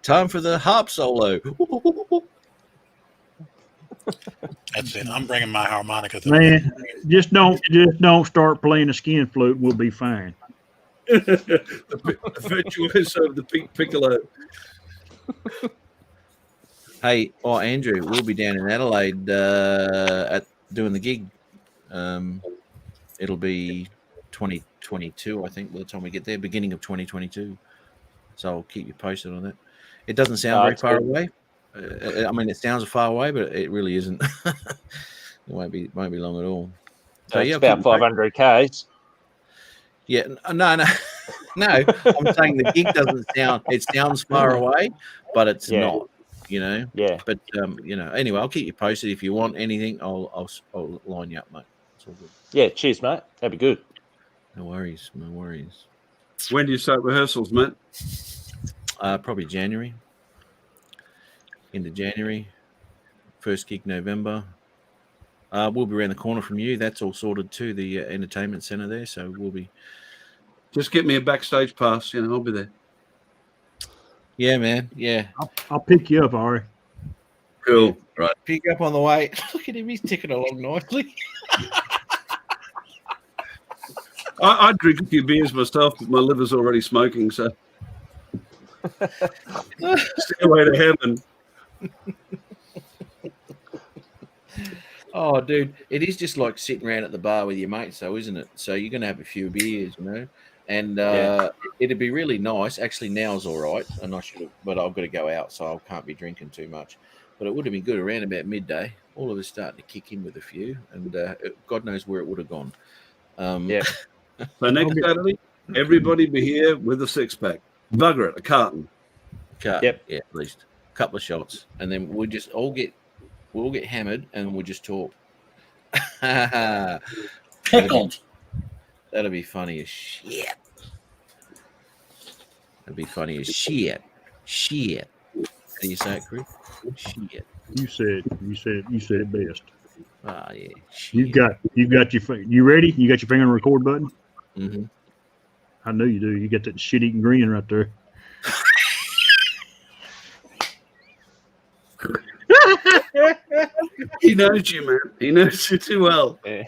Speaker 1: Time for the harp solo.
Speaker 3: That's it. I'm bringing my harmonica.
Speaker 4: Man, just don't start playing the skin flute. We'll be fine.
Speaker 5: the virtuoso of the piccolo.
Speaker 1: Hey, Andrew, we'll be down in Adelaide at doing the gig. It'll be 2022, I think, by the time we get there, beginning of 2022. So I'll keep you posted on that. It doesn't sound very far away. I mean, it sounds far away, but it really isn't. It won't be long at all.
Speaker 6: So it's about 500 Ks.
Speaker 1: Yeah, no. I'm saying the gig doesn't sound. It sounds far away, but it's not. Yeah. But anyway, I'll keep you posted. If you want anything, I'll line you up, mate. It's all good.
Speaker 6: Yeah, cheers, mate. That'd be good.
Speaker 1: No worries.
Speaker 5: When do you start rehearsals, mate?
Speaker 1: Probably January. Into January. First gig November. We'll be around the corner from you. That's all sorted too. The entertainment centre there, so we'll be.
Speaker 5: Just get me a backstage pass. I'll be there.
Speaker 1: Yeah, man. Yeah.
Speaker 4: I'll pick you up, Ari.
Speaker 5: Cool. Right.
Speaker 1: Pick up on the way. Look at him. He's ticking along nicely.
Speaker 5: I drink a few beers myself, but my liver's already smoking, so stay away to heaven.
Speaker 1: Oh, dude, it is just like sitting around at the bar with your mates, though, isn't it? So you're going to have a few beers, and it'd be really nice. Actually, now's all right, and but I've got to go out, so I can't be drinking too much. But it would have been good around about midday. All of us starting to kick in with a few, and God knows where it would have gone.
Speaker 5: So next Saturday, everybody be here with a 6-pack. Bugger it, a carton.
Speaker 1: Yep. Yeah, at least a couple of shots, and then we'll just all get hammered, and we'll just talk.
Speaker 8: Pickled.
Speaker 1: That'll be funny as shit. That'd be funny as shit. Shit. How do you say it, Chris? Shit.
Speaker 4: You said it best.
Speaker 1: Ah, yeah. Shit.
Speaker 4: You got you ready? You got your finger on the record button?
Speaker 1: Mm-hmm.
Speaker 4: I know you do. You got that shit-eating grin right there.
Speaker 5: He knows you, man. He knows you too well.
Speaker 6: Yeah.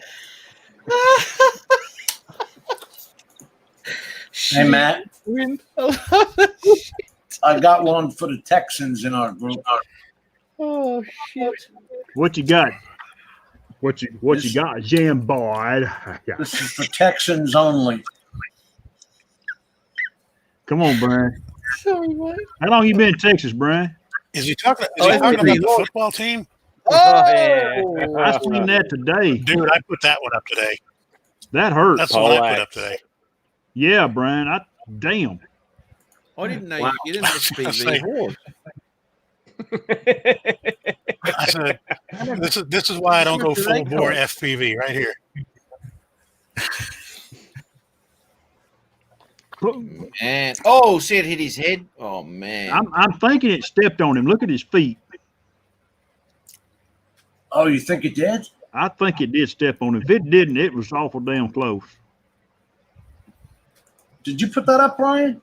Speaker 8: Hey, Matt. I got one for the Texans in our group.
Speaker 1: Oh shit!
Speaker 4: What you got? What you got, Jam Boy?
Speaker 8: This is for Texans only.
Speaker 4: Come on, Brian.
Speaker 1: Sorry, mate.
Speaker 4: How long you been in Texas, Brian?
Speaker 3: Is he talking? Is
Speaker 1: Oh,
Speaker 3: he talking
Speaker 1: FPV.
Speaker 3: about the football team?
Speaker 4: I seen that today.
Speaker 3: Dude, I put that one up today.
Speaker 4: That hurt.
Speaker 3: That's the one I put up today.
Speaker 4: Yeah, Brian. Damn.
Speaker 1: I didn't know
Speaker 5: Wow.
Speaker 1: you didn't SPV horse.
Speaker 3: I said, this is why I don't go full bore FPV right here.
Speaker 1: Man. Oh, see it hit his head. Oh man.
Speaker 4: I'm thinking it stepped on him. Look at his feet.
Speaker 8: Oh, you think it did?
Speaker 4: I think it did step on him. If it didn't, it was awful damn close.
Speaker 8: Did you put that up, Brian?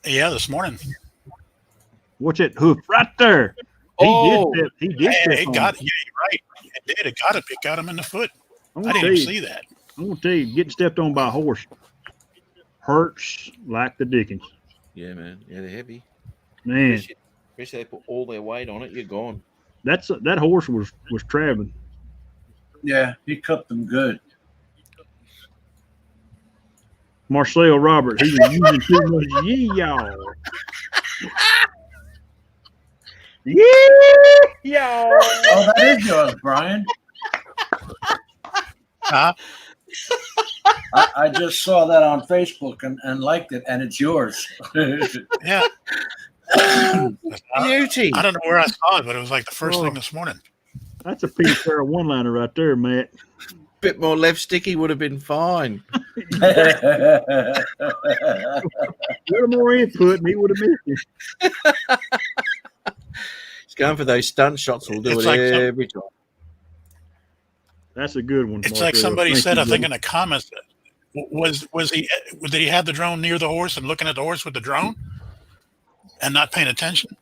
Speaker 3: Yeah, this morning.
Speaker 4: What's that hoof right there? He did step
Speaker 3: It
Speaker 4: on
Speaker 3: got.
Speaker 4: him.
Speaker 3: Yeah, you're right. It did. It got it. It got him in the foot.
Speaker 4: I'm
Speaker 3: I
Speaker 4: gonna
Speaker 3: didn't
Speaker 4: tell
Speaker 3: even
Speaker 4: you,
Speaker 3: see that.
Speaker 4: I'm gonna tell you, getting stepped on by a horse hurts like the dickens.
Speaker 1: Yeah, man. Yeah, they're heavy.
Speaker 4: Man,
Speaker 1: Especially they put all their weight on it, you're gone.
Speaker 4: that horse was traveling.
Speaker 8: Yeah, he cooked them good.
Speaker 4: Marcel Robert, he was using too much y'all.
Speaker 8: Oh, that is yours, Brian.
Speaker 3: Huh?
Speaker 8: I just saw that on Facebook and liked it, and it's yours.
Speaker 3: Yeah.
Speaker 1: Beauty.
Speaker 3: I don't know where I saw it, but it was like the first thing this morning.
Speaker 4: That's a Peter Farrell one-liner right there, Matt.
Speaker 1: Bit more left sticky would have been fine.
Speaker 4: A little more input, and he would have missed it.
Speaker 1: He's going for those stunt shots. We'll do
Speaker 3: It's
Speaker 1: it
Speaker 3: like
Speaker 1: every time.
Speaker 4: That's a good one.
Speaker 3: It's
Speaker 4: Marcel.
Speaker 3: like somebody
Speaker 4: Thank
Speaker 3: said,
Speaker 4: you,
Speaker 3: I think
Speaker 4: brother.
Speaker 3: in the comments, did he have the drone near the horse and looking at the horse with the drone and not paying attention?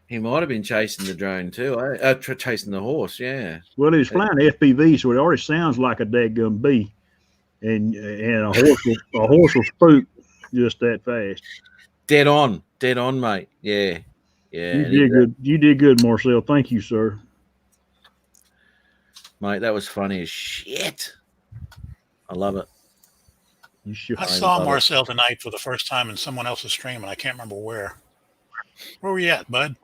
Speaker 1: He might have been chasing the drone too. Chasing the horse. Yeah.
Speaker 4: Well, he was flying FPV, so it already sounds like a dadgum bee, and a horse will spook just that fast.
Speaker 1: Dead on, mate. Yeah, yeah.
Speaker 4: You did good. You did good, Marcel. Thank you, sir.
Speaker 1: Mate, that was funny as shit. I love it.
Speaker 4: You should.
Speaker 3: I saw Marcel tonight for the first time in someone else's stream, and I can't remember where. Where were you at, bud?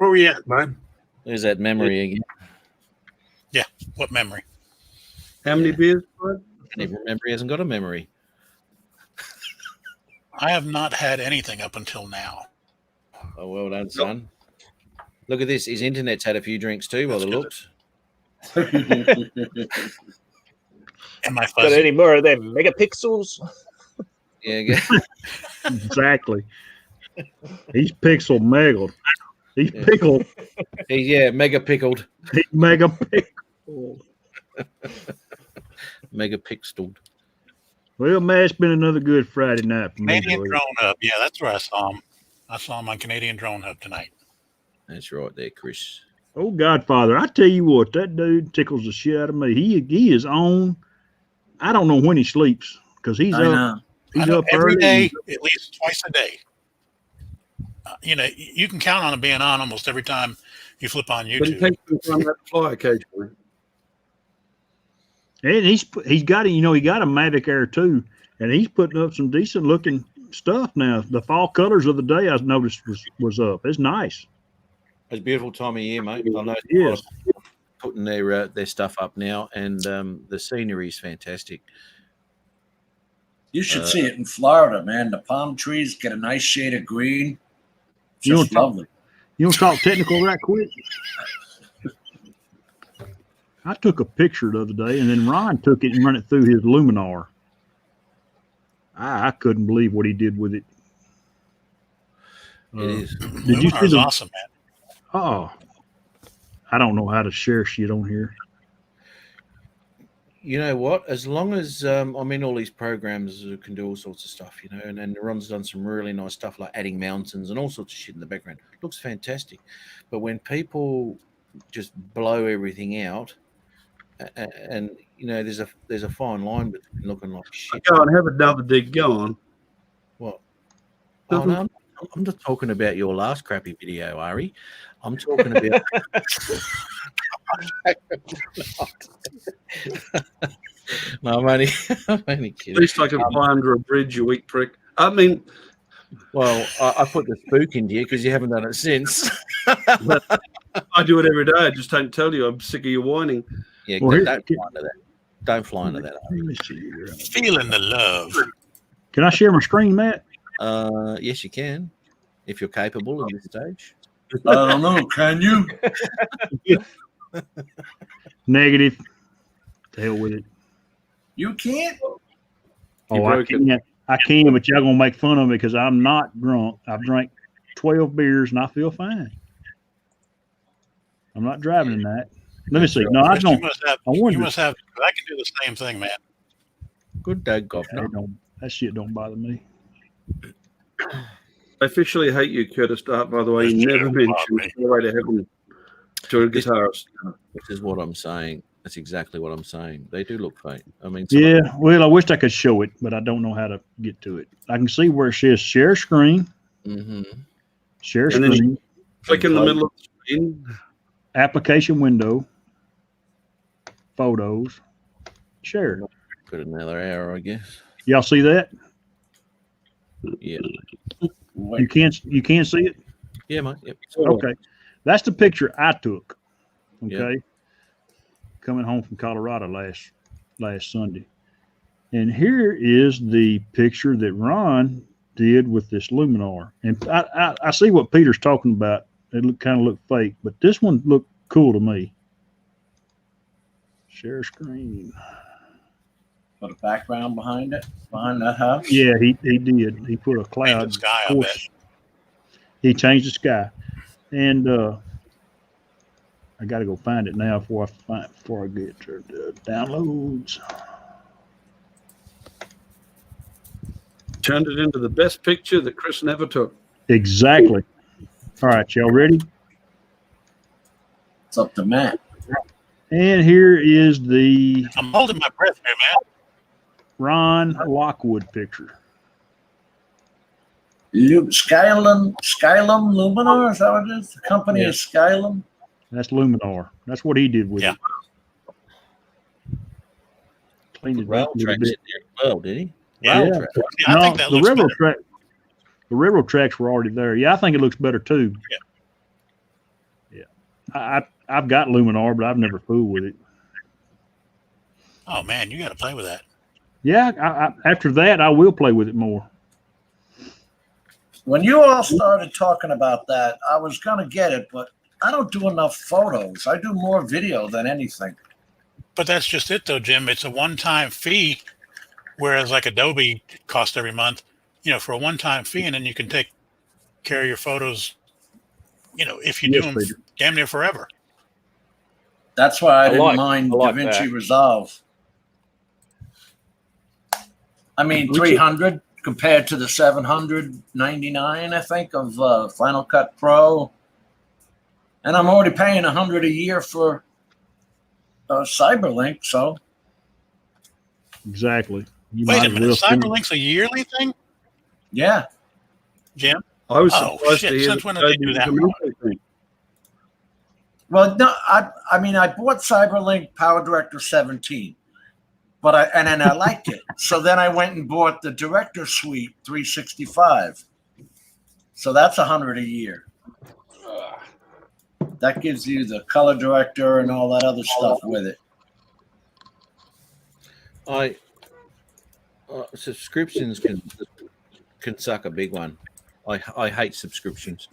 Speaker 1: There's that memory again.
Speaker 3: Yeah, what memory?
Speaker 5: How many beers, bud?
Speaker 1: I don't even remember. He hasn't got a memory.
Speaker 3: I have not had anything up until now.
Speaker 1: Oh, well done, son. Look at this. His internet's had a few drinks too, by the looks.
Speaker 3: Am I
Speaker 6: Got
Speaker 3: fuzzy?
Speaker 6: any more of them megapixels?
Speaker 1: Yeah.
Speaker 4: Exactly. He's pixel meggled. He's pickled.
Speaker 1: Mega pickled.
Speaker 4: He's mega pickled.
Speaker 1: Mega pixeled.
Speaker 4: Well, Matt, it's been another good Friday night for me.
Speaker 3: Canadian
Speaker 4: boy.
Speaker 3: Drone Hub. Yeah, that's where I saw him. I saw him on Canadian Drone Hub tonight.
Speaker 1: That's right there, Chris.
Speaker 4: Oh, Godfather, I tell you what, that dude tickles the shit out of me. He is on. I don't know when he sleeps because he's
Speaker 8: I
Speaker 4: up.
Speaker 8: know.
Speaker 4: He's
Speaker 3: I know
Speaker 4: up
Speaker 3: every
Speaker 4: early.
Speaker 3: day, at least twice a day. You can count on him being on almost every time you flip on
Speaker 5: But he
Speaker 3: YouTube.
Speaker 5: takes some time to fly occasionally.
Speaker 4: And he's got he got a Mavic Air 2, and he's putting up some decent looking stuff now. The fall colors of the day I noticed was up. It's nice.
Speaker 1: It's a beautiful time of year, mate. I know
Speaker 4: Yes.
Speaker 1: putting their stuff up now, and the scenery is fantastic.
Speaker 8: You should see it in Florida, man. The palm trees get a nice shade of green.
Speaker 4: You
Speaker 8: Just
Speaker 4: don't
Speaker 8: lovely.
Speaker 4: You want to talk technical right quick? I took a picture the other day, and then Ron took it and run it through his Luminar. I couldn't believe what he did with it.
Speaker 1: It is.
Speaker 4: Did you see
Speaker 3: Luminar's
Speaker 4: the?
Speaker 3: awesome, man.
Speaker 4: Oh, I don't know how to share shit on here.
Speaker 1: You know what? As long as all these programs can do all sorts of stuff, and Ron's done some really nice stuff like adding mountains and all sorts of shit in the background. Looks fantastic. But when people just blow everything out, and there's a fine line between looking like shit.
Speaker 5: Go on, have another dig. Go on.
Speaker 1: What? Oh no, I'm just talking about your last crappy video, Ari. I'm talking about. No, I'm only kidding.
Speaker 5: At least I can fly under a bridge, you weak prick. I mean,
Speaker 1: Well, I put the spook into you because you haven't done it since.
Speaker 5: I do it every day. I just don't tell you. I'm sick of you whining.
Speaker 1: Yeah,
Speaker 4: Well, here-
Speaker 1: don't fly into that. Don't fly into that.
Speaker 4: Let me see here.
Speaker 3: Feeling the love.
Speaker 4: Can I share my screen, Matt?
Speaker 1: Yes, you can, if you're capable at this stage.
Speaker 8: I don't know. Can you?
Speaker 4: Negative. To hell with it.
Speaker 8: You can't.
Speaker 4: Oh, I
Speaker 5: broke it.
Speaker 4: can. I can, but y'all gonna make fun of me because I'm not drunk. I've drank 12 beers and I feel fine. I'm not driving in that. Let me see. No, I
Speaker 3: Chris,
Speaker 4: don't.
Speaker 3: You must have.
Speaker 4: I wonder.
Speaker 3: You must have. I can do the same thing, man.
Speaker 1: Good dag, governor.
Speaker 4: That shit don't bother me.
Speaker 5: I officially hate you, Curtis Dart, by the way. You never mentioned the way to heaven to a guitarist.
Speaker 1: This is what I'm saying. That's exactly what I'm saying. They do look faint. I mean,
Speaker 4: Yeah. Well, I wish I could show it, but I don't know how to get to it. I can see where it says share screen.
Speaker 1: Mm-hmm.
Speaker 4: Share
Speaker 5: And then
Speaker 4: screen.
Speaker 5: Click in the middle of the screen.
Speaker 4: Application window. Photos. Share.
Speaker 1: Got another hour, I guess.
Speaker 4: Y'all see that?
Speaker 1: Yeah.
Speaker 4: You can't see it?
Speaker 1: Yeah, mate. Yep.
Speaker 4: Okay. That's the picture I took.
Speaker 1: Yeah.
Speaker 4: Okay. Coming home from Colorado last Sunday. And here is the picture that Ron did with this Luminar. And I see what Peter's talking about. It kind of looked fake, but this one looked cool to me. Share screen.
Speaker 8: Put a background behind it, behind that house.
Speaker 4: Yeah, he did. He put a cloud.
Speaker 3: Painted sky,
Speaker 4: Of
Speaker 3: I
Speaker 4: course, he changed the sky. And I got to go find it now before I get to the downloads.
Speaker 5: Turned it into the best picture that Chris never took.
Speaker 4: Exactly. All right, y'all ready?
Speaker 8: It's up to Matt.
Speaker 4: And here is the
Speaker 3: I'm holding my breath here, man.
Speaker 4: Ron Lockwood picture.
Speaker 8: Skylum Luminar, is that what it is? The company is Skylum.
Speaker 4: That's Luminar. That's what he did with
Speaker 3: Yeah.
Speaker 4: it. Cleaned it
Speaker 1: Rail
Speaker 4: up a little
Speaker 1: tracks
Speaker 4: bit.
Speaker 1: in there as well, did he?
Speaker 3: Yeah.
Speaker 1: Rail track.
Speaker 3: Yeah, I think
Speaker 4: No,
Speaker 3: that
Speaker 4: the
Speaker 3: looks
Speaker 4: railroad
Speaker 3: better.
Speaker 4: track. The railroad tracks were already there. Yeah, I think it looks better too. Yeah. I've got Luminar, but I've never fooled with it.
Speaker 3: Oh man, you got to play with that.
Speaker 4: Yeah, after that, I will play with it more.
Speaker 8: When you all started talking about that, I was going to get it, but I don't do enough photos. I do more video than anything.
Speaker 3: But that's just it, though, Jim. It's a one-time fee, whereas like Adobe costs every month. You know, for a one-time fee, and then you can take care of your photos. You know, if you do them damn near forever.
Speaker 8: That's why I didn't
Speaker 6: like-
Speaker 8: mind
Speaker 6: I like
Speaker 8: DaVinci
Speaker 6: that.
Speaker 8: Resolve. I mean, 300 compared to the 799, I think, of Final Cut Pro. And I'm already paying $100 a year for Cyberlink, so
Speaker 4: Exactly. You
Speaker 3: Wait
Speaker 4: might
Speaker 3: a
Speaker 4: as
Speaker 3: minute,
Speaker 4: well see-
Speaker 3: Cyberlink's a yearly thing,
Speaker 8: yeah.
Speaker 3: Jim?
Speaker 5: I was
Speaker 3: Oh,
Speaker 5: surprised
Speaker 3: shit.
Speaker 5: to hear
Speaker 3: Since
Speaker 5: that
Speaker 3: when did they
Speaker 5: Adobe
Speaker 3: do
Speaker 5: was
Speaker 3: that
Speaker 5: a
Speaker 3: one?
Speaker 5: monthly thing.
Speaker 8: Well, no, I mean, I bought Cyberlink Power Director 17, but then I liked it. So then I went and bought the Director Suite 365. So that's $100 a year. That gives you the color director and all that other stuff with it.
Speaker 1: Subscriptions can suck a big one. I hate subscriptions.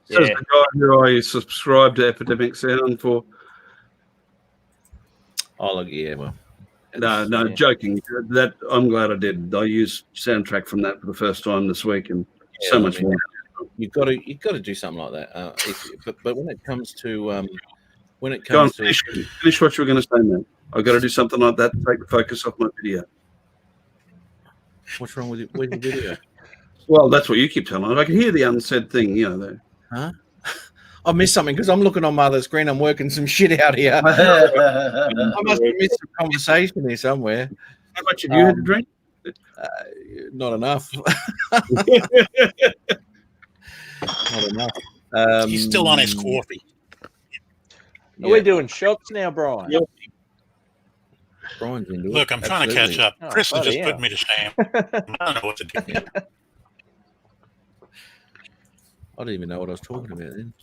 Speaker 5: Says the guy who I subscribe to Epidemic Sound for.
Speaker 1: Oh, look, yeah, well,
Speaker 5: No, joking. That I'm glad I did. I used soundtrack from that for the first time this week, and so much more.
Speaker 1: You've got to do something like that. But when it comes to
Speaker 5: Go on,
Speaker 1: finish
Speaker 5: what you were going to say, man. I've got to do something like that to take the focus off my video.
Speaker 1: what's wrong with it? With the video?
Speaker 5: Well, that's what you keep telling me. I can hear the unsaid thing, you know. There.
Speaker 1: Huh? I missed something because I'm looking on my other screen. I'm working some shit out here. I must have missed some conversation here somewhere.
Speaker 5: How much have you had to drink?
Speaker 1: Not enough. Not enough.
Speaker 3: He's still on his coffee.
Speaker 6: Are we doing shots now, Brian?
Speaker 1: Yep. Brian's into
Speaker 3: Look,
Speaker 1: it.
Speaker 3: I'm trying to catch
Speaker 1: Absolutely.
Speaker 3: up.
Speaker 6: Oh,
Speaker 3: Chris has
Speaker 6: bloody
Speaker 3: just
Speaker 6: hell.
Speaker 3: put me to shame. I don't know what to do.
Speaker 1: Yeah. I don't even know what I was talking about then.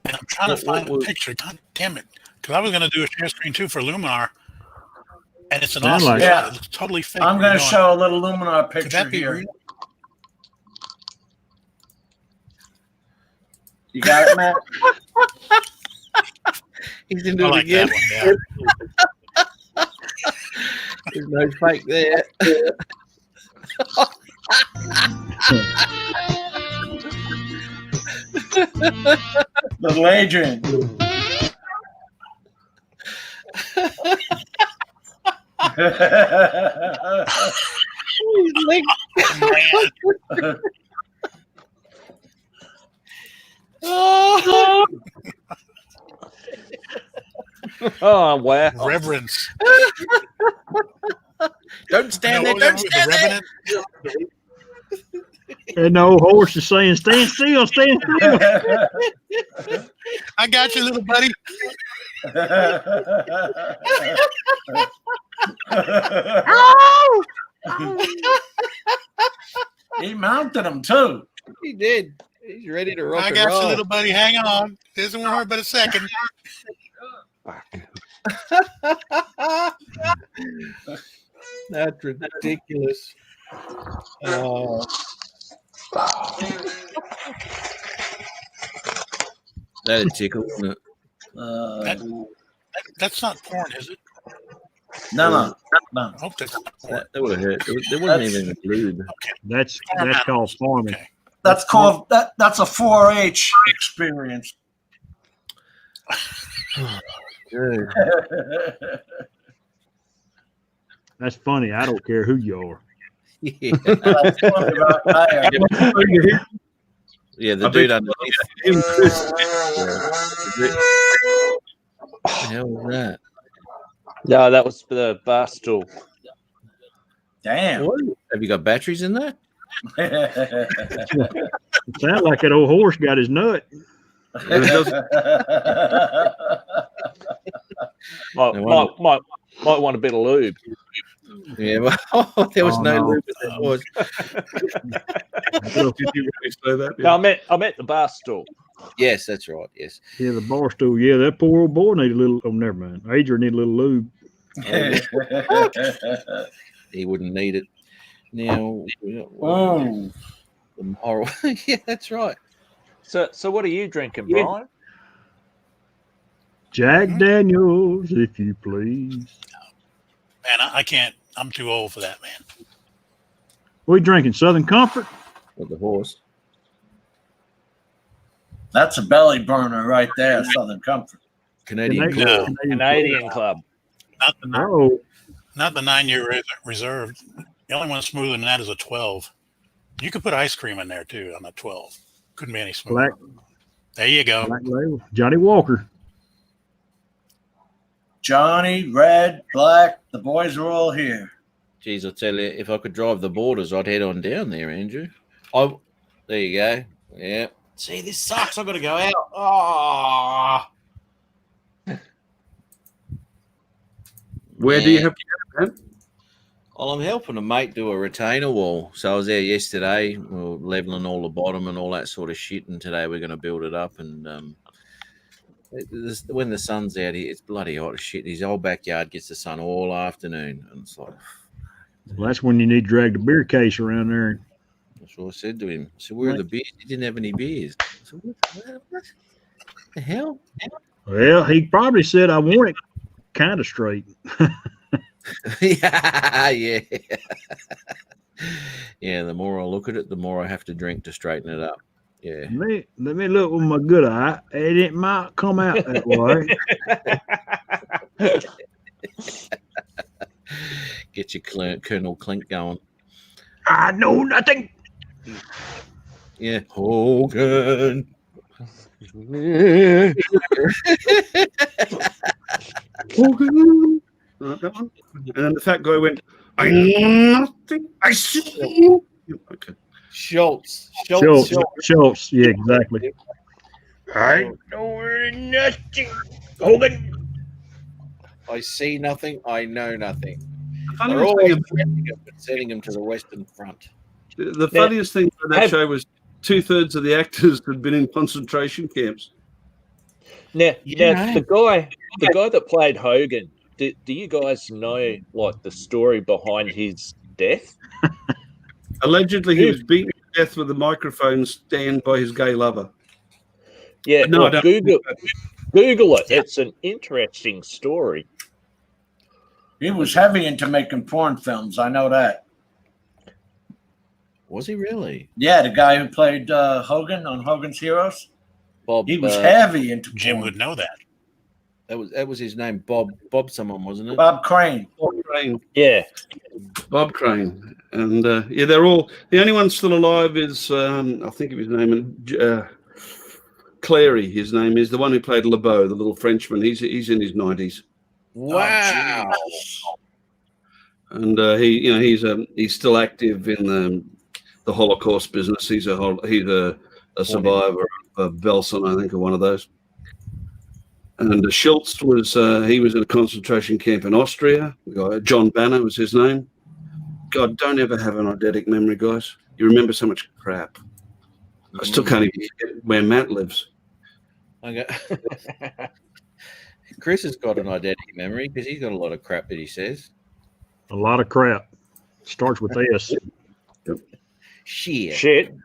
Speaker 3: And I'm trying to find the picture. God damn it. Because I was going to do a share screen too for Luminar. And it's an
Speaker 4: Sound
Speaker 3: awesome
Speaker 4: like-
Speaker 3: shot.
Speaker 8: Yeah.
Speaker 3: It looks totally fake.
Speaker 8: I'm
Speaker 3: Where
Speaker 8: going
Speaker 3: you
Speaker 8: to show a little Luminar
Speaker 3: Could
Speaker 8: picture
Speaker 3: that be
Speaker 8: here.
Speaker 3: real?
Speaker 8: You got it, Matt?
Speaker 1: He's into
Speaker 3: I
Speaker 1: it
Speaker 3: like
Speaker 1: again.
Speaker 3: that one, yeah.
Speaker 1: There's no fake there.
Speaker 8: Little Adrian.
Speaker 1: Oh,
Speaker 6: Oh, wow.
Speaker 3: Reverence.
Speaker 1: don't stand
Speaker 3: No,
Speaker 1: there.
Speaker 3: what was
Speaker 1: Don't
Speaker 3: that
Speaker 1: stand
Speaker 3: with
Speaker 1: there.
Speaker 3: the Revenant?
Speaker 4: And the old horse is saying, stand still, stand still.
Speaker 3: I got you, little buddy.
Speaker 8: He mounted him too.
Speaker 1: He did. He's ready to rock
Speaker 3: I
Speaker 1: and
Speaker 3: got you,
Speaker 1: roll.
Speaker 3: little buddy. Hang on. Isn't hard but a second.
Speaker 1: That's ridiculous. Oh. That'd tickle, wouldn't it?
Speaker 3: That's not porn, is it?
Speaker 8: No.
Speaker 3: I hope that's not porn.
Speaker 1: That would have hurt. There wasn't even lube.
Speaker 4: That's called farming.
Speaker 8: That's called that's a 4-H experience.
Speaker 1: Dude.
Speaker 4: That's funny. I don't care who you are.
Speaker 1: Yeah.
Speaker 8: That's funny, right?
Speaker 1: Yeah, the
Speaker 5: I
Speaker 1: dude
Speaker 5: bet-
Speaker 1: underneath.
Speaker 5: Him, Chris.
Speaker 1: What the hell was that?
Speaker 6: No, that was the bar stool.
Speaker 8: Damn.
Speaker 1: What? Have you got batteries in there?
Speaker 4: It sounds like that old horse got his nut.
Speaker 6: Might want a bit of lube.
Speaker 1: Yeah, well, there was
Speaker 4: Oh,
Speaker 1: no
Speaker 4: no.
Speaker 1: lube, but there was.
Speaker 5: Did you really say that?
Speaker 6: No, I meant the bar stool.
Speaker 1: Yes, that's right. Yes.
Speaker 4: Yeah, the bar stool. Yeah, that poor old boy needed a little. Oh, never mind. Adrian needed a little lube.
Speaker 1: He wouldn't need it. Now,
Speaker 8: Oh.
Speaker 1: the moral. Yeah, that's right.
Speaker 6: So what are you drinking, Brian?
Speaker 4: Jack Daniels, if you please.
Speaker 3: Man, I can't. I'm too old for that, man.
Speaker 4: We drinking Southern Comfort.
Speaker 1: With the horse.
Speaker 8: That's a belly burner right there, Southern Comfort.
Speaker 1: Canadian.
Speaker 4: Canadian-
Speaker 3: No.
Speaker 6: Canadian Club.
Speaker 3: Not the 9-year reserve. The only one smoother than that is a 12. You could put ice cream in there too on a 12. Couldn't be any smoother.
Speaker 4: Black,
Speaker 3: There you go.
Speaker 4: black label. Johnny Walker.
Speaker 8: Johnny, Red, Black, the boys are all here.
Speaker 1: Geez, I'll tell you, if I could drive the borders, I'd head on down there, Andrew. There you go. Yeah. See, this sucks. I've got to go out. Oh.
Speaker 5: Where do you have to go, man?
Speaker 1: Well, I'm helping a mate do a retainer wall. So I was there yesterday. We were leveling all the bottom and all that sort of shit. And today we're going to build it up. And when the sun's out, it's bloody hot as shit. His whole backyard gets the sun all afternoon. And it's like,
Speaker 4: Well, that's when you need to drag the beer case around there.
Speaker 1: that's what I said to him. I said, where are the beers? He didn't have any beers. I said, what the hell?
Speaker 4: Well, he probably said, I want it kind of straight.
Speaker 1: Yeah. Yeah, the more I look at it, the more I have to drink to straighten it up. Yeah.
Speaker 4: Let me look with my good eye. It might come out that way.
Speaker 1: Get your Colonel Clink going.
Speaker 4: I know nothing.
Speaker 1: Yeah. Hogan.
Speaker 5: Right, that one. And then the fat guy went, I know nothing. I see you. Okay.
Speaker 1: Schultz.
Speaker 4: Schultz. Yeah, exactly.
Speaker 1: I
Speaker 4: know nothing. Hogan.
Speaker 1: I see nothing. I know nothing.
Speaker 5: The
Speaker 1: They're
Speaker 5: funniest
Speaker 1: always
Speaker 5: thing,
Speaker 1: threatening him and sending him to the Western Front.
Speaker 5: the funniest thing about that
Speaker 6: have-
Speaker 5: show was 2/3 of the actors had been in concentration camps.
Speaker 6: Now,
Speaker 1: Yeah.
Speaker 6: the guy that played Hogan. Do you guys know like the story behind his death?
Speaker 5: Allegedly, he was beaten to death with a microphone stand by his gay lover.
Speaker 6: Yeah,
Speaker 5: No, I
Speaker 6: like,
Speaker 5: don't.
Speaker 6: Google it. It's an interesting story.
Speaker 8: He was heavy into making porn films. I know that.
Speaker 1: Was he really?
Speaker 8: Yeah, the guy who played Hogan on Hogan's Heroes.
Speaker 1: Bob.
Speaker 8: He was heavy into
Speaker 3: Jim
Speaker 8: porn.
Speaker 3: would know that.
Speaker 1: That was his name. Bob someone, wasn't it?
Speaker 8: Bob Crane.
Speaker 5: Bob Crane.
Speaker 6: Yeah.
Speaker 5: Bob Crane. And yeah, they're all. The only one still alive is, I think of his name, Clary. His name is the one who played LeBeau, the little Frenchman. He's in his 90s.
Speaker 1: Wow.
Speaker 5: And he's still active in the Holocaust business. He's a survivor of Belsen, I think, or one of those. And Schultz was in a concentration camp in Austria. John Banner was his name. God, don't ever have an eidetic memory, guys. You remember so much crap. I still can't even get where Matt lives.
Speaker 1: Okay. Chris has got an eidetic memory because he's got a lot of crap that he says.
Speaker 4: A lot of crap. Starts with S.
Speaker 1: Shit.
Speaker 6: Shit.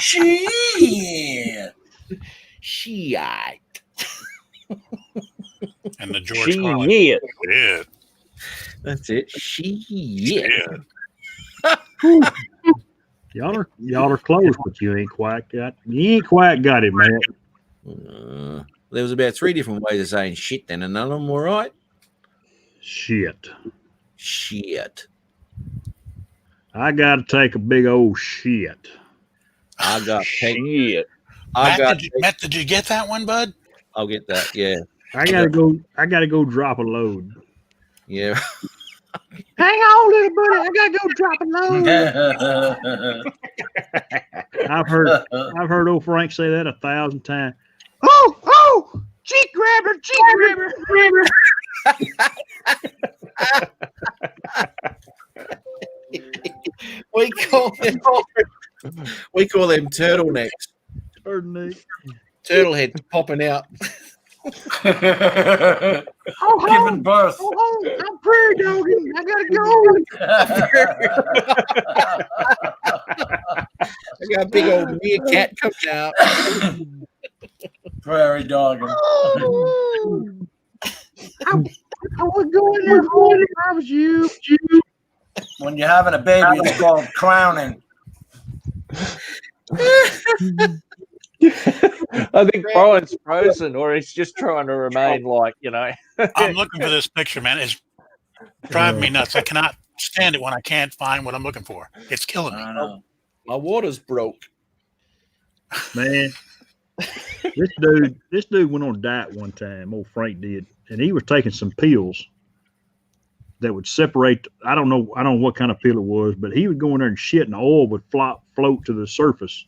Speaker 8: Shit.
Speaker 1: Shit.
Speaker 3: And the George Carlin.
Speaker 6: Shit.
Speaker 3: Yeah.
Speaker 1: That's it. Shit.
Speaker 3: Yeah.
Speaker 4: Y'all are close, but you ain't quite got it, man.
Speaker 1: There was about 3 different ways of saying shit then, and none of them were right.
Speaker 4: Shit.
Speaker 1: Shit.
Speaker 4: I gotta take a big old shit.
Speaker 1: I got
Speaker 6: Shit.
Speaker 3: Matt, did you get that one, bud?
Speaker 1: I'll get that. Yeah.
Speaker 4: I gotta go drop a load.
Speaker 1: Yeah.
Speaker 4: Hang on, little buddy. I gotta go drop a load. I've heard old Frank say that 1,000 times. Oh, cheek grabber.
Speaker 1: we call them turtlenecks. Turtle heads popping out.
Speaker 8: Giving birth.
Speaker 4: I'm prairie dogging. I gotta go.
Speaker 1: I got a big old meerkat coming out.
Speaker 8: Prairie dogging.
Speaker 4: I would go in there if I was you.
Speaker 8: When you're having a baby, it's called crowning.
Speaker 6: I think Brian's frozen, or he's just trying to remain like,
Speaker 3: I'm looking for this picture, man. It's driving me nuts. I cannot stand it when I can't find what I'm looking for. It's killing me.
Speaker 1: My water's broke.
Speaker 4: Man, this dude went on a diet one time. Old Frank did, and he was taking some pills that would separate. I don't know what kind of pill it was, but he would go in there and shit, and the oil would float to the surface.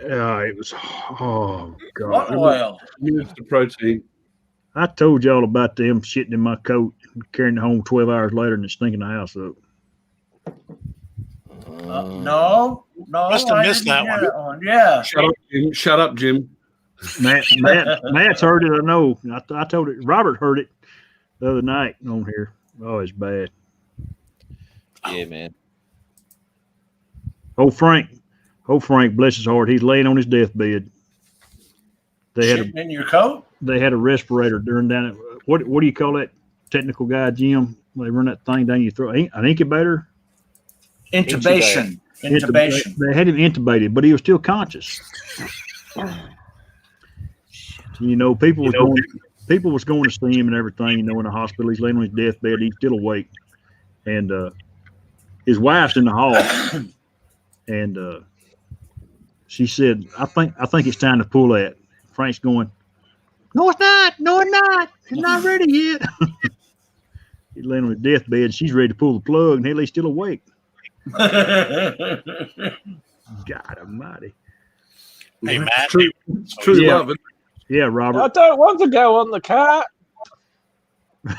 Speaker 4: It was, oh God!
Speaker 8: What oil?
Speaker 5: It's the protein.
Speaker 4: I told y'all about them shitting in my coat, carrying it home 12 hours later, and it stinking the house up.
Speaker 8: No.
Speaker 3: Must have
Speaker 8: I
Speaker 3: missed
Speaker 8: didn't
Speaker 3: that
Speaker 8: hear
Speaker 3: one.
Speaker 8: Yeah.
Speaker 5: Shut up, Jim.
Speaker 4: Matt's heard it. I know. I told it. Robert heard it the other night on here. Oh, it's bad.
Speaker 1: Yeah, man.
Speaker 4: Oh, Frank, bless his heart. He's laying on his deathbed.
Speaker 8: Shitting in your coat?
Speaker 4: They had a respirator during down at what do you call that technical guy, Jim? They run that thing down your throat. An incubator?
Speaker 8: Intubation.
Speaker 4: They had him intubated, but he was still conscious. People was going to see him and everything. In the hospital, he's laying on his deathbed. He's still awake, and his wife's in the hall, and she said, "I think it's time to pull that." Frank's going, "No, it's not. No, it's not. It's not ready yet." He's laying on his deathbed, and she's ready to pull the plug, and he's still awake. God Almighty!
Speaker 3: Hey, Matt.
Speaker 5: It's true love.
Speaker 4: Yeah,
Speaker 6: I
Speaker 4: Robert.
Speaker 6: don't want to go on the cart.
Speaker 3: What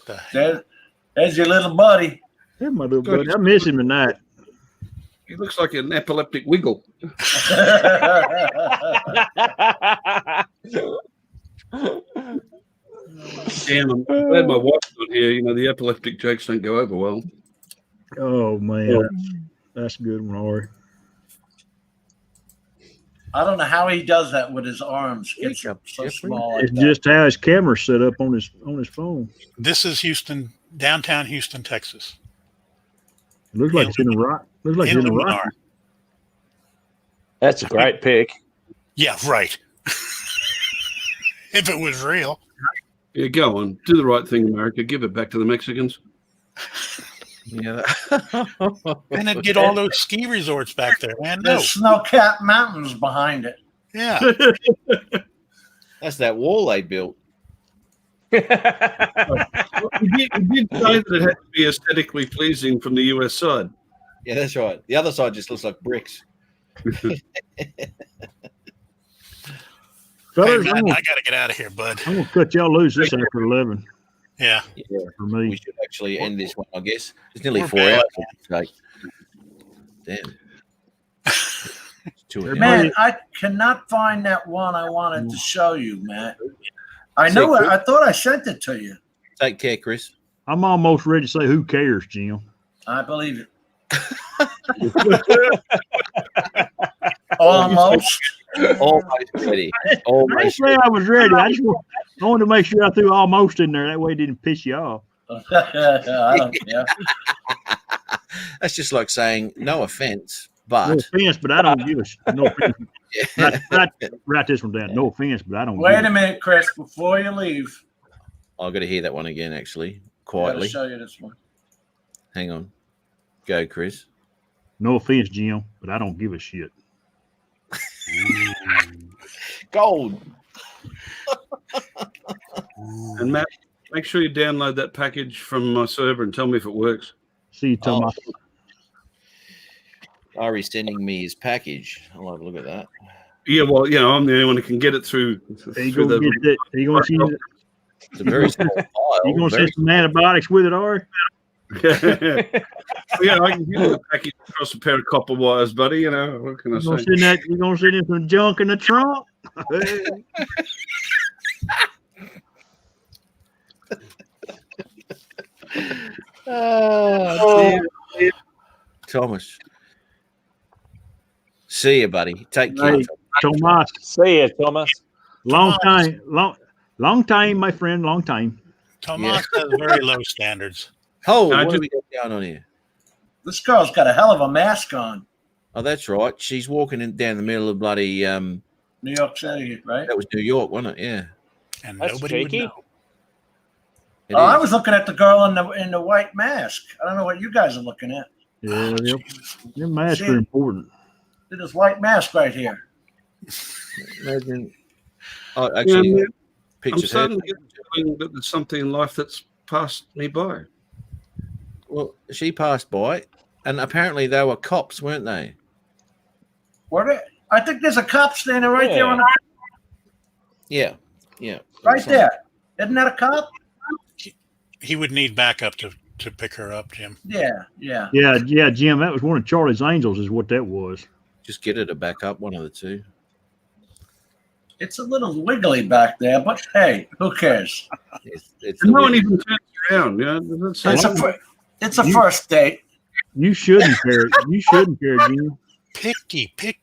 Speaker 3: the heck?
Speaker 8: There's your little buddy.
Speaker 4: Hey, my little buddy. I miss him tonight.
Speaker 5: He looks like an epileptic wiggle. Damn, I'm glad my wife's not here. You know, the epileptic jokes don't go over well.
Speaker 4: Oh man, that's a good one, Ari.
Speaker 8: I don't know how he does that with his arms. It's so small. Like
Speaker 4: It's
Speaker 8: that.
Speaker 4: just how his camera's set up on his phone.
Speaker 3: This is Houston, downtown Houston, Texas.
Speaker 4: It looks like it's in a rock. Looks like it's in a rock.
Speaker 3: Luminar.
Speaker 6: That's a great pick.
Speaker 3: Yeah, right. If it was real.
Speaker 5: Yeah, go on. Do the right thing, America. Give it back to the Mexicans.
Speaker 1: Yeah.
Speaker 3: And it'd get all those ski resorts back there, man. No.
Speaker 8: There's snow-capped mountains behind it.
Speaker 3: Yeah.
Speaker 1: That's that wall they built.
Speaker 5: He did say that it had to be aesthetically pleasing from the US side.
Speaker 1: Yeah, that's right. The other side just looks like bricks.
Speaker 3: Hey,
Speaker 4: Fellas,
Speaker 3: man,
Speaker 4: I'm
Speaker 3: I got to get out of here, bud.
Speaker 4: gonna cut y'all loose this after 11
Speaker 3: Yeah.
Speaker 1: Yeah,
Speaker 4: for
Speaker 1: we
Speaker 4: me.
Speaker 1: should actually end this one, I guess. It's nearly
Speaker 3: We're
Speaker 1: 4
Speaker 3: bad,
Speaker 1: hours. Damn. It's 2 hours.
Speaker 8: Man, I cannot find that one I wanted to show you, Matt. I know it. I thought I sent it to you.
Speaker 1: Take care, Chris.
Speaker 4: I'm almost ready to say, "Who cares, Jim?"
Speaker 8: I believe it. Almost.
Speaker 1: Almost ready.
Speaker 4: I didn't
Speaker 1: Almost
Speaker 4: say I was ready. I wanted to make sure I threw almost in there. That way, it didn't piss you off.
Speaker 8: I don't care.
Speaker 1: That's just like saying, no offense,
Speaker 4: No
Speaker 1: but
Speaker 4: offense, but I don't give a shit. No offense.
Speaker 1: yeah.
Speaker 4: Write this one down. No offense, but I don't.
Speaker 8: Wait
Speaker 4: give
Speaker 8: a minute, Chris. Before you leave,
Speaker 1: I've got to hear that one again, actually,
Speaker 8: I gotta
Speaker 1: quietly.
Speaker 8: show you this one.
Speaker 1: Hang on. Go, Chris.
Speaker 4: No offense, Jim, but I don't give a shit.
Speaker 1: Gold.
Speaker 5: And Matt, make sure you download that package from my server and tell me if it works.
Speaker 4: See you, Thomas.
Speaker 1: Ari's sending me his package. I'll have a look at that.
Speaker 5: Yeah, well, you know, I'm the only one who can get it through
Speaker 4: He gonna get that. He gonna see.
Speaker 1: It's a very small file.
Speaker 4: He gonna
Speaker 1: very-
Speaker 4: send some antibiotics with it, Ari.
Speaker 5: Yeah, I can give you the package across a pair of copper wires, buddy. You know, what can I
Speaker 4: You gonna
Speaker 5: say?
Speaker 4: send that? You gonna send him some junk in the trunk?
Speaker 1: Thomas. See you, buddy. Take care.
Speaker 4: Hey, Thomas,
Speaker 6: See you, Thomas.
Speaker 4: long time, long time, my friend, long time.
Speaker 3: Tomas has very low standards.
Speaker 1: Oh,
Speaker 5: I
Speaker 1: what do
Speaker 5: just-
Speaker 1: we got going on here?
Speaker 8: This girl's got a hell of a mask on.
Speaker 1: Oh, that's right. She's walking down the middle of bloody.
Speaker 8: New York City, right?
Speaker 1: That was New York, wasn't it? Yeah.
Speaker 3: And
Speaker 6: That's
Speaker 3: nobody would
Speaker 6: cheeky.
Speaker 3: know.
Speaker 1: It
Speaker 8: Oh, I
Speaker 1: is.
Speaker 8: was looking at the girl in the white mask. I don't know what you guys are looking at.
Speaker 4: Yeah, yep. Your masks
Speaker 8: See?
Speaker 4: are important.
Speaker 8: Look at this white mask right here.
Speaker 1: Imagine. Oh, actually,
Speaker 5: Yeah, I'm
Speaker 1: pictures.
Speaker 5: starting to get the feeling that there's something in life that's passed me by.
Speaker 1: Well, she passed by, and apparently they were cops, weren't they?
Speaker 8: I think there's a cop standing right there on the
Speaker 1: Yeah. Yeah.
Speaker 8: right there. Isn't that a cop?
Speaker 3: He would need backup to pick her up, Jim.
Speaker 8: Yeah, yeah.
Speaker 4: Yeah, Jim. That was one of Charlie's Angels, is what that was.
Speaker 1: Just get her to back up, one of the two.
Speaker 8: It's a little wiggly back there, but hey, who cares?
Speaker 1: It's
Speaker 5: And no one
Speaker 1: the-
Speaker 5: even turns around. You know, that's
Speaker 8: It's a first date.
Speaker 4: You shouldn't care. You shouldn't care, Jim.
Speaker 3: Picky.
Speaker 1: I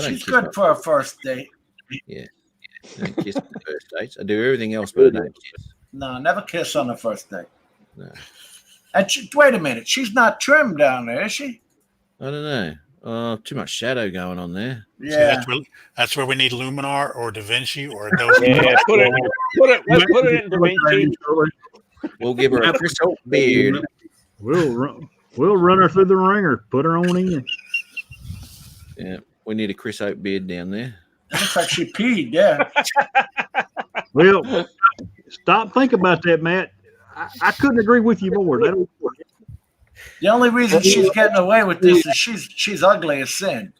Speaker 1: don't
Speaker 8: She's
Speaker 1: kiss
Speaker 8: good
Speaker 1: my-
Speaker 8: for a first date.
Speaker 1: I don't kiss on the first dates. I do everything else, but I don't kiss.
Speaker 8: No, never kiss on the first date.
Speaker 1: No.
Speaker 8: And wait a minute, she's not trimmed down there, is she?
Speaker 1: I don't know. Oh, too much shadow going on there.
Speaker 3: See,
Speaker 8: Yeah.
Speaker 3: that's where we need Luminar or Da Vinci or Adobe.
Speaker 6: Yeah, let's put it in Da Vinci.
Speaker 1: We'll give her a Chris Hope beard.
Speaker 4: We'll run her through the ringer. Put her on in.
Speaker 1: Yeah, we need a Chris Hope beard down there.
Speaker 8: It looks like she peed, yeah.
Speaker 4: Well, stop thinking about that, Matt. I couldn't agree with you more.
Speaker 8: The only reason she's getting away with this is she's ugly as sin.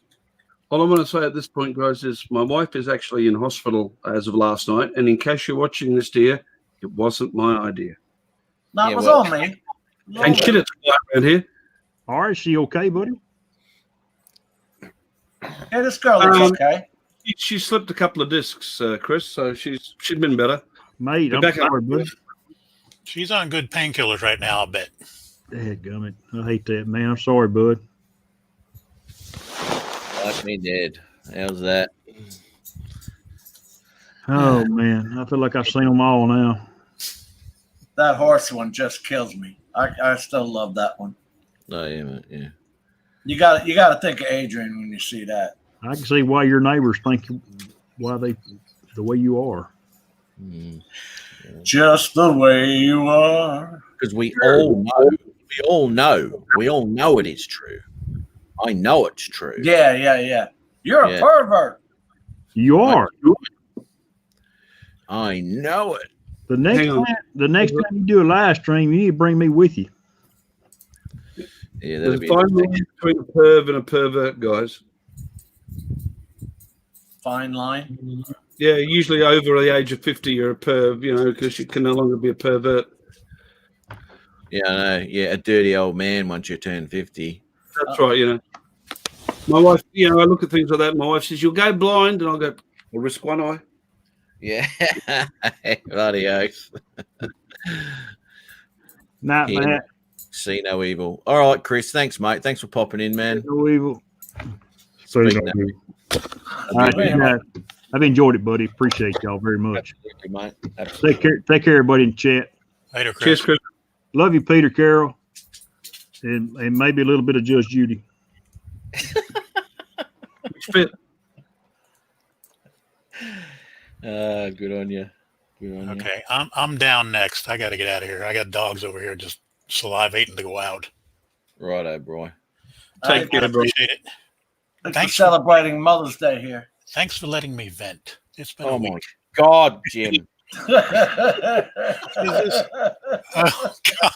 Speaker 5: All I want to say at this point, guys, is my wife is actually in hospital as of last night. And in case you're watching this, dear, it wasn't my idea.
Speaker 8: That
Speaker 1: Yeah,
Speaker 8: was
Speaker 1: well-
Speaker 8: on me.
Speaker 5: And shit, it's quiet around here.
Speaker 4: All right, she okay, buddy?
Speaker 8: Hey, this girl looks
Speaker 5: Um,
Speaker 8: okay.
Speaker 5: She slipped a couple of discs, Chris, so she's been better.
Speaker 4: Mate, I'm
Speaker 5: Rebecca-
Speaker 4: sorry, buddy.
Speaker 3: She's on good painkillers right now, I bet.
Speaker 4: Dadgummit. I hate that, man. I'm sorry, bud.
Speaker 1: Like me dead. How's that?
Speaker 4: Oh, man. I feel like I've seen them all now.
Speaker 8: That horse one just kills me. I still love that one.
Speaker 1: Oh, yeah, mate. Yeah.
Speaker 8: You got to think of Adrian when you see that.
Speaker 4: I can see why your neighbors think why they the way you are.
Speaker 1: Mm.
Speaker 8: Just the way you are.
Speaker 1: Because we all know it is true. I know it's true.
Speaker 8: Yeah. You're
Speaker 1: Yeah.
Speaker 8: a pervert.
Speaker 4: You are.
Speaker 1: I know it.
Speaker 4: The next
Speaker 5: Hang on.
Speaker 4: time you do a live stream, you need to bring me with you.
Speaker 1: Yeah,
Speaker 5: There's
Speaker 1: that'd
Speaker 5: a
Speaker 1: be
Speaker 5: fine line between a perv and a pervert, guys.
Speaker 8: Fine line.
Speaker 5: Yeah, usually over the age of 50, you're a perv, because you can no longer be a pervert.
Speaker 1: Yeah, I know. Yeah, a dirty old man once you turn 50.
Speaker 5: That's right, My wife, I look at things like that. My wife says, "You'll go blind," and I'll go, "I'll risk one eye."
Speaker 1: Yeah. Bloody oath.
Speaker 4: Night,
Speaker 1: Yeah.
Speaker 4: Matt.
Speaker 1: See no evil. All right, Chris. Thanks, mate. Thanks for popping in, man.
Speaker 4: No evil.
Speaker 1: Speaking of-
Speaker 4: All right, good night. I've enjoyed it, buddy. Appreciate y'all very much.
Speaker 1: Absolutely, mate. Absolutely.
Speaker 4: Take care, everybody in chat.
Speaker 3: Later, Chris.
Speaker 5: Cheers, Chris.
Speaker 4: Love you, Peter Carroll, and maybe a little bit of Judge Judy.
Speaker 5: Fit.
Speaker 1: Good on you. Good on you.
Speaker 3: Okay, I'm down next. I got to get out of here. I got dogs over here just salivating to go out.
Speaker 1: Righto, bro.
Speaker 5: Take
Speaker 3: I
Speaker 5: care, bro.
Speaker 3: appreciate it.
Speaker 8: Thanks
Speaker 3: Thanks.
Speaker 8: for celebrating Mother's Day here.
Speaker 3: Thanks for letting me vent. It's been a
Speaker 1: Oh
Speaker 3: week.
Speaker 1: my God, Jim.
Speaker 3: Oh, God.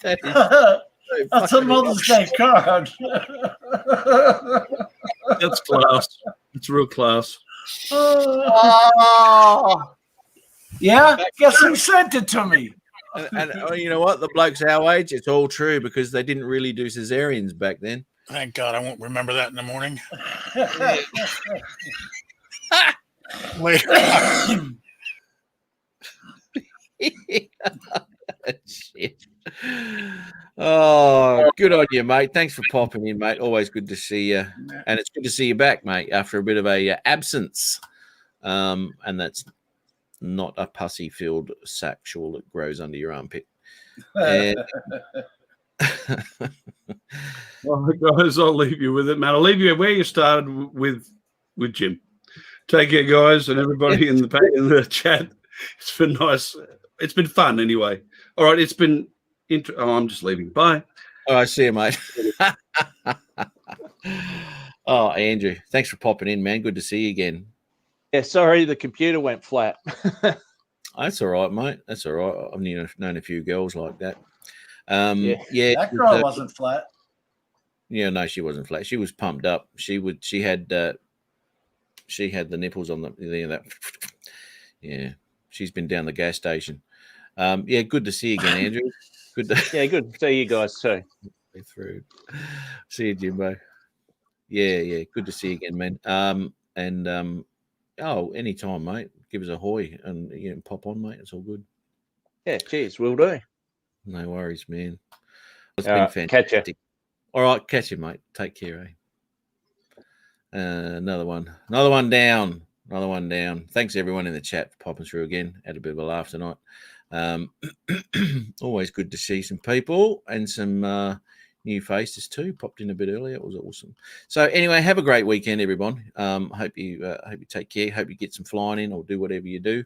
Speaker 1: That is so
Speaker 8: That's a
Speaker 1: fucking
Speaker 8: Mother's Day card.
Speaker 5: That's class. It's real class.
Speaker 8: Oh. Yeah? Guess who sent it to me?
Speaker 1: And you know what? The blokes our age, it's all true because they didn't really do cesareans back then.
Speaker 3: Thank God I won't remember that in the morning. Later.
Speaker 1: Shit. Oh, good on you, mate. Thanks for popping in, mate. Always good to see you, and it's good to see you back, mate, after a bit of a absence. And that's not a pussy-filled sactual that grows under your armpit. And
Speaker 5: Well, guys, I'll leave you with it, man. I'll leave you where you started with Jim. Take care, guys, and everybody in the chat. It's been nice. It's been fun, anyway. All right, it's been. I'm just leaving. Bye.
Speaker 1: all right, see you, mate. Oh, Andrew, thanks for popping in, man. Good to see you again.
Speaker 6: Yeah, sorry, the computer went flat.
Speaker 1: That's all right, mate. That's all right. I've known a few girls like that.
Speaker 6: Yeah.
Speaker 1: Yeah,
Speaker 8: That girl wasn't flat.
Speaker 1: Yeah, no, she wasn't flat. She was pumped up. She had the nipples on that. Yeah, she's been down the gas station. Yeah, good to see you again, Andrew. Good to
Speaker 6: Yeah, good to see you guys too.
Speaker 1: through. See you, Jimbo. Yeah, good to see you again, man. Anytime, mate. Give us a hoy and pop on, mate. It's all good.
Speaker 6: Yeah, cheers, will do.
Speaker 1: No worries, man. It's
Speaker 6: All
Speaker 1: been
Speaker 6: right, catch ya.
Speaker 1: fantastic. All right, catch you, mate. Take care, Another one down. Thanks everyone in the chat for popping through again. Had a bit of a laugh tonight. Always good to see some people and some new faces too. Popped in a bit earlier. It was awesome. So anyway, have a great weekend, everyone. Hope you take care. Hope you get some flying in or do whatever you do.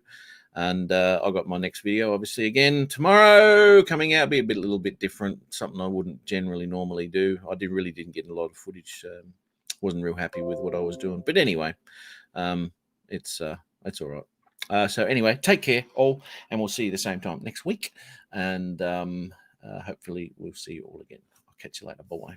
Speaker 1: And I got my next video, obviously, again tomorrow coming out. Be a little bit different. Something I wouldn't generally normally do. I didn't get a lot of footage. Wasn't real happy with what I was doing. But anyway, it's all right. So anyway, take care all, and we'll see you the same time next week. And hopefully we'll see you all again. I'll catch you later. Bye.